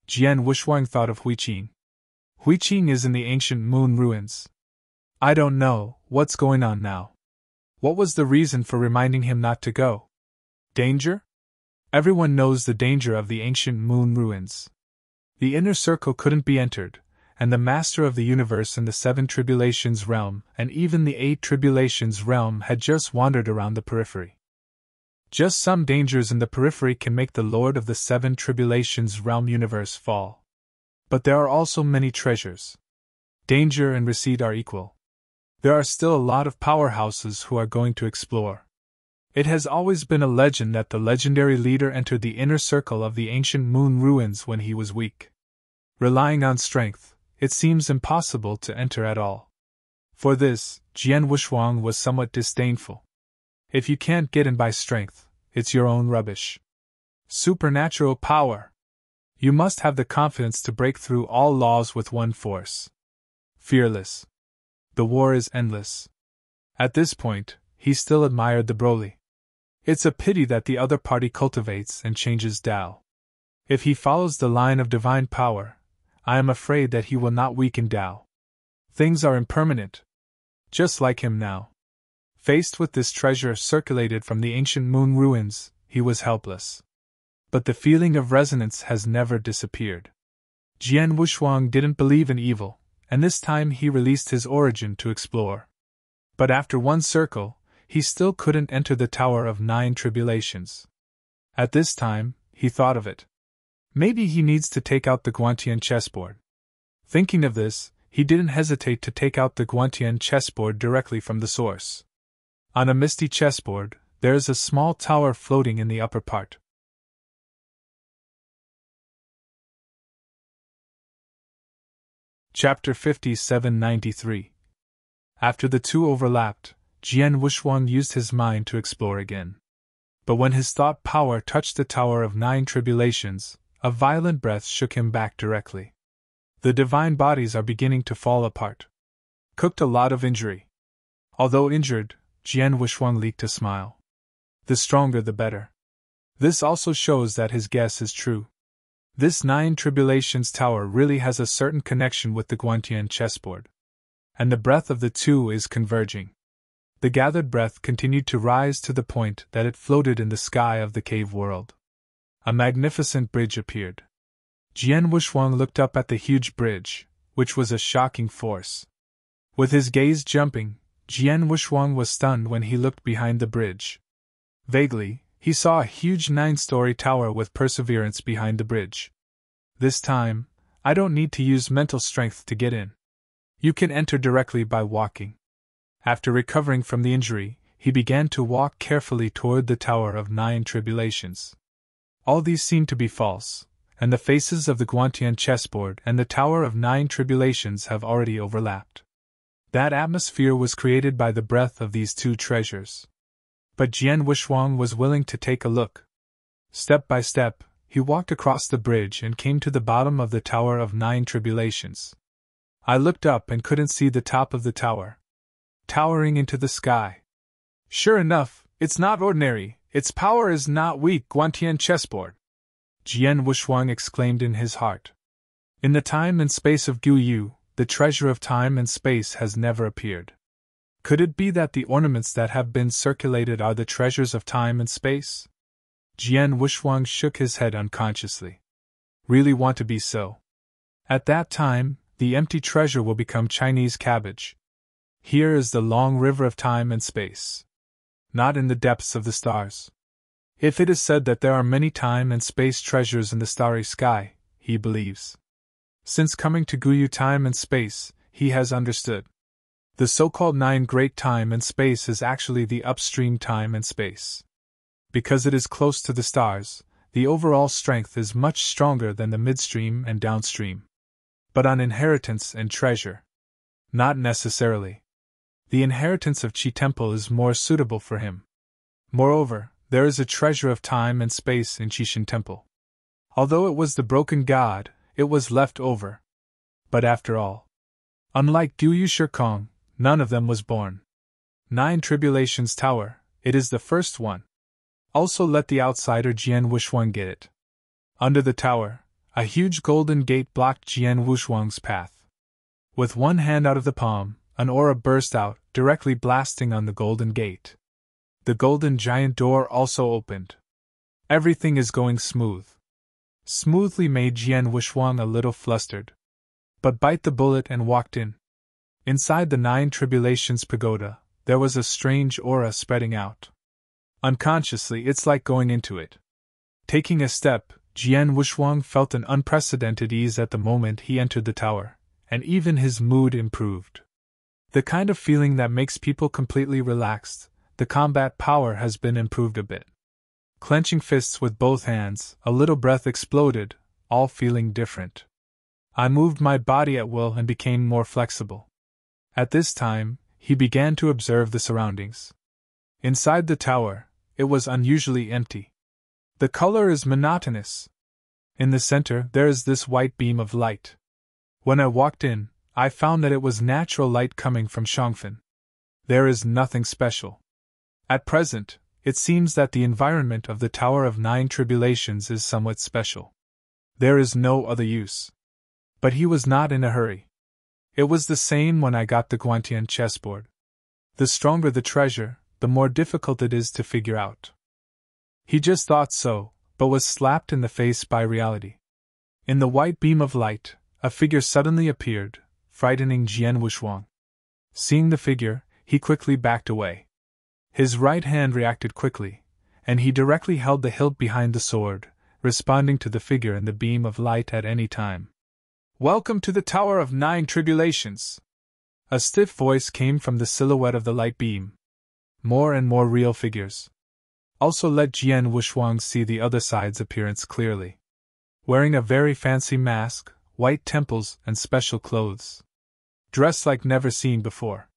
Jian Wushuang thought of Huiqin. Huiqing is in the ancient moon ruins. I don't know what's going on now. What was the reason for reminding him not to go? Danger? Everyone knows the danger of the ancient moon ruins. The inner circle couldn't be entered, and the master of the universe in the 7 tribulations realm and even the 8 tribulations realm had just wandered around the periphery. Just some dangers in the periphery can make the lord of the 7 tribulations realm universe fall. But there are also many treasures. Danger and receipt are equal. There are still a lot of powerhouses who are going to explore. It has always been a legend that the legendary leader entered the inner circle of the ancient moon ruins when he was weak. Relying on strength, it seems impossible to enter at all. For this, Jian Wushuang was somewhat disdainful. If you can't get in by strength, it's your own rubbish. Supernatural power. You must have the confidence to break through all laws with one force. Fearless. The war is endless. At this point, he still admired the Broly. It's a pity that the other party cultivates and changes Tao. If he follows the line of divine power, I am afraid that he will not weaken Tao. Things are impermanent. Just like him now. Faced with this treasure circulated from the ancient moon ruins, he was helpless. But the feeling of resonance has never disappeared. Jian Wushuang didn't believe in evil, and this time he released his origin to explore. But after one circle, he still couldn't enter the Tower of 9 Tribulations. At this time, he thought of it. Maybe he needs to take out the Guantian chessboard. Thinking of this, he didn't hesitate to take out the Guantian chessboard directly from the source. On a misty chessboard, there is a small tower floating in the upper part. Chapter 5793. After the two overlapped, Jian Wushuang used his mind to explore again. But when his thought power touched the Tower of 9 Tribulations, a violent breath shook him back directly. The divine bodies are beginning to fall apart. Cooked a lot of injury. Although injured, Jian Wushuang leaked a smile. The stronger the better. This also shows that his guess is true. This 9 Tribulations tower really has a certain connection with the Guantian chessboard. And the breath of the two is converging. The gathered breath continued to rise to the point that it floated in the sky of the cave world. A magnificent bridge appeared. Jian Wushuang looked up at the huge bridge, which was a shocking force. With his gaze jumping, Jian Wushuang was stunned when he looked behind the bridge. Vaguely, he saw a huge 9-story tower with perseverance behind the bridge. This time, I don't need to use mental strength to get in. You can enter directly by walking. After recovering from the injury, he began to walk carefully toward the Tower of 9 Tribulations. All these seemed to be false, and the faces of the Guantian chessboard and the Tower of 9 Tribulations have already overlapped. That atmosphere was created by the breath of these two treasures. But Jian Wushuang was willing to take a look. Step by step, he walked across the bridge and came to the bottom of the Tower of 9 Tribulations. I looked up and couldn't see the top of the tower. Towering into the sky. Sure enough, it's not ordinary, its power is not weak Guantian chessboard. Jian Wushuang exclaimed in his heart. In the time and space of Guyu, the treasure of time and space has never appeared. Could it be that the ornaments that have been circulated are the treasures of time and space? Jian Wushuang shook his head unconsciously. Really want to be so. At that time, the empty treasure will become Chinese cabbage. Here is the long river of time and space. Not in the depths of the stars. If it is said that there are many time and space treasures in the starry sky, he believes. Since coming to Guyu time and space, he has understood. The so-called 9 great time and space is actually the upstream time and space. Because it is close to the stars, the overall strength is much stronger than the midstream and downstream. But on inheritance and treasure. Not necessarily. The inheritance of Qi Temple is more suitable for him. Moreover, there is a treasure of time and space in Qishan Temple. Although it was the broken god, it was left over. But after all, unlike Guyu Shikong, none of them was born. 9 Tribulations Tower, it is the first one. Also let the outsider Jian Wushuang get it. Under the tower, a huge golden gate blocked Jian Wushuang's path. With one hand out of the palm, an aura burst out, directly blasting on the golden gate. The golden giant door also opened. Everything is going smooth. Smoothly made Jian Wuxuang a little flustered. But bite the bullet and walked in. Inside the Nine Tribulations pagoda, there was a strange aura spreading out. Unconsciously, it's like going into it. Taking a step, Jian Wuxuang felt an unprecedented ease at the moment he entered the tower, and even his mood improved. The kind of feeling that makes people completely relaxed. The combat power has been improved a bit. Clenching fists with both hands, a little breath exploded, all feeling different. I moved my body at will and became more flexible. At this time, he began to observe the surroundings. Inside the tower, it was unusually empty. The color is monotonous. In the center, there is this white beam of light. When I walked in, I found that it was natural light coming from Shangfen. There is nothing special. At present, it seems that the environment of the Tower of Nine Tribulations is somewhat special. There is no other use. But he was not in a hurry. It was the same when I got the Guantian chessboard. The stronger the treasure, the more difficult it is to figure out. He just thought so, but was slapped in the face by reality. In the white beam of light, a figure suddenly appeared, frightening Jian Wuxuang. Seeing the figure, he quickly backed away. His right hand reacted quickly, and he directly held the hilt behind the sword, responding to the figure in the beam of light at any time. "Welcome to the Tower of Nine Tribulations!" A stiff voice came from the silhouette of the light beam. More and more real figures. Also let Jian Wuxuang see the other side's appearance clearly. Wearing a very fancy mask, white temples, and special clothes. Dressed like never seen before.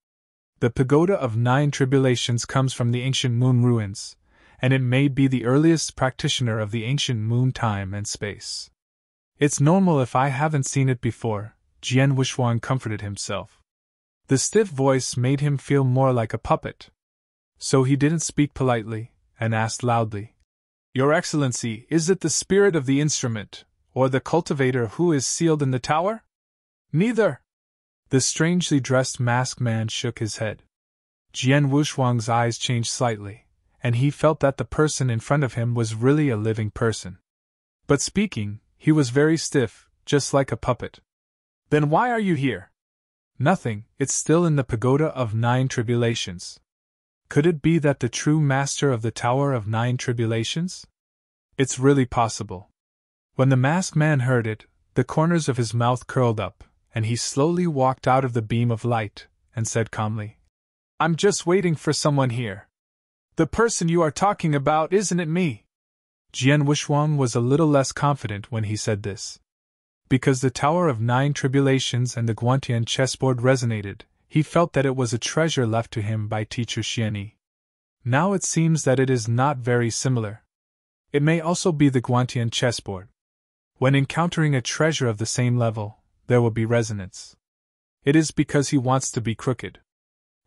The Pagoda of Nine Tribulations comes from the ancient moon ruins, and it may be the earliest practitioner of the ancient moon time and space. It's normal if I haven't seen it before, Jian Wuxuang comforted himself. The stiff voice made him feel more like a puppet. So he didn't speak politely, and asked loudly, "Your Excellency, is it the spirit of the instrument, or the cultivator who is sealed in the tower?" "Neither." The strangely dressed masked man shook his head. Jian Wuxuang's eyes changed slightly, and he felt that the person in front of him was really a living person. But speaking, he was very stiff, just like a puppet. "Then why are you here?" "Nothing, it's still in the Pagoda of Nine Tribulations." Could it be that the true master of the Tower of Nine Tribulations? It's really possible. When the masked man heard it, the corners of his mouth curled up, and he slowly walked out of the beam of light, and said calmly, "I'm just waiting for someone here." "The person you are talking about, isn't it me?" Jian Wuxuang was a little less confident when he said this. Because the Tower of Nine Tribulations and the Guantian chessboard resonated, he felt that it was a treasure left to him by teacher Xianyi. Now it seems that it is not very similar. It may also be the Guantian chessboard. When encountering a treasure of the same level, there will be resonance. It is because he wants to be crooked.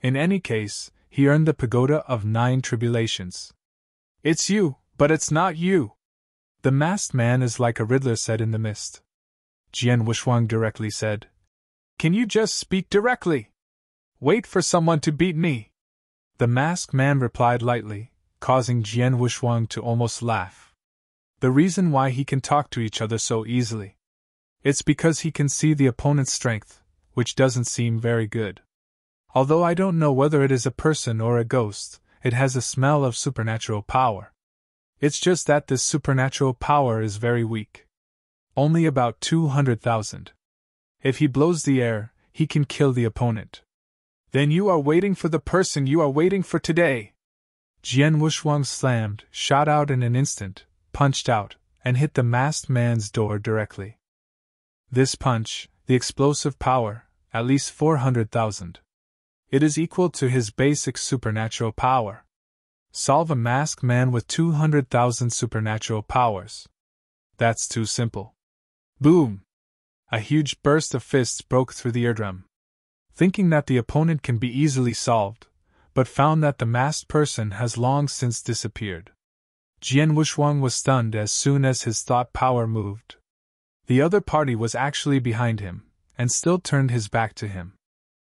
In any case, he earned the Pagoda of Nine Tribulations. "It's you, but it's not you." "The masked man is like a riddler said in the mist." Jian Wuxuang directly said. "Can you just speak directly? Wait for someone to beat me." The masked man replied lightly, causing Jian Wuxuang to almost laugh. The reason why he can talk to each other so easily. It's because he can see the opponent's strength, which doesn't seem very good. Although I don't know whether it is a person or a ghost, it has a smell of supernatural power. It's just that this supernatural power is very weak. Only about 200,000. If he blows the air, he can kill the opponent. "Then you are waiting for the person you are waiting for today." Jian Wuxuang slammed, shot out in an instant, punched out, and hit the masked man's door directly. This punch, the explosive power, at least 400,000. It is equal to his basic supernatural power. Solve a masked man with 200,000 supernatural powers. That's too simple. Boom! A huge burst of fists broke through the eardrum. Thinking that the opponent can be easily solved, but found that the masked person has long since disappeared. Jian Wuxuang was stunned as soon as his thought power moved. The other party was actually behind him, and still turned his back to him.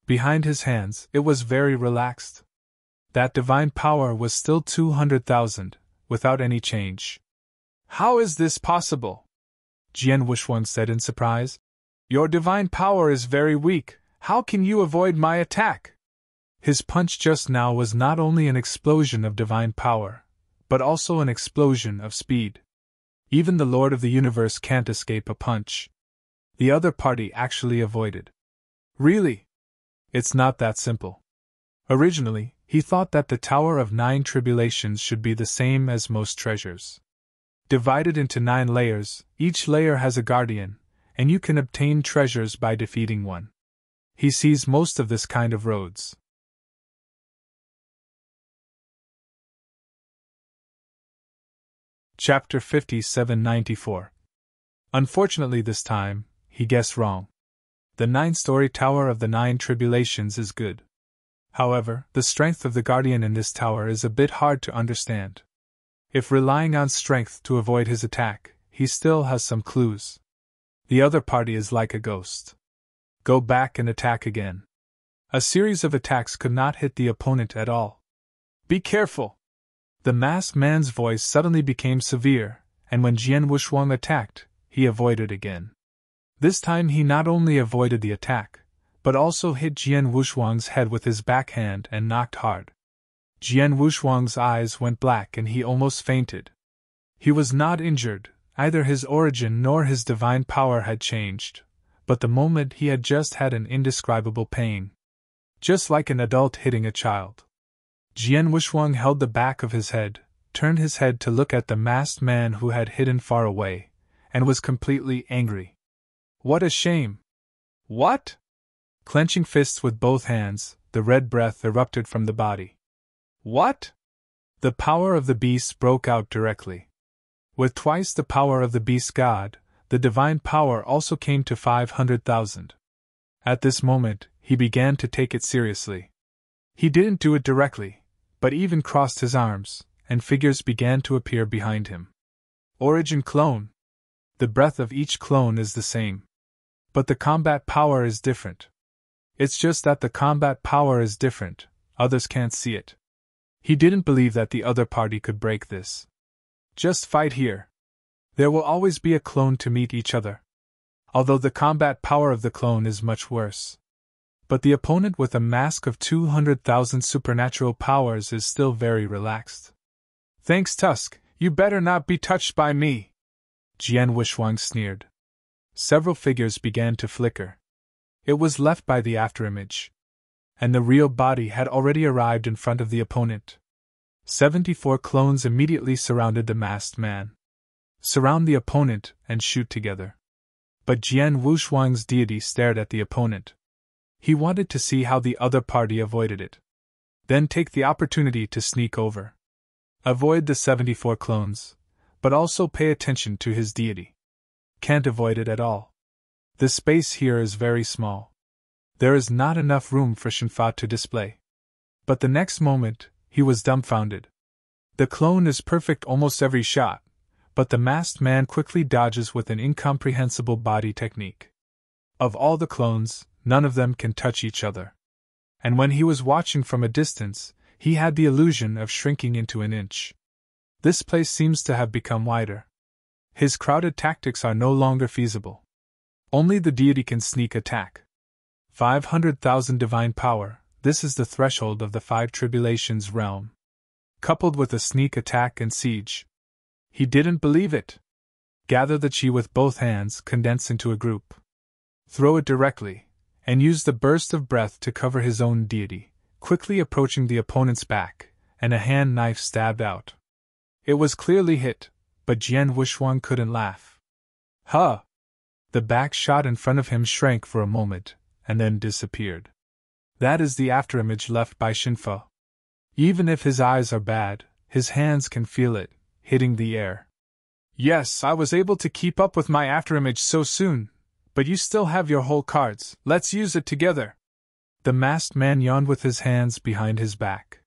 Behind his hands, it was very relaxed. That divine power was still 200,000, without any change. How is this possible? Jian Wushwang said in surprise. Your divine power is very weak. How can you avoid my attack? His punch just now was not only an explosion of divine power, but also an explosion of speed. Even the Lord of the Universe can't escape a punch. The other party actually avoided. Really? It's not that simple. Originally, he thought that the Tower of 9 Tribulations should be the same as most treasures. Divided into 9 layers, each layer has a guardian, and you can obtain treasures by defeating one. He sees most of this kind of roads. Chapter 5794. Unfortunately this time, he guessed wrong. The 9-story Tower of the 9 Tribulations is good. However, the strength of the Guardian in this tower is a bit hard to understand. If relying on strength to avoid his attack, he still has some clues. The other party is like a ghost. Go back and attack again. A series of attacks could not hit the opponent at all. Be careful! The masked man's voice suddenly became severe, and when Jian Wushwang attacked, he avoided again. This time he not only avoided the attack, but also hit Jian Wushwang's head with his backhand and knocked hard. Jian Wushwang's eyes went black and he almost fainted. He was not injured, either his origin nor his divine power had changed, but the moment he had just had an indescribable pain. Just like an adult hitting a child. Jian Wushwang held the back of his head, turned his head to look at the masked man who had hidden far away, and was completely angry. What a shame! What? Clenching fists with both hands, the red breath erupted from the body. What? The power of the beast broke out directly. With twice the power of the beast god, the divine power also came to 500,000. At this moment, he began to take it seriously. He didn't do it directly, but even crossed his arms, and figures began to appear behind him. Origin clone. The breath of each clone is the same. But the combat power is different. It's just that the combat power is different, others can't see it. He didn't believe that the other party could break this. Just fight here. There will always be a clone to meet each other. Although the combat power of the clone is much worse. But the opponent with a mask of 200,000 supernatural powers is still very relaxed. Thanks, Tusk, you better not be touched by me. Jian Wushwang sneered. Several figures began to flicker. It was left by the afterimage. And the real body had already arrived in front of the opponent. 74 clones immediately surrounded the masked man. Surround the opponent and shoot together. But Jian Wushwang's deity stared at the opponent. He wanted to see how the other party avoided it. Then take the opportunity to sneak over. Avoid the 74 clones, but also pay attention to his deity. Can't avoid it at all. The space here is very small. There is not enough room for Shinfa to display. But the next moment, he was dumbfounded. The clone is perfect almost every shot, but the masked man quickly dodges with an incomprehensible body technique. Of all the clones, none of them can touch each other. And when he was watching from a distance, he had the illusion of shrinking into an inch. This place seems to have become wider. His crowded tactics are no longer feasible. Only the deity can sneak attack. 500,000 divine power, this is the threshold of the 5 Tribulations realm. Coupled with a sneak attack and siege. He didn't believe it. Gather the chi with both hands, condense into a group. Throw it directly, and use the burst of breath to cover his own deity, quickly approaching the opponent's back, and a hand knife stabbed out. It was clearly hit, but Jian Wushwang couldn't laugh. Huh! The back shot in front of him shrank for a moment, and then disappeared. That is the afterimage left by Shinfa. Even if his eyes are bad, his hands can feel it, hitting the air. Yes, I was able to keep up with my afterimage so soon, but you still have your whole cards, let's use it together. The masked man yawned with his hands behind his back.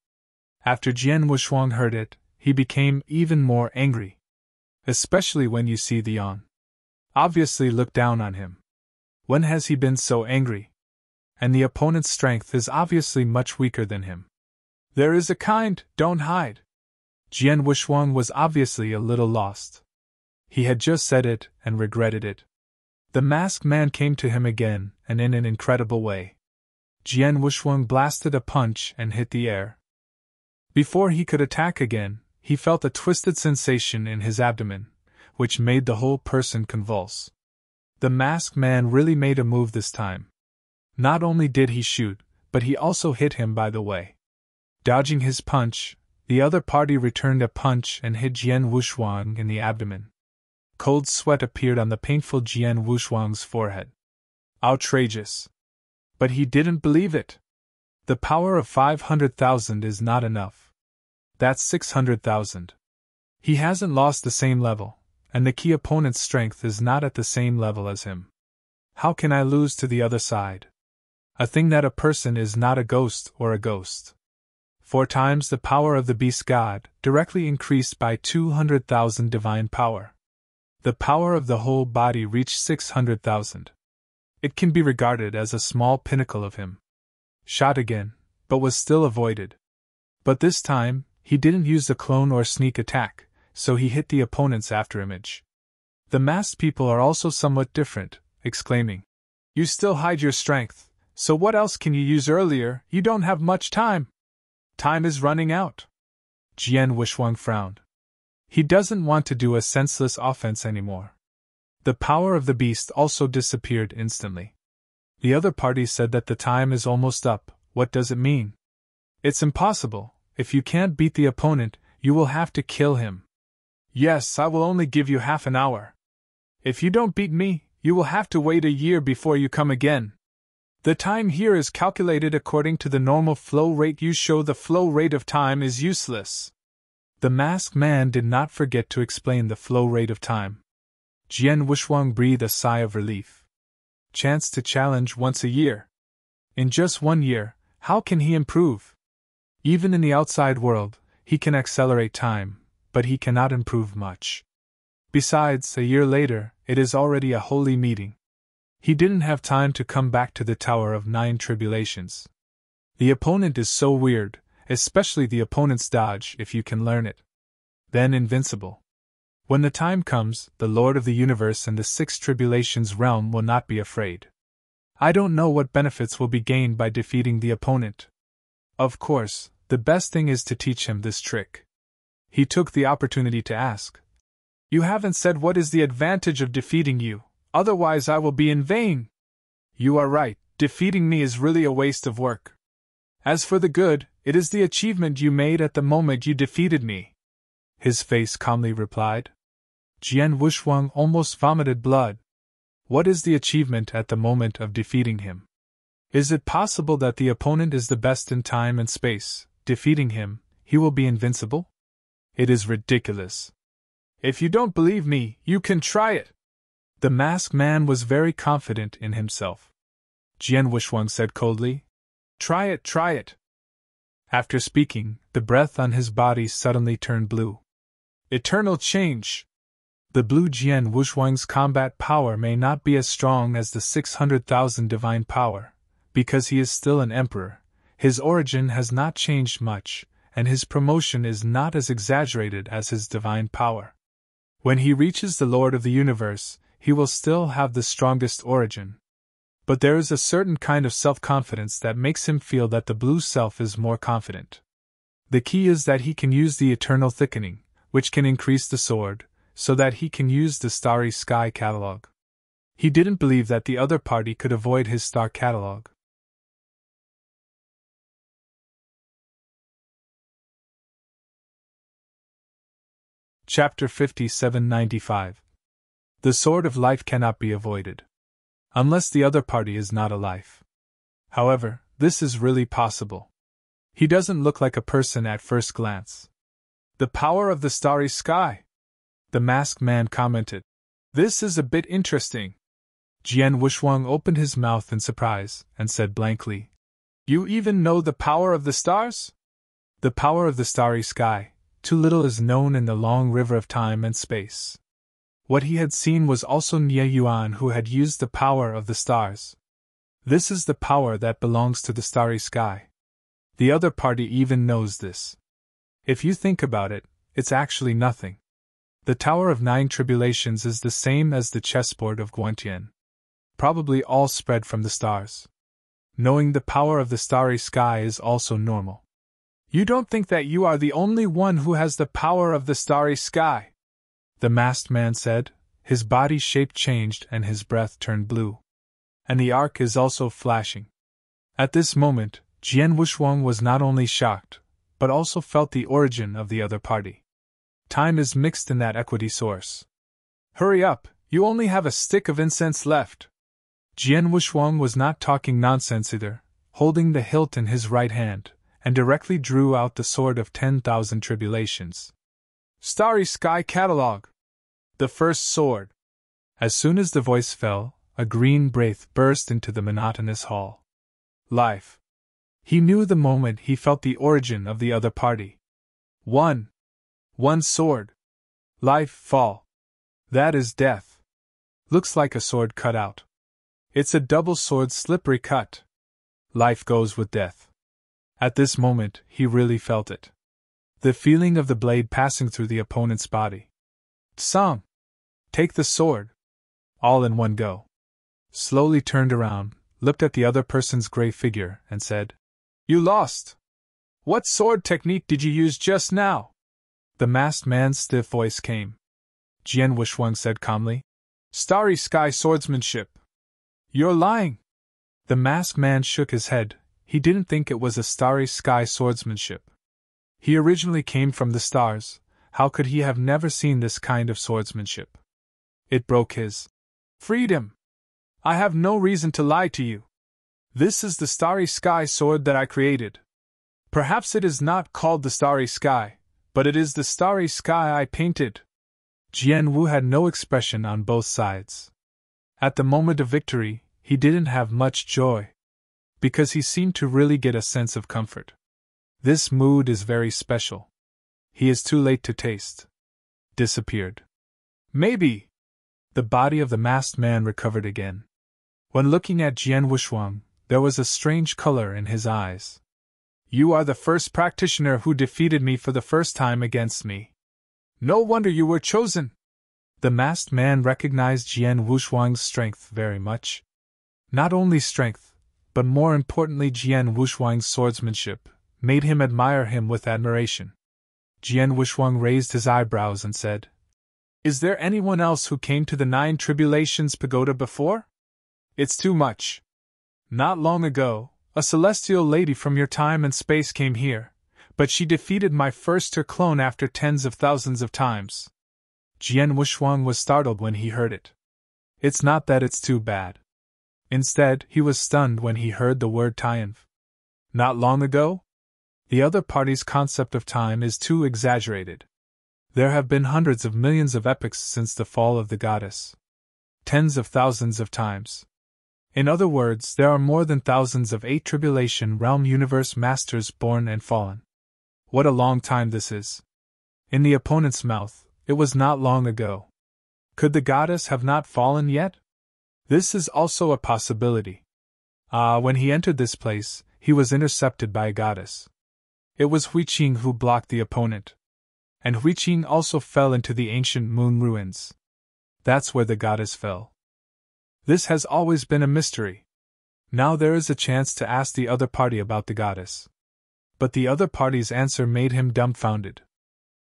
After Jian Wushwang heard it, he became even more angry. Especially when you see the yawn. Obviously look down on him. When has he been so angry? And the opponent's strength is obviously much weaker than him. There is a kind, don't hide. Jian Wushuang was obviously a little lost. He had just said it and regretted it. The masked man came to him again, and in an incredible way. Jian Wushuang blasted a punch and hit the air. Before he could attack again, he felt a twisted sensation in his abdomen, which made the whole person convulse. The masked man really made a move this time. Not only did he shoot, but he also hit him by the way. Dodging his punch, the other party returned a punch and hit Jian Wushuang in the abdomen. Cold sweat appeared on the painful Jian Wushuang's forehead. Outrageous! But he didn't believe it. The power of 500,000 is not enough. That's 600,000. He hasn't lost the same level, and the key opponent's strength is not at the same level as him. How can I lose to the other side? A thing that a person is not a ghost or a ghost. 4 times the power of the beast god, directly increased by 200,000 divine power. The power of the whole body reached 600,000. It can be regarded as a small pinnacle of him. Shot again, but was still avoided. But this time, he didn't use the clone or sneak attack, so he hit the opponent's afterimage. The masked people are also somewhat different, exclaiming, "You still hide your strength, so what else can you use earlier? You don't have much time. Time is running out." Jian Wushuang frowned. He doesn't want to do a senseless offense anymore. The power of the beast also disappeared instantly. The other party said that the time is almost up. What does it mean? It's impossible. If you can't beat the opponent, you will have to kill him. Yes, I will only give you half an hour. If you don't beat me, you will have to wait a year before you come again. The time here is calculated according to the normal flow rate. You show the flow rate of time is useless. The masked man did not forget to explain the flow rate of time. Jian Wushuang breathed a sigh of relief. Chance to challenge once a year. In just 1 year, how can he improve? Even in the outside world, he can accelerate time, but he cannot improve much. Besides, a year later, it is already a holy meeting. He didn't have time to come back to the Tower of 9 Tribulations. The opponent is so weird, especially the opponent's dodge if you can learn it. Then invincible. When the time comes, the Lord of the Universe and the 6 Tribulations realm will not be afraid. I don't know what benefits will be gained by defeating the opponent. Of course, the best thing is to teach him this trick. He took the opportunity to ask, "You haven't said what is the advantage of defeating you, otherwise I will be in vain." "You are right, defeating me is really a waste of work. As for the good, it is the achievement you made at the moment you defeated me," his face calmly replied. Jian Wushuang almost vomited blood. What is the achievement at the moment of defeating him? Is it possible that the opponent is the best in time and space? Defeating him, he will be invincible? It is ridiculous. If you don't believe me, you can try it. The masked man was very confident in himself. Jian Wushuang said coldly, "Try it, try it." After speaking, the breath on his body suddenly turned blue. Eternal change! The blue Jian Wushuang's combat power may not be as strong as the 600,000 divine power, because he is still an emperor. His origin has not changed much, and his promotion is not as exaggerated as his divine power. When he reaches the Lord of the Universe, he will still have the strongest origin. But there is a certain kind of self-confidence that makes him feel that the blue self is more confident. The key is that he can use the eternal thickening, which can increase the sword, so that he can use the starry sky catalog. He didn't believe that the other party could avoid his star catalog. Chapter 5795. The Sword of Life cannot be avoided. Unless the other party is not alive. However, this is really possible. He doesn't look like a person at first glance. The power of the starry sky! The masked man commented. This is a bit interesting. Jian Wushuang opened his mouth in surprise and said blankly, "You even know the power of the stars?" The power of the starry sky, too little is known in the long river of time and space. What he had seen was also Nie Yuan, who had used the power of the stars. This is the power that belongs to the starry sky. The other party even knows this. If you think about it, it's actually nothing. The Tower of Nine Tribulations is the same as the chessboard of Guantian. Probably all spread from the stars. Knowing the power of the starry sky is also normal. You don't think that you are the only one who has the power of the starry sky? The masked man said. His body's shape changed and his breath turned blue. And the arc is also flashing. At this moment, Jian Wushuang was not only shocked, but also felt the origin of the other party. Time is mixed in that equity source. Hurry up, you only have a stick of incense left. Jian Wushuang was not talking nonsense either, holding the hilt in his right hand, and directly drew out the sword of 10,000 tribulations. Starry Sky Catalog! The first sword! As soon as the voice fell, a green breath burst into the monotonous hall. Life! He knew the moment he felt the origin of the other party. One sword. Life, fall. That is death. Looks like a sword cut out. It's a double sword slippery cut. Life goes with death. At this moment, he really felt it. The feeling of the blade passing through the opponent's body. Some! Take the sword! All in one go. Slowly turned around, looked at the other person's gray figure, and said, You lost! What sword technique did you use just now? The masked man's stiff voice came. Jian Wushuang said calmly, Starry Sky Swordsmanship. You're lying! The masked man shook his head. He didn't think it was a Starry Sky Swordsmanship. He originally came from the stars. How could he have never seen this kind of swordsmanship? It broke his freedom. I have no reason to lie to you. This is the Starry Sky sword that I created. Perhaps it is not called the Starry Sky, but it is the starry sky I painted. Jian Wu had no expression on both sides. At the moment of victory, he didn't have much joy, because he seemed to really get a sense of comfort. This mood is very special. He is too late to taste. Disappeared. Maybe. The body of the masked man recovered again. When looking at Jian Wushuang, there was a strange color in his eyes. You are the first practitioner who defeated me for the first time against me. No wonder you were chosen. The masked man recognized Jian Wushuang's strength very much. Not only strength, but more importantly Jian Wushuang's swordsmanship, made him admire him with admiration. Jian Wushuang raised his eyebrows and said, Is there anyone else who came to the Nine Tribulations Pagoda before? It's too much. Not long ago, a celestial lady from your time and space came here, but she defeated my first-tier clone after tens of thousands of times. Jian Wushuang was startled when he heard it. It's not that it's too bad. Instead, he was stunned when he heard the word triumph. Not long ago? The other party's concept of time is too exaggerated. There have been hundreds of millions of epochs since the fall of the goddess. Tens of thousands of times. In other words, there are more than thousands of 8 Tribulation Realm Universe Masters born and fallen. What a long time this is. In the opponent's mouth, it was not long ago. Could the goddess have not fallen yet? This is also a possibility. When he entered this place, he was intercepted by a goddess. It was Huiqing who blocked the opponent. And Huiqing also fell into the ancient moon ruins. That's where the goddess fell. This has always been a mystery. Now there is a chance to ask the other party about the goddess. But the other party's answer made him dumbfounded.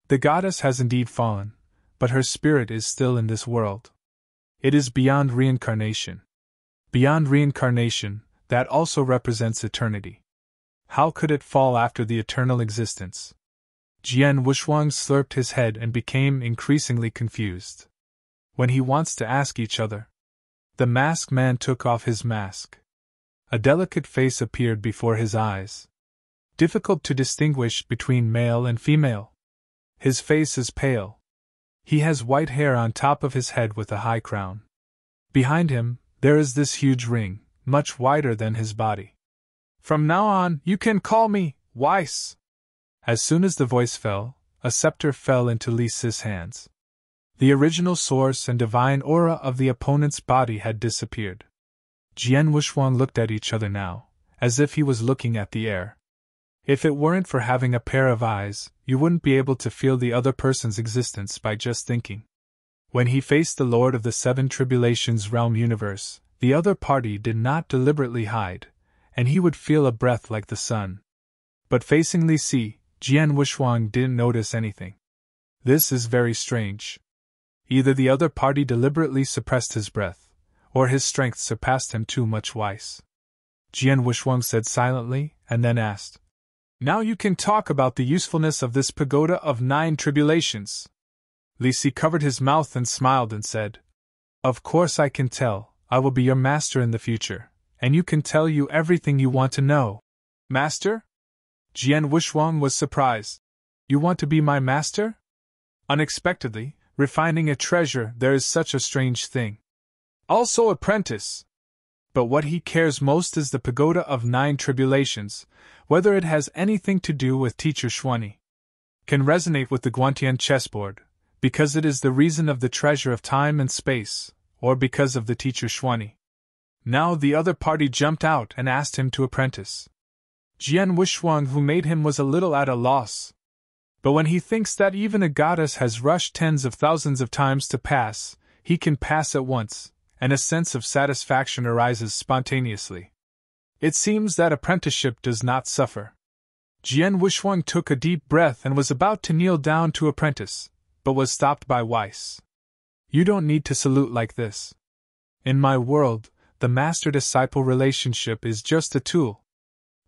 The goddess has indeed fallen, but her spirit is still in this world. It is beyond reincarnation. Beyond reincarnation, that also represents eternity. How could it fall after the eternal existence? Jian Wushuang slurped his head and became increasingly confused. When he wants to ask each other. The masked man took off his mask. A delicate face appeared before his eyes. Difficult to distinguish between male and female. His face is pale. He has white hair on top of his head with a high crown. Behind him, there is this huge ring, much wider than his body. From now on, you can call me Weiss. As soon as the voice fell, a scepter fell into Li Si's hands. The original source and divine aura of the opponent's body had disappeared. Jian Wushuang looked at each other now, as if he was looking at the air. If it weren't for having a pair of eyes, you wouldn't be able to feel the other person's existence by just thinking. When he faced the Lord of the Seven Tribulations realm universe, the other party did not deliberately hide, and he would feel a breath like the sun. But facing Li Si, Jian Wushuang didn't notice anything. This is very strange. Either the other party deliberately suppressed his breath, or his strength surpassed him too much. Weiss. Jian Wushuang said silently, and then asked, "Now you can talk about the usefulness of this pagoda of 9 tribulations." Li Si covered his mouth and smiled and said, "Of course I can tell. I will be your master in the future, and you can tell you everything you want to know." "Master?" Jian Wushuang was surprised. "You want to be my master?" Unexpectedly, refining a treasure, there is such a strange thing. Also apprentice. But what he cares most is the pagoda of 9 tribulations, whether it has anything to do with Teacher Xuanyi. Can resonate with the Guantian chessboard, because it is the reason of the treasure of time and space, or because of the Teacher Xuanyi. Now the other party jumped out and asked him to apprentice. Jian Wushuang, who made him, was a little at a loss. But when he thinks that even a goddess has rushed tens of thousands of times to pass, he can pass at once, and a sense of satisfaction arises spontaneously. It seems that apprenticeship does not suffer. Jian Wushuang took a deep breath and was about to kneel down to apprentice, but was stopped by Weiss. "You don't need to salute like this. In my world, the master-disciple relationship is just a tool."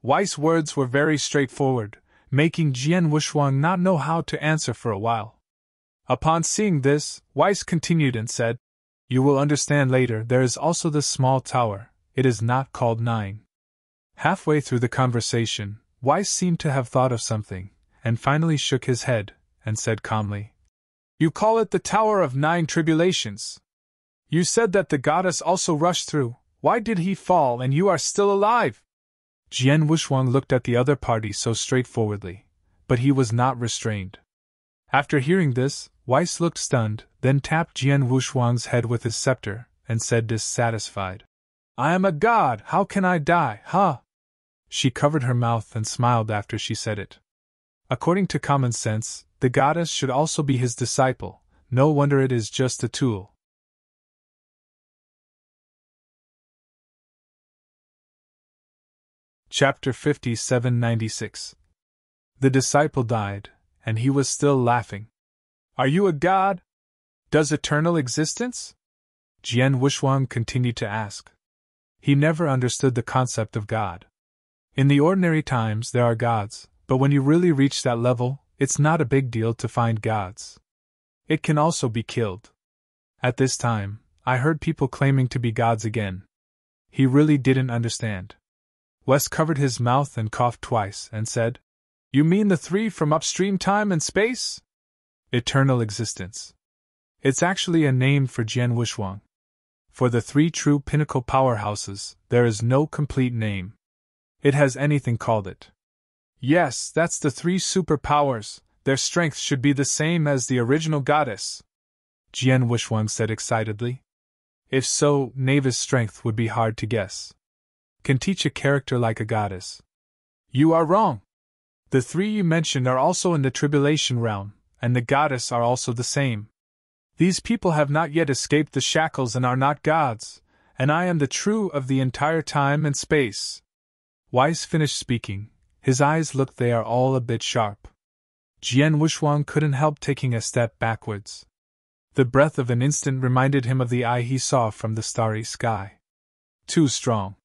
Weiss' words were very straightforward, making Jian Wushuang not know how to answer for a while. Upon seeing this, Weiss continued and said, "You will understand later. There is also the small tower. It is not called 9. Halfway through the conversation, Weiss seemed to have thought of something, and finally shook his head, and said calmly, "You call it the Tower of 9 Tribulations. You said that the goddess also rushed through. Why did he fall and you are still alive?" Jian Wushuang looked at the other party so straightforwardly, but he was not restrained. After hearing this, Weiss looked stunned, then tapped Jian Wushuang's head with his scepter, and said dissatisfied, "I am a god, how can I die, huh?" She covered her mouth and smiled after she said it. According to common sense, the goddess should also be his disciple, no wonder it is just a tool. Chapter 5796. The disciple died, and he was still laughing. "Are you a god? Does eternal existence?" Jian Wushuang continued to ask. He never understood the concept of God. In the ordinary times there are gods, but when you really reach that level, it's not a big deal to find gods. It can also be killed. At this time, I heard people claiming to be gods again. He really didn't understand. Wes covered his mouth and coughed twice and said, "You mean the 3 from upstream time and space?" Eternal existence. It's actually a name for Jian Wushuang. For the 3 true pinnacle powerhouses, there is no complete name. It has anything called it. Yes, that's the 3 superpowers. Their strength should be the same as the original goddess, Jian Wushuang said excitedly. If so, Neva's strength would be hard to guess. Can teach a character like a goddess. You are wrong. The 3 you mentioned are also in the tribulation realm, and the goddess are also the same. These people have not yet escaped the shackles and are not gods, and I am the true of the entire time and space. Weiss finished speaking. His eyes looked they are all a bit sharp. Jian Wushuang couldn't help taking a step backwards. The breath of an instant reminded him of the eye he saw from the starry sky. Too strong.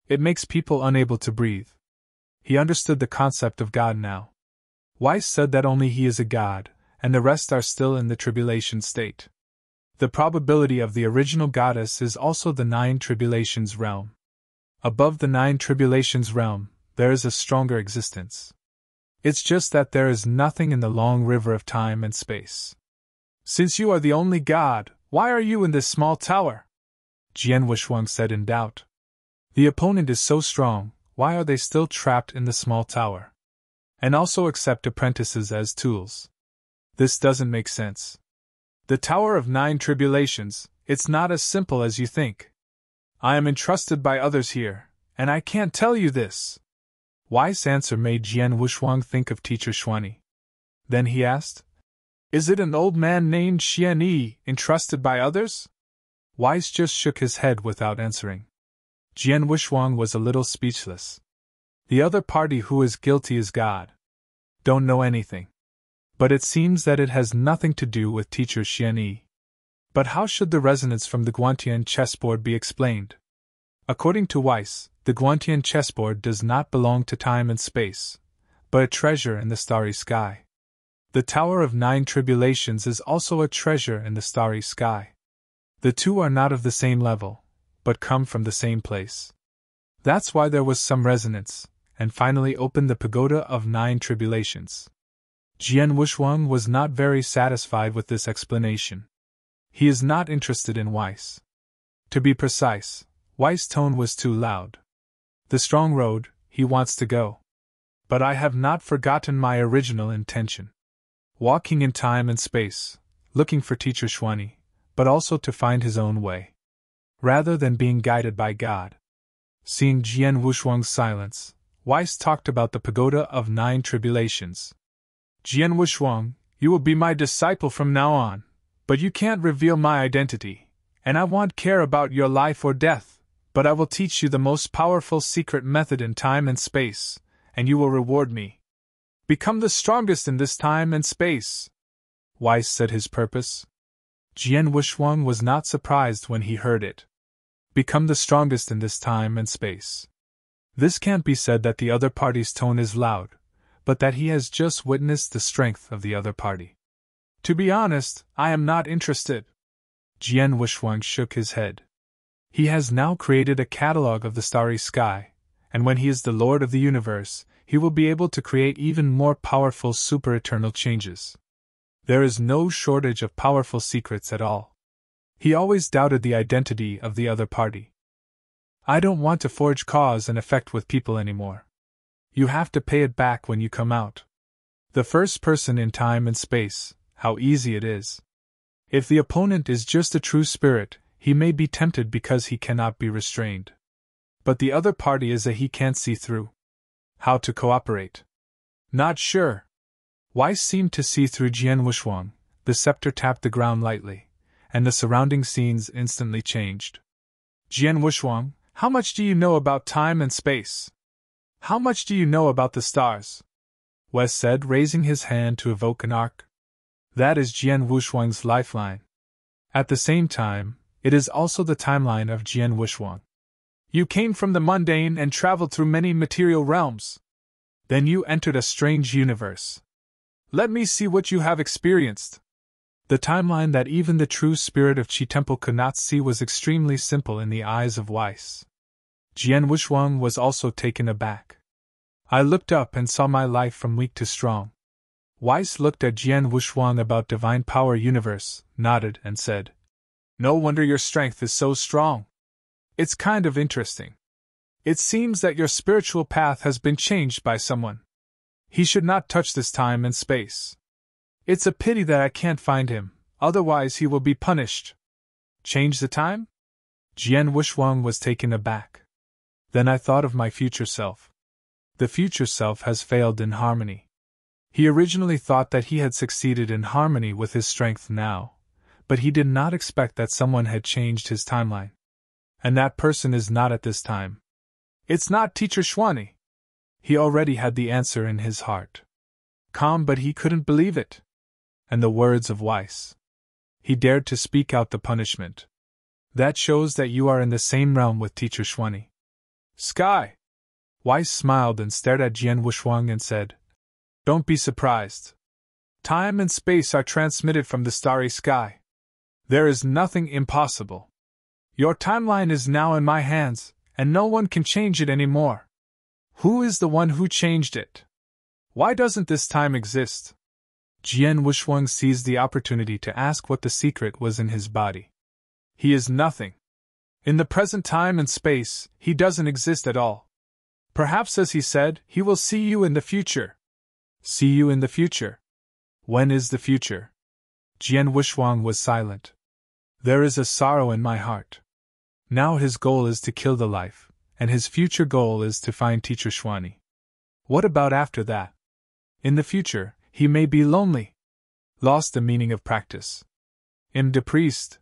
It makes people unable to breathe. He understood the concept of God now. Weiss said that only he is a god, and the rest are still in the tribulation state. The probability of the original goddess is also the 9 tribulations realm. Above the 9 tribulations realm, there is a stronger existence. It's just that there is nothing in the long river of time and space. Since you are the only god, why are you in this small tower? Jian Wushuang said in doubt. The opponent is so strong, why are they still trapped in the small tower? And also accept apprentices as tools. This doesn't make sense. The Tower of Nine Tribulations, it's not as simple as you think. I am entrusted by others here, and I can't tell you this. Weiss' answer made Jian Wuxuang think of Teacher Xuanyi. Then he asked, Is it an old man named Xian Yi, entrusted by others? Weiss just shook his head without answering. Jian Wuxuang was a little speechless. The other party who is guilty is God. Don't know anything. But it seems that it has nothing to do with Teacher Xian Yi. But how should the resonance from the Guantian chessboard be explained? According to Weiss, the Guantian chessboard does not belong to time and space, but a treasure in the starry sky. The Tower of Nine Tribulations is also a treasure in the starry sky. The two are not of the same level, but come from the same place. That's why there was some resonance, and finally opened the Pagoda of Nine Tribulations. Jian Wuxuang was not very satisfied with this explanation. He is not interested in Weiss. To be precise, Weiss' tone was too loud. The strong road, he wants to go. But I have not forgotten my original intention. Walking in time and space, looking for Teacher Xuanyi, but also to find his own way. Rather than being guided by God. Seeing Jian Wuxuang's silence, Weiss talked about the Pagoda of Nine Tribulations. Jian Wuxuang, you will be my disciple from now on, but you can't reveal my identity, and I won't care about your life or death, but I will teach you the most powerful secret method in time and space, and you will reward me. Become the strongest in this time and space. Weiss said his purpose. Jian Wuxuang was not surprised when he heard it. Become the strongest in this time and space. This can't be said that the other party's tone is loud, but that he has just witnessed the strength of the other party. To be honest, I am not interested. Jian Wuxuang shook his head. He has now created a catalogue of the starry sky, and when he is the Lord of the universe, he will be able to create even more powerful super-eternal changes. There is no shortage of powerful secrets at all. He always doubted the identity of the other party. I don't want to forge cause and effect with people anymore. You have to pay it back when you come out. The first person in time and space, how easy it is. If the opponent is just a true spirit, he may be tempted because he cannot be restrained. But the other party is a he can't see through. How to cooperate? Not sure. Weiss seemed to see through Jian Wuxuang. The scepter tapped the ground lightly, and the surrounding scenes instantly changed. Jian Wuxuang, how much do you know about time and space? How much do you know about the stars? Weiss said, raising his hand to evoke an arc. That is Jian Wuxuang's lifeline. At the same time, it is also the timeline of Jian Wuxuang. You came from the mundane and traveled through many material realms. Then you entered a strange universe. Let me see what you have experienced. The timeline that even the true spirit of Qi Temple could not see was extremely simple in the eyes of Weiss. Jian Wuxuang was also taken aback. I looked up and saw my life from weak to strong. Weiss looked at Jian Wuxuang about divine power universe, nodded and said, No wonder your strength is so strong. It's kind of interesting. It seems that your spiritual path has been changed by someone. He should not touch this time and space. It's a pity that I can't find him, otherwise he will be punished. Change the time? Jian Wuxuang was taken aback. Then I thought of my future self. The future self has failed in harmony. He originally thought that he had succeeded in harmony with his strength now, but he did not expect that someone had changed his timeline. And that person is not at this time. It's not Teacher Xuanyi. He already had the answer in his heart. Calm, but he couldn't believe it. And the words of Weiss. He dared to speak out the punishment. That shows that you are in the same realm with Teacher Xuanyi. Sky! Weiss smiled and stared at Jian Wuxuang and said, Don't be surprised. Time and space are transmitted from the starry sky. There is nothing impossible. Your timeline is now in my hands, and no one can change it anymore. Who is the one who changed it? Why doesn't this time exist? Jian Wuxuang seized the opportunity to ask what the secret was in his body. He is nothing. In the present time and space, he doesn't exist at all. Perhaps, as he said, he will see you in the future. See you in the future? When is the future? Jian Wushuang was silent. There is a sorrow in my heart. Now his goal is to kill the life, and his future goal is to find Teacher Xuani. What about after that? In the future, he may be lonely. Lost the meaning of practice. The priest.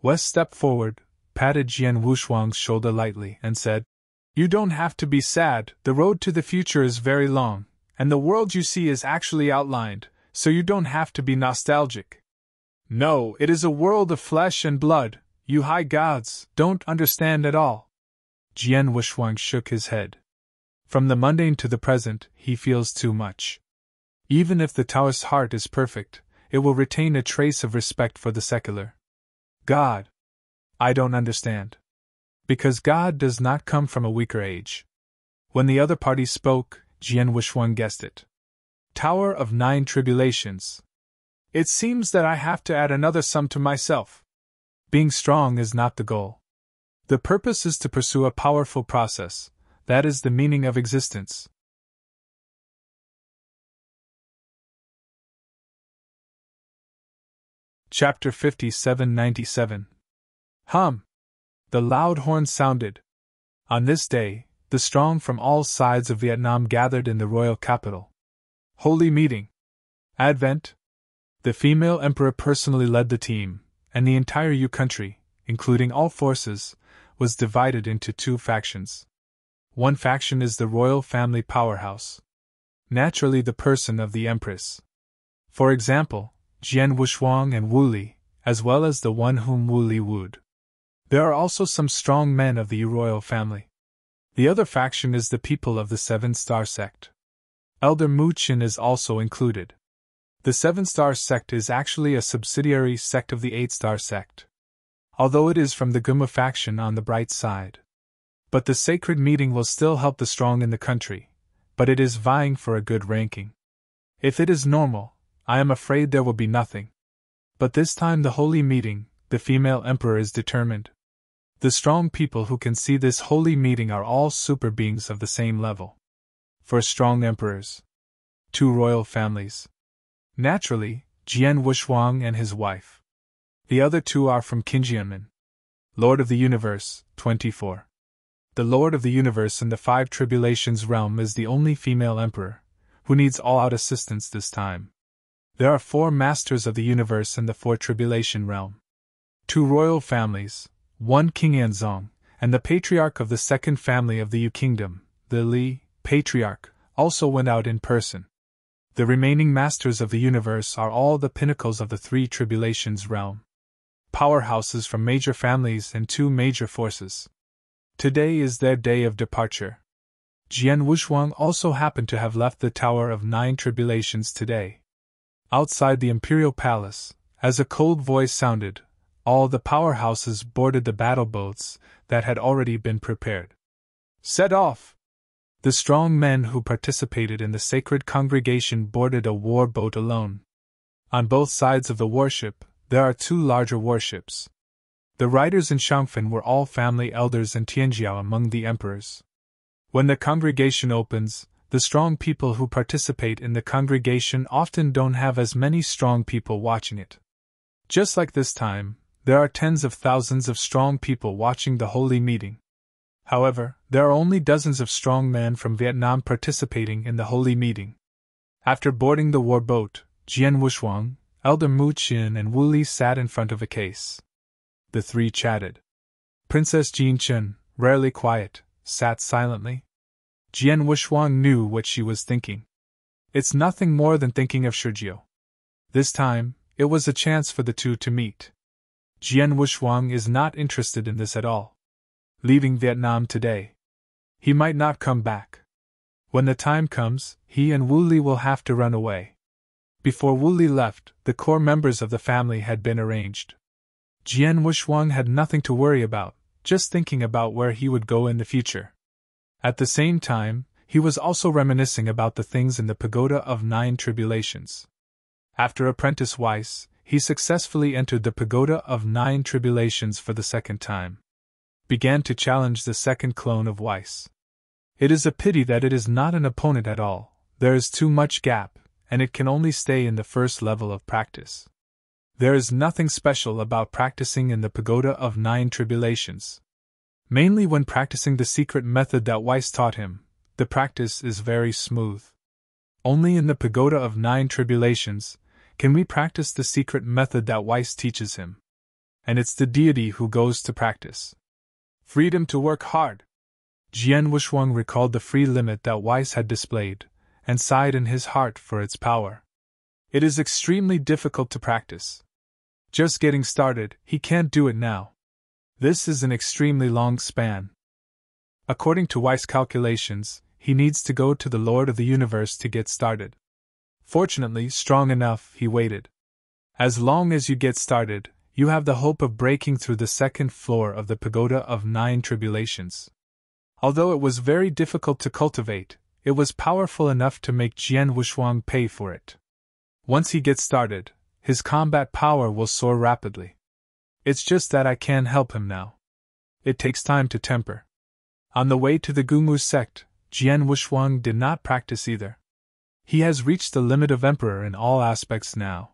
Wes stepped forward, patted Jian Wushuang's shoulder lightly, and said, "You don't have to be sad, the road to the future is very long, and the world you see is actually outlined, so you don't have to be nostalgic. No, it is a world of flesh and blood, you high gods don't understand at all." Jian Wushuang shook his head. From the mundane to the present, he feels too much. Even if the Taoist heart is perfect, it will retain a trace of respect for the secular. God. I don't understand. Because God does not come from a weaker age. When the other party spoke, Jian Wushuang guessed it. Tower of 9 Tribulations. It seems that I have to add another sum to myself. Being strong is not the goal. The purpose is to pursue a powerful process. That is the meaning of existence. Chapter 5797. The loud horn sounded. On this day, the strong from all sides of Vietnam gathered in the royal capital. Holy meeting. Advent. The female emperor personally led the team, and the entire Yu country, including all forces, was divided into 2 factions. One faction is the royal family powerhouse. Naturally, the person of the empress. For example, Jian Wushuang and Wu Li, as well as the one whom Wu Li wooed. There are also some strong men of the Yu royal family. The other faction is the people of the 7-star sect. Elder Mu Qin is also included. The 7-star sect is actually a subsidiary sect of the 8-star sect. Although it is from the Guma faction on the bright side. But the sacred meeting will still help the strong in the country, but it is vying for a good ranking. If it is normal, I am afraid there will be nothing. But this time the holy meeting, the female emperor is determined. The strong people who can see this holy meeting are all super beings of the same level. For strong emperors. 2 royal families. Naturally, Jian Wushuang and his wife. The other 2 are from Qinjianmen. Lord of the Universe, 24. The Lord of the Universe in the 5 Tribulations realm is the only female emperor, who needs all-out assistance this time. There are 4 Masters of the Universe in the 4 Tribulation realm. 2 royal families, 1 King Yanzong, and the patriarch of the 2nd family of the Yu Kingdom, the Li, patriarch, also went out in person. The remaining Masters of the Universe are all the pinnacles of the 3 Tribulations realm. Powerhouses from major families and 2 major forces. Today is their day of departure. Jian Wushuang also happened to have left the Tower of 9 Tribulations today. Outside the Imperial Palace, as a cold voice sounded, all the powerhouses boarded the battle boats that had already been prepared. Set off! The strong men who participated in the sacred congregation boarded a war boat alone. On both sides of the warship, there are 2 larger warships. The riders in Shangfen were all family elders and Tianjiao among the emperors. When the congregation opens, the strong people who participate in the congregation often don't have as many strong people watching it. Just like this time, there are tens of thousands of strong people watching the holy meeting. However, there are only dozens of strong men from Vietnam participating in the holy meeting. After boarding the war boat, Jian Wushuang, Elder Mu Qin and Wu Li sat in front of a case. The 3 chatted. Princess Jin Chen, rarely quiet, sat silently. Jian Wushuang knew what she was thinking. It's nothing more than thinking of Shurjiu. This time, it was a chance for the 2 to meet. Jian Wushuang is not interested in this at all. Leaving Vietnam today. He might not come back. When the time comes, he and Wu Li will have to run away. Before Wu Li left, the core members of the family had been arranged. Jian Wushuang had nothing to worry about, just thinking about where he would go in the future. At the same time, he was also reminiscing about the things in the Pagoda of 9 Tribulations. After Apprentice Weiss, he successfully entered the Pagoda of 9 Tribulations for the 2nd time. Began to challenge the 2nd clone of Weiss. It is a pity that it is not an opponent at all, there is too much gap, and it can only stay in the 1st level of practice. There is nothing special about practicing in the Pagoda of 9 Tribulations. Mainly when practicing the secret method that Weiss taught him, the practice is very smooth. Only in the Pagoda of 9 Tribulations can we practice the secret method that Weiss teaches him. And it's the deity who goes to practice. Freedom to work hard. Jian Wushuang recalled the free limit that Weiss had displayed, and sighed in his heart for its power. It is extremely difficult to practice. Just getting started, he can't do it now. This is an extremely long span. According to Weiss' calculations, he needs to go to the Lord of the Universe to get started. Fortunately, strong enough, he waited. As long as you get started, you have the hope of breaking through the second floor of the Pagoda of 9 Tribulations. Although it was very difficult to cultivate, it was powerful enough to make Jian Wushuang pay for it. Once he gets started, his combat power will soar rapidly. It's just that I can't help him now. It takes time to temper. On the way to the Gumu sect, Jian Wushuang did not practice either. He has reached the limit of emperor in all aspects now.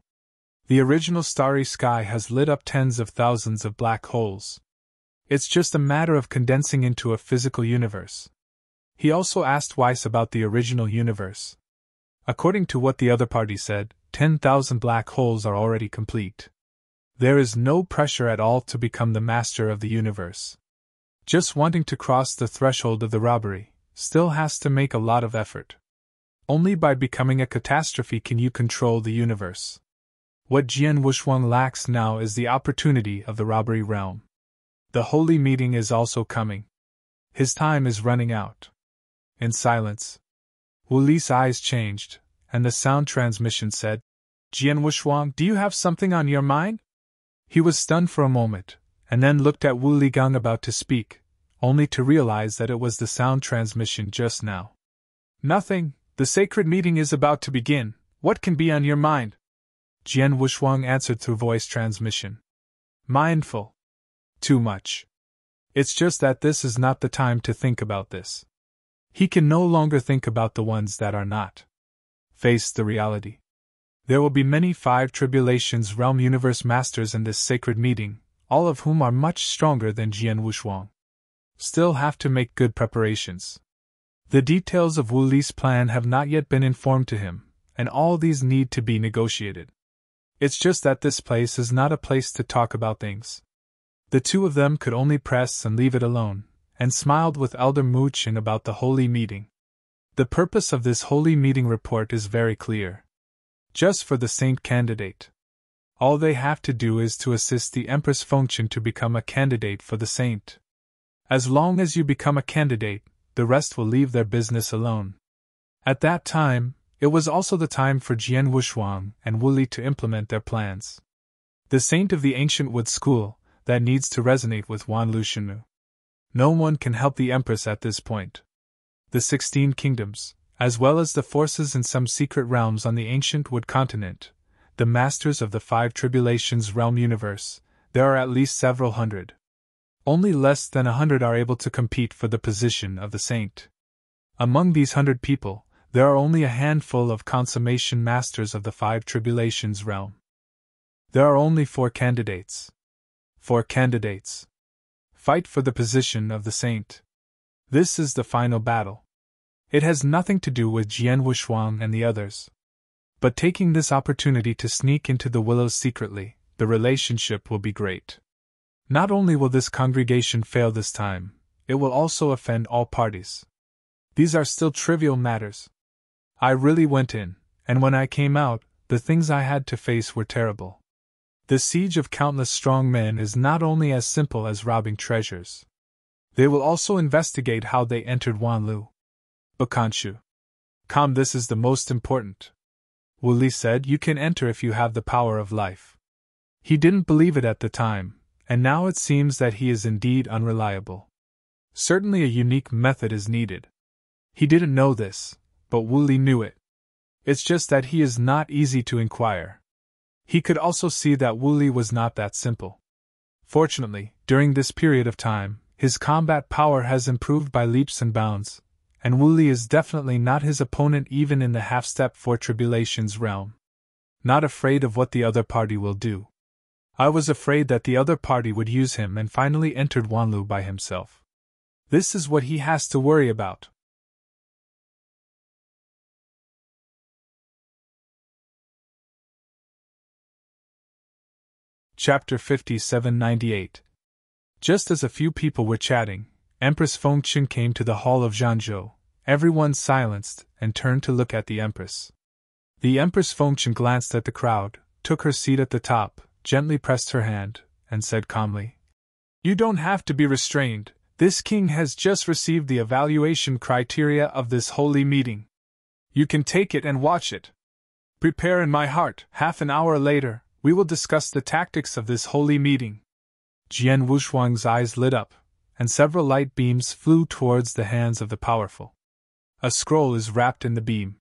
The original starry sky has lit up tens of thousands of black holes. It's just a matter of condensing into a physical universe. He also asked Weiss about the original universe. According to what the other party said, 10,000 black holes are already complete. There is no pressure at all to become the master of the universe. Just wanting to cross the threshold of the robbery still has to make a lot of effort. Only by becoming a catastrophe can you control the universe. What Jian Wushuang lacks now is the opportunity of the robbery realm. The holy meeting is also coming. His time is running out. In silence, Wu Li's eyes changed, and the sound transmission said, Jian Wushuang, do you have something on your mind? He was stunned for a moment, and then looked at Wu Ligang about to speak, only to realize that it was the sound transmission just now. Nothing, the sacred meeting is about to begin, what can be on your mind? Jian Wushuang answered through voice transmission. Mindful. Too much. It's just that this is not the time to think about this. He can no longer think about the ones that are not. Face the reality. There will be many 5 Tribulations Realm Universe Masters in this sacred meeting, all of whom are much stronger than Jian Wushuang. Still have to make good preparations. The details of Wu Li's plan have not yet been informed to him, and all these need to be negotiated. It's just that this place is not a place to talk about things. The two of them could only press and leave it alone, and smiled with Elder Mu Qing about the holy meeting. The purpose of this holy meeting report is very clear. Just for the saint candidate. All they have to do is to assist the Empress Fengqian to become a candidate for the saint. As long as you become a candidate, the rest will leave their business alone. At that time, it was also the time for Jian Wushuang and Wu Li to implement their plans. The saint of the ancient wood school, that needs to resonate with Wan Lushinu. No one can help the Empress at this point. The 16 kingdoms, as well as the forces in some secret realms on the ancient wood continent, the masters of the 5 Tribulations realm universe, there are at least several hundred. Only less than 100 are able to compete for the position of the saint. Among these 100 people, there are only a handful of consummation masters of the 5 Tribulations realm. There are only 4 candidates. 4 candidates. Fight for the position of the saint. This is the final battle. It has nothing to do with Jian Wushuang and the others. But taking this opportunity to sneak into the willows secretly, the relationship will be great. Not only will this congregation fail this time, it will also offend all parties. These are still trivial matters. I really went in, and when I came out, the things I had to face were terrible. The siege of countless strong men is not only as simple as robbing treasures. They will also investigate how they entered Wanlu. Bakanshu. Come, this is the most important. Wu Li said, you can enter if you have the power of life. He didn't believe it at the time, and now it seems that he is indeed unreliable. Certainly a unique method is needed. He didn't know this, but Wu Li knew it. It's just that he is not easy to inquire. He could also see that Wu Li was not that simple. Fortunately, during this period of time, his combat power has improved by leaps and bounds, and Wu Li is definitely not his opponent even in the half-step 4 Tribulations realm. Not afraid of what the other party will do. I was afraid that the other party would use him and finally entered Wanlu by himself. This is what he has to worry about. Chapter 5798. Just as a few people were chatting, Empress Fengqian came to the hall of Zhanzhou. Everyone silenced and turned to look at the Empress. The Empress Fengqian glanced at the crowd, took her seat at the top, gently pressed her hand, and said calmly, "You don't have to be restrained. This king has just received the evaluation criteria of this holy meeting. You can take it and watch it. Prepare in my heart. Half an hour later, we will discuss the tactics of this holy meeting." Jian Wushuang's eyes lit up, and several light beams flew towards the hands of the powerful. A scroll is wrapped in the beam.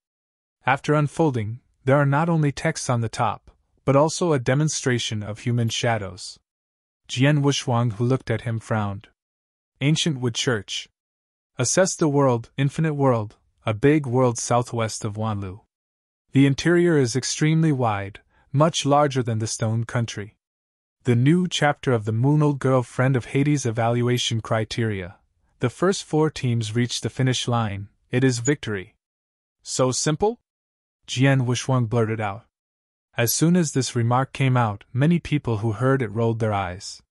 After unfolding, there are not only texts on the top, but also a demonstration of human shadows. Jian Wushuang, who looked at him, frowned. Ancient wood church. Assess the world, infinite world, a big world southwest of Wanlu. The interior is extremely wide, much larger than the stone country. The new chapter of the Moon-Old Girl Friend of Hades evaluation criteria. The first 4 teams reach the finish line. It is victory. So simple? Jian Wushuang blurted out. As soon as this remark came out, many people who heard it rolled their eyes.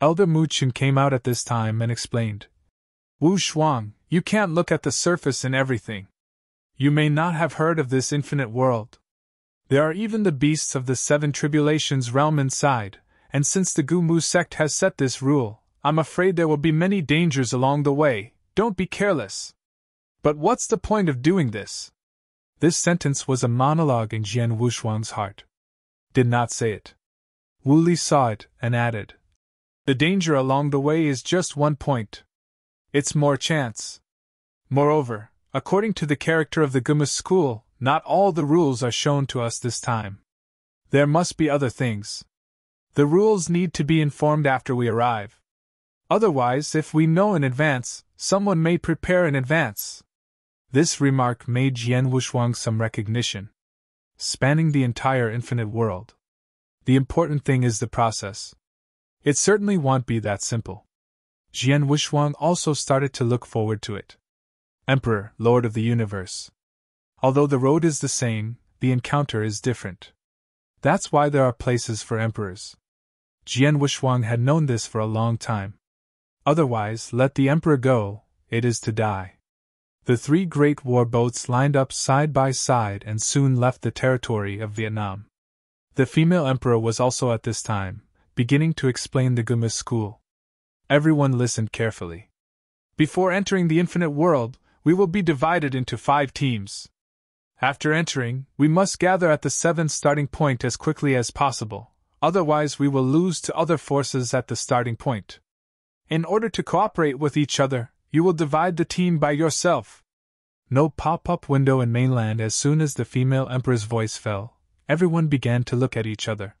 Elder Muqin came out at this time and explained. Wushuang, you can't look at the surface in everything. You may not have heard of this infinite world. There are even the beasts of the 7 tribulations realm inside, and since the Gumu sect has set this rule, I'm afraid there will be many dangers along the way. Don't be careless. But what's the point of doing this? This sentence was a monologue in Jian Wushuang's heart. Did not say it. Wu Li saw it and added, "The danger along the way is just one point. It's more chance. Moreover, according to the character of the Gumu school, not all the rules are shown to us this time. There must be other things. The rules need to be informed after we arrive. Otherwise, if we know in advance, someone may prepare in advance." This remark made Jian Wushuang some recognition. Spanning the entire infinite world. The important thing is the process. It certainly won't be that simple. Jian Wushuang also started to look forward to it. Emperor, Lord of the Universe. Although the road is the same, the encounter is different. That's why there are places for emperors. Jian Wushuang had known this for a long time. Otherwise, let the emperor go, it is to die. The 3 great war boats lined up side by side and soon left the territory of Vietnam. The female emperor was also at this time, beginning to explain the Gumu school. Everyone listened carefully. Before entering the infinite world, we will be divided into 5 teams. After entering, we must gather at the 7th starting point as quickly as possible, otherwise we will lose to other forces at the starting point. In order to cooperate with each other, you will divide the team by yourself. No pop-up window in mainland. As soon as the female emperor's voice fell, everyone began to look at each other.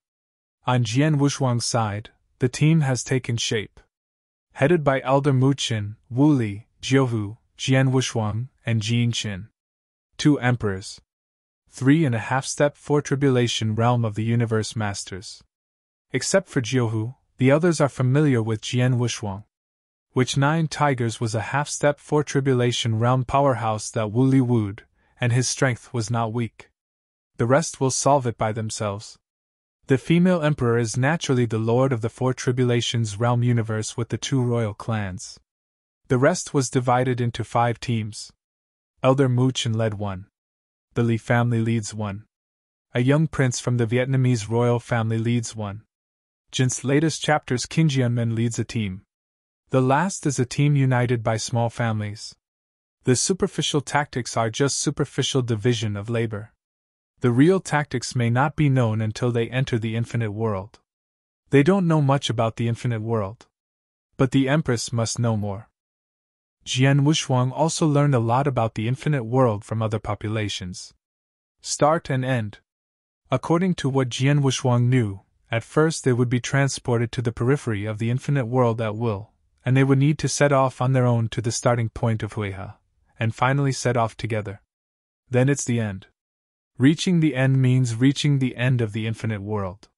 On Jian Wushuang's side, the team has taken shape. Headed by Elder Muqin, Wu Li, Jiuhu, Jian Wushuang, and Jin Qin. 2 emperors. 3.5-step 4 tribulation realm of the universe masters. Except for Jiuhu, the others are familiar with Jian Wushuang. Which 9 tigers was a half-step 4 tribulation realm powerhouse that Wu Li wooed, and his strength was not weak. The rest will solve it by themselves. The female emperor is naturally the lord of the 4 tribulations realm universe with the 2 royal clans. The rest was divided into 5 teams. Elder Muqin led one. The Li family leads one. A young prince from the Vietnamese royal family leads one. Jin's latest chapter's King Jianmen leads a team. The last is a team united by small families. The superficial tactics are just superficial division of labor. The real tactics may not be known until they enter the infinite world. They don't know much about the infinite world. But the Empress must know more. Jian Wushuang also learned a lot about the infinite world from other populations. Start and end. According to what Jian Wushuang knew, at first they would be transported to the periphery of the infinite world at will, and they would need to set off on their own to the starting point of Huiha, and finally set off together. Then it's the end. Reaching the end means reaching the end of the infinite world.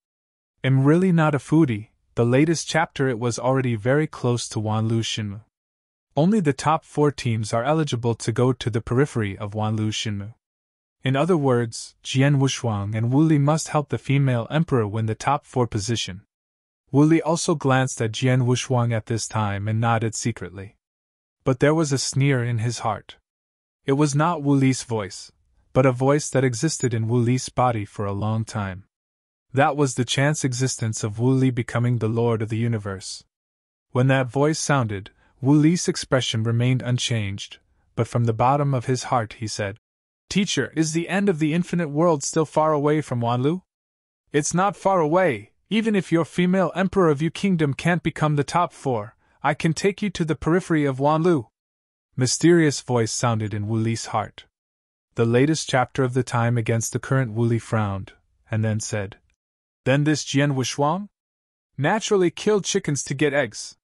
I'm really not a foodie. The latest chapter it was already very close to Wanlu Shinmu. Only the top 4 teams are eligible to go to the periphery of Wanlu Shinmu. In other words, Jian Wushuang and Wu Li must help the female emperor win the top 4 position. Wu Li also glanced at Jian Wushuang at this time and nodded secretly. But there was a sneer in his heart. It was not Wu Li's voice, but a voice that existed in Wu Li's body for a long time. That was the chance existence of Wu Li becoming the Lord of the Universe. When that voice sounded, Wu Li's expression remained unchanged, but from the bottom of his heart he said, "Teacher, is the end of the infinite world still far away from Wanlu?" "It's not far away. Even if your female emperor of Yu Kingdom can't become the top 4, I can take you to the periphery of Wanlu." Mysterious voice sounded in Wu Li's heart. The latest chapter of the time against the current Wu Li frowned, and then said, "Then this Jian Wushuang? Naturally killed chickens to get eggs."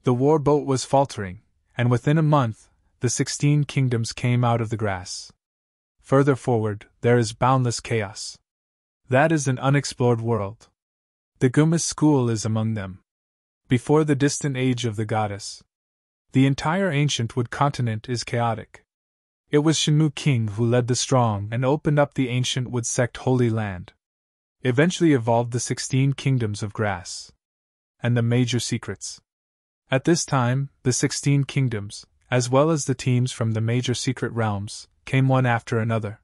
The war boat was faltering, and within a month, the 16 kingdoms came out of the grass. Further forward, there is boundless chaos. That is an unexplored world. The Gumas school is among them. Before the distant age of the goddess, the entire ancient Wood continent is chaotic. It was Shenmu King who led the strong and opened up the ancient Wood sect Holy Land. Eventually evolved the 16 kingdoms of grass. And the major secrets. At this time, the 16 kingdoms, as well as the teams from the major secret realms, came one after another.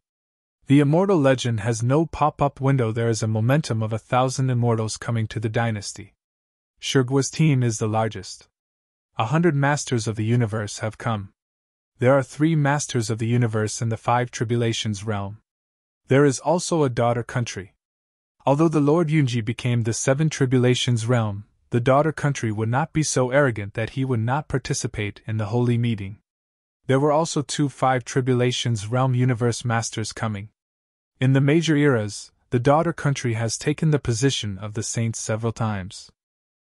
The immortal legend has no pop-up window. There is a momentum of 1,000 immortals coming to the dynasty. Shurgua's team is the largest. 100 masters of the universe have come. There are 3 masters of the universe in the 5 tribulations realm. There is also a daughter country. Although the Lord Yunji became the 7 tribulations realm, the daughter country would not be so arrogant that he would not participate in the holy meeting. There were also 2 5 tribulations realm universe masters coming. In the major eras, the daughter country has taken the position of the saints several times.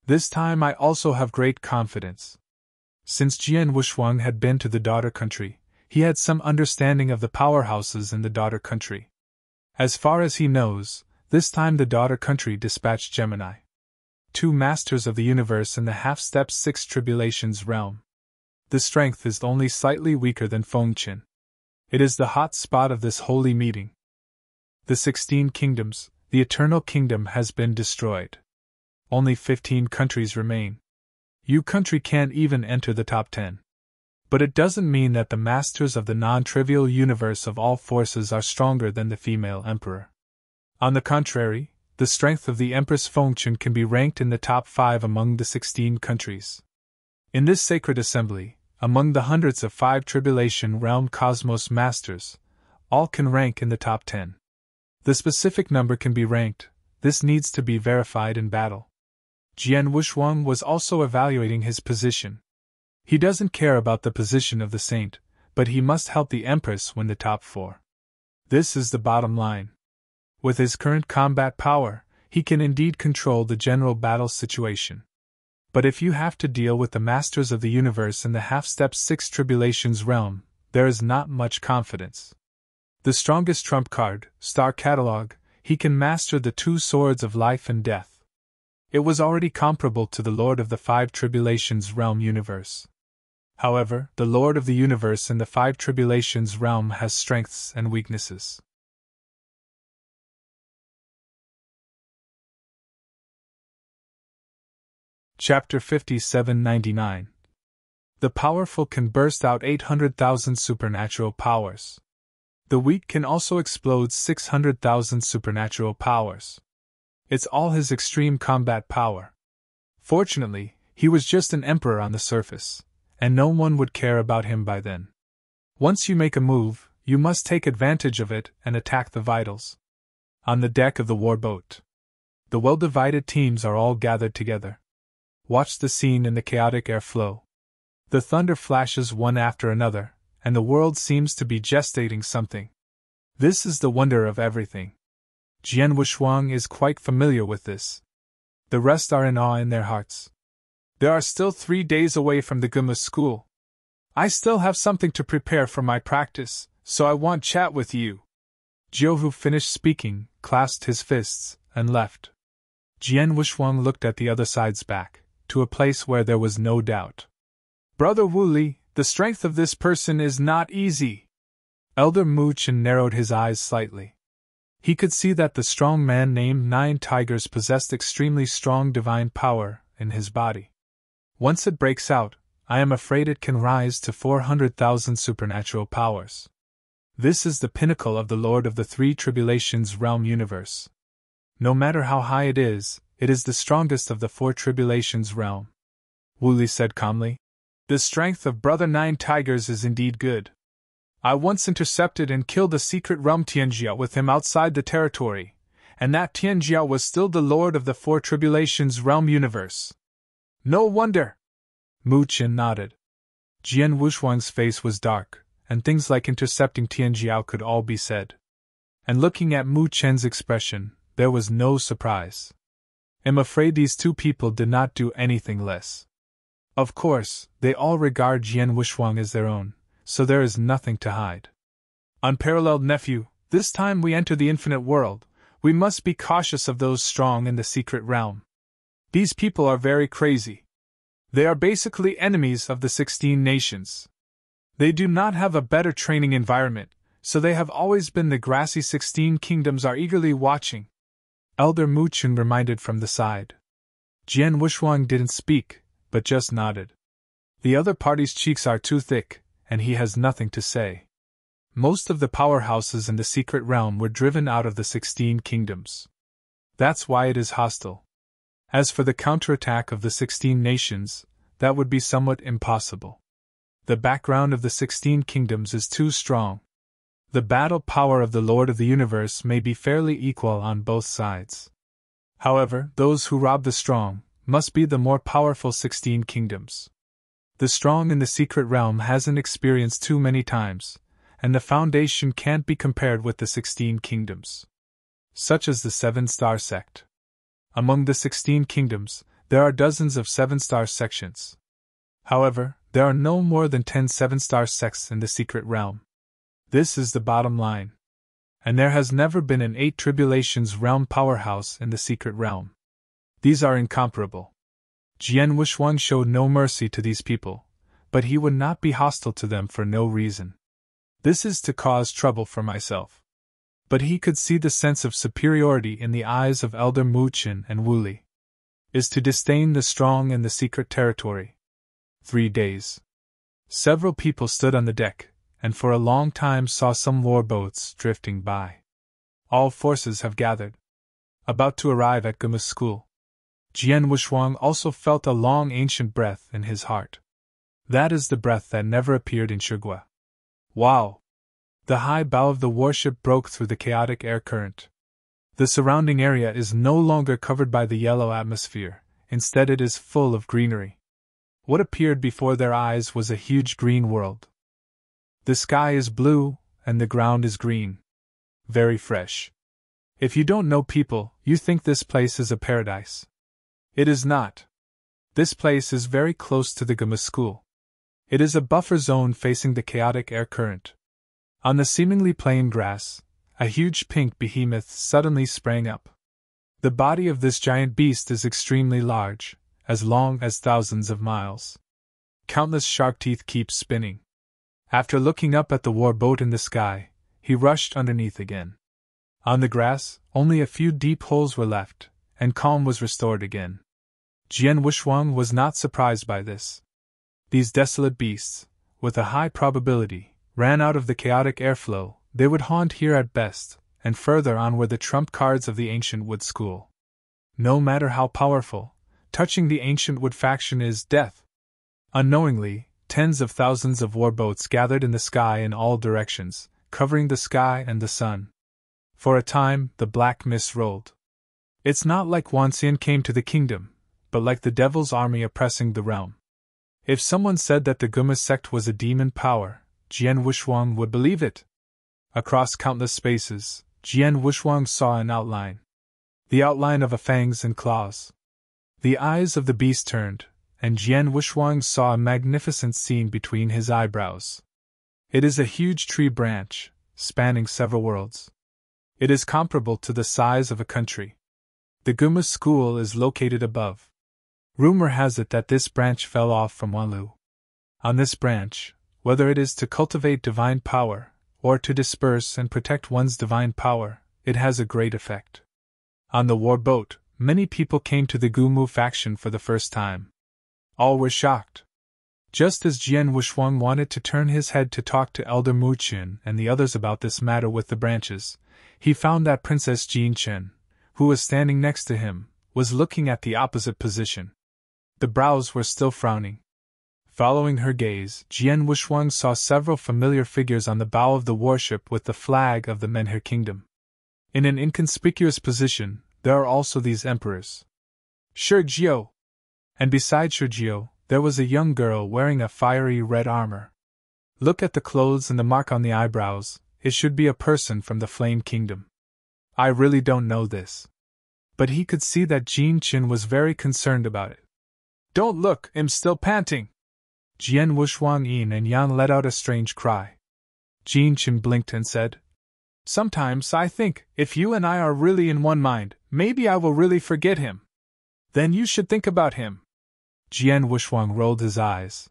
This time I also have great confidence. Since Jian Wushuang had been to the daughter country, he had some understanding of the powerhouses in the daughter country. As far as he knows, this time the daughter country dispatched Gemini. 2 masters of the universe in the half-step 6 tribulations realm. The strength is only slightly weaker than Fengqin. It is the hot spot of this holy meeting. The 16 kingdoms, the eternal kingdom has been destroyed. Only 15 countries remain. Yu country can't even enter the top 10. But it doesn't mean that the masters of the non-trivial universe of all forces are stronger than the female emperor. On the contrary, the strength of the Empress Fengqin can be ranked in the top 5 among the 16 countries. In this sacred assembly, among the hundreds of 5 tribulation realm cosmos masters, all can rank in the top 10. The specific number can be ranked, this needs to be verified in battle. Jian Wushuang was also evaluating his position. He doesn't care about the position of the saint, but he must help the Empress win the top 4. This is the bottom line. With his current combat power, he can indeed control the general battle situation. But if you have to deal with the masters of the universe in the half-step 6 tribulations realm, there is not much confidence. The strongest trump card, Star Catalog, he can master the 2 swords of life and death. It was already comparable to the Lord of the 5 tribulations realm universe. However, the Lord of the universe in the 5 tribulations realm has strengths and weaknesses. Chapter 5799. The powerful can burst out 800,000 supernatural powers. The weak can also explode 600,000 supernatural powers. It's all his extreme combat power. Fortunately, he was just an emperor on the surface, and no one would care about him by then. Once you make a move, you must take advantage of it and attack the vitals. On the deck of the warboat, the well-divided teams are all gathered together. Watch the scene in the chaotic airflow. The thunder flashes one after another, and the world seems to be gestating something. This is the wonder of everything. Jian Wushuang is quite familiar with this. The rest are in awe in their hearts. There are still 3 days away from the Guma school. I still have something to prepare for my practice, so I want chat with you. Jiu, who finished speaking, clasped his fists and left. Jian Wushuang looked at the other side's back, to a place where there was no doubt. Brother Wu Li, the strength of this person is not easy. Elder Mu Chen narrowed his eyes slightly. He could see that the strong man named Nine Tigers possessed extremely strong divine power in his body. Once it breaks out, I am afraid it can rise to 400,000 supernatural powers. This is the pinnacle of the Lord of the Three Tribulations realm universe. No matter how high it is the strongest of the Four Tribulations realm. Wu Li said calmly. The strength of Brother Nine Tigers is indeed good. I once intercepted and killed the secret realm Tianjiao with him outside the territory, and that Tianjiao was still the Lord of the Four Tribulations realm universe. No wonder! Mu Chen nodded. Jian Wushuang's face was dark, and things like intercepting Tianjiao could all be said. And looking at Mu Chen's expression, there was no surprise. I'm afraid these two people did not do anything less. Of course, they all regard Jian Wushuang as their own, so there is nothing to hide. Unparalleled nephew, this time we enter the infinite world, we must be cautious of those strong in the secret realm. These people are very crazy. They are basically enemies of the 16 nations. They do not have a better training environment, so they have always been the grassy 16 kingdoms are eagerly watching. Elder Mu Chen reminded from the side. Jian Wushuang didn't speak, but just nodded. The other party's cheeks are too thick, and he has nothing to say. Most of the powerhouses in the secret realm were driven out of the 16 kingdoms. That's why it is hostile. As for the counterattack of the 16 nations, that would be somewhat impossible. The background of the 16 kingdoms is too strong. The battle power of the Lord of the Universe may be fairly equal on both sides. However, those who rob the strong must be the more powerful 16 kingdoms. The strong in the secret realm hasn't experienced too many times, and the foundation can't be compared with the 16 kingdoms. Such as the Seven-Star Sect. Among the 16 kingdoms, there are dozens of 7-star sections. However, there are no more than 10 7-star sects in the secret realm. This is the bottom line. And there has never been an 8 Tribulations realm powerhouse in the secret realm. These are incomparable. Jian Wushuang showed no mercy to these people, but he would not be hostile to them for no reason. This is to cause trouble for myself. But he could see the sense of superiority in the eyes of Elder Mu Chen and Wu Li. Is to disdain the strong in the secret territory. 3 days. Several people stood on the deck, and for a long time saw some war boats drifting by. All forces have gathered. About to arrive at Guma school. Jian Wushuang also felt a long ancient breath in his heart. That is the breath that never appeared in Shigua. Wow! The high bow of the warship broke through the chaotic air current. The surrounding area is no longer covered by the yellow atmosphere, instead it is full of greenery. What appeared before their eyes was a huge green world. The sky is blue, and the ground is green. Very fresh. If you don't know people, you think this place is a paradise. It is not. This place is very close to the Guma school. It is a buffer zone facing the chaotic air current. On the seemingly plain grass, a huge pink behemoth suddenly sprang up. The body of this giant beast is extremely large, as long as thousands of miles. Countless shark teeth keep spinning. After looking up at the war boat in the sky, he rushed underneath again. On the grass, only a few deep holes were left, and calm was restored again. Jian Wushuang was not surprised by this. These desolate beasts, with a high probability, ran out of the chaotic airflow. They would haunt here at best, and further on were the trump cards of the Ancient Wood School. No matter how powerful, touching the Ancient Wood faction is death. Unknowingly, tens of thousands of warboats gathered in the sky in all directions, covering the sky and the sun. For a time, the black mist rolled. It's not like Wanxian came to the kingdom, but like the devil's army oppressing the realm. If someone said that the Guma sect was a demon power, Jian Wushuang would believe it. Across countless spaces, Jian Wushuang saw an outline. The outline of a fangs and claws. The eyes of the beast turned, and Jian Wushuang saw a magnificent scene between his eyebrows. It is a huge tree branch, spanning several worlds. It is comparable to the size of a country. The Guma school is located above. Rumor has it that this branch fell off from Wanlu. On this branch, whether it is to cultivate divine power, or to disperse and protect one's divine power, it has a great effect. On the war boat, many people came to the Gumu faction for the first time. All were shocked. Just as Jian Wushuang wanted to turn his head to talk to Elder Mu Qin and the others about this matter with the branches, he found that Princess Jin Chen, who was standing next to him, was looking at the opposite position. The brows were still frowning. Following her gaze, Jian Wushuang saw several familiar figures on the bow of the warship with the flag of the Menhir Kingdom. In an inconspicuous position, there are also these emperors. Shi Jiao. And beside Shi Jiao, there was a young girl wearing a fiery red armor. Look at the clothes and the mark on the eyebrows, it should be a person from the Flame Kingdom. I really don't know this. But he could see that Jin Qin was very concerned about it. Don't look, I'm still panting! Jian Wushuang Yin and Yan let out a strange cry. Jin Qin blinked and said, Sometimes I think, if you and I are really in one mind, maybe I will really forget him. Then you should think about him. Jian Wushuang rolled his eyes.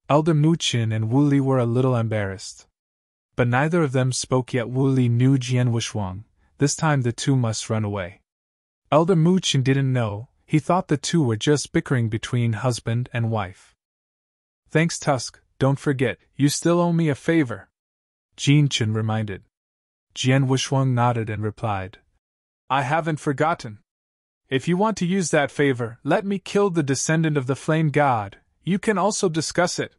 Elder Mu Qin and Wu Li were a little embarrassed. But neither of them spoke yet. Wu Li knew Jian Wushuang. This time the two must run away. Elder Mu Qin didn't know, he thought the two were just bickering between husband and wife. Thanks, Tusk, don't forget, you still owe me a favor. Jin Qin reminded. Jian Wushuang nodded and replied, I haven't forgotten. If you want to use that favor, let me kill the descendant of the Flame God. You can also discuss it.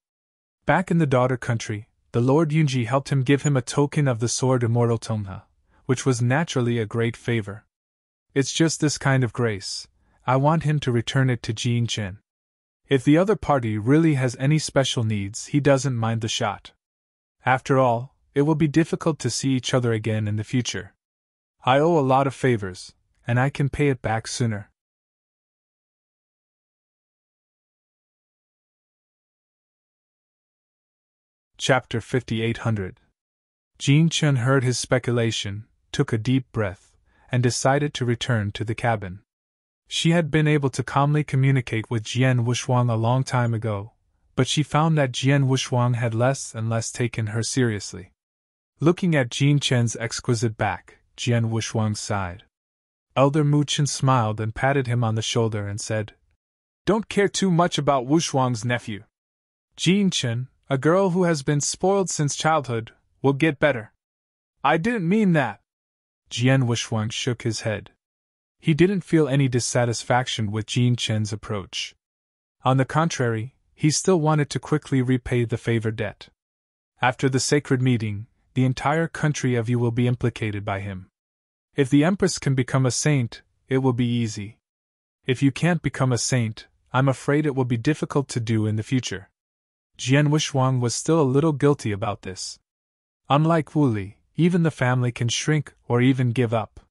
Back in the daughter country, the Lord Yunji helped him give him a token of the sword Immortal Tongha, which was naturally a great favor. It's just this kind of grace. I want him to return it to Jin Qin. If the other party really has any special needs, he doesn't mind the shot. After all, it will be difficult to see each other again in the future. I owe a lot of favors, and I can pay it back sooner. Chapter 5800. Jin Qin heard his speculation, took a deep breath, and decided to return to the cabin. She had been able to calmly communicate with Jian Wushuang a long time ago, but she found that Jian Wushuang had less and less taken her seriously. Looking at Jin Chen's exquisite back, Jian Wushuang sighed. Elder Mu Qin smiled and patted him on the shoulder and said, Don't care too much about Wushuang's nephew. Jin Chen, a girl who has been spoiled since childhood, will get better. I didn't mean that. Jian Wushuang shook his head. He didn't feel any dissatisfaction with Jin Chen's approach. On the contrary, he still wanted to quickly repay the favor debt. After the sacred meeting, the entire country of you will be implicated by him. If the Empress can become a saint, it will be easy. If you can't become a saint, I'm afraid it will be difficult to do in the future. Jian Wushuang was still a little guilty about this. Unlike Wu Li, even the family can shrink or even give up.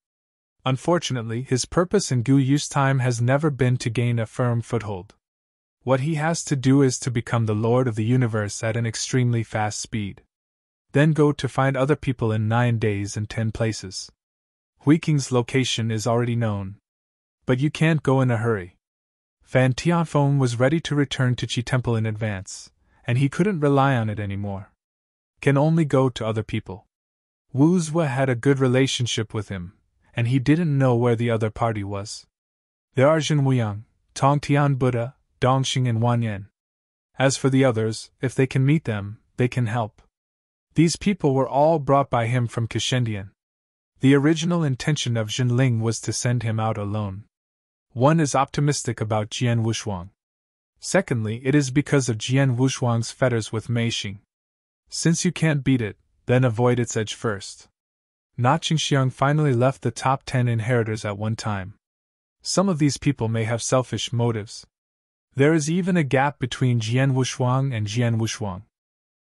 Unfortunately, his purpose in Gu Yu's time has never been to gain a firm foothold. What he has to do is to become the Lord of the Universe at an extremely fast speed. Then go to find other people in 9 days and 10 places. Hui Qing's location is already known. But you can't go in a hurry. Fan Tianfeng was ready to return to Qi Temple in advance, and he couldn't rely on it anymore. Can only go to other people. Wu Zhe had a good relationship with him, and he didn't know where the other party was. There are Zhen Wuyang, Tong Tian Buddha, Dongxing and Wan Yan. As for the others, if they can meet them, they can help. These people were all brought by him from Kishendian. The original intention of Zhenling was to send him out alone. One is optimistic about Jian Wushuang. Secondly, it is because of Jian Wushuang's fetters with Meixing. Since you can't beat it, then avoid its edge first. Na Qingxiang finally left the top 10 inheritors at one time. Some of these people may have selfish motives. There is even a gap between Jian Wushuang and Jian Wushuang.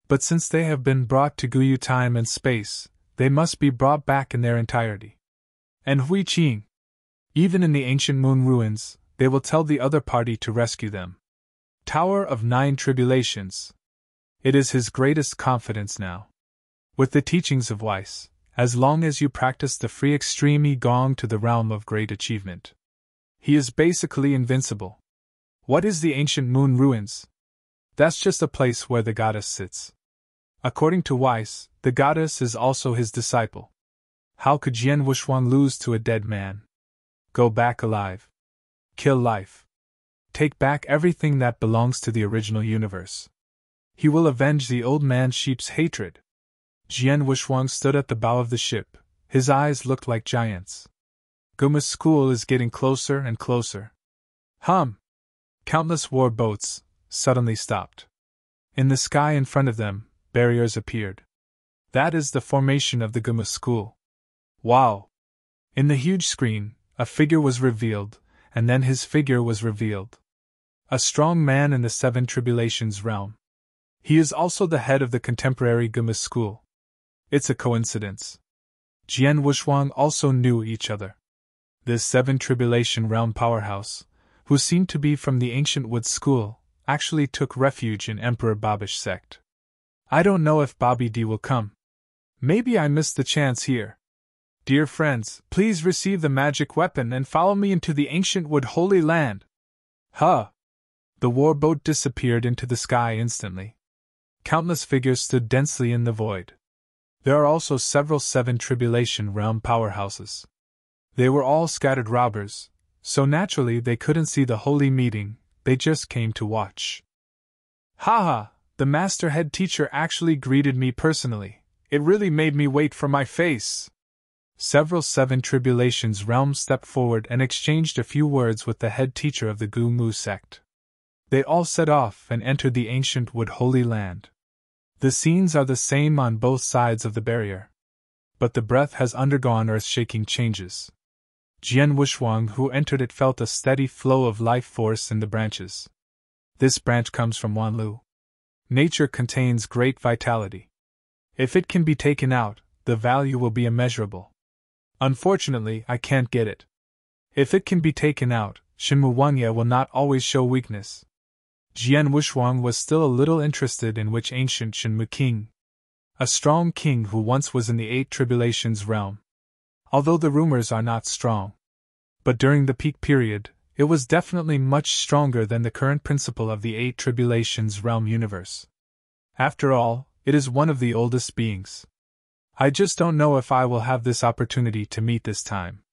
But since they have been brought to Guyu time and space, they must be brought back in their entirety. And Hui Qing. Even in the ancient moon ruins, they will tell the other party to rescue them. Tower of 9 Tribulations. It is his greatest confidence now. With the teachings of Weiss, as long as you practice the free extreme Yi Gong to the realm of great achievement, He is basically invincible. What is the ancient moon ruins? That's just a place where the goddess sits. According to Weiss, the goddess is also his disciple. How could Jian Wushuang lose to a dead man? Go back alive. Kill life. Take back everything that belongs to the original universe. He will avenge the old man sheep's hatred. Jian Wushuang stood at the bow of the ship. His eyes looked like giants. Guma's school is getting closer and closer. Countless war boats suddenly stopped. In the sky in front of them, barriers appeared. That is the formation of the Guma school. Wow! In the huge screen, a figure was revealed, and then his figure was revealed. A strong man in the Seven Tribulations realm. He is also the head of the contemporary Guma school. It's a coincidence. Jian Wushuang also knew each other. This Seven Tribulation realm powerhouse, who seemed to be from the ancient Wood school, actually took refuge in Emperor Babish sect. I don't know if Bobby D will come. Maybe I missed the chance here. Dear friends, please receive the magic weapon and follow me into the ancient Wood Holy Land. The warboat disappeared into the sky instantly. Countless figures stood densely in the void. There are also several Seven Tribulation realm powerhouses. They were all scattered robbers, so naturally they couldn't see the holy meeting, they just came to watch. The master head teacher actually greeted me personally. It really made me wait for my face. Several Seven Tribulations realms stepped forward and exchanged a few words with the head teacher of the Gumu sect. They all set off and entered the ancient Wood Holy Land. The scenes are the same on both sides of the barrier. But the breath has undergone earth-shaking changes. Jian Wushuang, who entered it, felt a steady flow of life force in the branches. This branch comes from Wanlu. Nature contains great vitality. If it can be taken out, the value will be immeasurable. Unfortunately, I can't get it. If it can be taken out, Shenmu Wangye will not always show weakness. Jian Wushuang was still a little interested in which ancient Shenmu king. A strong king who once was in the Eight Tribulations realm. Although the rumors are not strong. But during the peak period, it was definitely much stronger than the current principle of the Eight Tribulations realm universe. After all, it is one of the oldest beings. I just don't know if I will have this opportunity to meet this time.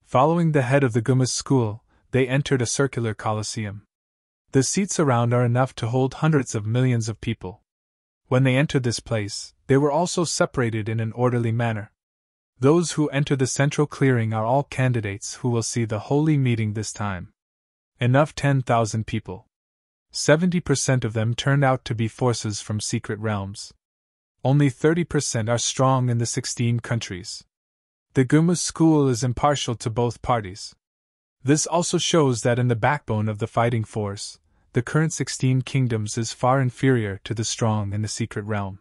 Following the head of the Guma school, they entered a circular coliseum. The seats around are enough to hold hundreds of millions of people. When they entered this place, they were also separated in an orderly manner. Those who enter the central clearing are all candidates who will see the holy meeting this time. Enough 10,000 people. 70% of them turned out to be forces from secret realms. Only 30% are strong in the 16 countries. The Guma school is impartial to both parties. This also shows that in the backbone of the fighting force, the current 16 kingdoms is far inferior to the strong in the secret realm.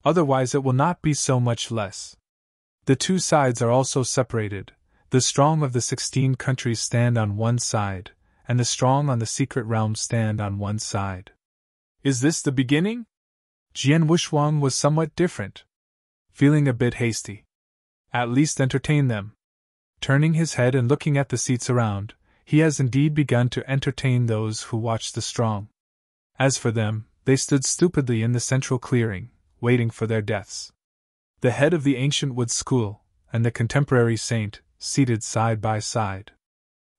Otherwise it will not be so much less. The two sides are also separated. The strong of the 16 countries stand on one side, and the strong on the secret realm stand on one side. Is this the beginning? Jian Wushuang was somewhat different. Feeling a bit hasty. At least entertain them. Turning his head and looking at the seats around, he has indeed begun to entertain those who watch the strong. As for them, they stood stupidly in the central clearing, waiting for their deaths. The head of the ancient Wood school, and the contemporary saint, seated side by side.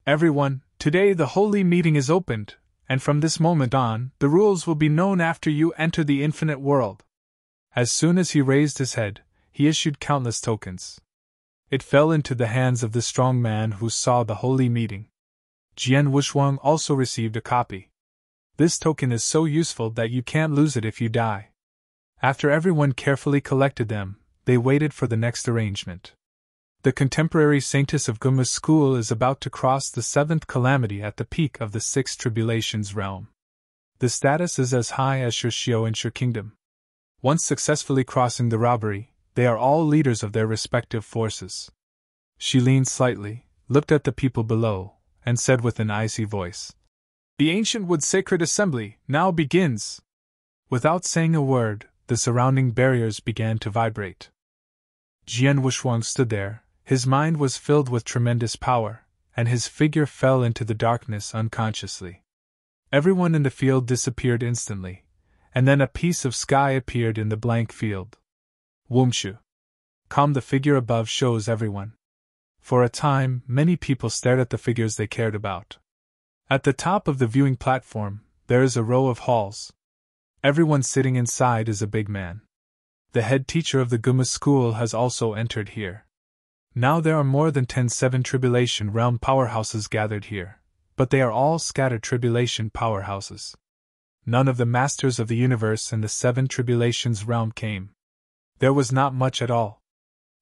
Everyone, today the holy meeting is opened, and from this moment on, the rules will be known after you enter the infinite world. As soon as he raised his head, he issued countless tokens. It fell into the hands of the strong man who saw the holy meeting. Jian Wushuang also received a copy. This token is so useful that you can't lose it if you die. After everyone carefully collected them, they waited for the next arrangement. The contemporary saintess of Guma's school is about to cross the seventh calamity at the peak of the sixth tribulations realm. The status is as high as Shishio and Shur Kingdom. Once successfully crossing the robbery, they are all leaders of their respective forces. She leaned slightly, looked at the people below, and said with an icy voice, "The Ancient Wood Sacred Assembly now begins." Without saying a word, the surrounding barriers began to vibrate. Jian Wushuang stood there. His mind was filled with tremendous power, and his figure fell into the darkness unconsciously. Everyone in the field disappeared instantly, and then a piece of sky appeared in the blank field. Wumshu. Calm, the figure above shows everyone. For a time, many people stared at the figures they cared about. At the top of the viewing platform, there is a row of halls. Everyone sitting inside is a big man. The head teacher of the Guma school has also entered here. Now there are more than 10 Seven Tribulation Realm powerhouses gathered here, but they are all scattered Tribulation powerhouses. None of the masters of the universe in the Seven Tribulations realm came. There was not much at all.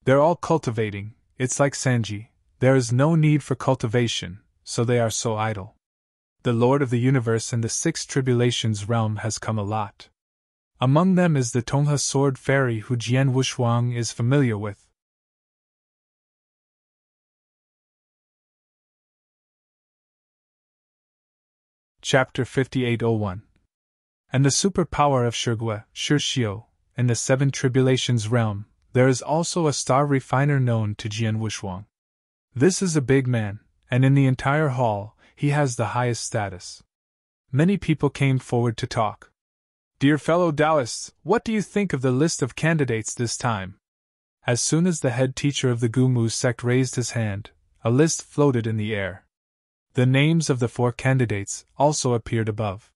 They're all cultivating, it's like Sanji, there is no need for cultivation, so they are so idle. The Lord of the Universe in the Six Tribulations realm has come a lot. Among them is the Tongha Sword Fairy who Jian Wushuang is familiar with. Chapter 5801. And the superpower of Shigue, Shishio, in the Seven Tribulations realm, there is also a star refiner known to Jian Wushuang. This is a big man, and in the entire hall, he has the highest status. Many people came forward to talk. Dear fellow Taoists, what do you think of the list of candidates this time? As soon as the head teacher of the Gumu sect raised his hand, a list floated in the air. The names of the 4 candidates also appeared above.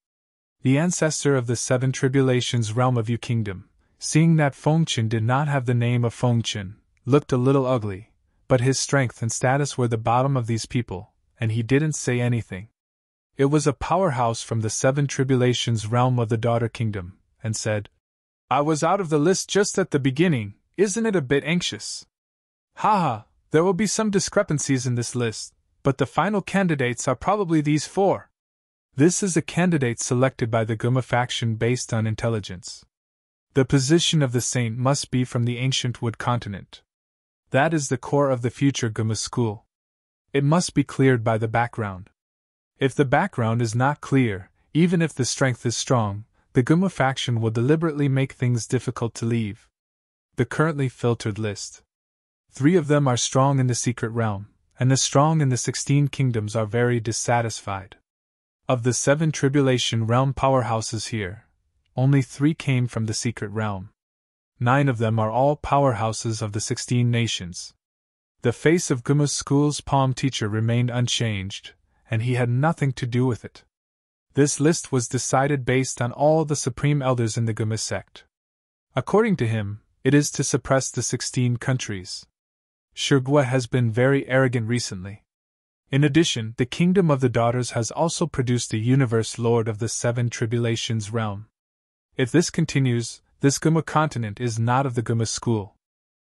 The ancestor of the Seven Tribulations realm of Yu Kingdom, seeing that Fengchen did not have the name of Fengchen, looked a little ugly, but his strength and status were the bottom of these people, and he didn't say anything. It was a powerhouse from the Seven Tribulations realm of the Daughter Kingdom, and said, I was out of the list just at the beginning, isn't it a bit anxious? Haha, there will be some discrepancies in this list, but the final candidates are probably these 4. This is a candidate selected by the Guma faction based on intelligence. The position of the saint must be from the ancient Wood continent. That is the core of the future Guma school. It must be cleared by the background. If the background is not clear, even if the strength is strong, the Guma faction will deliberately make things difficult to leave. The currently filtered list. 3 of them are strong in the secret realm, and the strong in the 16 kingdoms are very dissatisfied. Of the 7 Tribulation realm powerhouses here, only 3 came from the secret realm. 9 of them are all powerhouses of the 16 nations. The face of Guma school's palm teacher remained unchanged, and he had nothing to do with it. This list was decided based on all the supreme elders in the Guma sect. According to him, it is to suppress the 16 countries. Shigue has been very arrogant recently. In addition, the Kingdom of the Daughters has also produced a universe lord of the Seven Tribulations realm. If this continues, this Guma continent is not of the Guma school.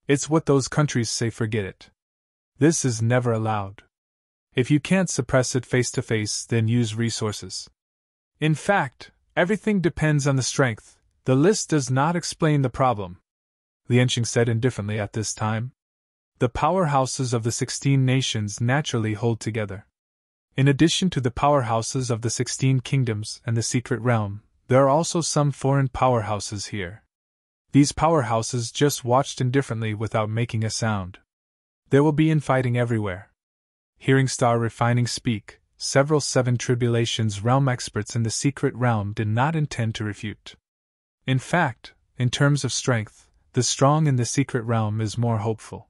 It's what those countries say, forget it. This is never allowed. If you can't suppress it face to face, then use resources. In fact, everything depends on the strength. The list does not explain the problem. Lianxing said indifferently at this time. The powerhouses of the 16 nations naturally hold together. In addition to the powerhouses of the 16 kingdoms and the secret realm, there are also some foreign powerhouses here. These powerhouses just watched indifferently without making a sound. There will be infighting everywhere. Hearing Star Refining speak, several Seven Tribulations realm experts in the secret realm did not intend to refute. In fact, in terms of strength, the strong in the secret realm is more hopeful.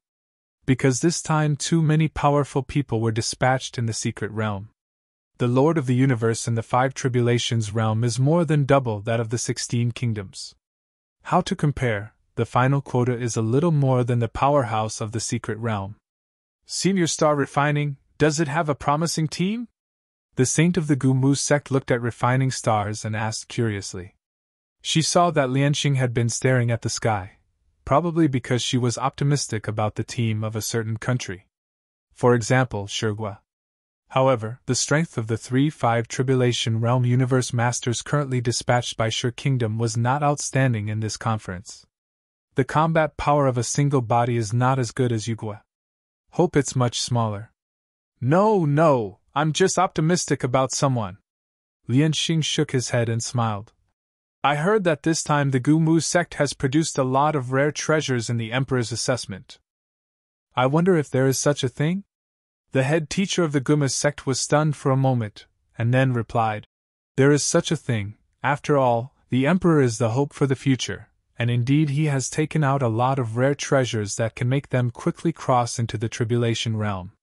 Because this time too many powerful people were dispatched in the secret realm. The Lord of the Universe in the 5 Tribulations realm is more than double that of the 16 kingdoms. How to compare? The final quota is a little more than the powerhouse of the secret realm. Senior Star Refining, does it have a promising team? The saint of the Gumu sect looked at Refining Stars and asked curiously. She saw that Lianxing had been staring at the sky, probably because she was optimistic about the team of a certain country. For example, Shigue. However, the strength of the 3-5 Tribulation Realm Universe Masters currently dispatched by Shi Kingdom was not outstanding in this conference. The combat power of a single body is not as good as Yugua. Hope it's much smaller. No, I'm just optimistic about someone. Lianxing shook his head and smiled. I heard that this time the Gumu sect has produced a lot of rare treasures in the Emperor's assessment. I wonder if there is such a thing? The head teacher of the Gumma sect was stunned for a moment, and then replied, "There is such a thing. After all, the Emperor is the hope for the future, and indeed he has taken out a lot of rare treasures that can make them quickly cross into the tribulation realm."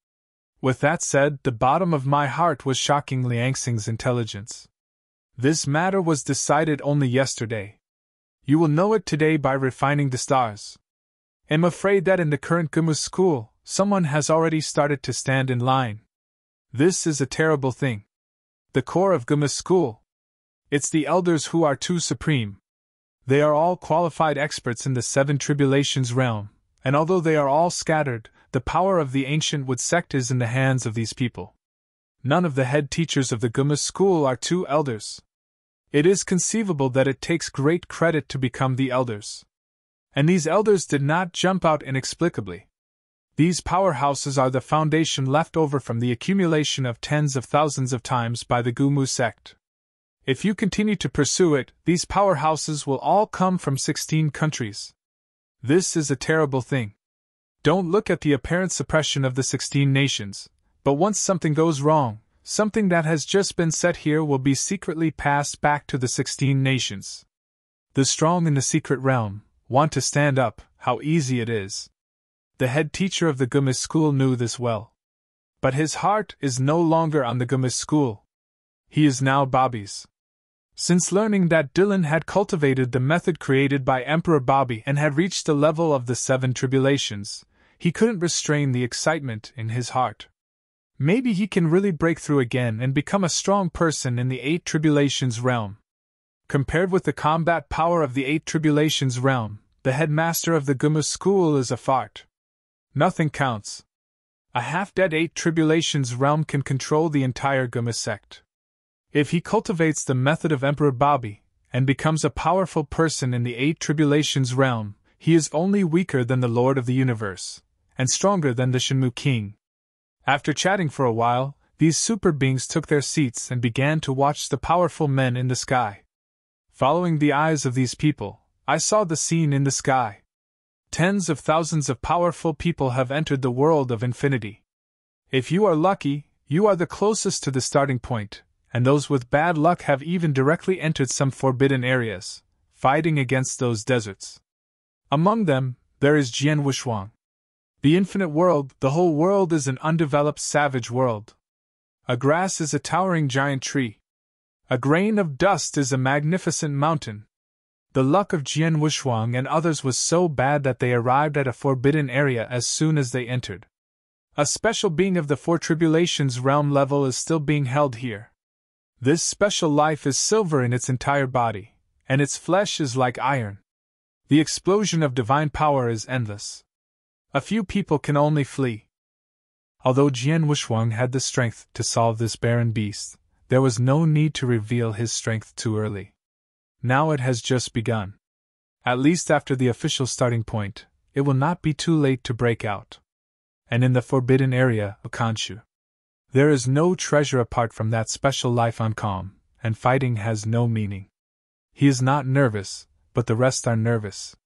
With that said, the bottom of my heart was shocking Liangsing's intelligence. This matter was decided only yesterday. You will know it today by refining the stars. I'm afraid that in the current Gumma school, someone has already started to stand in line. This is a terrible thing. The core of Gumma school. It's the elders who are too supreme. They are all qualified experts in the seven tribulations realm, and although they are all scattered, the power of the ancient wood sect is in the hands of these people. None of the head teachers of the Gumma school are two elders. It is conceivable that it takes great credit to become the elders. And these elders did not jump out inexplicably. These powerhouses are the foundation left over from the accumulation of tens of thousands of times by the Gummu sect. If you continue to pursue it, these powerhouses will all come from 16 countries. This is a terrible thing. Don't look at the apparent suppression of the 16 nations, but once something goes wrong, something that has just been set here will be secretly passed back to the 16 nations. The strong in the secret realm want to stand up. How easy it is. The head teacher of the Gumma school knew this well. But his heart is no longer on the Gumma school. He is now Bobby's. Since learning that Dylan had cultivated the method created by Emperor Bobby and had reached the level of the seven tribulations, he couldn't restrain the excitement in his heart. Maybe he can really break through again and become a strong person in the eight tribulations realm. Compared with the combat power of the eight tribulations realm, the headmaster of the Gumma school is a fart. Nothing counts. A half-dead eight tribulations realm can control the entire Gumma sect. If he cultivates the method of Emperor Bobby, and becomes a powerful person in the eight tribulations realm, he is only weaker than the Lord of the Universe, and stronger than the Shenmue King. After chatting for a while, these super beings took their seats and began to watch the powerful men in the sky. Following the eyes of these people, I saw the scene in the sky. Tens of thousands of powerful people have entered the world of infinity. If you are lucky, you are the closest to the starting point, and those with bad luck have even directly entered some forbidden areas, fighting against those deserts. Among them, there is Jian Wushuang. The infinite world, the whole world is an undeveloped savage world. A grass is a towering giant tree. A grain of dust is a magnificent mountain. The luck of Jian Wushuang and others was so bad that they arrived at a forbidden area as soon as they entered. A special being of the four tribulations realm level is still being held here. This special life is silver in its entire body, and its flesh is like iron. The explosion of divine power is endless. A few people can only flee. Although Jian Wushuang had the strength to solve this barren beast, there was no need to reveal his strength too early. Now it has just begun. At least after the official starting point, it will not be too late to break out. And in the forbidden area of Kanshu, there is no treasure apart from that special life on calm, and fighting has no meaning. He is not nervous, but the rest are nervous.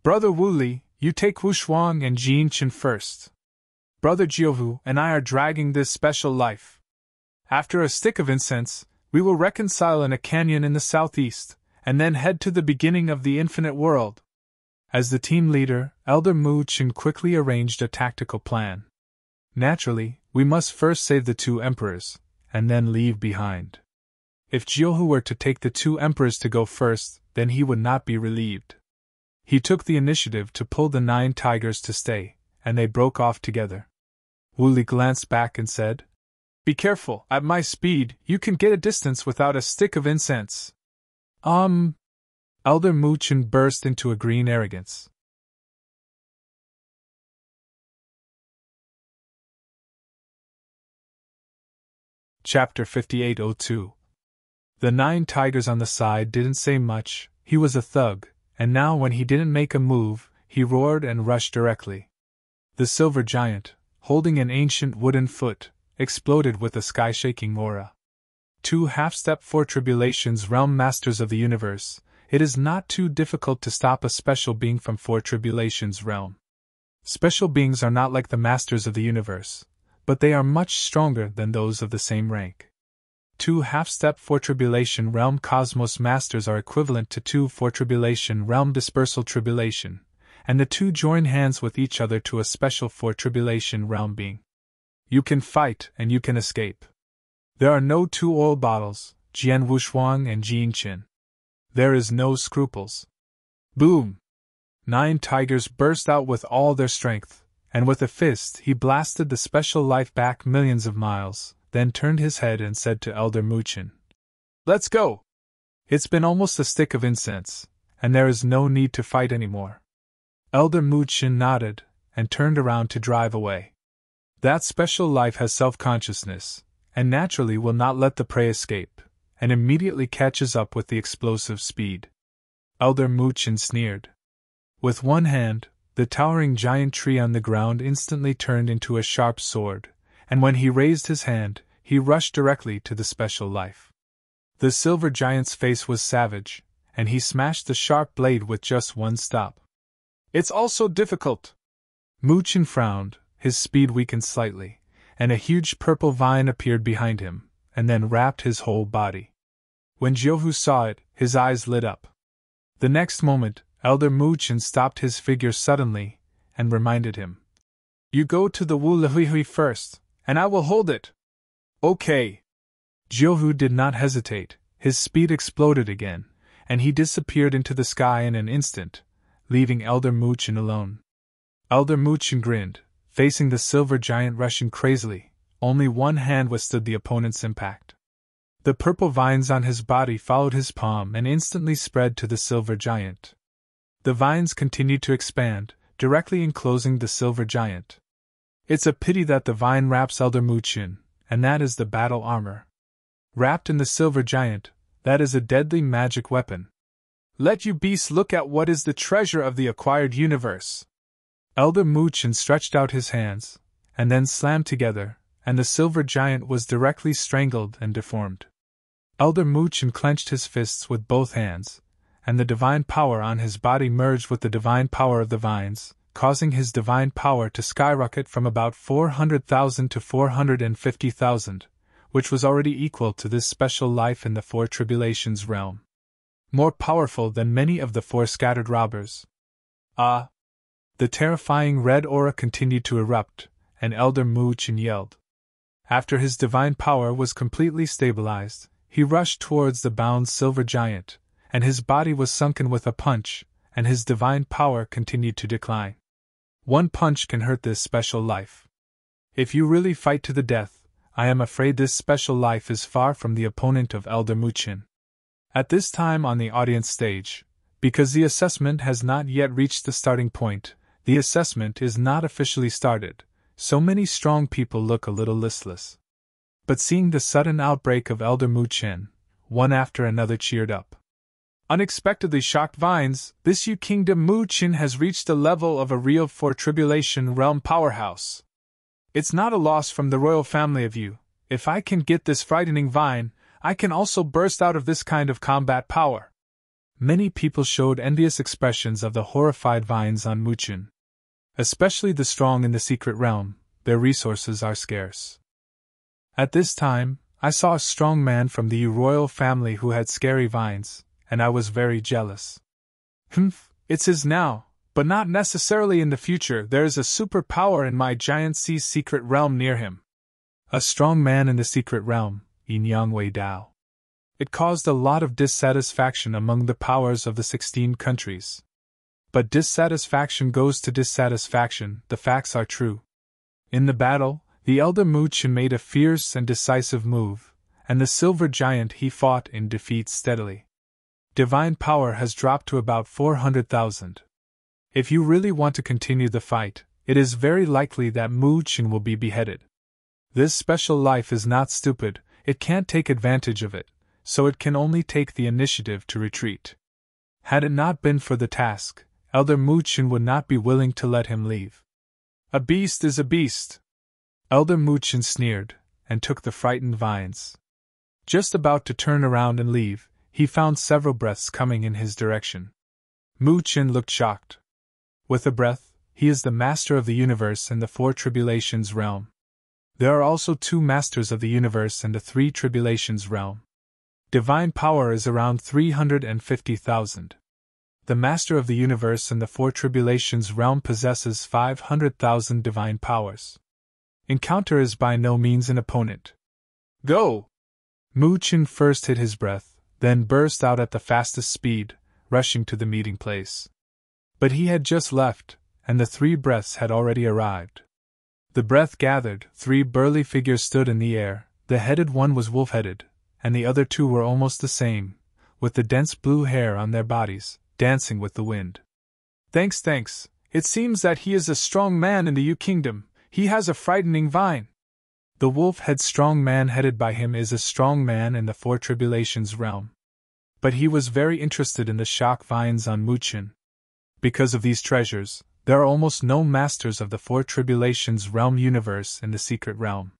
Brother Wu Li, you take Wushuang and Jin Chen first. Brother Jiuhu and I are dragging this special life. After a stick of incense, we will reconcile in a canyon in the southeast, and then head to the beginning of the infinite world. As the team leader, Elder Mu Chen quickly arranged a tactical plan. Naturally, we must first save the two emperors, and then leave behind. If Jiuhu were to take the two emperors to go first, then he would not be relieved. He took the initiative to pull the 9 tigers to stay, and they broke off together. Wu Li glanced back and said, "Be careful, at my speed, you can get a distance without a stick of incense." Elder Mu Chen burst into a green arrogance. Chapter 5802. The 9 tigers on the side didn't say much. He was a thug, and now when he didn't make a move, he roared and rushed directly. The silver giant, holding an ancient wooden foot, exploded with a sky-shaking aura. 2 half-step 4 tribulations realm masters of the universe, it is not too difficult to stop a special being from 4 tribulations realm. Special beings are not like the masters of the universe. but they are much stronger than those of the same rank. 2 half-step four-tribulation realm cosmos masters are equivalent to 2 four-tribulation realm dispersal tribulation, and the 2 join hands with each other to a special four-tribulation realm being. You can fight and you can escape. There are no 2 oil bottles, Jian Wushuang and Jin Qin. There is no scruples. Boom! 9 tigers burst out with all their strength, and with a fist he blasted the special life back millions of miles, then turned his head and said to Elder Muchin, "Let's go! It's been almost a stick of incense, and there is no need to fight anymore." Elder Muchin nodded, and turned around to drive away. That special life has self-consciousness, and naturally will not let the prey escape, and immediately catches up with the explosive speed. Elder Muchin sneered. With one hand, the towering giant tree on the ground instantly turned into a sharp sword, and when he raised his hand, he rushed directly to the special life. The silver giant's face was savage, and he smashed the sharp blade with just one stop. "It's all so difficult." Muchin frowned, his speed weakened slightly, and a huge purple vine appeared behind him, and then wrapped his whole body. When Jiuhu saw it, his eyes lit up. The next moment, Elder Muchin stopped his figure suddenly, and reminded him, "You go to the Wu Lihui first, and I will hold it." "Okay." Jiuhu did not hesitate, his speed exploded again, and he disappeared into the sky in an instant, leaving Elder Muchin alone. Elder Muchin grinned, facing the silver giant rushing crazily. Only one hand withstood the opponent's impact. The purple vines on his body followed his palm and instantly spread to the silver giant. The vines continued to expand, directly enclosing the silver giant. It's a pity that the vine wraps Elder Muchin, and that is the battle armor. Wrapped in the silver giant, that is a deadly magic weapon. Let you beasts look at what is the treasure of the acquired universe. Elder Muchin stretched out his hands, and then slammed together, and the silver giant was directly strangled and deformed. Elder Muchin clenched his fists with both hands, and the divine power on his body merged with the divine power of the vines, causing his divine power to skyrocket from about 400,000 to 450,000, which was already equal to this special life in the Four Tribulations realm. More powerful than many of the 4 scattered robbers. Ah! The terrifying red aura continued to erupt, and Elder Muchin yelled. After his divine power was completely stabilized, he rushed towards the bound silver giant, and his body was sunken with a punch, and his divine power continued to decline. One punch can hurt this special life. If you really fight to the death, I am afraid this special life is far from the opponent of Elder Muchin. At this time on the audience stage, because the assessment has not yet reached the starting point, the assessment is not officially started, so many strong people look a little listless. But seeing the sudden outbreak of Elder Muchin, one after another cheered up. Unexpectedly shocked vines, this Yu Kingdom Muchin has reached the level of a real Four Tribulation realm powerhouse. It's not a loss from the royal family of Yu. If I can get this frightening vine, I can also burst out of this kind of combat power. Many people showed envious expressions of the horrified vines on Muchin. Especially the strong in the secret realm, their resources are scarce. At this time, I saw a strong man from the Yu royal family who had scary vines, and I was very jealous. It's his now, but not necessarily in the future. There is a superpower in my giant sea's secret realm near him. A strong man in the secret realm, Yin Yang Wei Dao. It caused a lot of dissatisfaction among the powers of the 16 countries. But dissatisfaction goes to dissatisfaction, the facts are true. In the battle, the Elder Muchin made a fierce and decisive move, and the silver giant he fought in defeat steadily. Divine power has dropped to about 400,000. If you really want to continue the fight, it is very likely that Muchin will be beheaded. This special life is not stupid, it can't take advantage of it, so it can only take the initiative to retreat. Had it not been for the task, Elder Muchin would not be willing to let him leave. A beast is a beast. Elder Muchin sneered, and took the frightened vines. Just about to turn around and leave, he found several breaths coming in his direction. Muchin looked shocked. With a breath, he is the master of the universe and the Four Tribulations realm. There are also 2 masters of the universe in the 3 tribulations realm. Divine power is around 350,000. The master of the universe in the 4 tribulations realm possesses 500,000 divine powers. Encounter is by no means an opponent. Go! Mu Chen first hid his breath, then burst out at the fastest speed, rushing to the meeting place. But he had just left, and the 3 breaths had already arrived. The breath gathered, 3 burly figures stood in the air. The headed one was wolf-headed, and the other 2 were almost the same, with the dense blue hair on their bodies, dancing with the wind. Thanks. It seems that he is a strong man in the Yu Kingdom. He has a frightening vine. The wolf-head strong man headed by him is a strong man in the 4 tribulations realm. But he was very interested in the shock vines on Mu Chen. Because of these treasures, there are almost no masters of the 4 tribulations realm universe in the secret realm.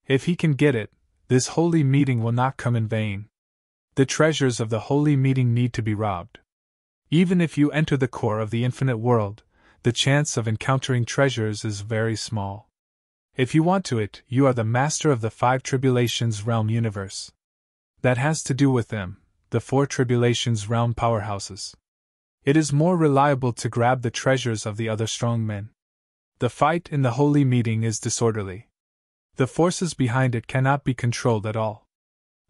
If he can get it, this holy meeting will not come in vain. The treasures of the holy meeting need to be robbed. Even if you enter the core of the infinite world, the chance of encountering treasures is very small. If you want to it, you are the master of the 5 tribulations realm universe. That has to do with them, the 4 tribulations realm powerhouses. It is more reliable to grab the treasures of the other strong men. The fight in the holy meeting is disorderly. The forces behind it cannot be controlled at all.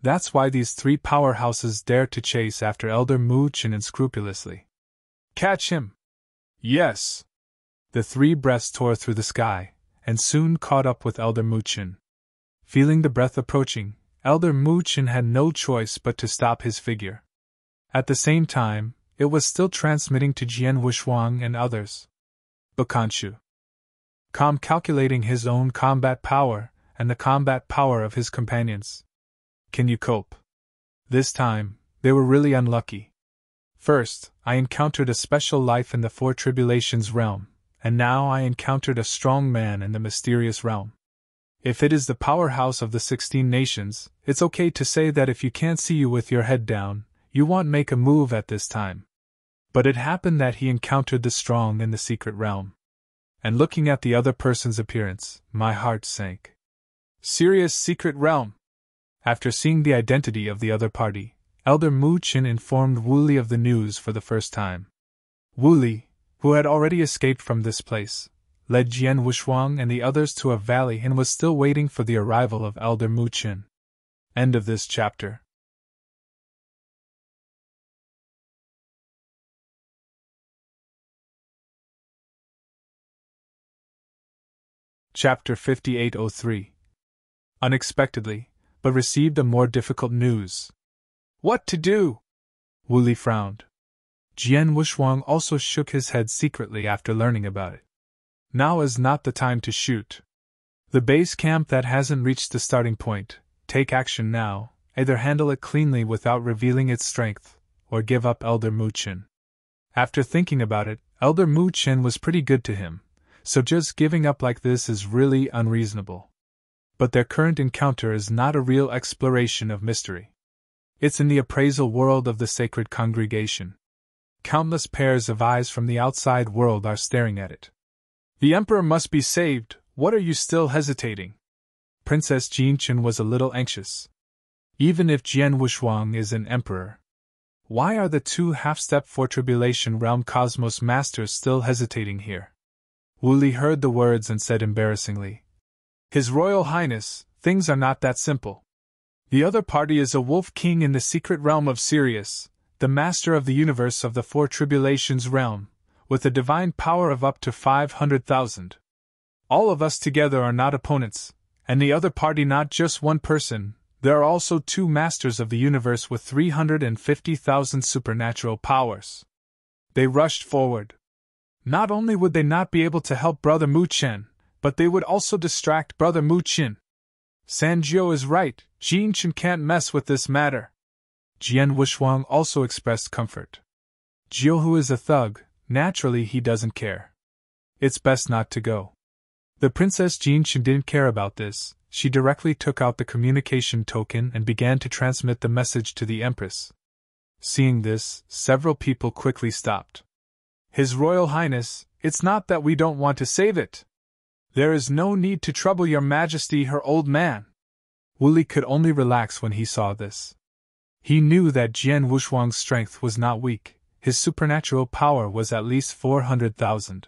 That's why these 3 powerhouses dare to chase after Elder Mu Chen unscrupulously. Catch him! Yes! The 3 breaths tore through the sky, and soon caught up with Elder Mu Chen. Feeling the breath approaching, Elder Mu Chen had no choice but to stop his figure. At the same time, it was still transmitting to Jian Wushuang and others. Bakanshu. Calculating his own combat power, and the combat power of his companions. Can you cope? This time, they were really unlucky. First, I encountered a special life in the 4 tribulations realm, and now I encountered a strong man in the mysterious realm. If it is the powerhouse of the 16 nations, it's okay to say that if you can't see you with your head down, you won't make a move at this time. But it happened that he encountered the strong in the secret realm. And looking at the other person's appearance, my heart sank. Serious secret realm! After seeing the identity of the other party, Elder Mu Chen informed Wu Li of the news for the first time. Wu Li, who had already escaped from this place, led Jian Wushuang and the others to a valley and was still waiting for the arrival of Elder Mu Chen. End of this chapter. Chapter 5803. Unexpectedly, but received a more difficult news. What to do? Wu Li frowned. Jian Wushuang also shook his head secretly after learning about it. Now is not the time to shoot. The base camp that hasn't reached the starting point, take action now, either handle it cleanly without revealing its strength, or give up Elder Mu Chen. After thinking about it, Elder Mu Chen was pretty good to him, so just giving up like this is really unreasonable. But their current encounter is not a real exploration of mystery. It's in the appraisal world of the sacred congregation. Countless pairs of eyes from the outside world are staring at it. The Emperor must be saved. What are you still hesitating? Princess Jinchen was a little anxious. Even if Jian Wushuang is an emperor, why are the 2 half-step 4 tribulation realm cosmos masters still hesitating here? Wu Li heard the words and said embarrassingly, His Royal Highness, things are not that simple. The other party is a wolf king in the secret realm of Sirius, the master of the universe of the 4 tribulations realm, with a divine power of up to 500,000. All of us together are not opponents, and the other party not just one person. There are also 2 masters of the universe with 350,000 supernatural powers. They rushed forward. Not only would they not be able to help Brother Mu Chen, but they would also distract Brother Mu Chen. Sanjiu is right, Jin Chen can't mess with this matter. Jian Wushuang also expressed comfort. Jiu is a thug, naturally he doesn't care. It's best not to go. The Princess Jin Chen didn't care about this. She directly took out the communication token and began to transmit the message to the Empress. Seeing this, several people quickly stopped. His Royal Highness, it's not that we don't want to save it. There is no need to trouble your majesty, her old man. Wooly could only relax when he saw this. He knew that Jian Wuxuang's strength was not weak, his supernatural power was at least 400,000.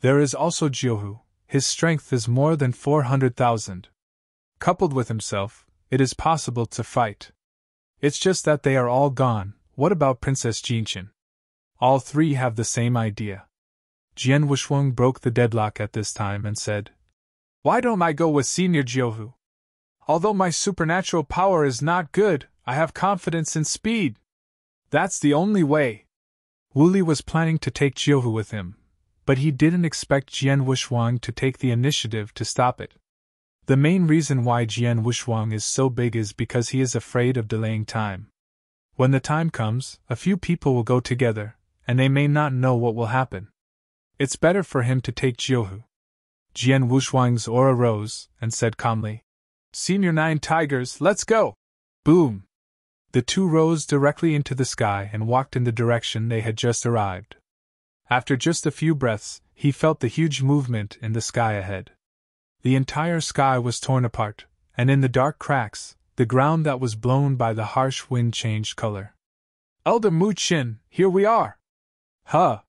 There is also Jiuhu, his strength is more than 400,000. Coupled with himself, it is possible to fight. It's just that they are all gone. What about Princess Jinqian? All three have the same idea. Jian Wuxuang broke the deadlock at this time and said, Why don't I go with Senior Jiuhu? Although my supernatural power is not good, I have confidence in speed. That's the only way. Wooly was planning to take Jiuhu with him, but he didn't expect Jian Wuxuang to take the initiative to stop it. The main reason why Jian Wuxuang is so big is because he is afraid of delaying time. When the time comes, a few people will go together, and they may not know what will happen. It's better for him to take Jiuhu. Jian Wuxuang's aura rose and said calmly, Senior 9 Tigers, let's go! Boom! The two rose directly into the sky and walked in the direction they had just arrived. After just a few breaths, he felt the huge movement in the sky ahead. The entire sky was torn apart, and in the dark cracks, the ground that was blown by the harsh wind changed color. Elder Mu Qin, here we are! Huh!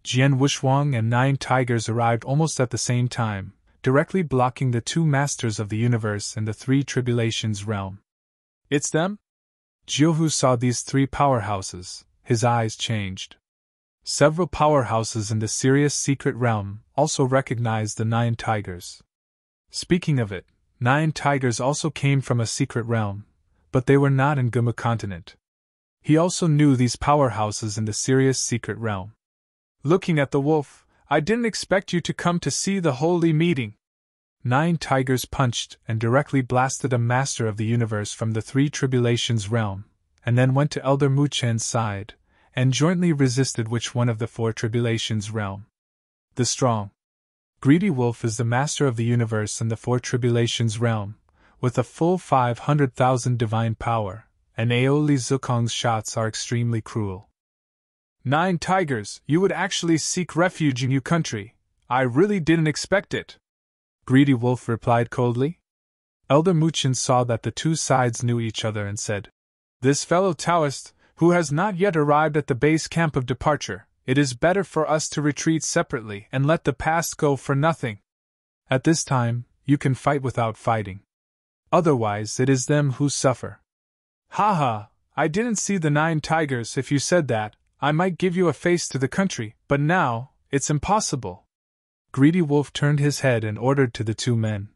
Jian Wuxuang and 9 Tigers arrived almost at the same time, directly blocking the two masters of the universe in the three tribulations realm. It's them? Jiuhu saw these three powerhouses, his eyes changed. Several powerhouses in the Sirius secret realm also recognized the 9 Tigers. Speaking of it, 9 Tigers also came from a secret realm, but they were not in Guma continent. He also knew these powerhouses in the Sirius secret realm. Looking at the wolf, I didn't expect you to come to see the holy meeting. 9 Tigers punched and directly blasted a master of the universe from the three tribulations realm, and then went to Elder Mu Chen's side, and jointly resisted which one of the 4 tribulations realm. The strong, greedy wolf is the master of the universe in the 4 tribulations realm, with a full 500,000 divine power, and Aoli Zukong's shots are extremely cruel. 9 Tigers, you would actually seek refuge in your country. I really didn't expect it. Greedy Wolf replied coldly. Elder Muchin saw that the two sides knew each other and said, This fellow Taoist, who has not yet arrived at the base camp of departure, it is better for us to retreat separately and let the past go for nothing. At this time, you can fight without fighting. Otherwise, it is them who suffer. Haha, I didn't see the 9 Tigers. If you said that, I might give you a face to the country, but now, it's impossible. Greedy Wolf turned his head and ordered to the two men.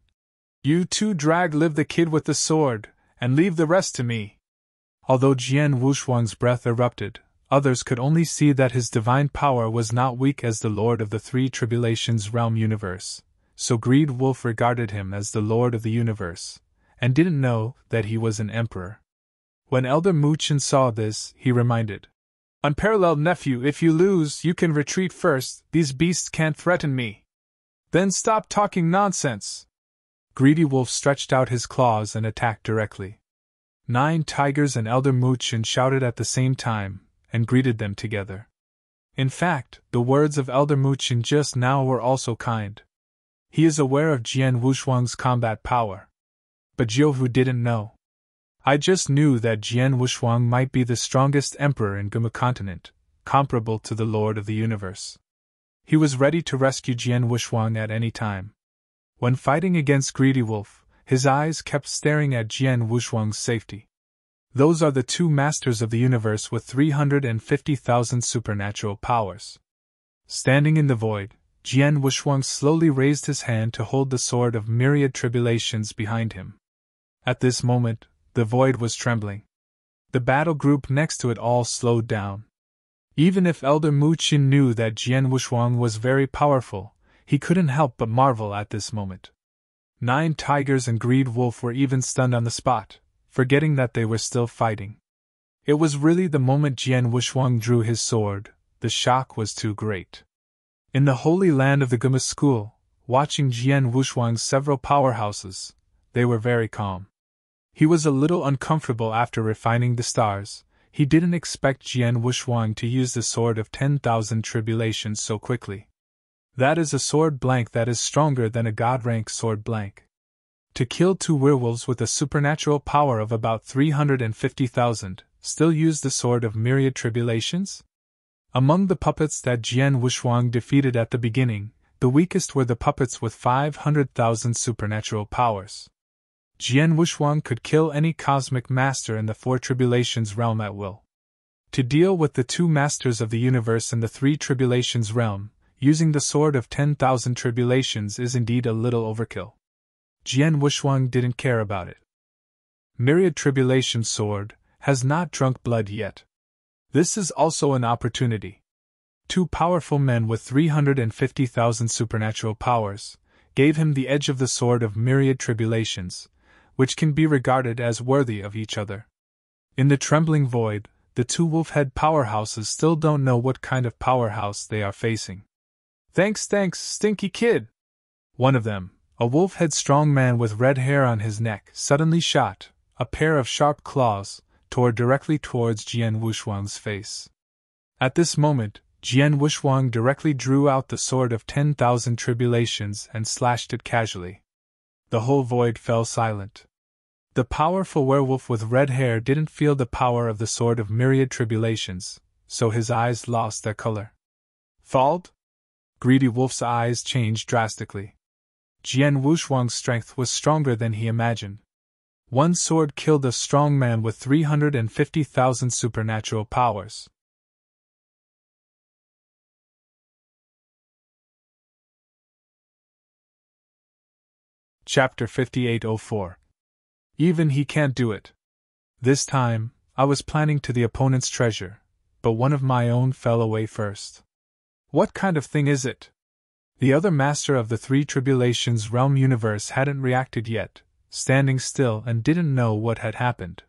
You two live the kid with the sword, and leave the rest to me. Although Jian Wuxuang's breath erupted, others could only see that his divine power was not weak as the Lord of the Three Tribulations realm universe, so Greed Wolf regarded him as the Lord of the universe, and didn't know that he was an emperor. When Elder Muchin saw this, he reminded, Unparalleled nephew, if you lose, you can retreat first, these beasts can't threaten me. Then stop talking nonsense. Greedy Wolf stretched out his claws and attacked directly. 9 Tigers and Elder Muchin shouted at the same time, and greeted them together. In fact, the words of Elder Muchin just now were also kind. He is aware of Jian Wuxuang's combat power. But Jiuhu didn't know. I just knew that Jian Wuxuang might be the strongest emperor in Guma continent, comparable to the Lord of the Universe. He was ready to rescue Jian Wuxuang at any time. When fighting against Greedy Wolf, his eyes kept staring at Jian Wuxuang's safety. Those are the two masters of the universe with 350,000 supernatural powers. Standing in the void, Jian Wuxuang slowly raised his hand to hold the sword of myriad tribulations behind him. At this moment, the void was trembling. The battle group next to it all slowed down. Even if Elder Muchin knew that Jian Wuxuang was very powerful, he couldn't help but marvel at this moment. 9 Tigers and Greed Wolf were even stunned on the spot, forgetting that they were still fighting. It was really the moment Jian Wuxuang drew his sword, the shock was too great. In the holy land of the Guma school, watching Jian Wuxuang's several powerhouses, they were very calm. He was a little uncomfortable after refining the stars. He didn't expect Jian Wuxuang to use the sword of 10,000 tribulations so quickly. That is a sword blank that is stronger than a god-rank sword blank. To kill 2 werewolves with a supernatural power of about 350,000, still use the sword of myriad tribulations? Among the puppets that Jian Wushuang defeated at the beginning, the weakest were the puppets with 500,000 supernatural powers. Jian Wushuang could kill any cosmic master in the 4 tribulations realm at will. To deal with the 2 masters of the universe in the 3 tribulations realm, using the sword of 10,000 tribulations is indeed a little overkill. Jian Wushuang didn't care about it. Myriad Tribulation Sword has not drunk blood yet. This is also an opportunity. 2 powerful men with 350,000 supernatural powers gave him the edge of the sword of myriad tribulations, which can be regarded as worthy of each other. In the trembling void, the 2 wolf-head powerhouses still don't know what kind of powerhouse they are facing. Thanks, stinky kid! One of them, a wolf-head strong man with red hair on his neck, suddenly shot a pair of sharp claws directly towards Jian Wushuang's face. At this moment, Jian Wushuang directly drew out the sword of 10,000 tribulations and slashed it casually. The whole void fell silent. The powerful werewolf with red hair didn't feel the power of the sword of myriad tribulations, so his eyes lost their color. Thawed? Greedy Wolf's eyes changed drastically. Jian Wushuang's strength was stronger than he imagined. One sword killed a strong man with 350,000 supernatural powers. Chapter 5804. Even he can't do it. This time, I was planning to the opponent's treasure, but one of my own fell away first. What kind of thing is it? The other master of the 3 tribulations realm universe hadn't reacted yet, standing still and didn't know what had happened.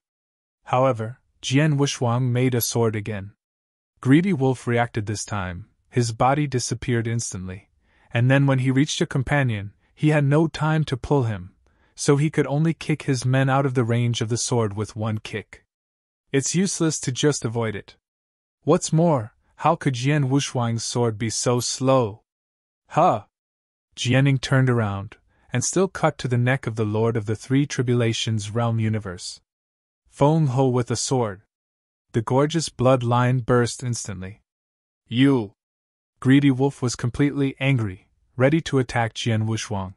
However, Jian Wushuang made a sword again. Greedy Wolf reacted this time, his body disappeared instantly, and then when he reached a companion, he had no time to pull him, so he could only kick his men out of the range of the sword with one kick. It's useless to just avoid it. What's more, how could Jian Wushuang's sword be so slow? Huh! Jianing turned around, and still cut to the neck of the Lord of the 3 Tribulations realm universe. Feng Ho with a sword. The gorgeous bloodline burst instantly. You! Greedy Wolf was completely angry, ready to attack Jian Wushuang.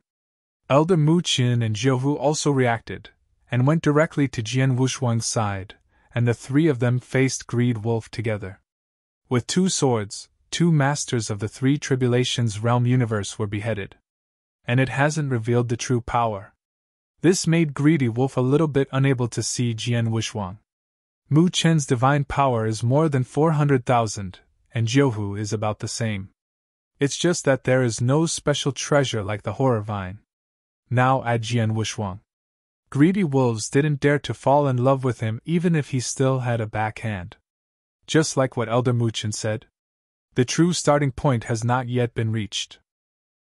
Elder Mu Qin and Zhou also reacted, and went directly to Jian Wushuang's side, and the 3 of them faced Greed Wolf together. With 2 swords, 2 masters of the 3 Tribulations realm universe were beheaded. And it hasn't revealed the true power. This made Greedy Wolf a little bit unable to see Jian Wushuang. Mu Chen's divine power is more than 400,000, and Zhou is about the same. It's just that there is no special treasure like the horror vine. Now add Jian Wushuang. Greedy wolves didn't dare to fall in love with him even if he still had a backhand. Just like what Elder Mu Chen said. The true starting point has not yet been reached.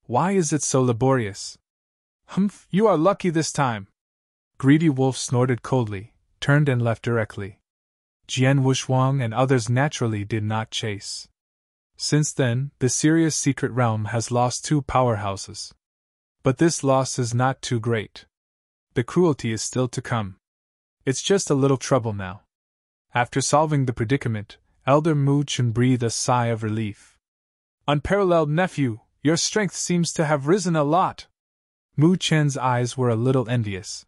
Why is it so laborious? Humph, you are lucky this time. Greedy Wolf snorted coldly, turned and left directly. Jian Wushuang and others naturally did not chase. Since then, the Sirius Secret Realm has lost 2 powerhouses. But this loss is not too great. The cruelty is still to come. It's just a little trouble now. After solving the predicament, Elder Mu Chen breathed a sigh of relief. Unparalleled nephew, your strength seems to have risen a lot. Mu Chen's eyes were a little envious.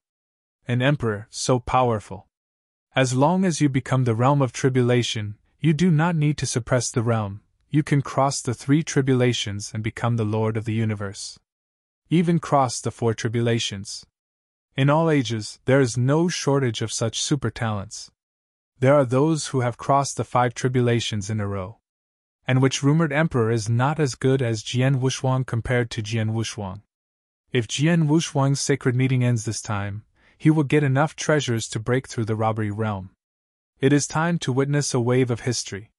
An emperor so powerful. As long as you become the realm of tribulation, you do not need to suppress the realm. You can cross the 3 tribulations and become the Lord of the universe. Even cross the 4 tribulations. In all ages, there is no shortage of such super talents. There are those who have crossed the 5 tribulations in a row. And which rumored emperor is not as good as Jian Wushuang compared to Jian Wushuang. If Jian Wushuang's sacred meeting ends this time, he will get enough treasures to break through the robbery realm. It is time to witness a wave of history.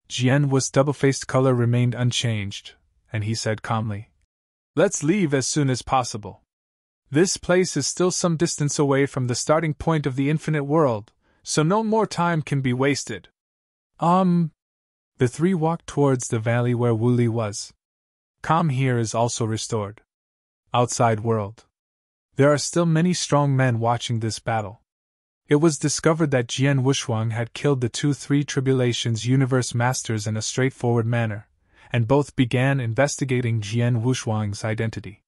Jian Wu's double-faced color remained unchanged, and he said calmly, "Let's leave as soon as possible. This place is still some distance away from the starting point of the infinite world, so no more time can be wasted." The 3 walked towards the valley where Wu Li was. Calm here is also restored. Outside world. There are still many strong men watching this battle. It was discovered that Jian Wushuang had killed the 2-3 Tribulations Universe Masters in a straightforward manner, and both began investigating Jian Wushuang's identity.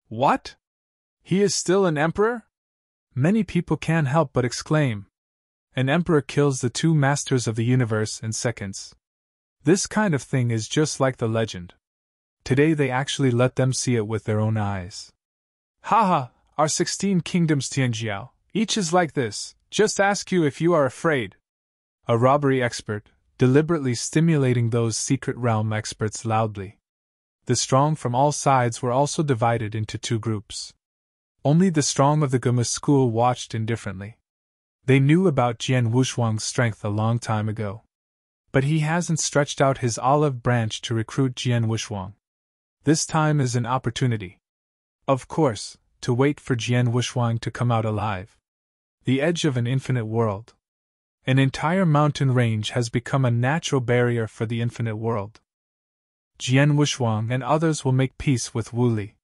What? He is still an emperor? Many people can't help but exclaim. An emperor kills the 2 masters of the universe in seconds. This kind of thing is just like the legend. Today they actually let them see it with their own eyes. Haha, our 16 kingdoms Tianjiao, each is like this, just ask you if you are afraid. A robbery expert, deliberately stimulating those secret realm experts loudly. The strong from all sides were also divided into 2 groups. Only the strong of the Guma school watched indifferently. They knew about Jian Wushuang's strength a long time ago. But he hasn't stretched out his olive branch to recruit Jian Wushuang. This time is an opportunity. Of course, to wait for Jian Wushuang to come out alive. The edge of an infinite world. An entire mountain range has become a natural barrier for the infinite world. Jian Wushuang and others will make peace with Wu Li.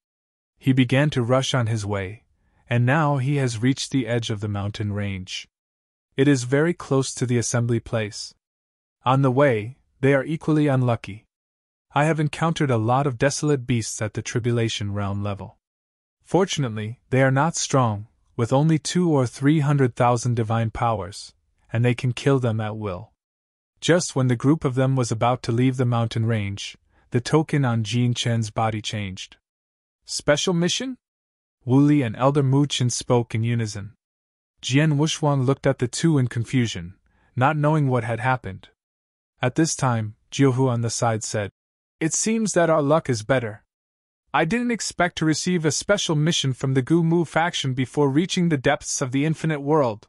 He began to rush on his way, and now he has reached the edge of the mountain range. It is very close to the assembly place. On the way, they are equally unlucky. I have encountered a lot of desolate beasts at the Tribulation Realm level. Fortunately, they are not strong, with only 200,000 or 300,000 divine powers, and they can kill them at will. Just when the group of them was about to leave the mountain range, the token on Jin Chen's body changed. Special mission? Wu Li and Elder Mu Chen spoke in unison. Jian Wushuang looked at the 2 in confusion, not knowing what had happened. At this time, Jiuhu on the side said, "It seems that our luck is better. I didn't expect to receive a special mission from the Gu Mu faction before reaching the depths of the infinite world.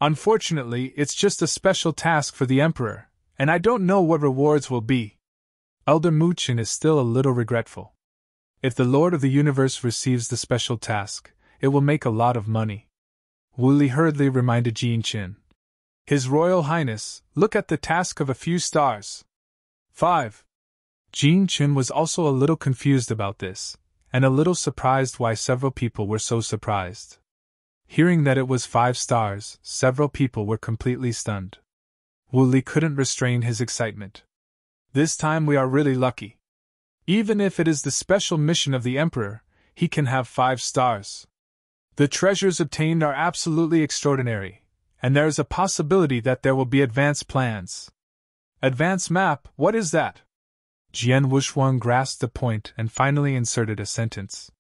Unfortunately, it's just a special task for the Emperor, and I don't know what rewards will be." Elder Mu Chen is still a little regretful. If the Lord of the Universe receives the special task, it will make a lot of money. Wu Li hurriedly reminded Jin Chen. His Royal Highness, look at the task of a few stars. 5. Jin Chen was also a little confused about this, and a little surprised why several people were so surprised. Hearing that it was 5 stars, several people were completely stunned. Wu Li couldn't restrain his excitement. This time we are really lucky. Even if it is the special mission of the Emperor, he can have 5 stars. The treasures obtained are absolutely extraordinary, and there is a possibility that there will be advanced plans. Advanced map, what is that? Jian Wushuang grasped the point and finally inserted a sentence.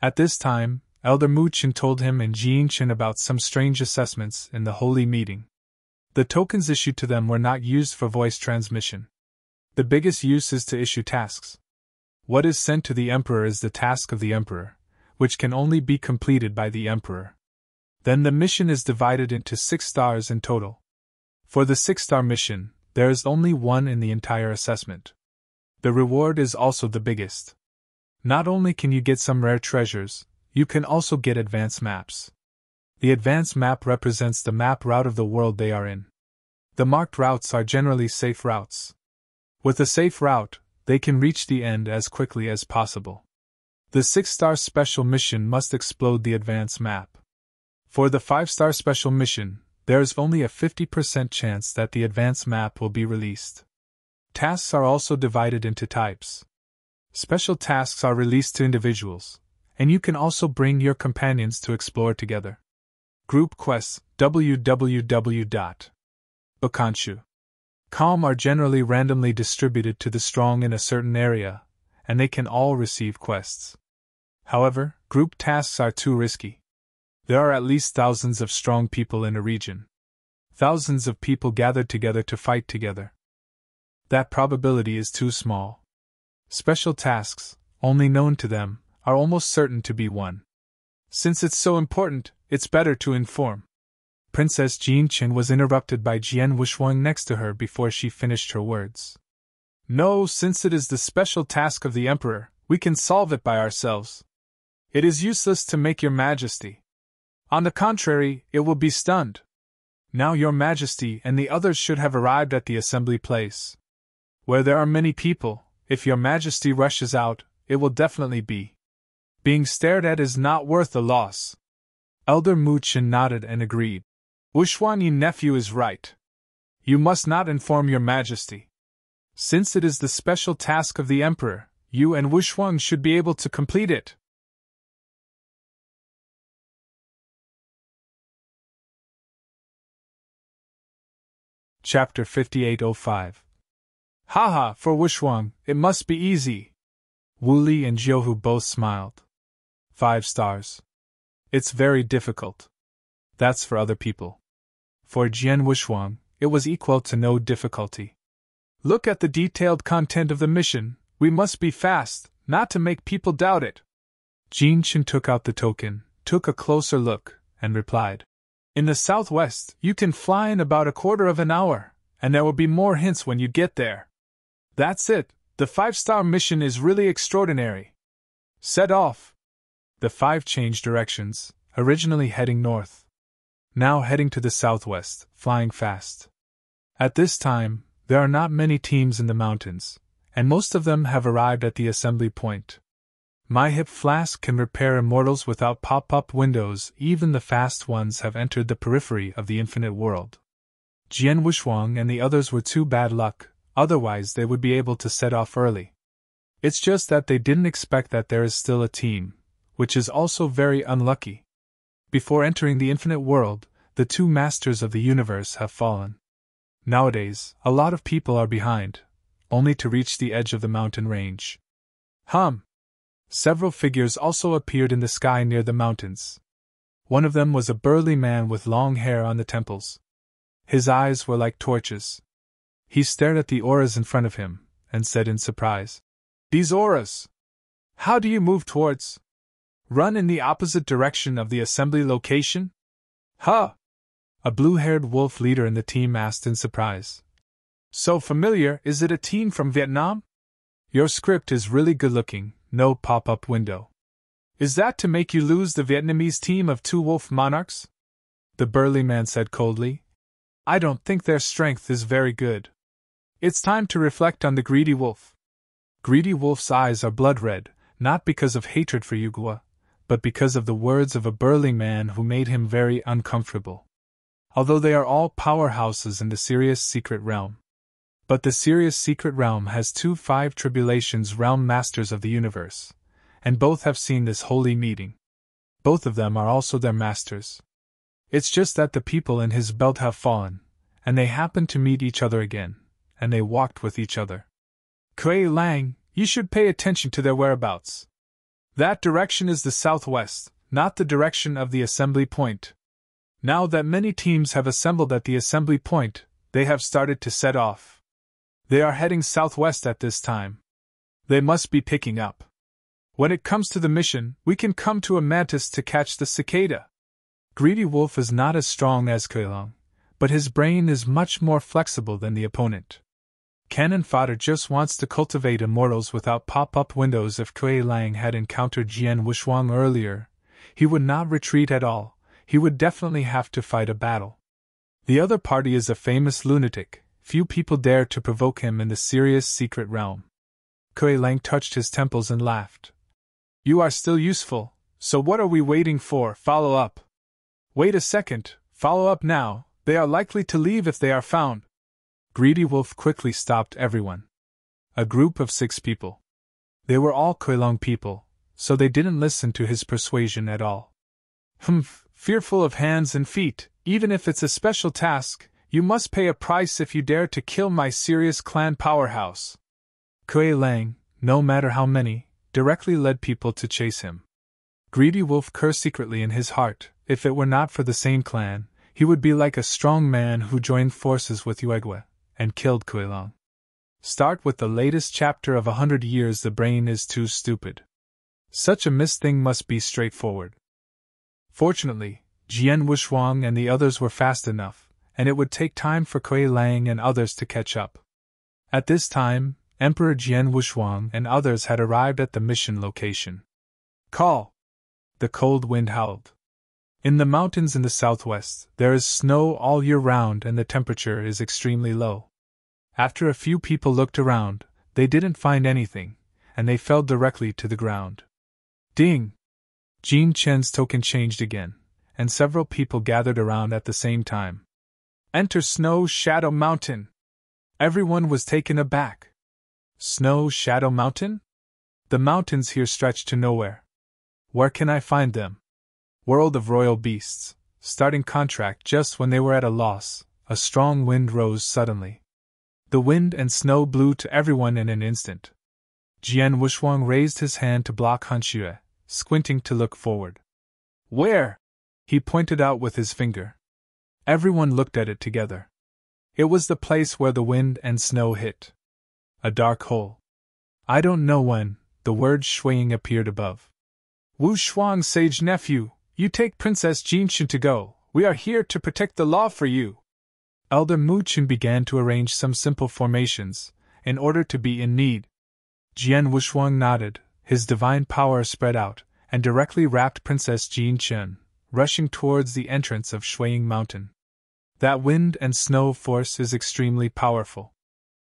At this time, Elder Mu Chen told him and Jin Chen about some strange assessments in the holy meeting. The tokens issued to them were not used for voice transmission. The biggest use is to issue tasks. What is sent to the Emperor is the task of the Emperor, which can only be completed by the Emperor. Then the mission is divided into 6 stars in total. For the 6-star mission, there is only 1 in the entire assessment. The reward is also the biggest. Not only can you get some rare treasures, you can also get advanced maps. The advanced map represents the map route of the world they are in. The marked routes are generally safe routes. With a safe route, they can reach the end as quickly as possible. The 6-star special mission must explode the advanced map. For the 5-star special mission, there is only a 50% chance that the advanced map will be released. Tasks are also divided into types. Special tasks are released to individuals, and you can also bring your companions to explore together. Group quests www.Bakanshu.com are generally randomly distributed to the strong in a certain area, and they can all receive quests. However, group tasks are too risky. There are at least thousands of strong people in a region. Thousands of people gathered together to fight together. That probability is too small. Special tasks, only known to them, are almost certain to be won. Since it's so important, it's better to inform. Princess Jin Chen was interrupted by Jian Wushuang next to her before she finished her words. No, since it is the special task of the Emperor, we can solve it by ourselves. It is useless to make your Majesty. On the contrary, it will be stunned. Now your Majesty and the others should have arrived at the assembly place. Where there are many people, if your majesty rushes out, it will definitely be. Being stared at is not worth the loss. Elder Muchin nodded and agreed. Wushwanyi nephew is right. You must not inform your majesty. Since it is the special task of the emperor, you and Wushwang should be able to complete it. Chapter 5805. Haha, for Wushwang, it must be easy. Wu Li and Jiuhu both smiled. 5 stars. It's very difficult. That's for other people. For Jian Wushwang, it was equal to no difficulty. Look at the detailed content of the mission. We must be fast, not to make people doubt it. Jin Chen took out the token, took a closer look, and replied. In the southwest, you can fly in about a quarter of an hour, and there will be more hints when you get there. That's it, the 5-star mission is really extraordinary. Set off. The 5 changed directions, originally heading north. Now heading to the southwest, flying fast. At this time, there are not many teams in the mountains, and most of them have arrived at the assembly point. My hip flask can repair immortals without pop-up windows. Even the fast ones have entered the periphery of the infinite world. Jian Wushwang and the others were too bad luck, otherwise they would be able to set off early. It's just that they didn't expect that there is still a team, which is also very unlucky. Before entering the infinite world, the 2 masters of the universe have fallen. Nowadays, a lot of people are behind, only to reach the edge of the mountain range. Several figures also appeared in the sky near the mountains. One of them was a burly man with long hair on the temples. His eyes were like torches. He stared at the auras in front of him, and said in surprise, These auras! How do you move towards? Run in the opposite direction of the assembly location? Huh! A blue-haired wolf leader in the team asked in surprise. So familiar, is it a team from Vietnam? Your script is really good-looking, no pop-up window. Is that to make you lose the Vietnamese team of 2 wolf monarchs? The burly man said coldly. I don't think their strength is very good. It's time to reflect on the greedy wolf. Greedy wolf's eyes are blood-red, not because of hatred for Yugua, but because of the words of a burly man who made him very uncomfortable. Although they are all powerhouses in the Serious Secret Realm. But the Serious Secret Realm has 2 5 Tribulations Realm Masters of the Universe, and both have seen this holy meeting. Both of them are also their masters. It's just that the people in his belt have fallen, and they happened to meet each other again, and they walked with each other. Kuei Lang, you should pay attention to their whereabouts. That direction is the southwest, not the direction of the assembly point. Now that many teams have assembled at the assembly point, they have started to set off. They are heading southwest at this time. They must be picking up. When it comes to the mission, we can come to a mantis to catch the cicada. Greedy Wolf is not as strong as Kuei-Lang, but his brain is much more flexible than the opponent. Cannon Fodder just wants to cultivate immortals without pop-up windows. If Kuei-Lang had encountered Jian Wushwang earlier, he would not retreat at all. He would definitely have to fight a battle. The other party is a famous lunatic. Few people dare to provoke him in the Serious Secret Realm. Kuei-Lang touched his temples and laughed. You are still useful, so what are we waiting for? Follow up. Wait a second, follow up now, they are likely to leave if they are found. Greedy Wolf quickly stopped everyone. A group of 6 people. They were all Kuei-Lang people, so they didn't listen to his persuasion at all. Fearful of hands and feet, even if it's a special task, you must pay a price if you dare to kill my Serious Clan powerhouse. Kuei-Lang, no matter how many, directly led people to chase him. Greedy Wolf cursed secretly in his heart. If it were not for the same clan, he would be like a strong man who joined forces with Yuegwe and killed Kuei-Lang. Start with the latest chapter of 100 Years. The brain is too stupid. Such a missed thing must be straightforward. Fortunately, Jian Wushwang and the others were fast enough, and it would take time for Kuei-Lang and others to catch up. At this time, Emperor Jian Wushwang and others had arrived at the mission location. Call! The cold wind howled. In the mountains in the southwest, there is snow all year round and the temperature is extremely low. After a few people looked around, They didn't find anything, and they fell directly to the ground. Ding! Jean Chen's token changed again, and several people gathered around at the same time. Enter Snow Shadow Mountain! Everyone was taken aback. Snow Shadow Mountain? The mountains here stretch to nowhere. Where can I find them? World of Royal Beasts. Starting contract. Just when they were at a loss, a strong wind rose suddenly. The wind and snow blew to everyone in an instant. Jian Wuxuang raised his hand to block Han Xue, squinting to look forward. Where? He pointed out with his finger. Everyone looked at it together. It was the place where the wind and snow hit. A dark hole. I don't know when, the word Shuiying appeared above. Wu Shuang, sage nephew, you take Princess Jinxin to go. We are here to protect the law for you. Elder Mu Qin began to arrange some simple formations, in order to be in need. Jian Wuxuang nodded, his divine power spread out, and directly wrapped Princess Jinxin, rushing towards the entrance of Shuiying Mountain. That wind and snow force is extremely powerful.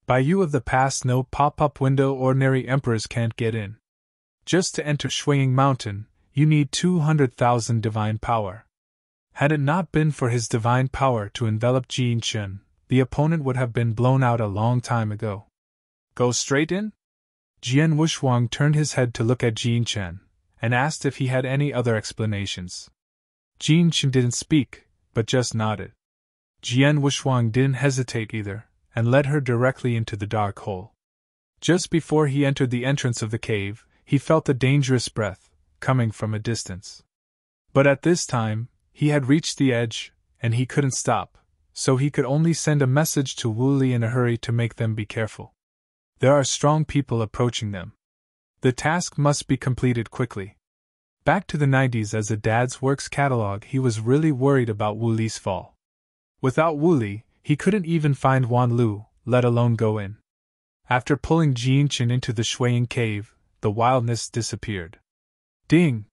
By you of the past, no pop-up window ordinary emperors can't get in. Just to enter Shuiying Mountain, you need 200,000 divine power. Had it not been for his divine power to envelop Jinxin, the opponent would have been blown out a long time ago. Go straight in? Jian Wuxuang turned his head to look at Jinxin, and asked if he had any other explanations. Jinxin didn't speak, but just nodded. Jian Wuxuang didn't hesitate either, and led her directly into the dark hole. Just before he entered the entrance of the cave, he felt a dangerous breath, coming from a distance. But at this time, he had reached the edge, and he couldn't stop, so he could only send a message to Wu Li in a hurry to make them be careful. There are strong people approaching them. The task must be completed quickly. Back to the 90s as a dad's works catalog, he was really worried about Wu Li's fall. Without Wu Li, he couldn't even find Wan Lu, let alone go in. After pulling Jinxin into the Shuiying cave, the wildness disappeared. Ding!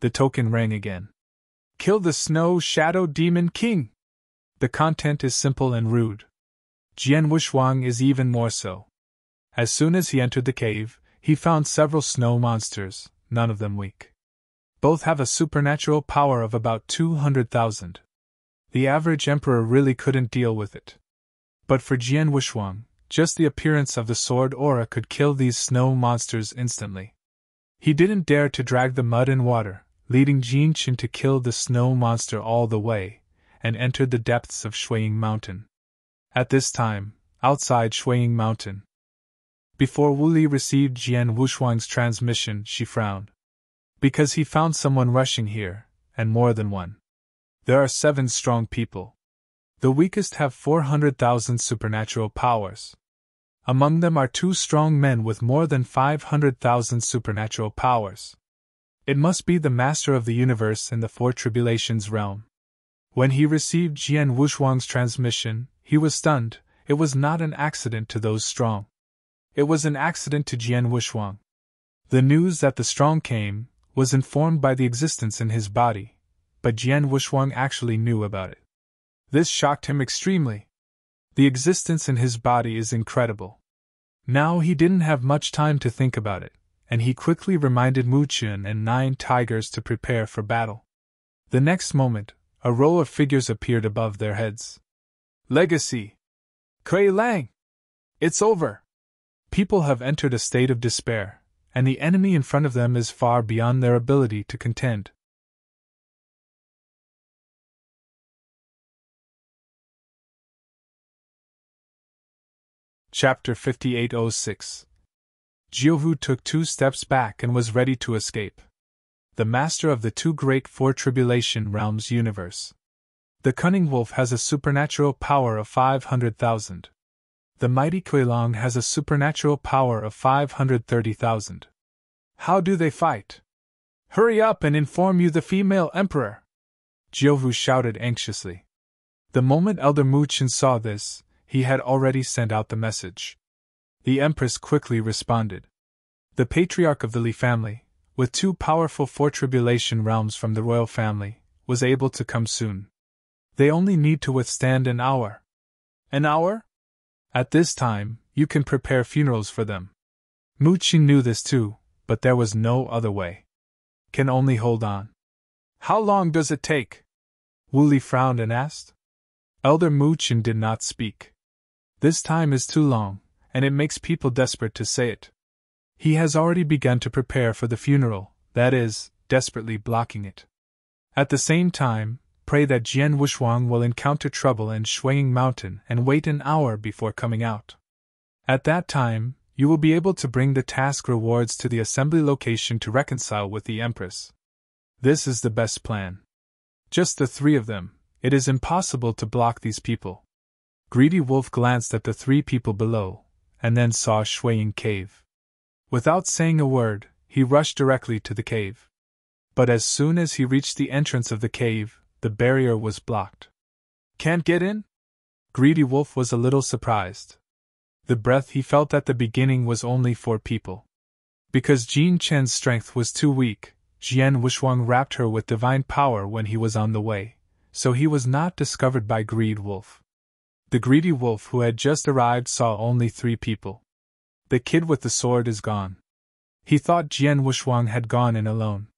The token rang again. Kill the Snow Shadow Demon King! The content is simple and rude. Jian Wuxuang is even more so. As soon as he entered the cave, he found several snow monsters, none of them weak. Both have a supernatural power of about 200,000. The average emperor really couldn't deal with it. But for Jian Wuxuang, just the appearance of the sword aura could kill these snow monsters instantly. He didn't dare to drag the mud and water, leading Jinxin to kill the snow monster all the way, and entered the depths of Shuiying Mountain. At this time, outside Shuiying Mountain. Before Wu Li received Jian Wuxuang's transmission, she frowned. Because he found someone rushing here, and more than one. There are 7 strong people. The weakest have 400,000 supernatural powers. Among them are 2 strong men with more than 500,000 supernatural powers. It must be the master of the universe in the 4 tribulations realm. When he received Jian Wuxuang's transmission, he was stunned. It was not an accident to those strong. It was an accident to Jian Wuxuang. The news that the strong came was informed by the existence in his body, but Jian Wuxuang actually knew about it. This shocked him extremely. The existence in his body is incredible. Now he didn't have much time to think about it, and he quickly reminded Mu Qin and 9 tigers to prepare for battle. The next moment, a row of figures appeared above their heads. Legacy! Kuei Lang! It's over! People have entered a state of despair, and the enemy in front of them is far beyond their ability to contend. Chapter 5806. Jiuhu took 2 steps back and was ready to escape. The master of the 2 great 4 tribulation realms universe. The cunning wolf has a supernatural power of 500,000. The mighty Kuei-Long has a supernatural power of 530,000. How do they fight? Hurry up and inform you the female emperor! Jiuhu shouted anxiously. The moment Elder Mu Qin saw this, he had already sent out the message. The Empress quickly responded. The patriarch of the Li family, with 2 powerful 4 tribulation realms from the royal family, was able to come soon. They only need to withstand an hour. An hour? At this time, you can prepare funerals for them. Muqin knew this too, but there was no other way. Can only hold on. How long does it take? Wuli frowned and asked. Elder Muqin did not speak. This time is too long, and it makes people desperate to say it. He has already begun to prepare for the funeral, that is, desperately blocking it. At the same time, pray that Jian Wushuang will encounter trouble in Shuiying Mountain and wait an hour before coming out. At that time, you will be able to bring the task rewards to the assembly location to reconcile with the Empress. This is the best plan. Just the three of them, it is impossible to block these people. Greedy Wolf glanced at the three people below, and then saw Shuiying Cave. Without saying a word, he rushed directly to the cave. But as soon as he reached the entrance of the cave, the barrier was blocked. Can't get in? Greedy Wolf was a little surprised. The breath he felt at the beginning was only 4 people. Because Jin Chen's strength was too weak, Jian Wushuang wrapped her with divine power when he was on the way, so he was not discovered by Greed Wolf. The Greedy Wolf who had just arrived saw only 3 people. The kid with the sword is gone. He thought Jian Wushuang had gone in alone.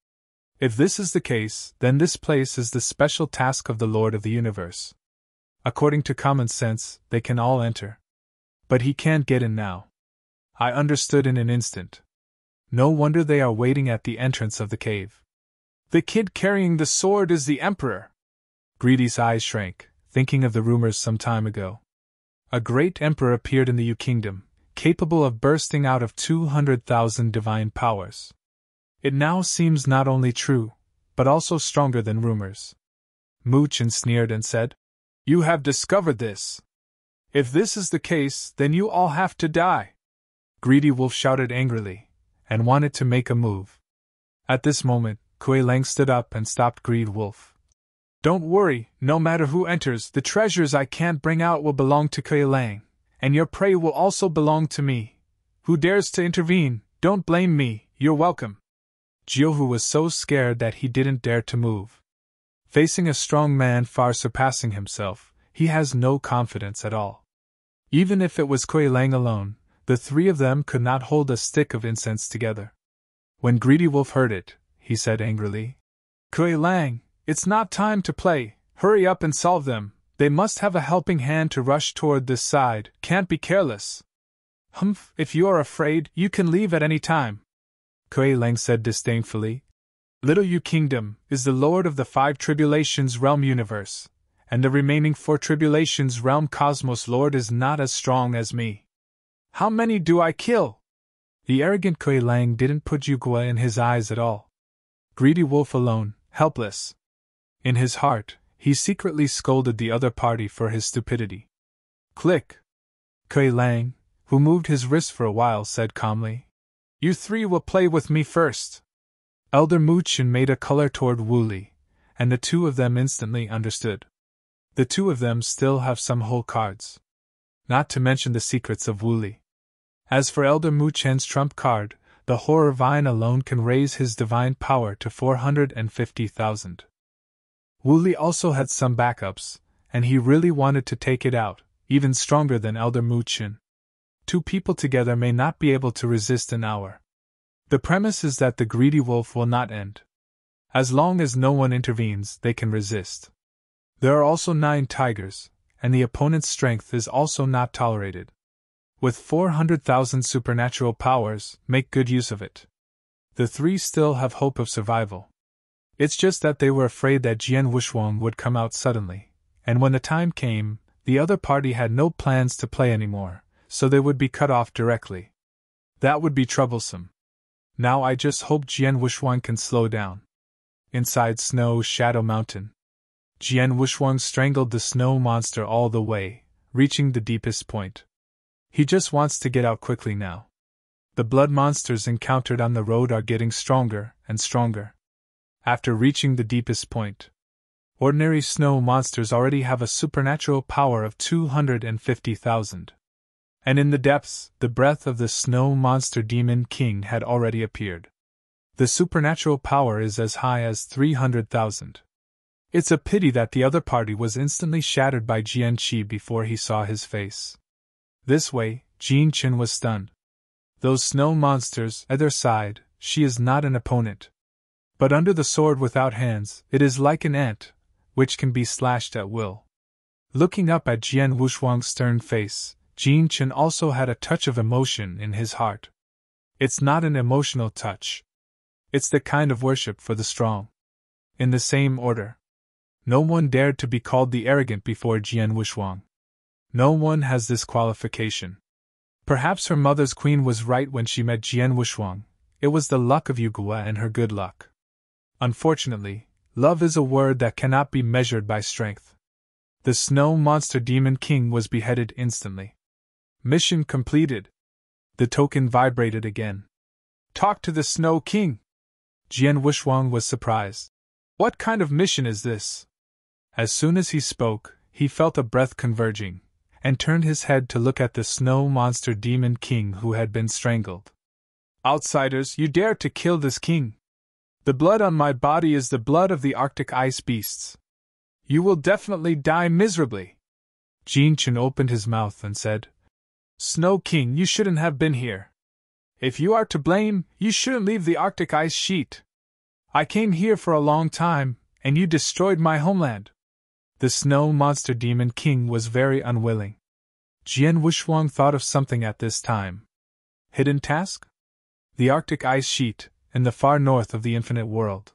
If this is the case, then this place is the special task of the Lord of the Universe. According to common sense, they can all enter. But he can't get in now. I understood in an instant. No wonder they are waiting at the entrance of the cave. The kid carrying the sword is the Emperor. Greedy's eyes shrank, thinking of the rumors some time ago. A great emperor appeared in the Yu Kingdom, capable of bursting out of 200,000 divine powers. It now seems not only true, but also stronger than rumors. Muqin sneered and said, "You have discovered this. If this is the case, then you all have to die." Greedy Wolf shouted angrily, and wanted to make a move. At this moment, Kuei Lang stood up and stopped Greed Wolf. "Don't worry, no matter who enters, the treasures I can't bring out will belong to Kuei Lang, and your prey will also belong to me. Who dares to intervene, don't blame me, you're welcome." Jiuhu was so scared that he didn't dare to move. Facing a strong man far surpassing himself, he has no confidence at all. Even if it was Kuei Lang alone, the 3 of them could not hold a stick of incense together. When Greedy Wolf heard it, he said angrily, "Kuei Lang, it's not time to play, hurry up and solve them, they must have a helping hand to rush toward this side, can't be careless." "Humph, if you are afraid, you can leave at any time," Kuei Lang said disdainfully. "Little Yu Kingdom is the lord of the 5 tribulations realm universe, and the remaining 4 tribulations realm cosmos lord is not as strong as me. How many do I kill?" The arrogant Kuei Lang didn't put Yugua in his eyes at all. Greedy Wolf alone, helpless. In his heart, he secretly scolded the other party for his stupidity. Click! Kuei Lang, who moved his wrist for a while, said calmly, "You 3 will play with me first." Elder Muqin made a color toward Wuli, and the 2 of them instantly understood. The 2 of them still have some whole cards. Not to mention the secrets of Wuli. As for Elder Muqin's trump card, the Horror Vine alone can raise his divine power to 450,000. Wuli also had some backups, and he really wanted to take it out, even stronger than Elder Muqin. 2 people together may not be able to resist an hour. The premise is that the Greedy Wolf will not end. As long as no one intervenes, they can resist. There are also 9 tigers, and the opponent's strength is also not tolerated. With 400,000 supernatural powers, make good use of it. The 3 still have hope of survival. It's just that they were afraid that Jian Wushuang would come out suddenly, and when the time came, the other party had no plans to play anymore, so they would be cut off directly. That would be troublesome. Now I just hope Jian Wushuang can slow down. Inside Snow Shadow Mountain, Jian Wushuang strangled the snow monster all the way, reaching the deepest point. He just wants to get out quickly now. The blood monsters encountered on the road are getting stronger and stronger. After reaching the deepest point, ordinary snow monsters already have a supernatural power of 250,000. And in the depths, the breath of the snow monster demon king had already appeared. The supernatural power is as high as 300,000. It's a pity that the other party was instantly shattered by Jian Qi before he saw his face. This way, Jean Chin was stunned. Those snow monsters at their side, she is not an opponent. But under the sword without hands, it is like an ant, which can be slashed at will. Looking up at Jian Wuxuang's stern face, Jean Chin also had a touch of emotion in his heart. It's not an emotional touch. It's the kind of worship for the strong. In the same order. No one dared to be called the arrogant before Jian Wuxuang. No one has this qualification. Perhaps her mother's queen was right when she met Jian Wuxuang. It was the luck of Yugua and her good luck. Unfortunately, love is a word that cannot be measured by strength. The snow monster demon king was beheaded instantly. Mission completed. The token vibrated again. Talk to the Snow King! Jian Wuxuang was surprised. What kind of mission is this? As soon as he spoke, he felt a breath converging, and turned his head to look at the snow monster demon king who had been strangled. Outsiders, you dare to kill this king! The blood on my body is the blood of the Arctic ice beasts. You will definitely die miserably. Jean Chin opened his mouth and said, Snow King, you shouldn't have been here. If you are to blame, you shouldn't leave the Arctic ice sheet. I came here for a long time, and you destroyed my homeland. The snow monster demon king was very unwilling. Jian Wuxuang thought of something at this time. Hidden task? The Arctic ice sheet, in the far north of the infinite world.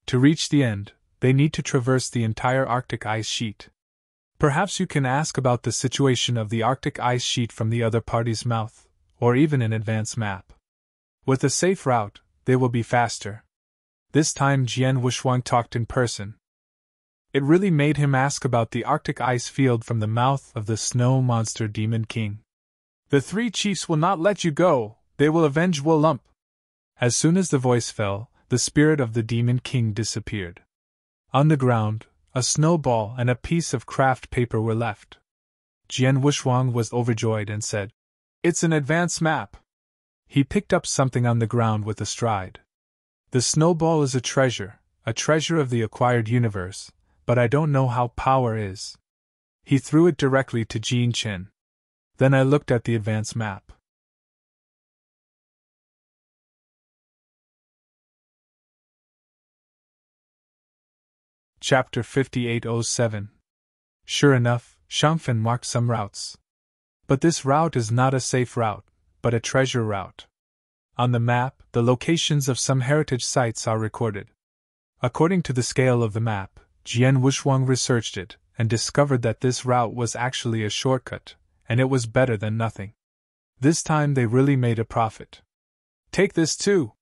To reach the end, they need to traverse the entire Arctic ice sheet. Perhaps you can ask about the situation of the Arctic ice sheet from the other party's mouth, or even an advance map. With a safe route, they will be faster. This time Jian Wuxuang talked in person. It really made him ask about the Arctic ice field from the mouth of the snow monster demon king. The three chiefs will not let you go, they will avenge Wolump. As soon as the voice fell, the spirit of the demon king disappeared. On the ground, a snowball and a piece of craft paper were left. Jian Wuxuang was overjoyed and said, It's an advance map. He picked up something on the ground with a stride. The snowball is a treasure of the acquired universe, but I don't know how power is. He threw it directly to Jean Chin. Then I looked at the advance map. Chapter 5807. Sure enough, Shangfen marked some routes. But this route is not a safe route, but a treasure route. On the map, the locations of some heritage sites are recorded. According to the scale of the map, Jian Wuxuang researched it, and discovered that this route was actually a shortcut, and it was better than nothing. This time they really made a profit. Take this too!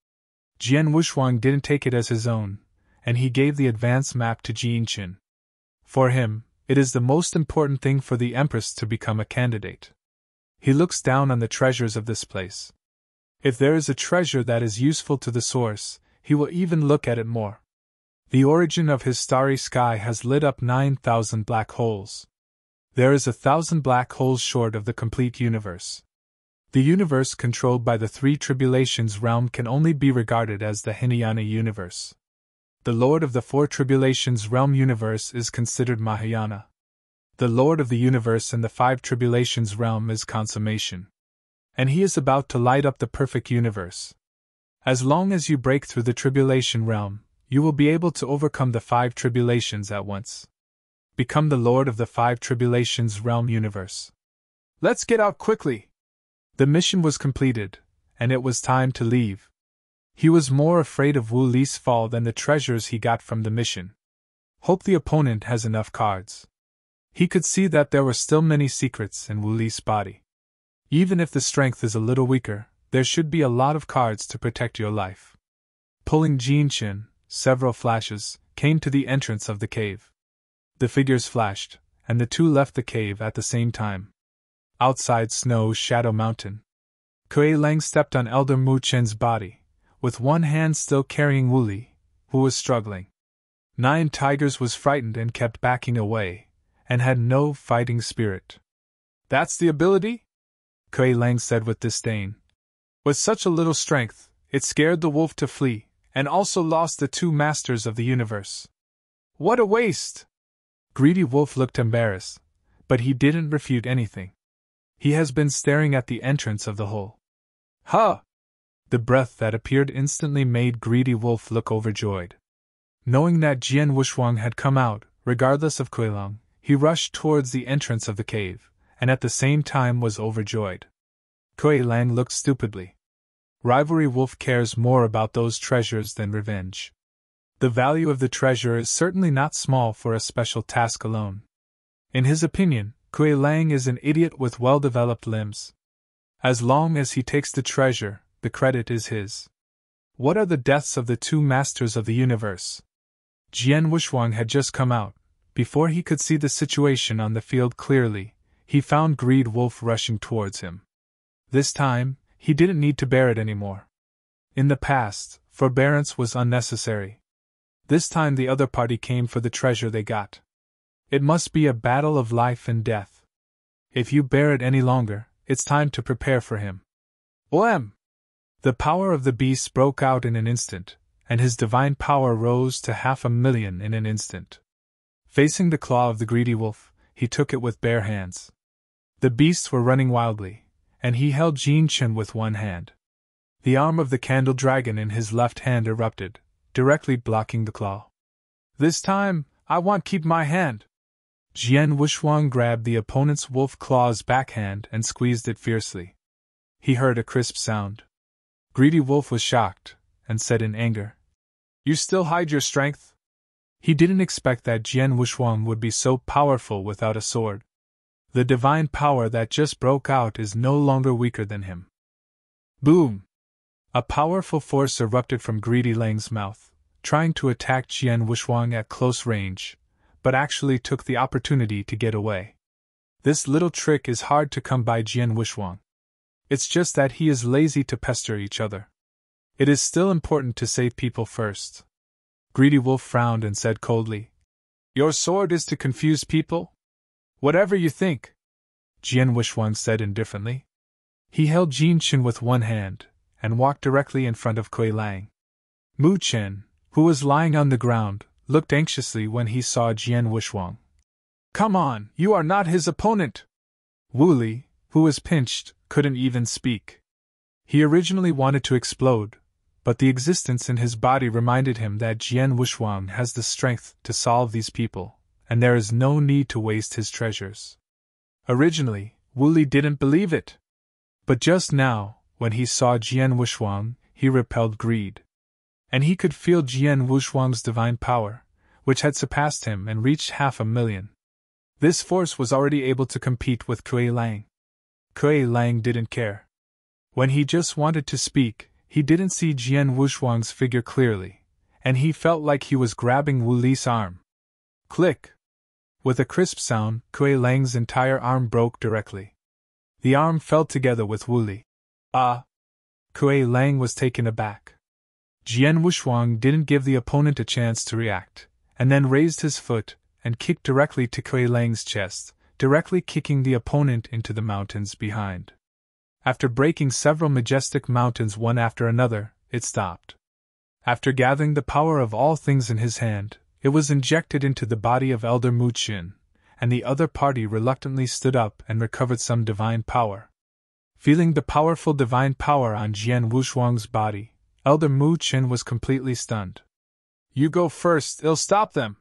Jian Wuxuang didn't take it as his own, and he gave the advance map to Jean Chin. For him, it is the most important thing for the Empress to become a candidate. He looks down on the treasures of this place. If there is a treasure that is useful to the source, he will even look at it more. The origin of his starry sky has lit up 9,000 black holes. There is 1,000 black holes short of the complete universe. The universe controlled by the three tribulations realm can only be regarded as the Hinayana universe. The Lord of the Four Tribulations realm universe is considered Mahayana. The Lord of the universe in the Five Tribulations realm is Consummation. And he is about to light up the perfect universe. As long as you break through the tribulation realm, you will be able to overcome the five tribulations at once. Become the Lord of the Five Tribulations realm universe. Let's get out quickly! The mission was completed, and it was time to leave. He was more afraid of Wu Li's fall than the treasures he got from the mission. Hope the opponent has enough cards. He could see that there were still many secrets in Wu Li's body. Even if the strength is a little weaker, there should be a lot of cards to protect your life. Pulling Jean Chin, several flashes came to the entrance of the cave. The figures flashed, and the two left the cave at the same time. Outside Snow Shadow Mountain, Kuei Lang stepped on Elder Mu Chen's body, with one hand still carrying Wu Li, who was struggling. Nine Tigers was frightened and kept backing away, and had no fighting spirit. That's the ability? Kuei Lang said with disdain. With such a little strength, it scared the wolf to flee, and also lost the two masters of the universe. What a waste! Greedy Wolf looked embarrassed, but he didn't refute anything. He has been staring at the entrance of the hole. Ha! The breath that appeared instantly made Greedy Wolf look overjoyed. Knowing that Jian Wuxuang had come out, regardless of Kuei-lang, he rushed towards the entrance of the cave, and at the same time was overjoyed. Kuei-lang looked stupidly. Rivalry Wolf cares more about those treasures than revenge. The value of the treasure is certainly not small for a special task alone. In his opinion, Kuei-lang is an idiot with well-developed limbs. As long as he takes the treasure, the credit is his. What are the deaths of the two masters of the universe? Jian Wuxuang had just come out. Before he could see the situation on the field clearly, he found Greed Wolf rushing towards him. This time, he didn't need to bear it anymore. In the past, forbearance was unnecessary. This time the other party came for the treasure they got. It must be a battle of life and death. If you bear it any longer, it's time to prepare for him. Oem! The power of the beast broke out in an instant, and his divine power rose to 500,000 in an instant. Facing the claw of the Greedy Wolf, he took it with bare hands. The beasts were running wildly, and he held Jin Chen with one hand. The arm of the candle dragon in his left hand erupted, directly blocking the claw. This time, I won't keep my hand. Jian Wuxuang grabbed the opponent's wolf claw's backhand and squeezed it fiercely. He heard a crisp sound. Greedy Wolf was shocked, and said in anger, "You still hide your strength?" He didn't expect that Jian Wuxuang would be so powerful without a sword. The divine power that just broke out is no longer weaker than him. Boom! A powerful force erupted from Greedy Lang's mouth, trying to attack Jian Wuxuang at close range, but actually took the opportunity to get away. This little trick is hard to come by Jian Wuxuang. It's just that he is lazy to pester each other. It is still important to save people first. Greedy Wolf frowned and said coldly, "Your sword is to confuse people? Whatever you think," Jian Wuxuang said indifferently. He held Jin Chen with one hand, and walked directly in front of Kuei-lang. Mu Chen, who was lying on the ground, looked anxiously when he saw Jian Wuxuang. "Come on, you are not his opponent!" Wu Li, who was pinched, couldn't even speak. He originally wanted to explode, but the existence in his body reminded him that Jian Wuxuang has the strength to solve these people, and there is no need to waste his treasures. Originally, Wu Li didn't believe it. But just now, when he saw Jian Wuxuang, he repelled greed. And he could feel Jian Wuxuang's divine power, which had surpassed him and reached 500,000. This force was already able to compete with Kuei-lang. Kuei-lang didn't care. When he just wanted to speak, he didn't see Jian Wuxuang's figure clearly, and he felt like he was grabbing Wu Li's arm. Click! With a crisp sound, Kuei-lang's entire arm broke directly. The arm fell together with Wu Li. Ah! Kuei-lang was taken aback. Jian Wuxuang didn't give the opponent a chance to react, and then raised his foot and kicked directly to Kuei-lang's chest, directly kicking the opponent into the mountains behind. After breaking several majestic mountains one after another, it stopped. After gathering the power of all things in his hand, it was injected into the body of Elder Mu Qin, and the other party reluctantly stood up and recovered some divine power. Feeling the powerful divine power on Jian Wuxuang's body, Elder Mu Qin was completely stunned. "You go first, it'll stop them."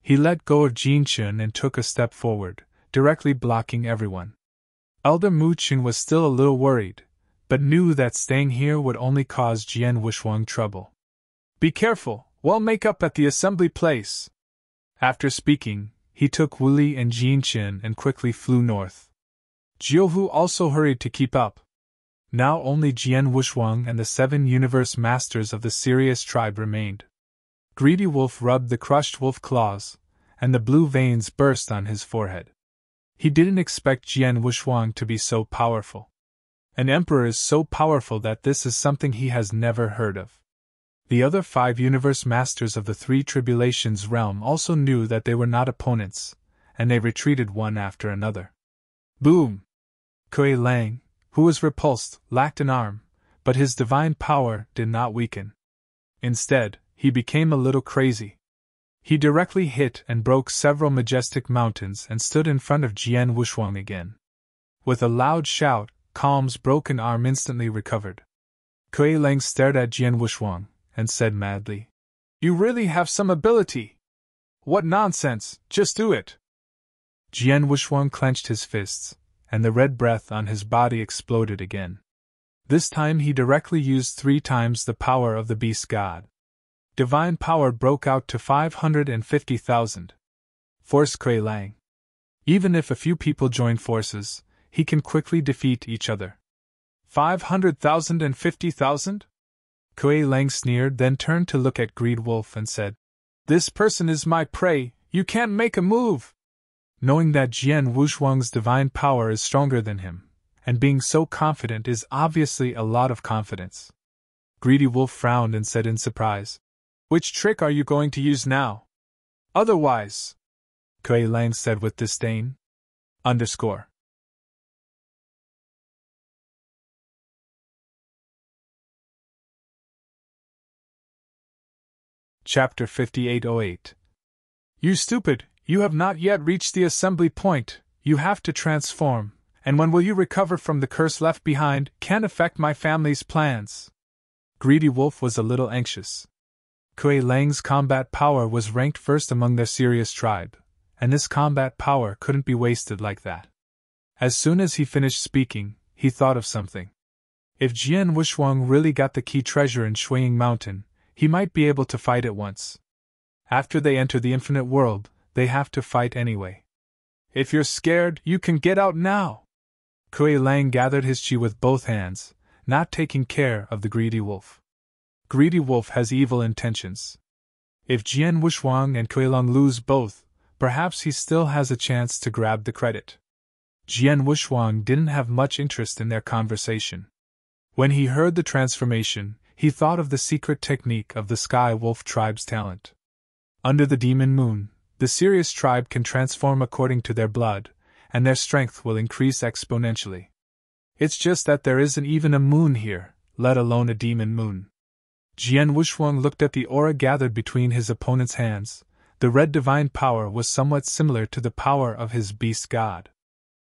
He let go of Jin Chen and took a step forward, directly blocking everyone. Elder Mu Qin was still a little worried, but knew that staying here would only cause Jian Wuxuang trouble. "Be careful, we'll make up at the assembly place." After speaking, he took Wu Li and Jin Chen and quickly flew north. Jiuhu also hurried to keep up. Now only Jian Wuxuang and the 7 universe masters of the Sirius tribe remained. Greedy Wolf rubbed the crushed wolf claws, and the blue veins burst on his forehead. He didn't expect Jian Wuxuang to be so powerful. An emperor is so powerful that this is something he has never heard of. The other 5 universe masters of the 3 tribulations realm also knew that they were not opponents, and they retreated one after another. Boom! Kuei-lang, who was repulsed, lacked an arm, but his divine power did not weaken. Instead, he became a little crazy. He directly hit and broke several majestic mountains and stood in front of Jian Wuxuang again. With a loud shout, Calm's broken arm instantly recovered. Kuei Lang stared at Jian Wuxuang and said madly, "You really have some ability! What nonsense, just do it!" Jian Wuxuang clenched his fists, and the red breath on his body exploded again. This time he directly used 3 times the power of the beast god. Divine power broke out to 550,000. Force Kuei Lang. Even if a few people join forces, he can quickly defeat each other. 500,000 and 50,000? Kuei Lang sneered, then turned to look at Greed Wolf and said, "This person is my prey, you can't make a move!" Knowing that Jian Wuxuang's divine power is stronger than him, and being so confident is obviously a lot of confidence. Greedy Wolf frowned and said in surprise, "Which trick are you going to use now? Otherwise," Kuei Lang said with disdain. _ Chapter 5808. You stupid, you have not yet reached the assembly point, you have to transform, and when will you recover from the curse left behind, can't affect my family's plans. Greedy Wolf was a little anxious. Kuei Lang's combat power was ranked first among their serious tribe, and this combat power couldn't be wasted like that. As soon as he finished speaking, he thought of something. If Jian Wuxuang really got the key treasure in Shuiying Mountain, he might be able to fight at once. After they enter the infinite world, they have to fight anyway. If you're scared, you can get out now. Kuei Lang gathered his chi with both hands, not taking care of the Greedy Wolf. Greedy Wolf has evil intentions. If Jian Wuxuang and Kuei Lang lose both, perhaps he still has a chance to grab the credit. Jian Wuxuang didn't have much interest in their conversation. When he heard the transformation, he thought of the secret technique of the Sky Wolf tribe's talent. Under the demon moon, the Sirius tribe can transform according to their blood, and their strength will increase exponentially. It's just that there isn't even a moon here, let alone a demon moon. Jian Wuxuang looked at the aura gathered between his opponent's hands. The red divine power was somewhat similar to the power of his beast god.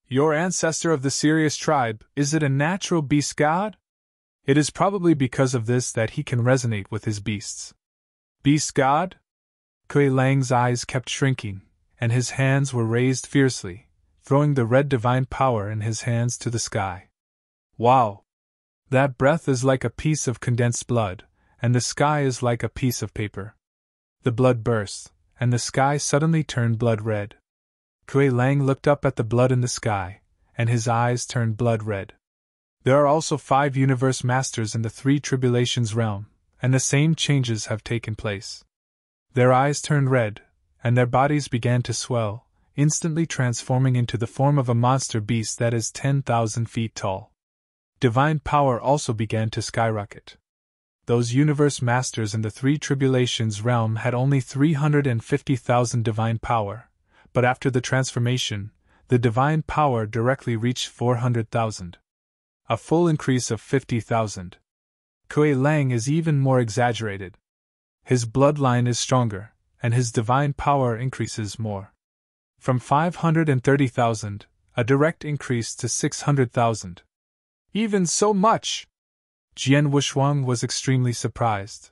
Your ancestor of the Sirius tribe, is it a natural beast god? It is probably because of this that he can resonate with his beasts. Beast god? Kuei Lang's eyes kept shrinking, and his hands were raised fiercely, throwing the red divine power in his hands to the sky. Wow! That breath is like a piece of condensed blood, and the sky is like a piece of paper. The blood burst, and the sky suddenly turned blood red. Kuei Lang looked up at the blood in the sky, and his eyes turned blood red. There are also 5 universe masters in the 3 tribulations realm, and the same changes have taken place. Their eyes turned red, and their bodies began to swell, instantly transforming into the form of a monster beast that is 10,000 feet tall. Divine power also began to skyrocket. Those universe masters in the 3 tribulations realm had only 350,000 divine power, but after the transformation, the divine power directly reached 400,000. A full increase of 50,000. Kuei Lang is even more exaggerated. His bloodline is stronger, and his divine power increases more. From 530,000, a direct increase to 600,000. Even so much! Jian Wuxuang was extremely surprised.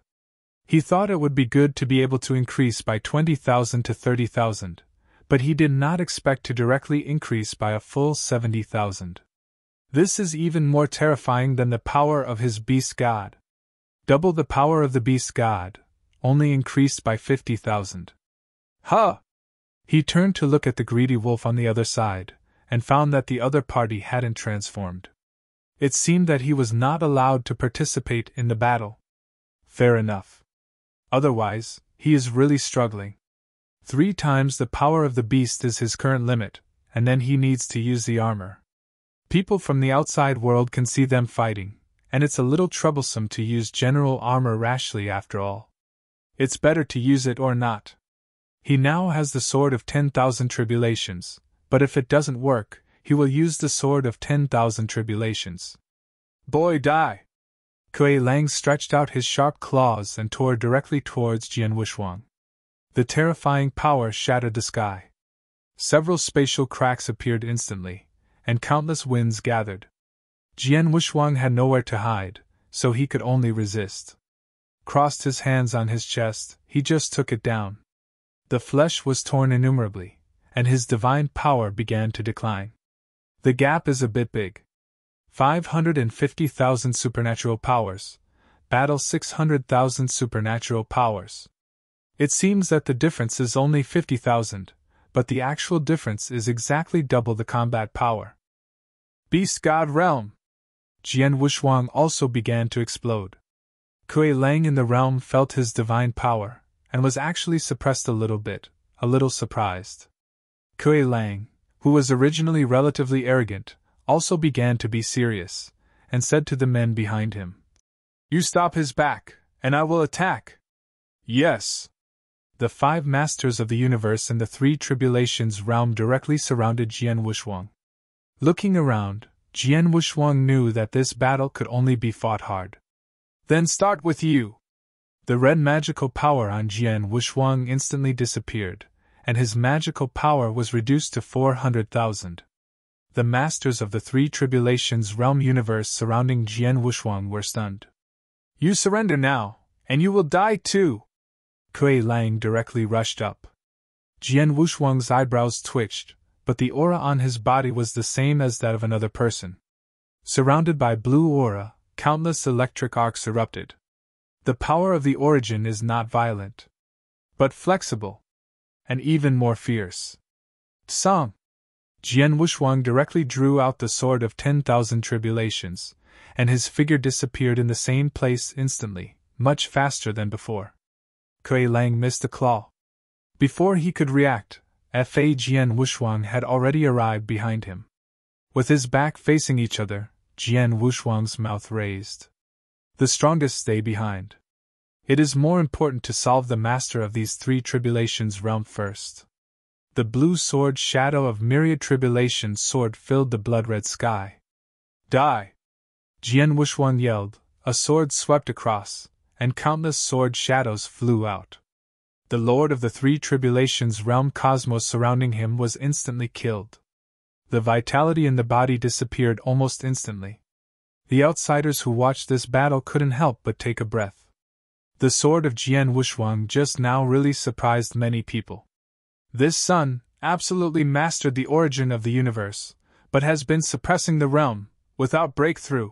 He thought it would be good to be able to increase by 20,000 to 30,000, but he did not expect to directly increase by a full 70,000. This is even more terrifying than the power of his beast god. Double the power of the beast god, only increased by 50,000. Huh! He turned to look at the Greedy Wolf on the other side, and found that the other party hadn't transformed. It seemed that he was not allowed to participate in the battle. Fair enough. Otherwise, he is really struggling. 3 times the power of the beast is his current limit, and then he needs to use the armor. People from the outside world can see them fighting, and it's a little troublesome to use general armor rashly after all. It's better to use it or not. He now has the sword of 10,000 tribulations, but if it doesn't work, he will use the sword of 10,000 tribulations. Boy die! Kuei Lang stretched out his sharp claws and tore directly towards Jian Wuxuang. The terrifying power shattered the sky. Several spatial cracks appeared instantly, and countless winds gathered. Jian Wushuang had nowhere to hide, so he could only resist. Crossed his hands on his chest, he just took it down. The flesh was torn innumerably, and his divine power began to decline. The gap is a bit big. 550,000 supernatural powers. Battle 600,000 supernatural powers. It seems that the difference is only 50,000, but the actual difference is exactly double the combat power. Beast God Realm! Jian Wushuang also began to explode. Kuei Lang in the realm felt his divine power, and was actually suppressed a little surprised. Kuei Lang, who was originally relatively arrogant, also began to be serious, and said to the men behind him, "You stop his back, and I will attack." "Yes." The 5 masters of the universe in the 3 tribulations realm directly surrounded Jian Wushuang. Looking around, Jian Wushuang knew that this battle could only be fought hard. "Then start with you." The red magical power on Jian Wushuang instantly disappeared, and his magical power was reduced to 400,000. The masters of the 3 tribulations realm universe surrounding Jian Wushuang were stunned. "You surrender now, and you will die too." Kuei Lang directly rushed up. Jian Wushuang's eyebrows twitched, but the aura on his body was the same as that of another person. Surrounded by blue aura, countless electric arcs erupted. The power of the origin is not violent, but flexible, and even more fierce. Song! Jian Wushuang directly drew out the sword of 10,000 tribulations, and his figure disappeared in the same place instantly, much faster than before. Kuei Lang missed a claw. Before he could react, Fa Jian Wushuang had already arrived behind him. With his back facing each other, Jian Wushuang's mouth raised. "The strongest stay behind. It is more important to solve the master of these 3 tribulations realm first." The blue sword shadow of myriad tribulations sword filled the blood-red sky. "Die!" Jian Wushuang yelled, a sword swept across, and countless sword shadows flew out. The lord of the 3 tribulations realm cosmos surrounding him was instantly killed. The vitality in the body disappeared almost instantly. The outsiders who watched this battle couldn't help but take a breath. The sword of Jian Wushuang just now really surprised many people. This son absolutely mastered the origin of the universe, but has been suppressing the realm, without breakthrough.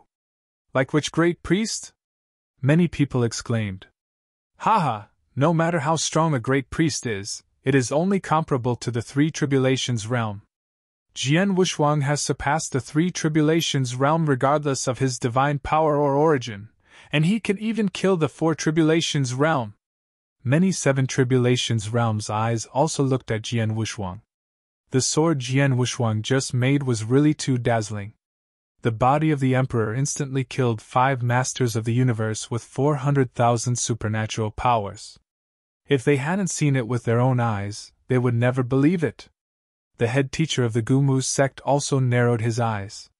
Like which great priest? Many people exclaimed. Haha, no matter how strong a great priest is, it is only comparable to the 3 tribulations realm. Jian Wushuang has surpassed the 3 tribulations realm regardless of his divine power or origin, and he can even kill the 4 tribulations realm. Many 7 tribulations realms' eyes also looked at Jian Wushuang. The sword Jian Wushuang just made was really too dazzling. The body of the emperor instantly killed 5 masters of the universe with 400,000 supernatural powers. If they hadn't seen it with their own eyes, they would never believe it. The head teacher of the Gumu sect also narrowed his eyes.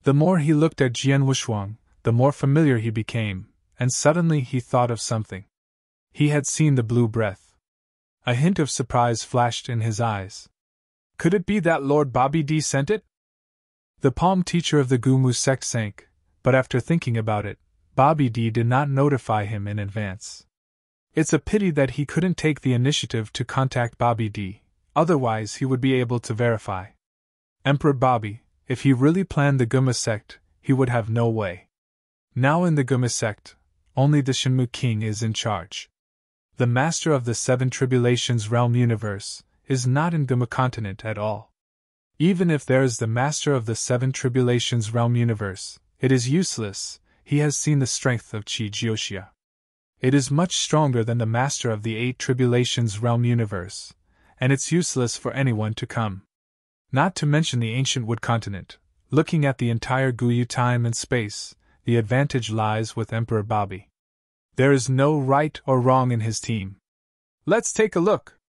The more he looked at Jian Wushuang, the more familiar he became, and suddenly he thought of something. He had seen the blue breath. A hint of surprise flashed in his eyes. Could it be that Lord Bobby D sent it? The palm teacher of the Gumu sect sank, but after thinking about it, Bobby D did not notify him in advance. It's a pity that he couldn't take the initiative to contact Bobby D, otherwise he would be able to verify. Emperor Bobby, if he really planned the Guma sect, he would have no way. Now in the Guma sect, only the Shenmue King is in charge. The master of the 7 tribulations realm universe is not in Guma continent at all. Even if there is the master of the 7 tribulations realm universe, it is useless. He has seen the strength of Qi Jioxia. It is much stronger than the master of the 8 tribulations realm universe, and it's useless for anyone to come. Not to mention the ancient wood continent. Looking at the entire Guyu time and space, the advantage lies with Emperor Bobby. There is no right or wrong in his team. Let's take a look.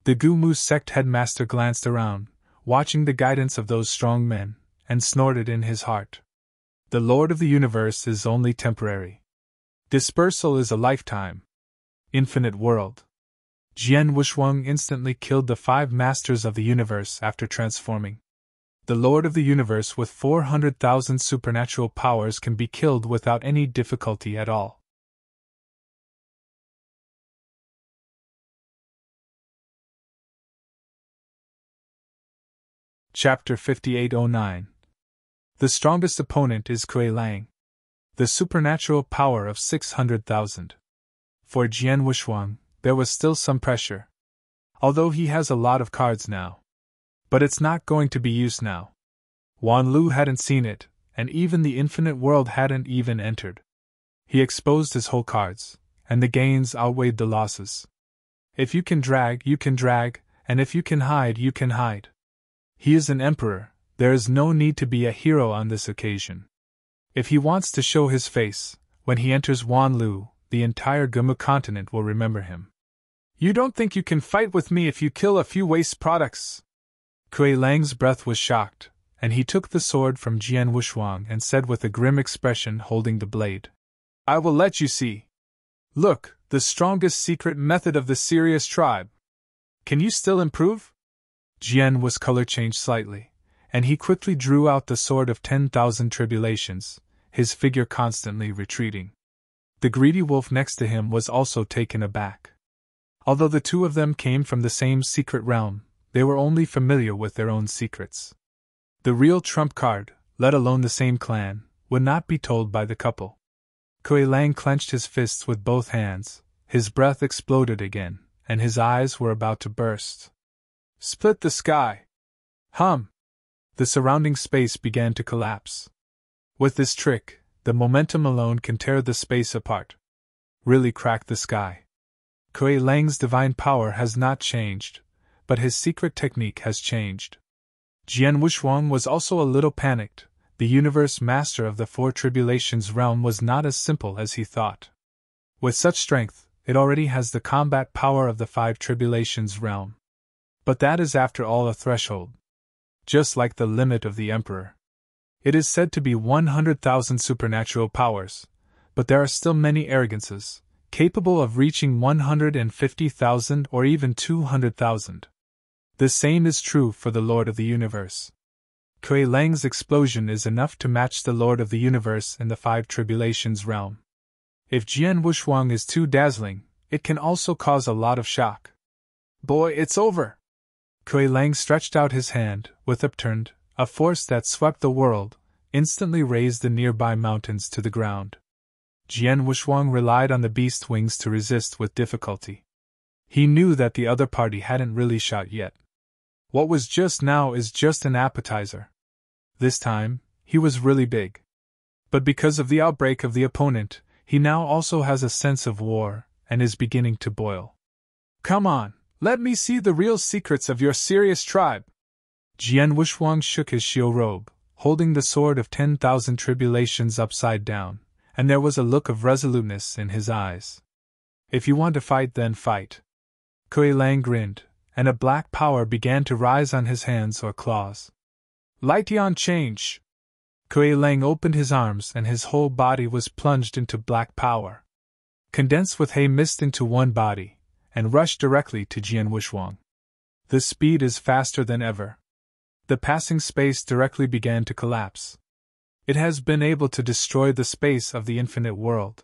The Gumu sect headmaster glanced around, watching the guidance of those strong men, and snorted in his heart. The Lord of the Universe is only temporary. Dispersal is a lifetime. Infinite world. Jian Wushuang instantly killed the 5 masters of the universe after transforming. The Lord of the Universe with 400,000 supernatural powers can be killed without any difficulty at all. Chapter 5809. The strongest opponent is Kuei Lang. The supernatural power of 600,000. For Jian Wushuang, there was still some pressure. Although he has a lot of cards now. But it's not going to be used now. Wan Lu hadn't seen it, and even the infinite world hadn't even entered. He exposed his whole cards, and the gains outweighed the losses. If you can drag, and if you can hide, you can hide. He is an emperor, there is no need to be a hero on this occasion. If he wants to show his face, when he enters Wan Lu, the entire Gumu continent will remember him. You don't think you can fight with me if you kill a few waste products? Kuei Lang's breath was shocked, and he took the sword from Jian Wushuang and said with a grim expression holding the blade, I will let you see. Look, the strongest secret method of the serious tribe. Can you still improve? Jian's color changed slightly, and he quickly drew out the sword of 10,000 tribulations, his figure constantly retreating. The greedy wolf next to him was also taken aback. Although the two of them came from the same secret realm, they were only familiar with their own secrets. The real trump card, let alone the same clan, would not be told by the couple. Kuei Lang clenched his fists with both hands, his breath exploded again, and his eyes were about to burst. Split the sky! Hum! The surrounding space began to collapse. With this trick, the momentum alone can tear the space apart. Really crack the sky. Kuei Lang's divine power has not changed, but his secret technique has changed. Jian Wushuang was also a little panicked. The universe master of the Four Tribulations realm was not as simple as he thought. With such strength, it already has the combat power of the Five Tribulations realm. But that is after all a threshold. Just like the limit of the Emperor. It is said to be 100,000 supernatural powers, but there are still many arrogances, capable of reaching 150,000 or even 200,000. The same is true for the Lord of the Universe. Kuei Lang's explosion is enough to match the Lord of the Universe in the Five Tribulations realm. If Jian Wushuang is too dazzling, it can also cause a lot of shock. Boy, it's over! Kuei Lang stretched out his hand, with upturned, a force that swept the world, instantly raised the nearby mountains to the ground. Jian Wushuang relied on the beast wings to resist with difficulty. He knew that the other party hadn't really shot yet. What was just now is just an appetizer. This time, he was really big. But because of the outbreak of the opponent, he now also has a sense of war, and is beginning to boil. Come on, let me see the real secrets of your serious tribe. Jian Wushuang shook his Xiu robe, holding the sword of 10,000 tribulations upside down, and there was a look of resoluteness in his eyes. If you want to fight, then fight. Kuei Lang grinned, and a black power began to rise on his hands or claws. Lightion change! Kuei Lang opened his arms and his whole body was plunged into black power. Condensed with hay mist into one body, and rushed directly to Jian Wushuang. The speed is faster than ever. The passing space directly began to collapse. It has been able to destroy the space of the infinite world.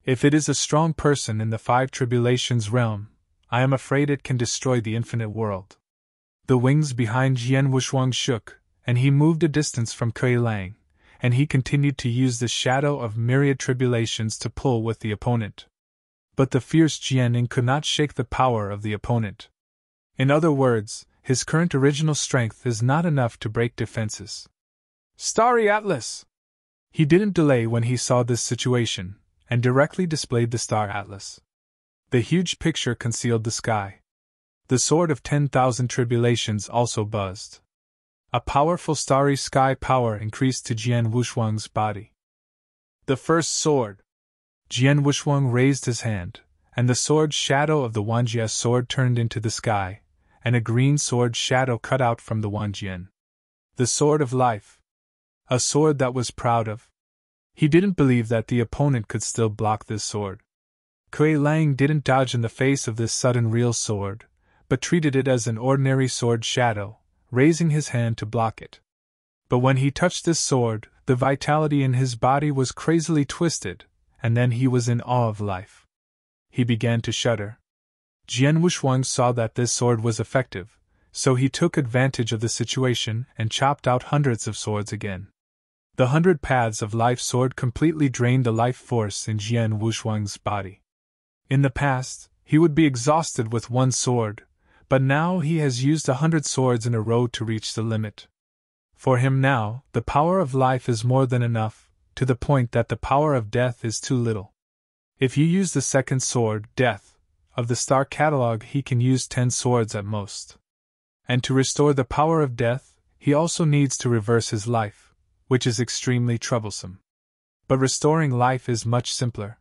If it is a strong person in the Five Tribulations realm, I am afraid it can destroy the infinite world. The wings behind Jian Wushuang shook, and he moved a distance from Kuei Lang, and he continued to use the shadow of myriad tribulations to pull with the opponent. But the fierce Jianing could not shake the power of the opponent. In other words, his current original strength is not enough to break defenses. Starry Atlas! He didn't delay when he saw this situation, and directly displayed the Star Atlas. The huge picture concealed the sky. The sword of 10,000 tribulations also buzzed. A powerful starry sky power increased to Jian Wushuang's body. The first sword! Jian Wushuang raised his hand, and the sword shadow of the Wanjie sword turned into the sky, and a green sword shadow cut out from the Wanjian. The sword of life. A sword that was proud of. He didn't believe that the opponent could still block this sword. Kuei Lang didn't dodge in the face of this sudden real sword, but treated it as an ordinary sword shadow, raising his hand to block it. But when he touched this sword, the vitality in his body was crazily twisted, and then he was in awe of life. He began to shudder. Jian Wuxuang saw that this sword was effective, so he took advantage of the situation and chopped out hundreds of swords again. The 100 paths of life sword completely drained the life force in Jian Wuxuang's body. In the past, he would be exhausted with one sword, but now he has used 100 swords in a row to reach the limit. For him now, the power of life is more than enough, to the point that the power of death is too little. If you use the second sword, Death, of the star catalog, he can use 10 swords at most. And to restore the power of death, he also needs to reverse his life, which is extremely troublesome. But restoring life is much simpler.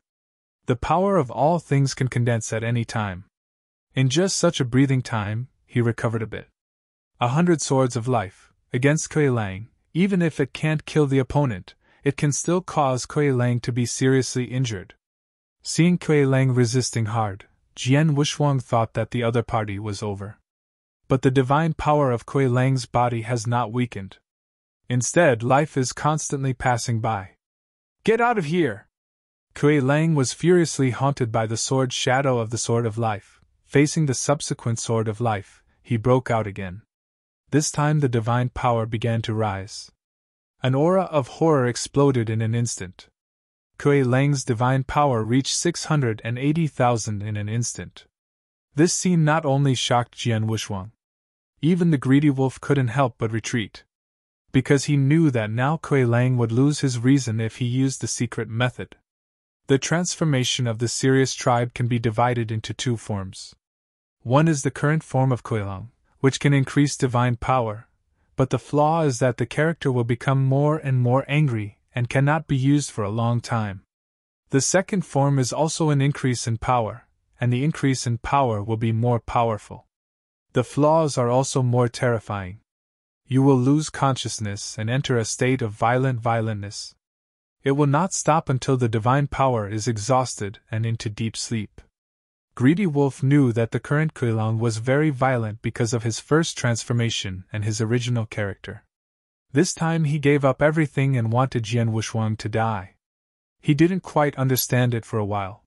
The power of all things can condense at any time. In just such a breathing time, he recovered a bit. 100 swords of life, against Kuei Lang, even if it can't kill the opponent, it can still cause Kuei Lang to be seriously injured. Seeing Kuei Lang resisting hard, Jian Wuxuang thought that the other party was over. But the divine power of Kuei Lang's body has not weakened. Instead, life is constantly passing by. Get out of here! Kuei Lang was furiously haunted by the sword shadow of the Sword of Life. Facing the subsequent Sword of Life, he broke out again. This time the divine power began to rise. An aura of horror exploded in an instant. Kuei Lang's divine power reached 680,000 in an instant. This scene not only shocked Jian Wuxuang. Even the greedy wolf couldn't help but retreat. Because he knew that now Kuei Lang would lose his reason if he used the secret method. The transformation of the Sirius tribe can be divided into 2 forms. One is the current form of Kuei Lang, which can increase divine power, but the flaw is that the character will become more and more angry and cannot be used for a long time. The second form is also an increase in power, and the increase in power will be more powerful. The flaws are also more terrifying. You will lose consciousness and enter a state of violentness. It will not stop until the divine power is exhausted and into deep sleep. Greedy Wolf knew that the current Kuei Lang was very violent because of his first transformation and his original character. This time he gave up everything and wanted Jian Wuxuang to die. He didn't quite understand it for a while.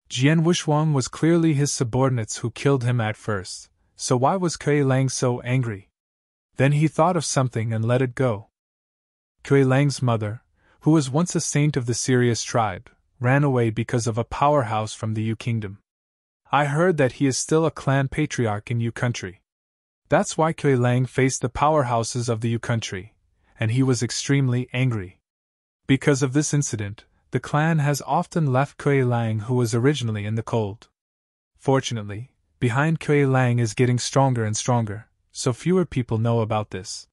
Jian Wuxuang was clearly his subordinates who killed him at first, so why was Kuei Lang so angry? Then he thought of something and let it go. Kuei Lang's mother, who was once a saint of the Sirius tribe, ran away because of a powerhouse from the Yu kingdom. I heard that he is still a clan patriarch in Yu country. That's why Kuei Lang faced the powerhouses of the Yu country, and he was extremely angry. Because of this incident, the clan has often left Kuei Lang, who was originally in the cold. Fortunately, behind Kuei Lang is getting stronger and stronger, so fewer people know about this.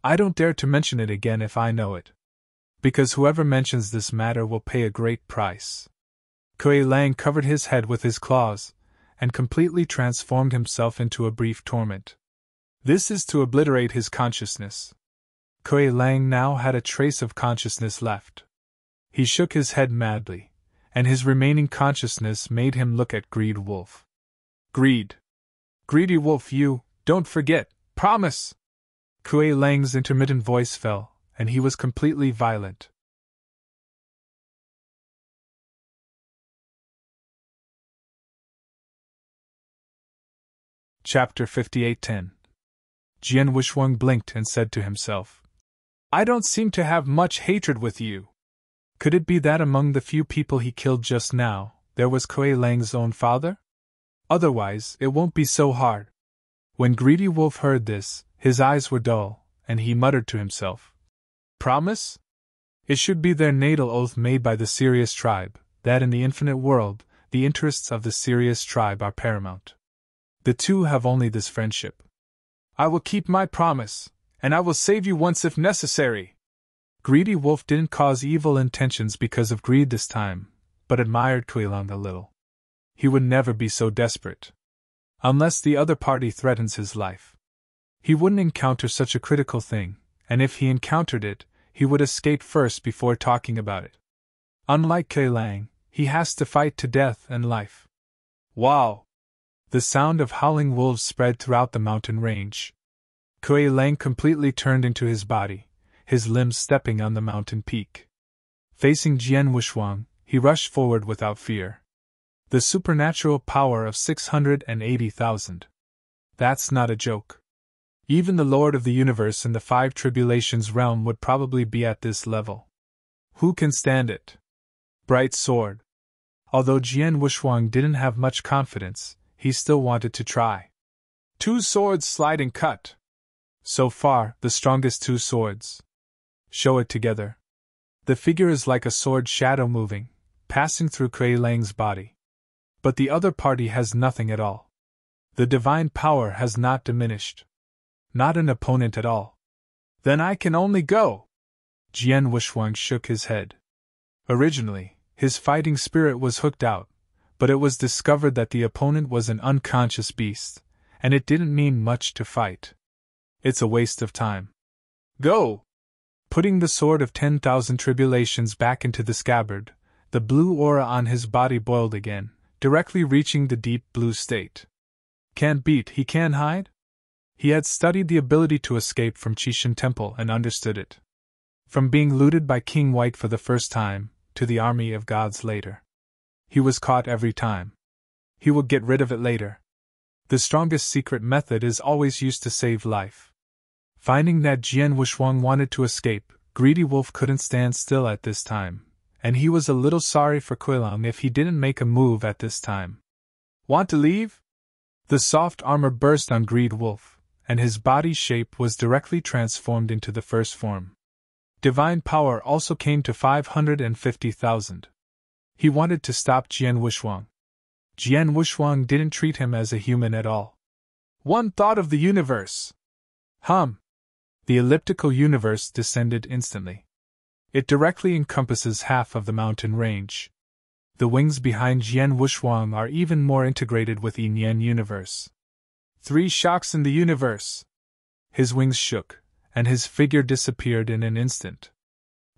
I don't dare to mention it again if I know it. Because whoever mentions this matter will pay a great price. Kuei Lang covered his head with his claws, and completely transformed himself into a brief torment. This is to obliterate his consciousness. Kuei Lang now had a trace of consciousness left. He shook his head madly, and his remaining consciousness made him look at Greed Wolf. Greed! Greedy Wolf, you, don't forget, promise! Kuei Lang's intermittent voice fell, and he was completely violent. Chapter 58:10. Jian Wuxuang blinked and said to himself, I don't seem to have much hatred with you. Could it be that among the few people he killed just now, there was Kuei Lang's own father? Otherwise, it won't be so hard. When Greedy Wolf heard this, his eyes were dull, and he muttered to himself, Promise? It should be their natal oath made by the Sirius tribe, that in the infinite world, the interests of the Sirius tribe are paramount. The two have only this friendship. I will keep my promise, and I will save you once if necessary. Greedy Wolf didn't cause evil intentions because of greed this time, but admired Kuei Lang a little. He would never be so desperate. Unless the other party threatens his life. He wouldn't encounter such a critical thing, and if he encountered it, he would escape first before talking about it. Unlike Kuei Lang, he has to fight to death and life. Wow! The sound of howling wolves spread throughout the mountain range. Kuei Lang completely turned into his body, his limbs stepping on the mountain peak. Facing Jian Wuxuang, he rushed forward without fear. The supernatural power of 680,000. That's not a joke. Even the Lord of the Universe in the Five Tribulations realm would probably be at this level. Who can stand it? Bright sword. Although Jian Wuxuang didn't have much confidence, he still wanted to try. 2 swords slide and cut. So far, the strongest 2 swords. Show it together. The figure is like a sword shadow moving, passing through Kuei Lang's body. But the other party has nothing at all. The divine power has not diminished. Not an opponent at all. Then I can only go. Jian Wuxuang shook his head. Originally, his fighting spirit was hooked out, but it was discovered that the opponent was an unconscious beast, and it didn't mean much to fight. It's a waste of time. Go! Putting the sword of 10,000 tribulations back into the scabbard, the blue aura on his body boiled again, directly reaching the deep blue state. Can't beat, he can hide? He had studied the ability to escape from Qishan Temple and understood it. From being looted by King White for the first time, to the army of gods later. He was caught every time. He will get rid of it later. The strongest secret method is always used to save life. Finding that Jian Wuxuang wanted to escape, Greedy Wolf couldn't stand still at this time, and he was a little sorry for Kuei-Lang if he didn't make a move at this time. Want to leave? The soft armor burst on Greed Wolf, and his body shape was directly transformed into the first form. Divine power also came to 550,000. He wanted to stop Jian Wuxuang. Jian Wuxuang didn't treat him as a human at all. One thought of the universe. The elliptical universe descended instantly. It directly encompasses half of the mountain range. The wings behind Jian Wuxuang are even more integrated with Yin Yan universe. 3 shocks in the universe. His wings shook, and his figure disappeared in an instant.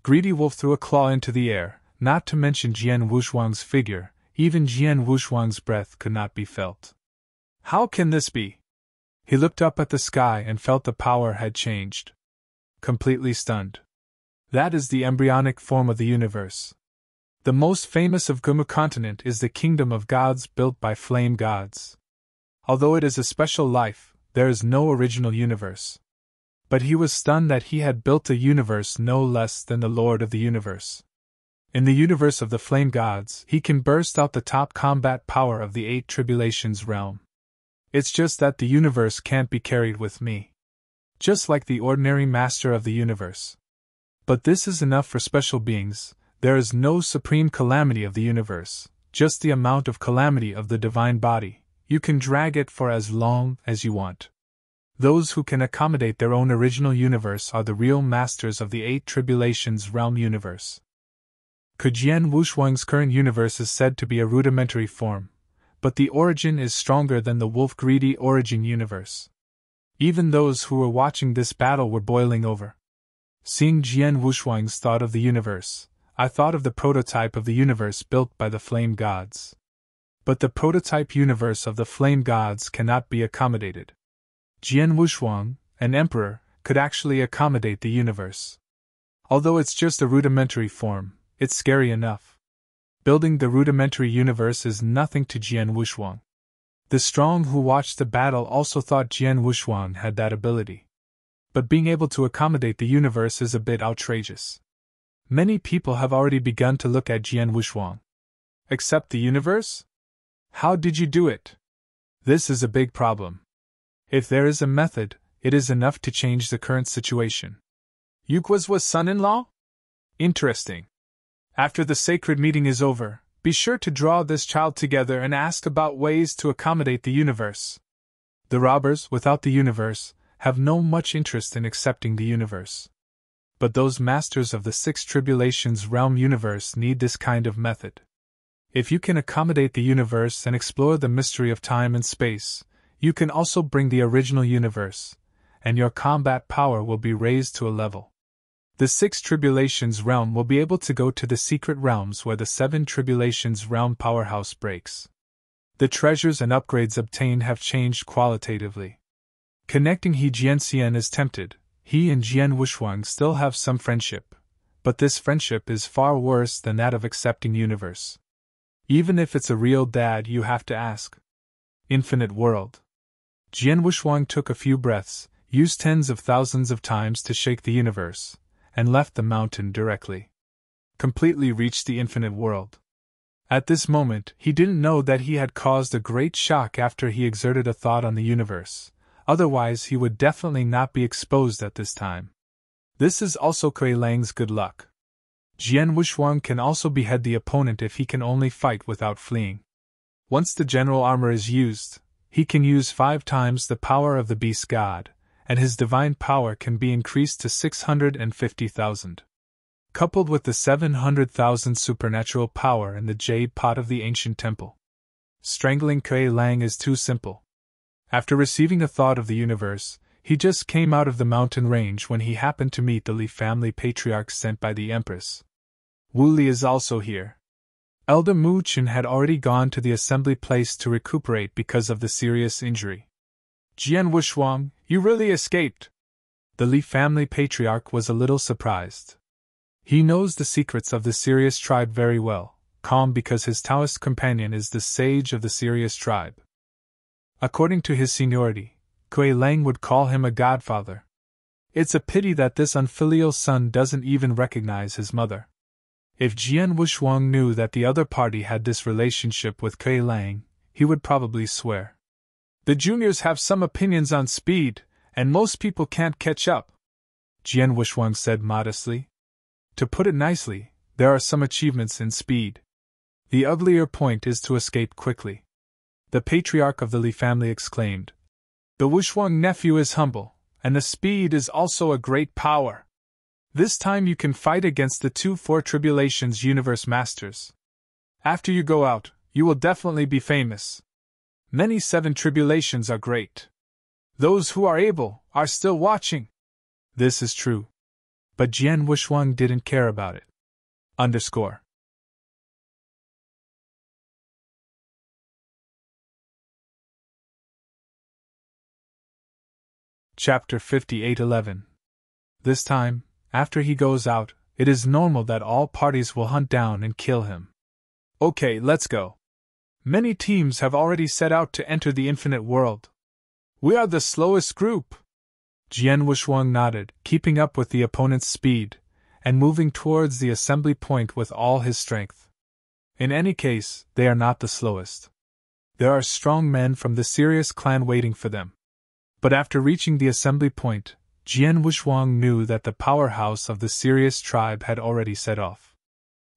Greedy Wolf threw a claw into the air, not to mention Jian Wuxuang's figure, even Jian Wuxuang's breath could not be felt. How can this be? He looked up at the sky and felt the power had changed. Completely stunned. That is the embryonic form of the universe. The most famous of Gumu continent is the kingdom of gods built by flame gods. Although it is a special life, there is no original universe. But he was stunned that he had built a universe no less than the Lord of the Universe. In the universe of the flame gods, he can burst out the top combat power of the 8 tribulations realm. It's just that the universe can't be carried with me. Just like the ordinary master of the universe. But this is enough for special beings. There is no supreme calamity of the universe, just the amount of calamity of the divine body. You can drag it for as long as you want. Those who can accommodate their own original universe are the real masters of the 8 tribulations realm universe. Jian Wuxuang's current universe is said to be a rudimentary form, but the origin is stronger than the Wolf Greedy origin universe. Even those who were watching this battle were boiling over. Seeing Jian Wuxuang's thought of the universe, I thought of the prototype of the universe built by the flame gods. But the prototype universe of the flame gods cannot be accommodated. Jian Wuxuang, an emperor, could actually accommodate the universe. Although it's just a rudimentary form, it's scary enough. Building the rudimentary universe is nothing to Jian Wuxuang. The strong who watched the battle also thought Jian Wuxuang had that ability. But being able to accommodate the universe is a bit outrageous. Many people have already begun to look at Jian Wuxuang. Accept the universe? How did you do it? This is a big problem. If there is a method, it is enough to change the current situation. Yuqua's son-in-law? Interesting. After the sacred meeting is over, be sure to draw this child together and ask about ways to accommodate the universe. The robbers, without the universe, have no much interest in accepting the universe. But those masters of the 6 tribulations realm universe need this kind of method. If you can accommodate the universe and explore the mystery of time and space, you can also bring the original universe, and your combat power will be raised to a level. The 6 tribulations realm will be able to go to the secret realms where the 7 tribulations realm powerhouse breaks. The treasures and upgrades obtained have changed qualitatively. Connecting He Jianxian is tempted, he and Jian Wushuang still have some friendship, but this friendship is far worse than that of accepting universe. Even if it's a real dad, you have to ask. Infinite world. Jian Wushuang took a few breaths, used tens of thousands of times to shake the universe, and left the mountain directly. Completely reached the infinite world. At this moment, he didn't know that he had caused a great shock after he exerted a thought on the universe, otherwise he would definitely not be exposed at this time. This is also Kuei Lang's good luck. Jian Wushuang can also behead the opponent if he can only fight without fleeing. Once the general armor is used, he can use 5 times the power of the beast god, and his divine power can be increased to 650,000. Coupled with the 700,000 supernatural power in the jade pot of the ancient temple. Strangling Kuei Lang is too simple. After receiving a thought of the universe, he just came out of the mountain range when he happened to meet the Li family patriarch sent by the Empress. Wu Li is also here. Elder Mu Chen had already gone to the assembly place to recuperate because of the serious injury. Jian Wushuang, you really escaped! The Li family patriarch was a little surprised. He knows the secrets of the Sirius tribe very well, calm because his Taoist companion is the sage of the Sirius tribe. According to his seniority, Kuei Lang would call him a godfather. It's a pity that this unfilial son doesn't even recognize his mother. If Jian Wushuang knew that the other party had this relationship with Kuei Lang, he would probably swear. The juniors have some opinions on speed, and most people can't catch up, Jian Wushuang said modestly. To put it nicely, there are some achievements in speed. The uglier point is to escape quickly. The patriarch of the Li family exclaimed. The Wushuang nephew is humble, and the speed is also a great power. This time you can fight against the 2 Four Tribulations universe masters. After you go out, you will definitely be famous. Many 7 tribulations are great. Those who are able are still watching. This is true. But Jian Wushuang didn't care about it. Underscore. Chapter 58:11. This time, after he goes out, it is normal that all parties will hunt down and kill him. Okay, let's go. Many teams have already set out to enter the infinite world. We are the slowest group. Jian Wushuang nodded, keeping up with the opponent's speed, and moving towards the assembly point with all his strength. In any case, they are not the slowest. There are strong men from the Sirius clan waiting for them. But after reaching the assembly point, Jian Wushuang knew that the powerhouse of the Sirius tribe had already set off.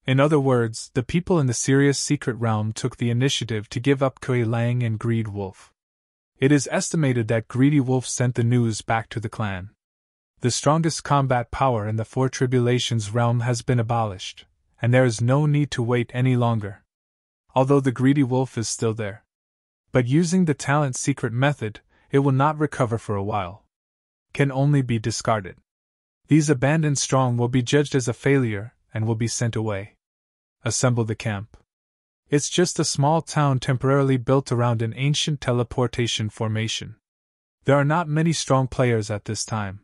In other words, the people in the Sirius secret realm took the initiative to give up Kuei Lang and Greed Wolf. It is estimated that Greedy Wolf sent the news back to the clan. The strongest combat power in the Four Tribulations realm has been abolished, and there is no need to wait any longer. Although the Greedy Wolf is still there. But using the talent secret method, it will not recover for a while. Can only be discarded. These abandoned strong will be judged as a failure and will be sent away. Assemble the camp. It's just a small town temporarily built around an ancient teleportation formation. There are not many strong players at this time.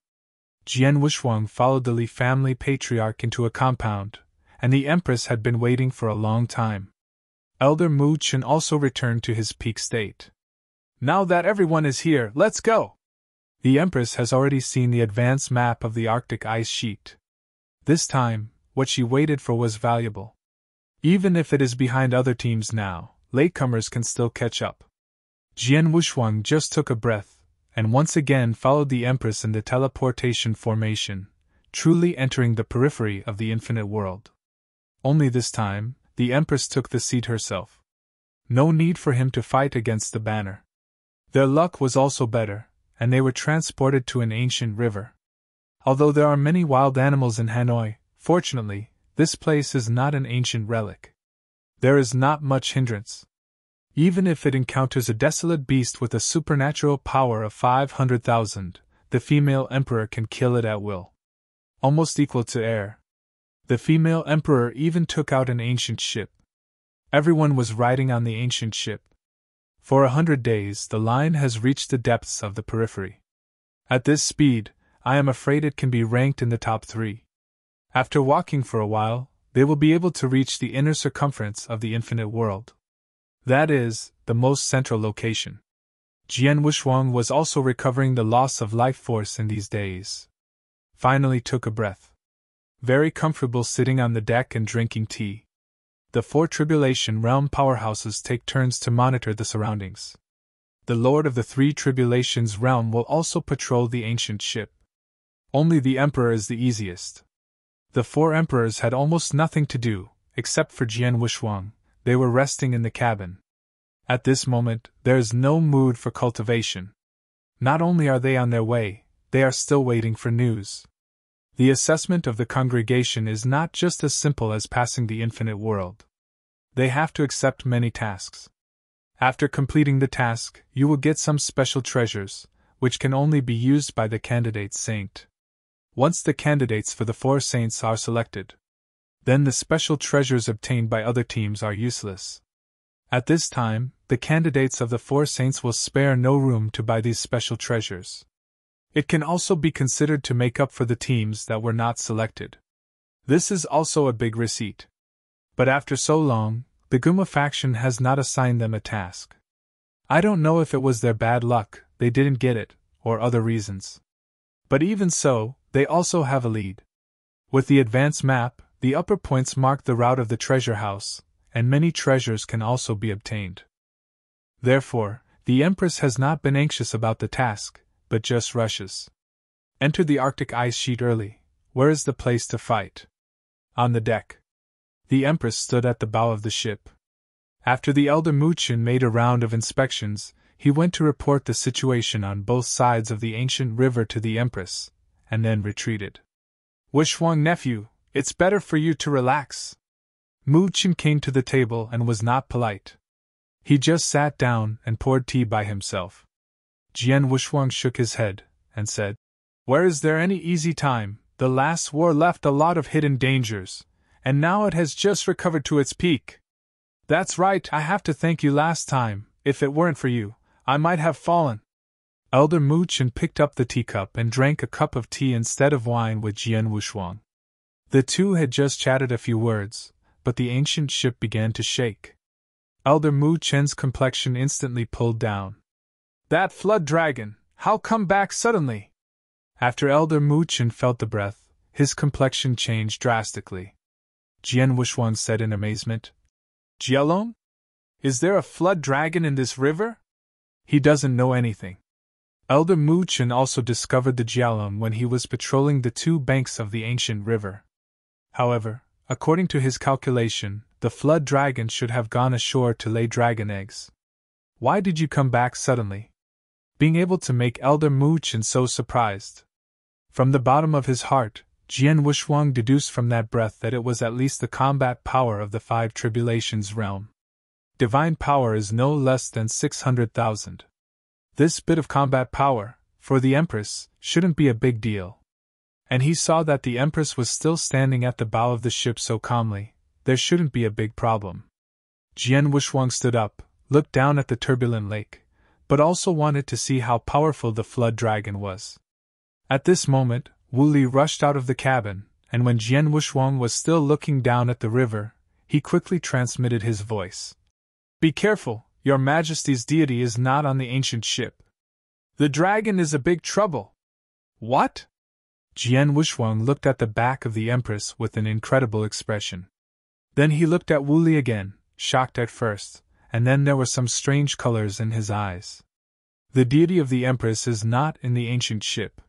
Jian Wushuang followed the Li family patriarch into a compound, and the Empress had been waiting for a long time. Elder Mu Chen also returned to his peak state. Now that everyone is here, let's go! The Empress has already seen the advance map of the Arctic ice sheet. This time, what she waited for was valuable. Even if it is behind other teams now, latecomers can still catch up. Jian Wushuang just took a breath, and once again followed the Empress in the teleportation formation, truly entering the periphery of the infinite world. Only this time, the Empress took the seat herself. No need for him to fight against the banner. Their luck was also better, and they were transported to an ancient river. Although there are many wild animals in Hanoi, fortunately, this place is not an ancient relic. There is not much hindrance. Even if it encounters a desolate beast with a supernatural power of 500,000, the female emperor can kill it at will. Almost equal to air. The female emperor even took out an ancient ship. Everyone was riding on the ancient ship. For 100 days, the line has reached the depths of the periphery. At this speed, I am afraid it can be ranked in the top 3. After walking for a while, they will be able to reach the inner circumference of the infinite world. That is, the most central location. Jian Wushuang was also recovering the loss of life force in these days. Finally took a breath. Very comfortable sitting on the deck and drinking tea. The 4 Tribulation Realm powerhouses take turns to monitor the surroundings. The Lord of the 3 Tribulations Realm will also patrol the ancient ship. Only the Emperor is the easiest. The 4 Emperors had almost nothing to do, except for Jian Wushuang. They were resting in the cabin. At this moment, there is no mood for cultivation. Not only are they on their way, they are still waiting for news. The assessment of the congregation is not just as simple as passing the infinite world. They have to accept many tasks. After completing the task, you will get some special treasures, which can only be used by the candidate saint. Once the candidates for the 4 saints are selected, then the special treasures obtained by other teams are useless. At this time, the candidates of the 4 saints will spare no room to buy these special treasures. It can also be considered to make up for the teams that were not selected. This is also a big receipt. But after so long, the Guma faction has not assigned them a task. I don't know if it was their bad luck, they didn't get it, or other reasons. But even so, they also have a lead. With the advance map, the upper points mark the route of the treasure house, and many treasures can also be obtained. Therefore, the Empress has not been anxious about the task, but just rushes. Enter the Arctic ice sheet early. Where is the place to fight? On the deck. The Empress stood at the bow of the ship. After the elder Muchen made a round of inspections, he went to report the situation on both sides of the ancient river to the Empress, and then retreated. Wushuang nephew, it's better for you to relax. Muchen came to the table and was not polite. He just sat down and poured tea by himself. Jian Wushuang shook his head, and said, Where is there any easy time? The last war left a lot of hidden dangers, and now it has just recovered to its peak. That's right, I have to thank you last time. If it weren't for you, I might have fallen. Elder Muchen picked up the teacup and drank a cup of tea instead of wine with Jian Wushuang. The two had just chatted a few words, but the ancient ship began to shake. Elder Muchen's complexion instantly pulled down. That flood dragon, how come back suddenly? After Elder Muchen felt the breath, his complexion changed drastically. Jian Wushuang said in amazement, Jialong? Is there a flood dragon in this river? He doesn't know anything. Elder Muchen also discovered the Jialong when he was patrolling the 2 banks of the ancient river. However, according to his calculation, the flood dragon should have gone ashore to lay dragon eggs. Why did you come back suddenly? Being able to make Elder Muchen so surprised. From the bottom of his heart, Jian Wushuang deduced from that breath that it was at least the combat power of the 5 Tribulations realm. Divine power is no less than 600,000. This bit of combat power, for the Empress, shouldn't be a big deal. And he saw that the Empress was still standing at the bow of the ship so calmly, there shouldn't be a big problem. Jian Wushuang stood up, looked down at the turbulent lake, but also wanted to see how powerful the flood dragon was. At this moment, Wu Li rushed out of the cabin, and when Jian Wushuang was still looking down at the river, he quickly transmitted his voice. Be careful, your Majesty's deity is not on the ancient ship. The dragon is a big trouble. What? Jian Wushuang looked at the back of the Empress with an incredible expression. Then he looked at Wu Li again, shocked at first, and then there were some strange colors in his eyes. The deity of the Empress is not in the ancient ship.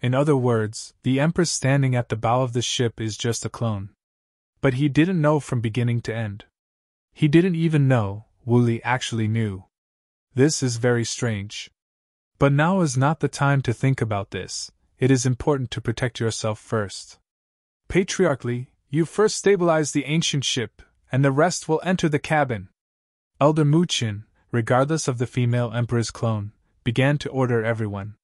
In other words, the Empress standing at the bow of the ship is just a clone. But he didn't know from beginning to end. He didn't even know Wu Li actually knew. This is very strange. But now is not the time to think about this. It is important to protect yourself first. Patriarchally, you first stabilize the ancient ship, and the rest will enter the cabin. Elder Muchen, regardless of the female emperor's clone, began to order everyone.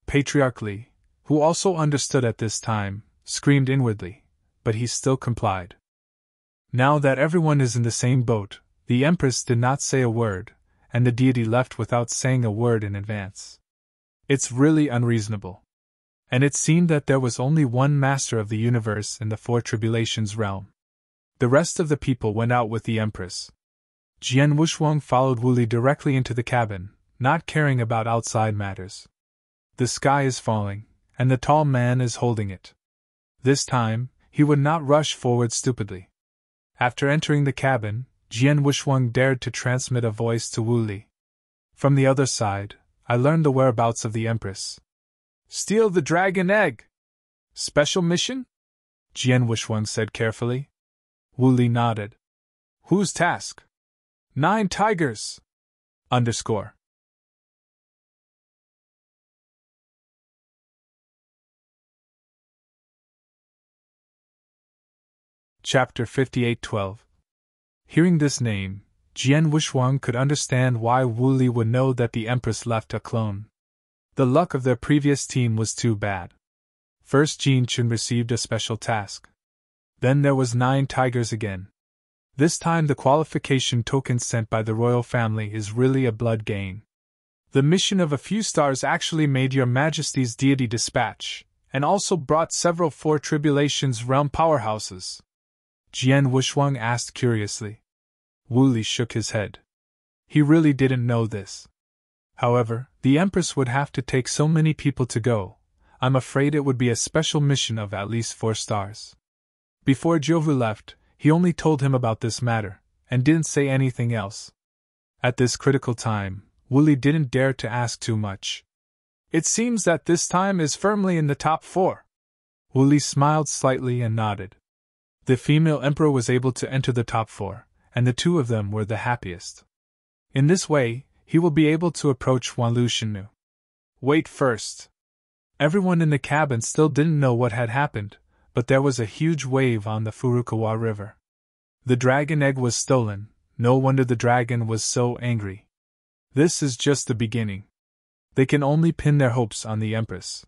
Patriarchally, who also understood at this time, screamed inwardly, but he still complied. Now that everyone is in the same boat, the Empress did not say a word, and the deity left without saying a word in advance. It's really unreasonable. And it seemed that there was only one master of the universe in the Four Tribulations realm. The rest of the people went out with the Empress. Jian Wuxuang followed Wu Li directly into the cabin, not caring about outside matters. The sky is falling, and the tall man is holding it. This time, he would not rush forward stupidly. After entering the cabin, Jian Wuxuang dared to transmit a voice to Wu Li. From the other side, I learned the whereabouts of the Empress. Steal the dragon egg! Special mission? Jian Wuxuang said carefully. Wu Li nodded. Whose task? 9 tigers! _ Chapter 58:12. Hearing this name, Jian Wuxuang could understand why Wu Li would know that the Empress left a clone. The luck of their previous team was too bad. First Jin Chun received a special task. Then there was 9 tigers again. This time the qualification token sent by the royal family is really a blood gain. The mission of a few stars actually made your majesty's deity dispatch, and also brought several Four Tribulations realm powerhouses. Jian Wuxuang asked curiously. Wu Li shook his head. He really didn't know this. However, the Empress would have to take so many people to go. I'm afraid it would be a special mission of at least 4 stars. Before Jovu left, he only told him about this matter, and didn't say anything else. At this critical time, Wu Li didn't dare to ask too much. It seems that this time is firmly in the top 4. Wu Li smiled slightly and nodded. The female emperor was able to enter the top 4, and the 2 of them were the happiest. In this way, he will be able to approach Wanlu Shinu. Wait first. Everyone in the cabin still didn't know what had happened, but there was a huge wave on the Furukawa River. The dragon egg was stolen. No wonder the dragon was so angry. This is just the beginning. They can only pin their hopes on the Empress.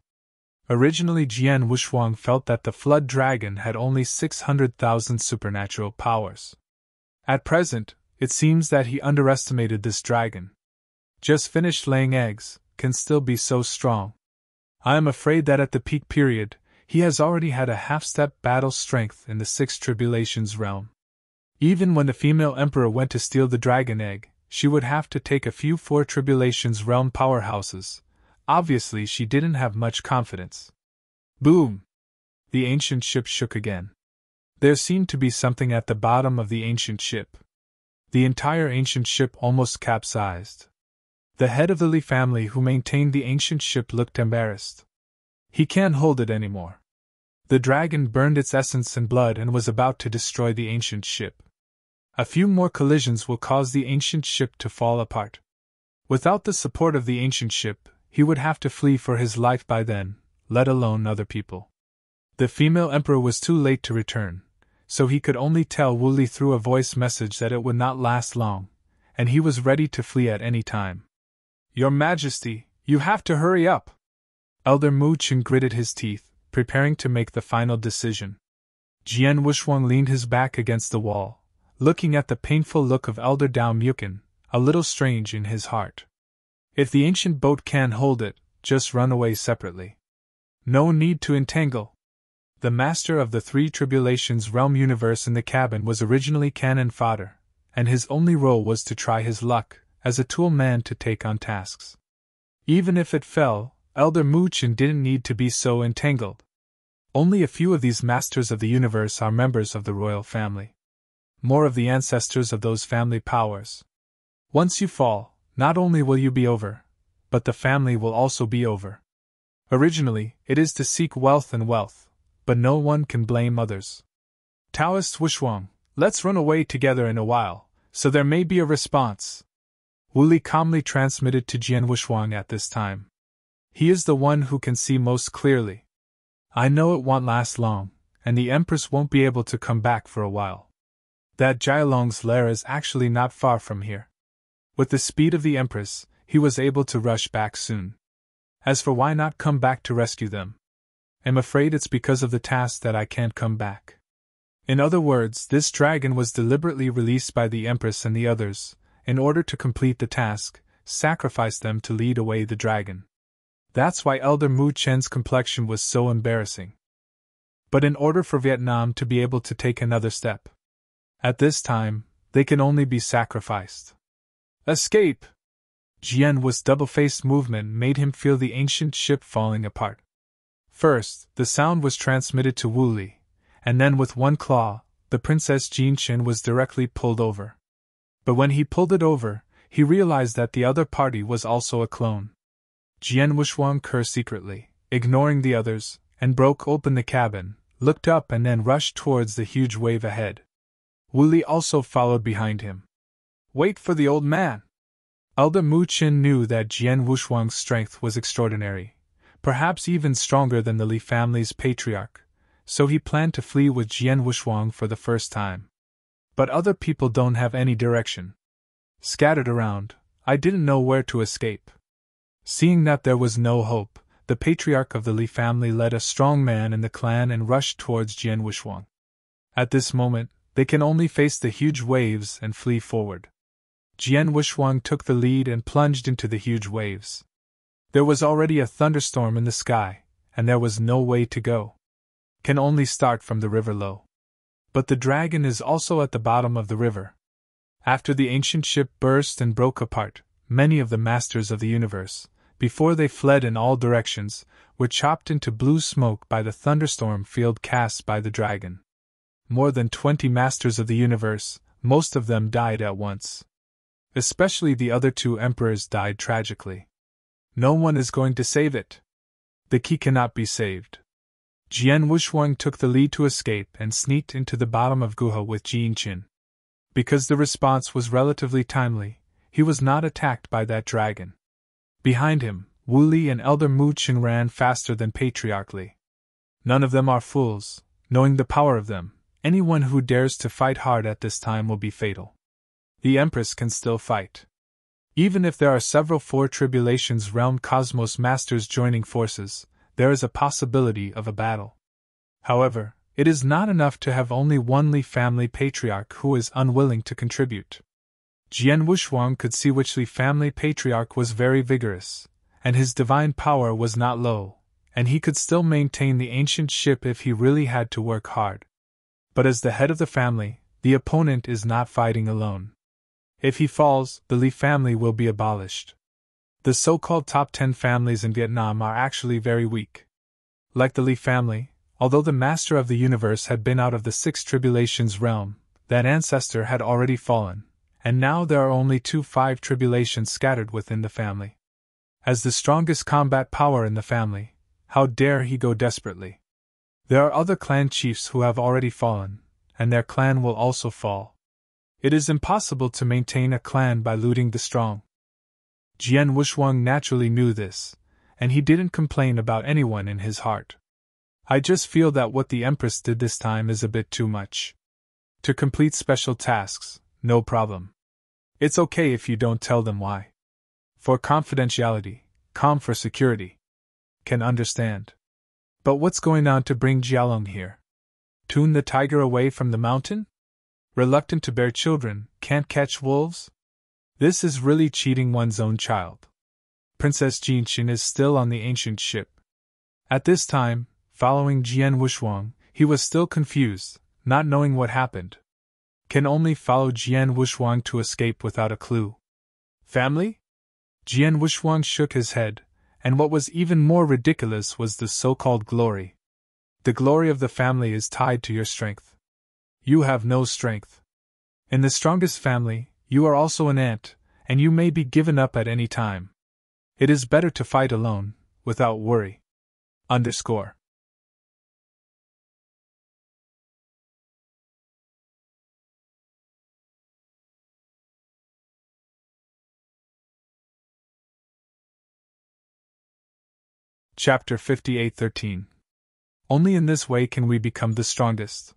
Originally Jian Wuxuang felt that the flood dragon had only 600,000 supernatural powers. At present, it seems that he underestimated this dragon. Just finished laying eggs, can still be so strong. I am afraid that at the peak period, he has already had a half-step battle strength in the 6 Tribulations realm. Even when the female emperor went to steal the dragon egg, she would have to take a few 4 Tribulations realm powerhouses. Obviously she didn't have much confidence. Boom! The ancient ship shook again. There seemed to be something at the bottom of the ancient ship. The entire ancient ship almost capsized. The head of the Li family who maintained the ancient ship looked embarrassed. He can't hold it anymore. The dragon burned its essence and blood and was about to destroy the ancient ship. A few more collisions will cause the ancient ship to fall apart. Without the support of the ancient ship, he would have to flee for his life by then, let alone other people. The female emperor was too late to return, so he could only tell Wu Li through a voice message that it would not last long, and he was ready to flee at any time. Your Majesty, you have to hurry up! Elder Mu Qin gritted his teeth, preparing to make the final decision. Jian Wuxuang leaned his back against the wall, looking at the painful look of Elder Dao Mukin, a little strange in his heart. If the ancient boat can hold it, just run away separately. No need to entangle. The master of the 3 Tribulations realm universe in the cabin was originally cannon fodder, and his only role was to try his luck as a tool man to take on tasks. Even if it fell, Elder Mu Qin didn't need to be so entangled. Only a few of these masters of the universe are members of the royal family. More of the ancestors of those family powers. Once you fall, not only will you be over, but the family will also be over. Originally, it is to seek wealth and wealth, but no one can blame others. Taoist Wuxuang, let's run away together in a while, so there may be a response. Wu Li calmly transmitted to Jian Wuxuang at this time. He is the one who can see most clearly. I know it won't last long, and the Empress won't be able to come back for a while. That Jialong's lair is actually not far from here. With the speed of the Empress, he was able to rush back soon. As for why not come back to rescue them, I'm afraid it's because of the task that I can't come back. In other words, this dragon was deliberately released by the Empress and the others, in order to complete the task, sacrifice them to lead away the dragon. That's why Elder Mu Chen's complexion was so embarrassing. But in order for Vietnam to be able to take another step, at this time, they can only be sacrificed. Escape! Jian's double-faced movement made him feel the ancient ship falling apart. First, the sound was transmitted to Wu Li, and then with one claw, the Princess Jinchen was directly pulled over. But when he pulled it over, he realized that the other party was also a clone. Jian Wuxuang cursed secretly, ignoring the others, and broke open the cabin, looked up and then rushed towards the huge wave ahead. Wu Li also followed behind him. Wait for the old man! Elder Mu Chen knew that Jian Wuxuang's strength was extraordinary, perhaps even stronger than the Li family's patriarch, so he planned to flee with Jian Wuxuang for the first time. But other people don't have any direction. Scattered around, I didn't know where to escape. Seeing that there was no hope, the patriarch of the Li family led a strong man in the clan and rushed towards Jian Wuxuang. At this moment, they can only face the huge waves and flee forward. Jian Wuxuang took the lead and plunged into the huge waves. There was already a thunderstorm in the sky, and there was no way to go. Can only start from the river low. But the dragon is also at the bottom of the river. After the ancient ship burst and broke apart, many of the masters of the universe, before they fled in all directions, were chopped into blue smoke by the thunderstorm field cast by the dragon. More than 20 masters of the universe, most of them died at once. Especially the other 2 emperors died tragically. No one is going to save it. The key cannot be saved. Jian Wuxuang took the lead to escape and sneaked into the bottom of Guha with Jin Qin. Because the response was relatively timely, he was not attacked by that dragon. Behind him, Wu Li and Elder Mu Chen ran faster than Patriarch Li. None of them are fools. Knowing the power of them, anyone who dares to fight hard at this time will be fatal. The Empress can still fight. Even if there are several 4 Tribulations Realm Cosmos Masters joining forces, there is a possibility of a battle. However, it is not enough to have only one Li family patriarch who is unwilling to contribute. Jian Wuxuang could see which Li family patriarch was very vigorous, and his divine power was not low, and he could still maintain the ancient ship if he really had to work hard. But as the head of the family, the opponent is not fighting alone. If he falls, the Li family will be abolished. The so-called top 10 families in Vietnam are actually very weak. Like the Li family, although the Master of the Universe had been out of the 6 Tribulations realm, that ancestor had already fallen, and now there are only 2 5 Tribulations scattered within the family. As the strongest combat power in the family, how dare he go desperately? There are other clan chiefs who have already fallen, and their clan will also fall. It is impossible to maintain a clan by looting the strong. Jian Wuxuang naturally knew this, and he didn't complain about anyone in his heart. I just feel that what the Empress did this time is a bit too much. To complete special tasks, no problem. It's okay if you don't tell them why. For confidentiality, calm for security. Can understand. But what's going on to bring Jialong here? Tune the tiger away from the mountain? Reluctant to bear children, can't catch wolves? This is really cheating one's own child. Princess Jinchen is still on the ancient ship. At this time, following Jian Wuxuang, he was still confused, not knowing what happened. Can only follow Jian Wuxuang to escape without a clue. Family? Jian Wuxuang shook his head, and what was even more ridiculous was the so-called glory. The glory of the family is tied to your strength. You have no strength. In the strongest family, you are also an ant, and you may be given up at any time. It is better to fight alone, without worry. Underscore. Chapter 58:13. Only in this way can we become the strongest.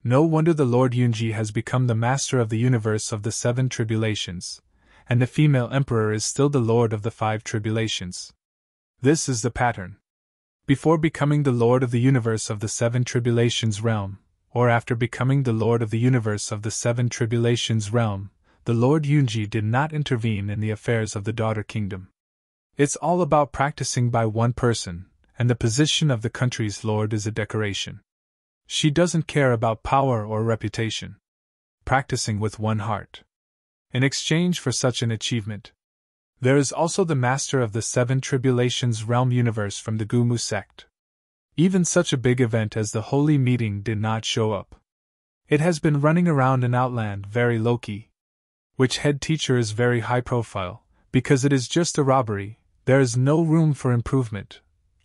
No wonder the Lord Yunji has become the master of the universe of the 7 tribulations, and the female emperor is still the lord of the 5 tribulations. This is the pattern. Before becoming the lord of the universe of the 7 tribulations realm, or after becoming the lord of the universe of the 7 tribulations realm, the Lord Yunji did not intervene in the affairs of the daughter kingdom. It's all about practicing by one person, and the position of the country's lord is a decoration. She doesn't care about power or reputation. Practicing with one heart. In exchange for such an achievement, there is also the master of the Seven Tribulations realm universe from the Gumu sect. Even such a big event as the Holy Meeting did not show up. It has been running around in Outland very low-key. Which head teacher is very high profile, because it is just a robbery, there is no room for improvement,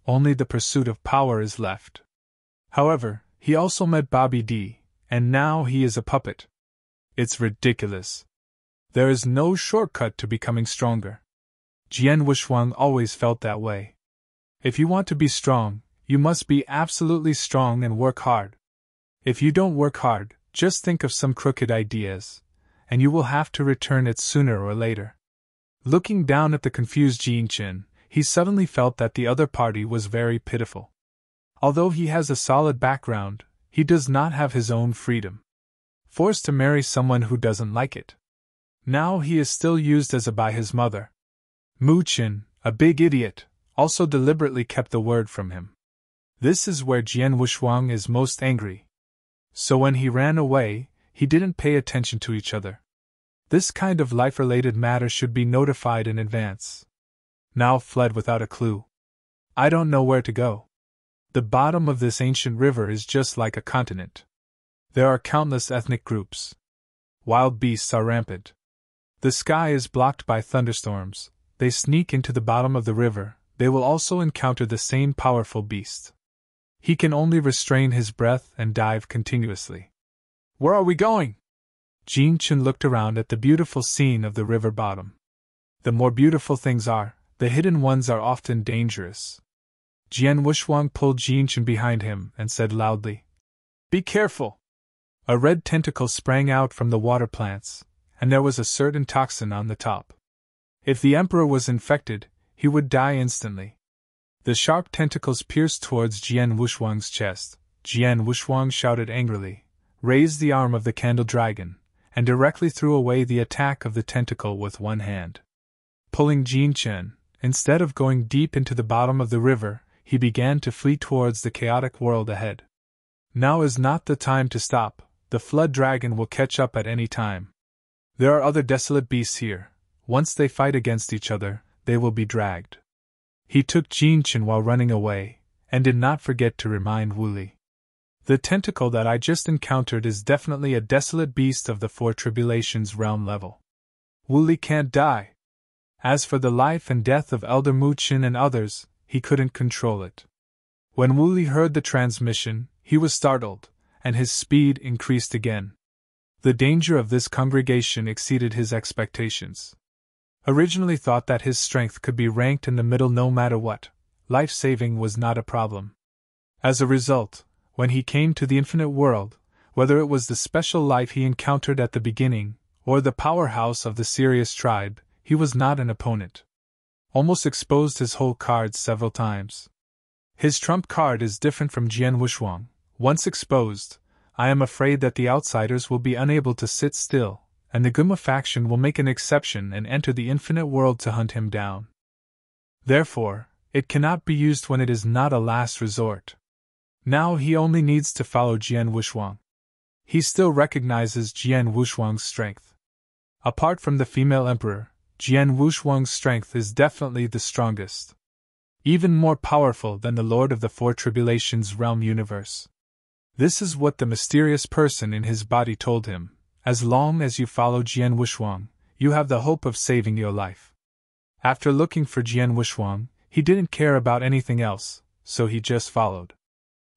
only the pursuit of power is left. However, he also met Bobby D, and now he is a puppet. It's ridiculous. There is no shortcut to becoming stronger. Jian Wushuang always felt that way. If you want to be strong, you must be absolutely strong and work hard. If you don't work hard, just think of some crooked ideas, and you will have to return it sooner or later. Looking down at the confused Jin Chen, he suddenly felt that the other party was very pitiful. Although he has a solid background, he does not have his own freedom. Forced to marry someone who doesn't like it. Now he is still used as a by his mother. Mu Qin, a big idiot, also deliberately kept the word from him. This is where Jian Wushuang is most angry. So when he ran away, he didn't pay attention to each other. This kind of life-related matter should be notified in advance. Now fled without a clue. I don't know where to go. The bottom of this ancient river is just like a continent. There are countless ethnic groups. Wild beasts are rampant. The sky is blocked by thunderstorms. They sneak into the bottom of the river. They will also encounter the same powerful beast. He can only restrain his breath and dive continuously. Where are we going? Jin Chen looked around at the beautiful scene of the river bottom. The more beautiful things are, the hidden ones are often dangerous. Jian Wushuang pulled Jin Chen behind him and said loudly, "Be careful!" A red tentacle sprang out from the water plants, and there was a certain toxin on the top. If the emperor was infected, he would die instantly. The sharp tentacles pierced towards Jian Wushuang's chest. Jian Wushuang shouted angrily, raised the arm of the candle dragon, and directly threw away the attack of the tentacle with one hand. Pulling Jin Chen, instead of going deep into the bottom of the river, he began to flee towards the chaotic world ahead. Now is not the time to stop. The flood dragon will catch up at any time. There are other desolate beasts here. Once they fight against each other, they will be dragged. He took Jin Chen while running away, and did not forget to remind Wu Li. The tentacle that I just encountered is definitely a desolate beast of the Four Tribulations realm level. Wu Li can't die. As for the life and death of Elder Mu Qin and others, he couldn't control it. When Wu Li heard the transmission, he was startled, and his speed increased again. The danger of this congregation exceeded his expectations. Originally thought that his strength could be ranked in the middle no matter what, life-saving was not a problem. As a result, when he came to the infinite world, whether it was the special life he encountered at the beginning, or the powerhouse of the Sirius tribe, he was not an opponent. Almost exposed his whole cards several times. His trump card is different from Jian Wushuang. Once exposed, I am afraid that the outsiders will be unable to sit still, and the Guma faction will make an exception and enter the infinite world to hunt him down. Therefore, it cannot be used when it is not a last resort. Now he only needs to follow Jian Wushuang. He still recognizes Jian Wushuang's strength. Apart from the female emperor, Jian Wushuang's strength is definitely the strongest. Even more powerful than the Lord of the Four Tribulations realm universe. This is what the mysterious person in his body told him. As long as you follow Jian Wushuang, you have the hope of saving your life. After looking for Jian Wushuang, he didn't care about anything else, so he just followed.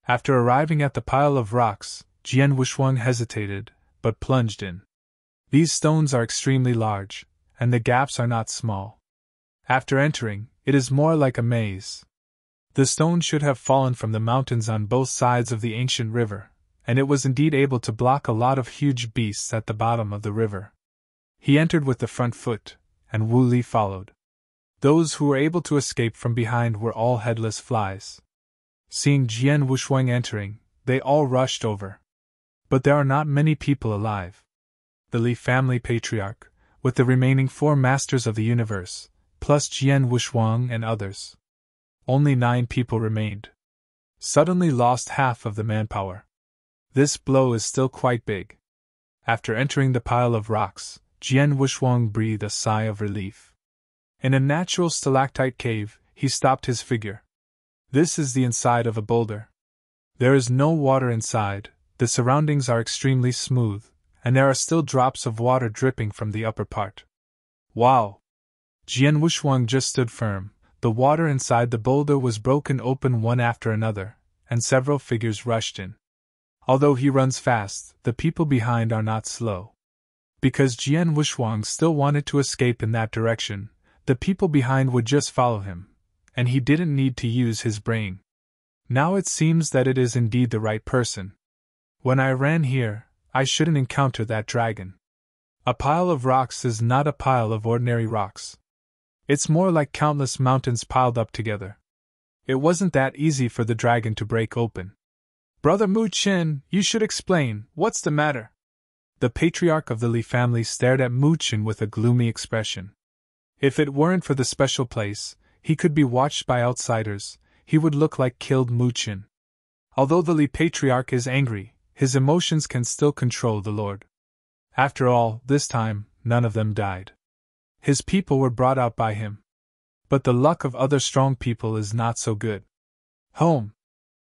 After arriving at the pile of rocks, Jian Wushuang hesitated, but plunged in. These stones are extremely large, and the gaps are not small. After entering, it is more like a maze. The stone should have fallen from the mountains on both sides of the ancient river, and it was indeed able to block a lot of huge beasts at the bottom of the river. He entered with the front foot, and Wu Li followed. Those who were able to escape from behind were all headless flies. Seeing Jian Wushuang entering, they all rushed over. But there are not many people alive. The Li family patriarch, with the remaining 4 masters of the universe, plus Jian Wushuang and others. Only 9 people remained. Suddenly lost half of the manpower. This blow is still quite big. After entering the pile of rocks, Jian Wushuang breathed a sigh of relief. In a natural stalactite cave, he stopped his figure. This is the inside of a boulder. There is no water inside, the surroundings are extremely smooth, and there are still drops of water dripping from the upper part. Wow! Jian Wushuang just stood firm. The water inside the boulder was broken open one after another, and several figures rushed in. Although he runs fast, the people behind are not slow. Because Jian Wushuang still wanted to escape in that direction, the people behind would just follow him, and he didn't need to use his brain. Now it seems that it is indeed the right person. When I ran here, I shouldn't encounter that dragon. A pile of rocks is not a pile of ordinary rocks. It's more like countless mountains piled up together. It wasn't that easy for the dragon to break open. Brother Mu Qin, you should explain, what's the matter? The patriarch of the Li family stared at Mu Qin with a gloomy expression. If it weren't for the special place, he could be watched by outsiders, he would look like killed Mu Qin. Although the Li patriarch is angry, his emotions can still control the Lord. After all, this time, none of them died. His people were brought out by him. But the luck of other strong people is not so good. Home.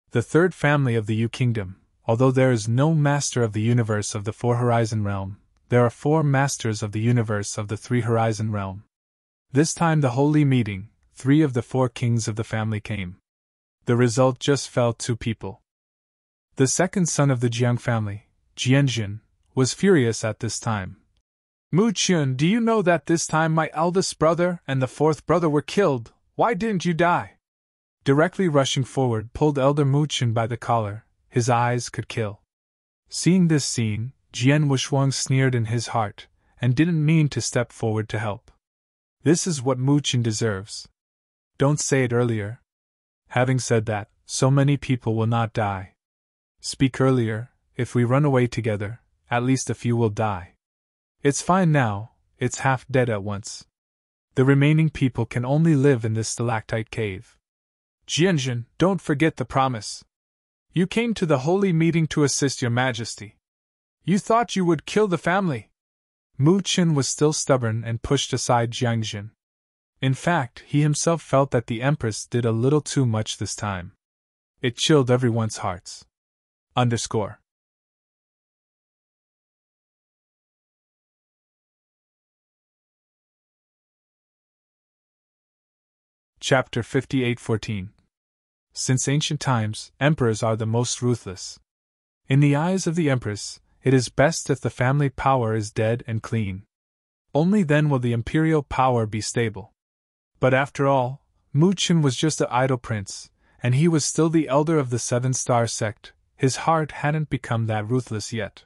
The third family of the Yu Kingdom, although there is no master of the universe of the 4-horizon realm, there are 4 masters of the universe of the 3-horizon realm. This time the holy meeting, 3 of the 4 kings of the family came. The result just fell 2 people. The second son of the Jiang family, Jianjin, was furious at this time. Mu Qin, do you know that this time my eldest brother and the 4th brother were killed? Why didn't you die? Directly rushing forward pulled elder Mu Qin by the collar, his eyes could kill. Seeing this scene, Jian Wushuang sneered in his heart, and didn't mean to step forward to help. This is what Mu Qin deserves. Don't say it earlier. Having said that, so many people will not die. Speak earlier, if we run away together, at least a few will die. It's fine now, it's half dead at once. The remaining people can only live in this stalactite cave. Jianjin, don't forget the promise. You came to the holy meeting to assist your majesty. You thought you would kill the family. Mu Qin was still stubborn and pushed aside Jianjin. In fact, he himself felt that the Empress did a little too much this time. It chilled everyone's hearts. _ Chapter 58:14. Since ancient times, emperors are the most ruthless. In the eyes of the Empress, it is best if the family power is dead and clean. Only then will the imperial power be stable. But after all, Mu Qin was just an idle prince, and he was still the elder of the 7-star sect. His heart hadn't become that ruthless yet.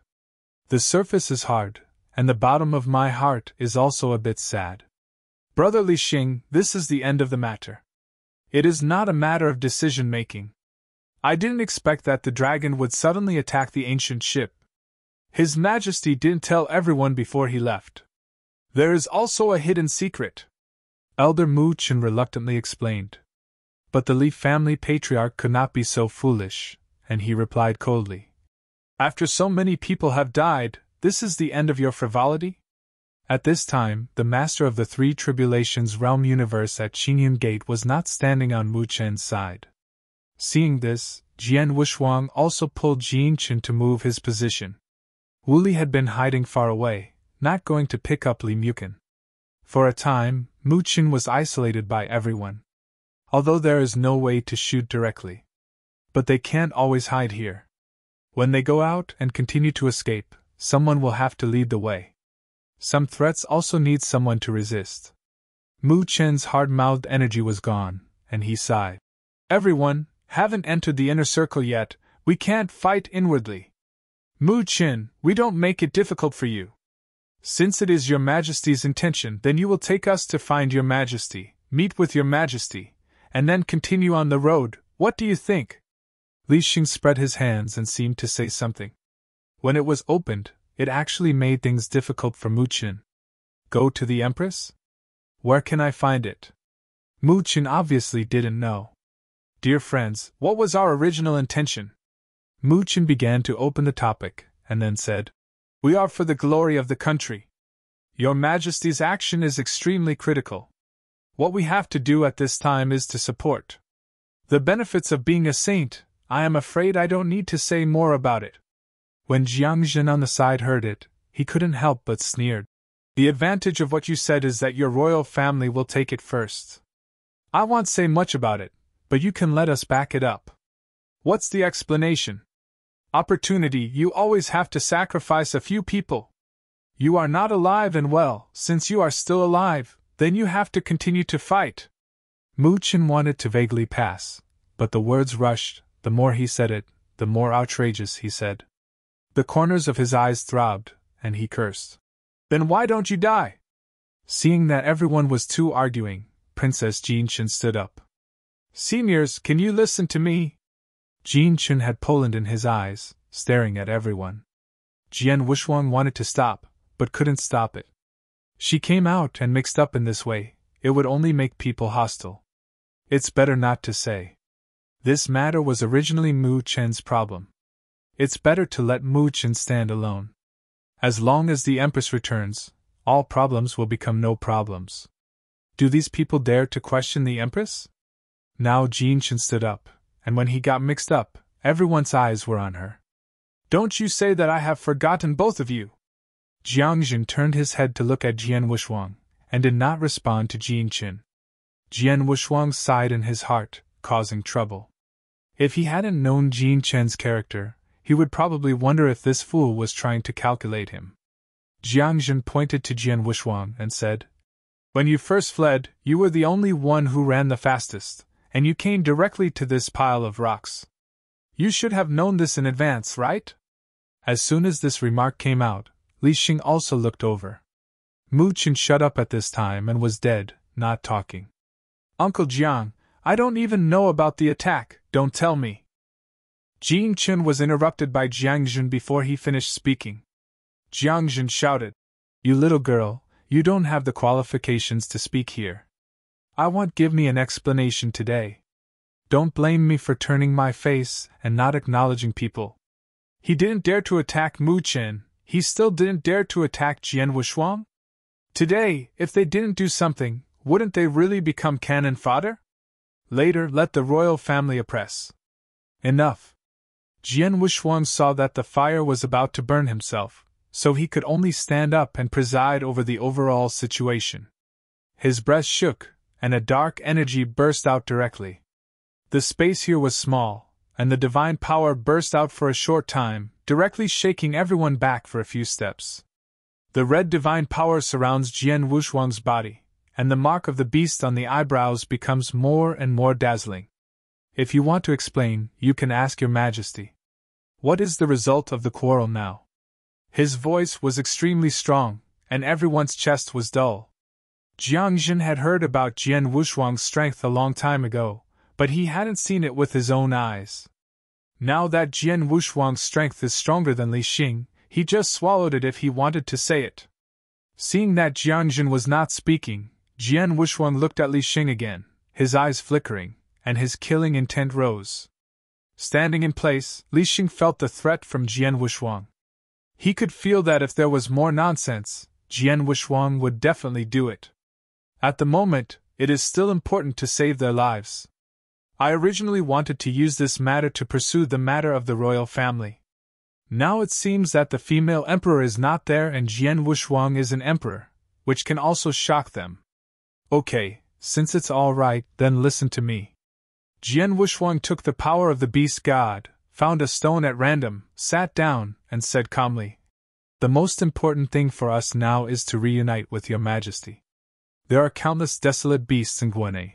The surface is hard, and the bottom of my heart is also a bit sad. Brother Li Xing, this is the end of the matter. It is not a matter of decision-making. I didn't expect that the dragon would suddenly attack the ancient ship. His Majesty didn't tell everyone before he left. There is also a hidden secret. Elder Mu Qin reluctantly explained. But the Li family patriarch could not be so foolish, and he replied coldly. After so many people have died, this is the end of your frivolity? At this time, the master of the 3 tribulations realm universe at Qingyun Gate was not standing on Mu Qin's side. Seeing this, Jian Wushuang also pulled Jianqin to move his position. Wu Li had been hiding far away, not going to pick up Li Muqin. For a time, Mu Qin was isolated by everyone. Although there is no way to shoot directly. But they can't always hide here. When they go out and continue to escape, someone will have to lead the way. Some threats also need someone to resist. Mu Qin's hard-mouthed energy was gone, and he sighed. Everyone, haven't entered the inner circle yet, we can't fight inwardly. Mu Qin, we don't make it difficult for you. Since it is your Majesty's intention, then you will take us to find your Majesty, meet with your Majesty, and then continue on the road. What do you think? Li Xing spread his hands and seemed to say something. When it was opened, it actually made things difficult for Mu Qin. Go to the Empress? Where can I find it? Mu Chen obviously didn't know. Dear friends, what was our original intention? Mu Chen began to open the topic, and then said, We are for the glory of the country. Your Majesty's action is extremely critical. What we have to do at this time is to support the benefits of being a saint. I am afraid I don't need to say more about it. When Jiang Jin on the side heard it, he couldn't help but sneered. The advantage of what you said is that your royal family will take it first. I won't say much about it, but you can let us back it up. What's the explanation? Opportunity. You always have to sacrifice a few people. You are not alive and well. Since you are still alive, then you have to continue to fight. Mu Chen wanted to vaguely pass, but the words rushed. The more he said it, the more outrageous he said. The corners of his eyes throbbed, and he cursed. Then why don't you die? Seeing that everyone was too arguing, Princess Jean Chen stood up. Seniors, can you listen to me? Jean Chen had Poland in his eyes, staring at everyone. Jian Wushuang wanted to stop, but couldn't stop it. She came out and mixed up in this way, it would only make people hostile. It's better not to say. This matter was originally Mu Chen's problem. It's better to let Mu Chen stand alone. As long as the Empress returns, all problems will become no problems. Do these people dare to question the Empress? Now Jean Chen stood up, and when he got mixed up, everyone's eyes were on her. Don't you say that I have forgotten both of you? Jiang Jin turned his head to look at Jian Wushuang, and did not respond to Jean Chen. Jian Wushuang sighed in his heart, causing trouble. If he hadn't known Jean Chen's character, he would probably wonder if this fool was trying to calculate him. Jiang Jin pointed to Jian Wushuang and said, When you first fled, you were the only one who ran the fastest, and you came directly to this pile of rocks. You should have known this in advance, right? As soon as this remark came out, Li Xing also looked over. Mu Chen shut up at this time and was dead, not talking. Uncle Jiang, I don't even know about the attack, don't tell me. Jean Chen was interrupted by Jiang Jin before he finished speaking. Jiang Jin shouted, You little girl, you don't have the qualifications to speak here. I want give me an explanation today. Don't blame me for turning my face and not acknowledging people. He didn't dare to attack Mu Chen, he still didn't dare to attack Jian Wushuang? Today, if they didn't do something, wouldn't they really become cannon fodder? Later, let the royal family oppress. Enough. Jian Wushuang saw that the fire was about to burn himself, so he could only stand up and preside over the overall situation. His breast shook, and a dark energy burst out directly. The space here was small, and the divine power burst out for a short time, directly shaking everyone back for a few steps. The red divine power surrounds Jian Wushuang's body, and the mark of the beast on the eyebrows becomes more and more dazzling. If you want to explain, you can ask your Majesty. What is the result of the quarrel now? His voice was extremely strong, and everyone's chest was dull. Jiang Jin had heard about Jian Wushuang's strength a long time ago, but he hadn't seen it with his own eyes. Now that Jian Wushuang's strength is stronger than Li Xing, he just swallowed it if he wanted to say it. Seeing that Jiang Jin was not speaking, Jian Wushuang looked at Li Xing again, his eyes flickering, and his killing intent rose. Standing in place, Li Xing felt the threat from Jian Wushuang. He could feel that if there was more nonsense, Jian Wushuang would definitely do it. At the moment, it is still important to save their lives. I originally wanted to use this matter to pursue the matter of the royal family. Now it seems that the female emperor is not there and Jian Wushuang is an emperor, which can also shock them. Okay, since it's all right, then listen to me. Jian Wushuang took the power of the beast god, found a stone at random, sat down, and said calmly, The most important thing for us now is to reunite with your Majesty. There are countless desolate beasts in Guanay,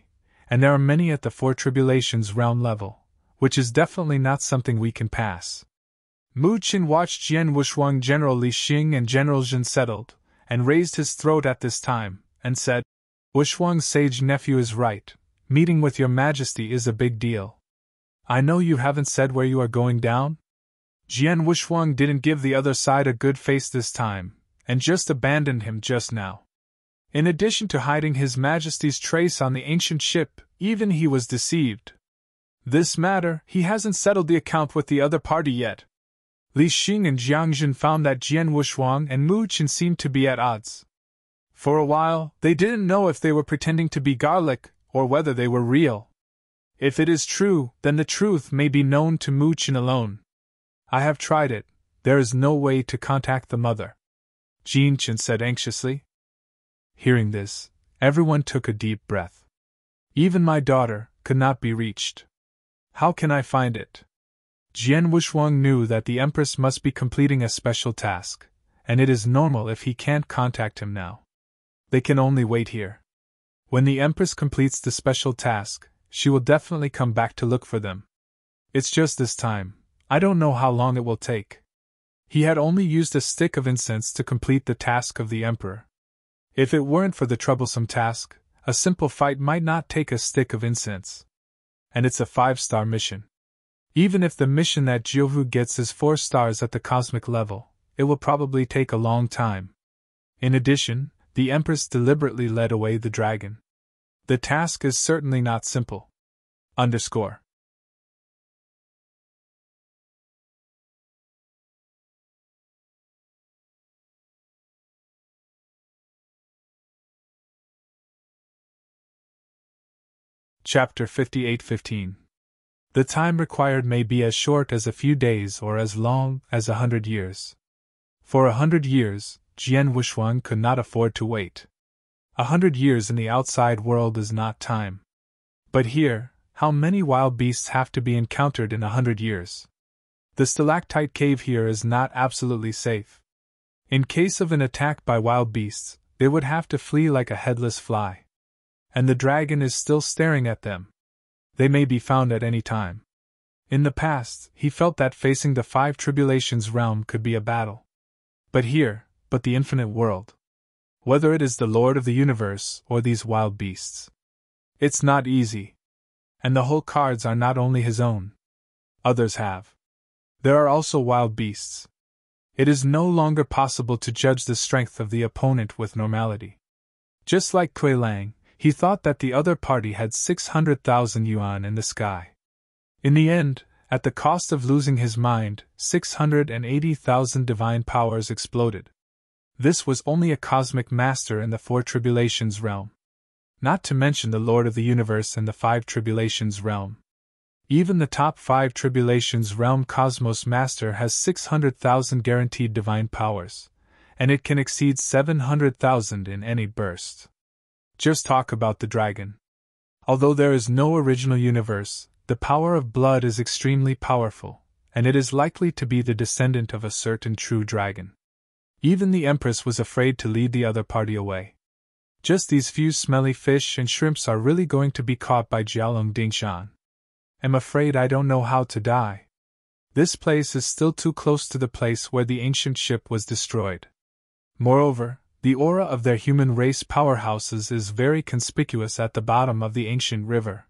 and there are many at the Four Tribulations realm level, which is definitely not something we can pass. Mu Chen watched Jian Wushuang, General Li Xing and General Jin settled, and raised his throat at this time, and said, Wushuang's sage nephew is right, meeting with your Majesty is a big deal. I know you haven't said where you are going down? Jian Wushuang didn't give the other side a good face this time, and just abandoned him just now. In addition to hiding His Majesty's trace on the ancient ship, even he was deceived. This matter, he hasn't settled the account with the other party yet. Li Xing and Jiang Jun found that Jian Wushuang and Mu Qin seemed to be at odds. For a while, they didn't know if they were pretending to be garlic, or whether they were real. If it is true, then the truth may be known to Mu Qin alone. I have tried it, there is no way to contact the mother, Jin Chen said anxiously. Hearing this, everyone took a deep breath. Even my daughter could not be reached. How can I find it? Jian Wushuang knew that the Empress must be completing a special task, and it is normal if he can't contact him now. They can only wait here. When the Empress completes the special task, she will definitely come back to look for them. It's just this time, I don't know how long it will take. He had only used a stick of incense to complete the task of the Emperor. If it weren't for the troublesome task, a simple fight might not take a stick of incense. And it's a 5-star mission. Even if the mission that Jiuhu gets is 4 stars at the cosmic level, it will probably take a long time. In addition, the Empress deliberately led away the dragon. The task is certainly not simple. _ Chapter 58:15. The time required may be as short as a few days or as long as 100 years. For 100 years, Jian Wushuang could not afford to wait. 100 years in the outside world is not time. But here, how many wild beasts have to be encountered in 100 years? The stalactite cave here is not absolutely safe. In case of an attack by wild beasts, they would have to flee like a headless fly. And the dragon is still staring at them. They may be found at any time. In the past, he felt that facing the 5 tribulations realm could be a battle. But here, the infinite world. Whether it is the Lord of the universe or these wild beasts. It's not easy. And the whole cards are not only his own. Others have. There are also wild beasts. It is no longer possible to judge the strength of the opponent with normality. Just like Kui Lang, he thought that the other party had 600,000 yuan in the sky. In the end, at the cost of losing his mind, 680,000 divine powers exploded. This was only a cosmic master in the 4 tribulations realm. Not to mention the Lord of the universe in the 5 tribulations realm. Even the top 5 tribulations realm cosmos master has 600,000 guaranteed divine powers, and it can exceed 700,000 in any burst. Just talk about the dragon. Although there is no original universe, the power of blood is extremely powerful, and it is likely to be the descendant of a certain true dragon. Even the Empress was afraid to lead the other party away. Just these few smelly fish and shrimps are really going to be caught by Jialong Dingshan. I'm afraid I don't know how to die. This place is still too close to the place where the ancient ship was destroyed. Moreover, the aura of their human race powerhouses is very conspicuous at the bottom of the ancient river.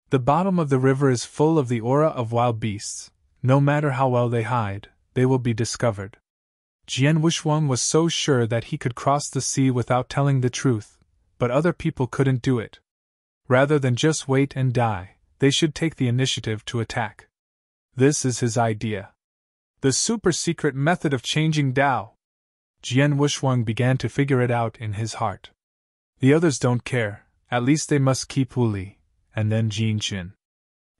The bottom of the river is full of the aura of wild beasts. No matter how well they hide, they will be discovered. Jian Wushuang was so sure that he could cross the sea without telling the truth, but other people couldn't do it. Rather than just wait and die, they should take the initiative to attack. This is his idea. The super-secret method of changing Tao. Jian Wushuang began to figure it out in his heart. The others don't care, at least they must keep Wu Li, and then Jin Qin.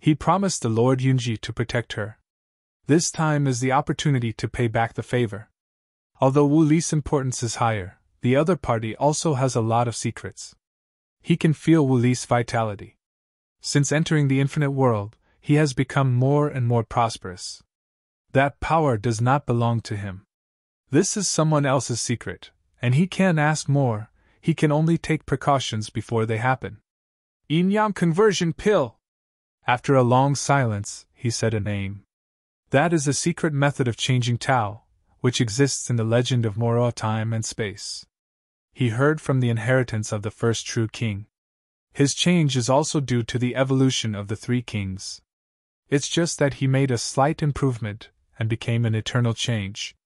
He promised the Lord Yunji to protect her. This time is the opportunity to pay back the favor. Although Wu Li's importance is higher, the other party also has a lot of secrets. He can feel Wu Li's vitality. Since entering the infinite world, he has become more and more prosperous. That power does not belong to him. This is someone else's secret, and he can't ask more, he can only take precautions before they happen. Yin-Yang conversion pill! After a long silence, he said a name. That is a secret method of changing Tao, which exists in the legend of Moroa time and space. He heard from the inheritance of the first true king. His change is also due to the evolution of the 3 kings. It's just that he made a slight improvement and became an eternal change.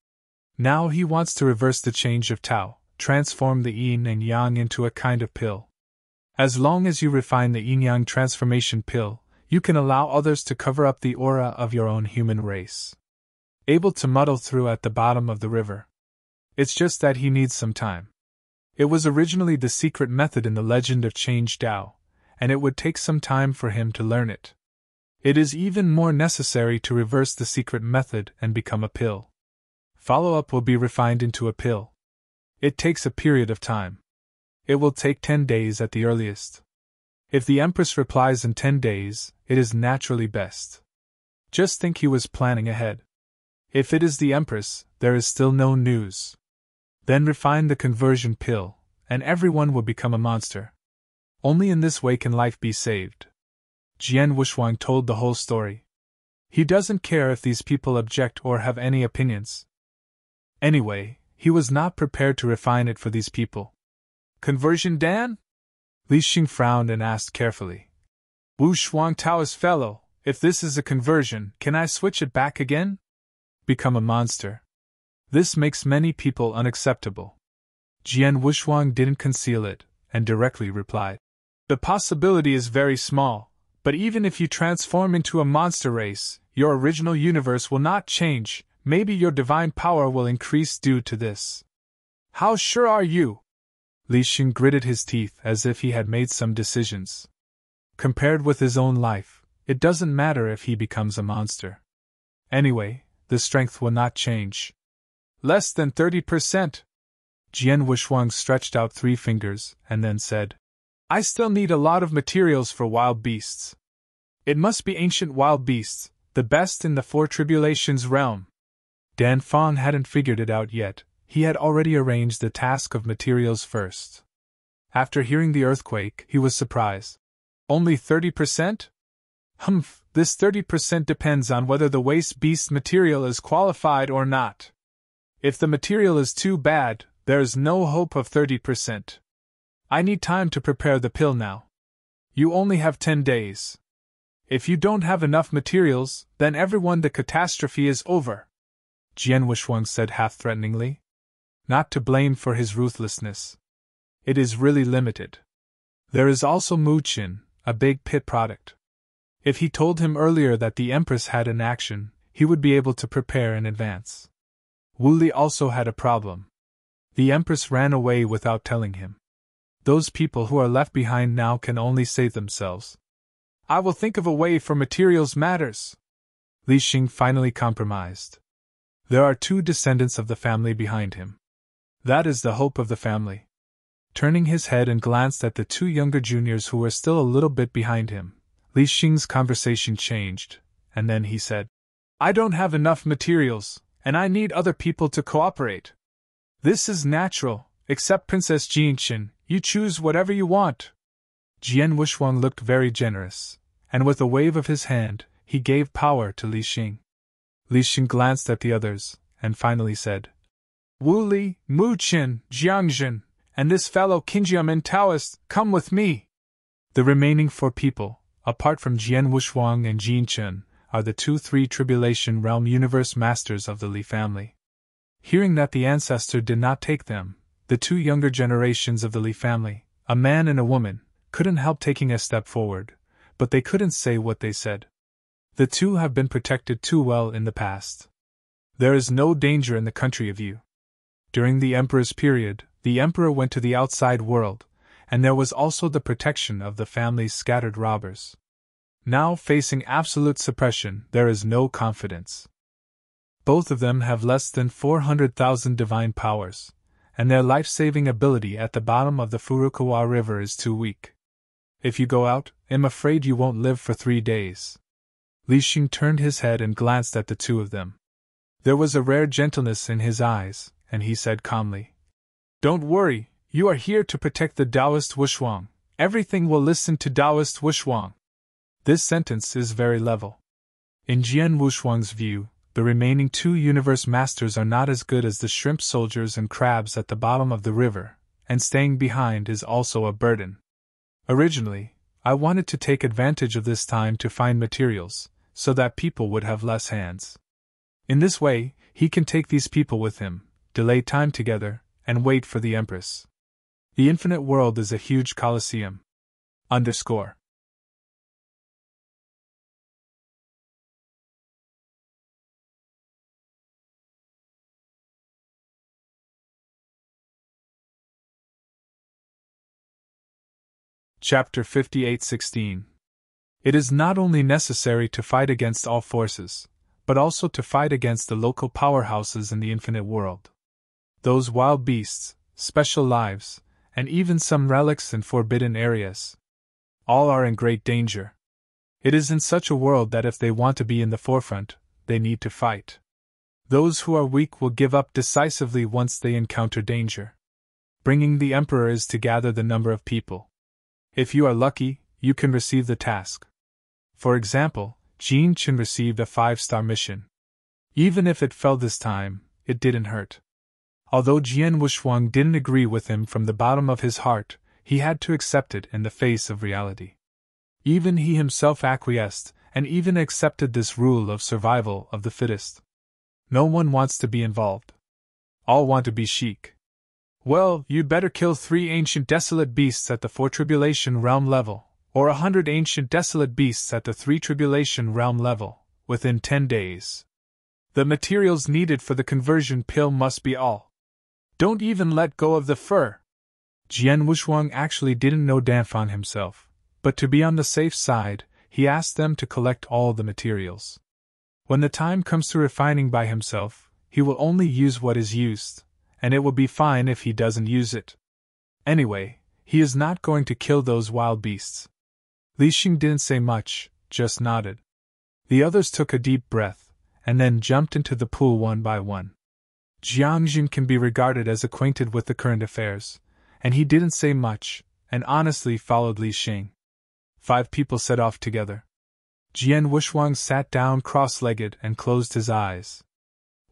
Now he wants to reverse the change of Tao, transform the yin and yang into a kind of pill. As long as you refine the yin-yang transformation pill, you can allow others to cover up the aura of your own human race. Able to muddle through at the bottom of the river. It's just that he needs some time. It was originally the secret method in the legend of Change Dao, and it would take some time for him to learn it. It is even more necessary to reverse the secret method and become a pill. Follow-up will be refined into a pill. It takes a period of time. It will take 10 days at the earliest. If the Empress replies in 10 days, it is naturally best. Just think he was planning ahead. If it is the Empress, there is still no news. Then refine the conversion pill, and everyone will become a monster. Only in this way can life be saved. Jian Wushuang told the whole story. He doesn't care if these people object or have any opinions. Anyway, he was not prepared to refine it for these people. Conversion Dan? Li Xing frowned and asked carefully. Wu Shuang Taoist fellow, if this is a conversion, can I switch it back again? Become a monster. This makes many people unacceptable. Jian Wushuang didn't conceal it, and directly replied. The possibility is very small, but even if you transform into a monster race, your original universe will not change. Maybe your divine power will increase due to this. How sure are you? Li Xing gritted his teeth as if he had made some decisions. Compared with his own life, it doesn't matter if he becomes a monster. Anyway, the strength will not change. Less than 30%. Jian Wushuang stretched out 3 fingers and then said, I still need a lot of materials for wild beasts. It must be ancient wild beasts, the best in the 4 tribulations realm. Dan Fang hadn't figured it out yet. He had already arranged the task of materials first. After hearing the earthquake, he was surprised. Only 30%? Humph, this 30% depends on whether the waste beast material is qualified or not. If the material is too bad, there is no hope of 30%. I need time to prepare the pill now. You only have 10 days. If you don't have enough materials, then the catastrophe is over. Jian Wushuang said half-threateningly. Not to blame for his ruthlessness. It is really limited. There is also Mu Qin, a big pit product. If he told him earlier that the Empress had an action, he would be able to prepare in advance. Wu Li also had a problem. The Empress ran away without telling him. Those people who are left behind now can only save themselves. I will think of a way for materials matters. Li Xing finally compromised. There are 2 descendants of the family behind him. That is the hope of the family. Turning his head and glanced at the 2 younger juniors who were still a little bit behind him, Li Xing's conversation changed, and then he said, I don't have enough materials, and I need other people to cooperate. This is natural, except Princess Jinqin, you choose whatever you want. Jian Wushuang looked very generous, and with a wave of his hand, he gave power to Li Xing. Li Xing glanced at the others, and finally said, Wu Li, Mu Qin, Jiangjin, and this fellow Qinjiamen Taoist, come with me. The remaining 4 people, apart from Jian Wushuang and Jin Chen, are the 2-3 Tribulation Realm Universe Masters of the Li family. Hearing that the ancestor did not take them, the 2 younger generations of the Li family, a man and a woman, couldn't help taking a step forward, but they couldn't say what they said. The 2 have been protected too well in the past. There is no danger in the country of you. During the Emperor's period, the Emperor went to the outside world, and there was also the protection of the family's scattered robbers. Now, facing absolute suppression, there is no confidence. Both of them have less than 400,000 divine powers, and their life-saving ability at the bottom of the Furukawa River is too weak. If you go out, I'm afraid you won't live for 3 days. Li Xing turned his head and glanced at the 2 of them. There was a rare gentleness in his eyes, and he said calmly, Don't worry, you are here to protect the Taoist Wushuang. Everything will listen to Taoist Wushuang. This sentence is very level. In Jian Wushuang's view, the remaining 2 universe masters are not as good as the shrimp soldiers and crabs at the bottom of the river, and staying behind is also a burden. Originally, I wanted to take advantage of this time to find materials, so that people would have less hands. In this way, he can take these people with him, delay time together, and wait for the Empress. The infinite world is a huge coliseum. Underscore. Chapter 58:16. It is not only necessary to fight against all forces, but also to fight against the local powerhouses in the infinite world. Those wild beasts, special lives, and even some relics in forbidden areas. All are in great danger. It is in such a world that if they want to be in the forefront, they need to fight. Those who are weak will give up decisively once they encounter danger. Bringing the Emperor is to gather the number of people. If you are lucky, you can receive the task. For example, Jin Chen received a 5-star mission. Even if it fell this time, it didn't hurt. Although Jian Wushuang didn't agree with him from the bottom of his heart, he had to accept it in the face of reality. Even he himself acquiesced, and even accepted this rule of survival of the fittest. No one wants to be involved. All want to be chic. Well, you'd better kill 3 ancient desolate beasts at the 4 tribulation realm level, or 100 ancient desolate beasts at the 3 tribulation realm level, within 10 days. The materials needed for the conversion pill must be all. Don't even let go of the fur. Jian Wushuang actually didn't know Danfan himself, but to be on the safe side, he asked them to collect all the materials. When the time comes to refining by himself, he will only use what is used, and it will be fine if he doesn't use it. Anyway, he is not going to kill those wild beasts. Li Xing didn't say much, just nodded. The others took a deep breath, and then jumped into the pool one by one. Jiang Jin can be regarded as acquainted with the current affairs, and he didn't say much, and honestly followed Li Xing. 5 people set off together. Jian Wushuang sat down cross-legged and closed his eyes.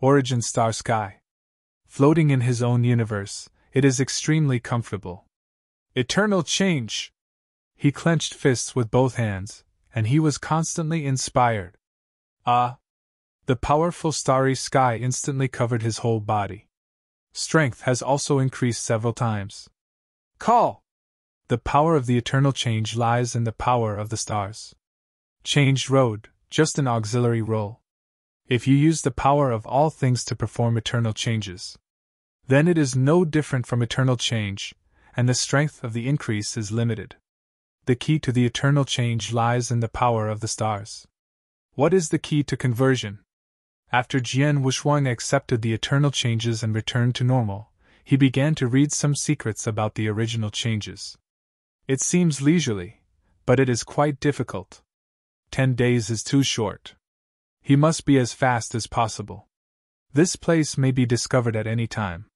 Origin Star Sky. Floating in his own universe, it is extremely comfortable. Eternal change! He clenched fists with both hands, and he was constantly inspired. The powerful starry sky instantly covered his whole body. Strength has also increased several times. Call! The power of the eternal change lies in the power of the stars. Changed road, just an auxiliary role. If you use the power of all things to perform eternal changes, then it is no different from eternal change, and the strength of the increase is limited. The key to the eternal change lies in the power of the stars. What is the key to conversion? After Jian Wushuang accepted the eternal changes and returned to normal, he began to read some secrets about the original changes. It seems leisurely, but it is quite difficult. 10 days is too short. He must be as fast as possible. This place may be discovered at any time.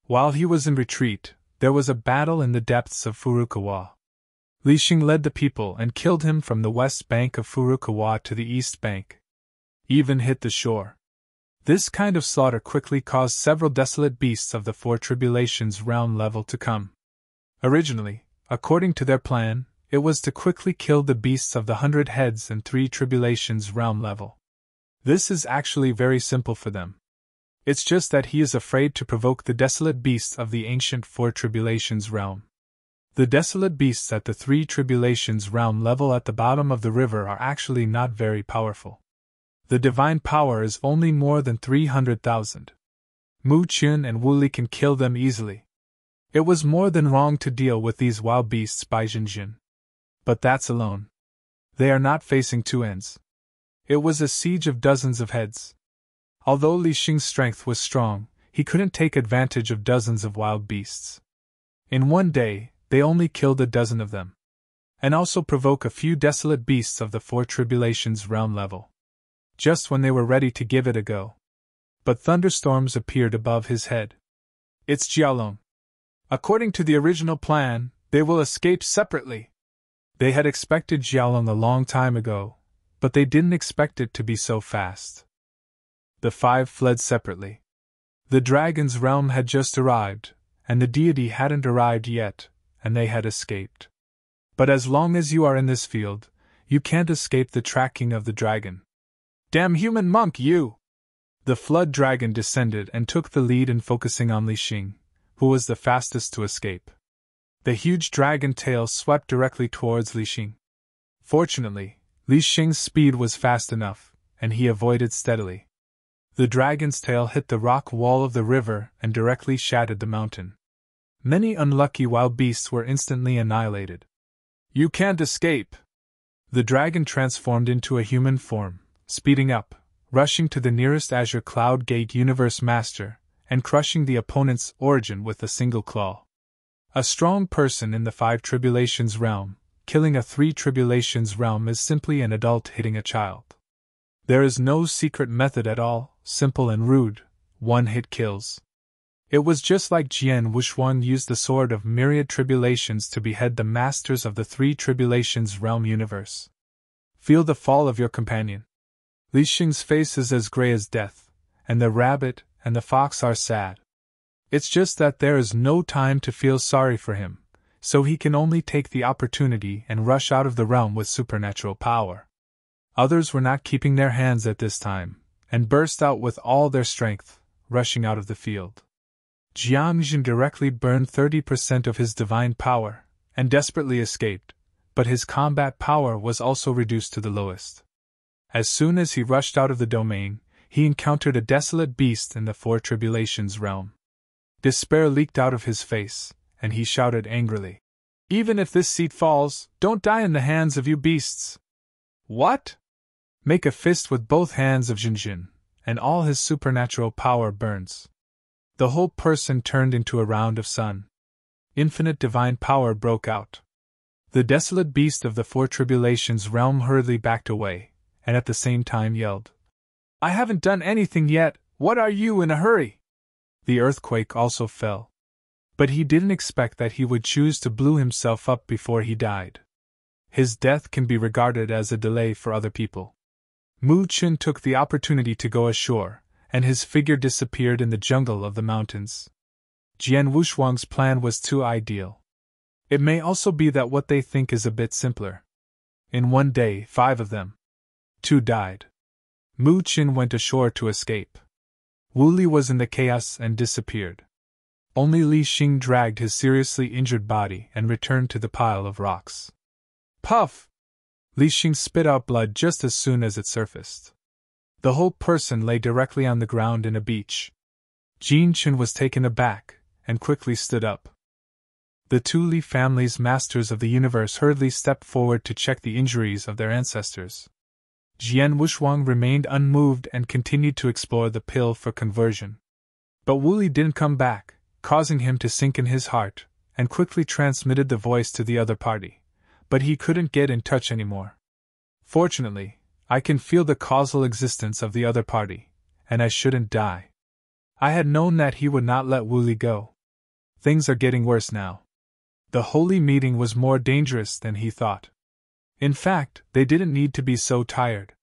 While he was in retreat, there was a battle in the depths of Furukawa. Li Xing led the people and killed him from the west bank of Furukawa to the east bank. Even hit the shore. This kind of slaughter quickly caused several desolate beasts of the 4 tribulations realm level to come. Originally, according to their plan, it was to quickly kill the beasts of the 100 heads and 3 tribulations realm level. This is actually very simple for them. It's just that he is afraid to provoke the desolate beasts of the ancient 4 tribulations realm. The desolate beasts at the 3 tribulations realm level at the bottom of the river are actually not very powerful. The divine power is only more than 300,000. Mu Chun and Wu Li can kill them easily. It was more than wrong to deal with these wild beasts by Jinjin. But that's alone. They are not facing 2 ends. It was a siege of dozens of heads. Although Li Xing's strength was strong, he couldn't take advantage of dozens of wild beasts. In one day, they only killed a dozen of them. And also provoke a few desolate beasts of the 4 tribulations realm level. Just when they were ready to give it a go. But thunderstorms appeared above his head. It's Jialong. According to the original plan, they will escape separately. They had expected Jialong a long time ago, but they didn't expect it to be so fast. The 5 fled separately. The dragon's realm had just arrived, and the deity hadn't arrived yet, and they had escaped. But as long as you are in this field, you can't escape the tracking of the dragon. Damn human monk, you! The flood dragon descended and took the lead in focusing on Li Xing, who was the fastest to escape. The huge dragon tail swept directly towards Li Xing. Fortunately, Li Xing's speed was fast enough, and he avoided steadily. The dragon's tail hit the rock wall of the river and directly shattered the mountain. Many unlucky wild beasts were instantly annihilated. "You can't escape!" The dragon transformed into a human form, speeding up, rushing to the nearest Azure Cloud Gate Universe Master, and crushing the opponent's origin with a single claw. A strong person in the 5 Tribulations realm, killing a 3 Tribulations realm is simply an adult hitting a child. There is no secret method at all, simple and rude, one-hit kills. It was just like Jian Wuxuang used the Sword of Myriad Tribulations to behead the masters of the 3 Tribulations realm universe. Feel the fall of your companion. Li Xing's face is as gray as death, and the rabbit and the fox are sad. It's just that there is no time to feel sorry for him, so he can only take the opportunity and rush out of the realm with supernatural power. Others were not keeping their hands at this time, and burst out with all their strength, rushing out of the field. Jiang Jin directly burned 30% of his divine power, and desperately escaped, but his combat power was also reduced to the lowest. As soon as he rushed out of the domain, he encountered a desolate beast in the 4 Tribulations realm. Despair leaked out of his face, and he shouted angrily, "Even if this seat falls, don't die in the hands of you beasts!" "What?" Make a fist with both hands of Jinjin, and all his supernatural power burns. The whole person turned into a round of sun. Infinite divine power broke out. The desolate beast of the 4 Tribulations realm hurriedly backed away, and at the same time yelled, "I haven't done anything yet, what are you in a hurry?" The earthquake also fell. But he didn't expect that he would choose to blow himself up before he died. His death can be regarded as a delay for other people. Mu Qin took the opportunity to go ashore, and his figure disappeared in the jungle of the mountains. Jian Wuxuang's plan was too ideal. It may also be that what they think is a bit simpler. In one day, 5 of them. 2 died. Mu Qin went ashore to escape. Wu Li was in the chaos and disappeared. Only Li Xing dragged his seriously injured body and returned to the pile of rocks. Puff! Li Xing spit out blood just as soon as it surfaced. The whole person lay directly on the ground in a beach. Jin Chen was taken aback, and quickly stood up. The 2 Li family's masters of the universe hurriedly stepped forward to check the injuries of their ancestors. Jian Wuxuang remained unmoved and continued to explore the pill for conversion. But Wu Li didn't come back, causing him to sink in his heart, and quickly transmitted the voice to the other party. But he couldn't get in touch anymore. Fortunately, I can feel the causal existence of the other party, and I shouldn't die. I had known that he would not let Wu Li go. Things are getting worse now. The holy meeting was more dangerous than he thought. In fact, they didn't need to be so tired.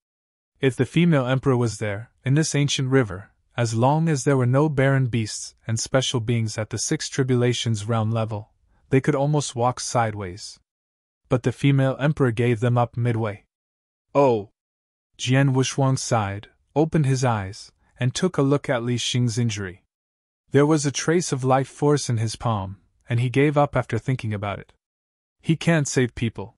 If the female emperor was there, in this ancient river, as long as there were no barren beasts and special beings at the 6 Tribulations realm level, they could almost walk sideways. But the female emperor gave them up midway. Oh! Jian Wuxuang sighed, opened his eyes, and took a look at Li Xing's injury. There was a trace of life force in his palm, and he gave up after thinking about it. He can't save people.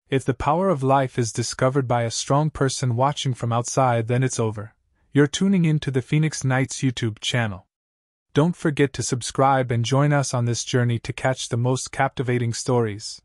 If the power of life is discovered by a strong person watching from outside, then it's over. You're tuning in to the Phoenix Knights YouTube channel. Don't forget to subscribe and join us on this journey to catch the most captivating stories.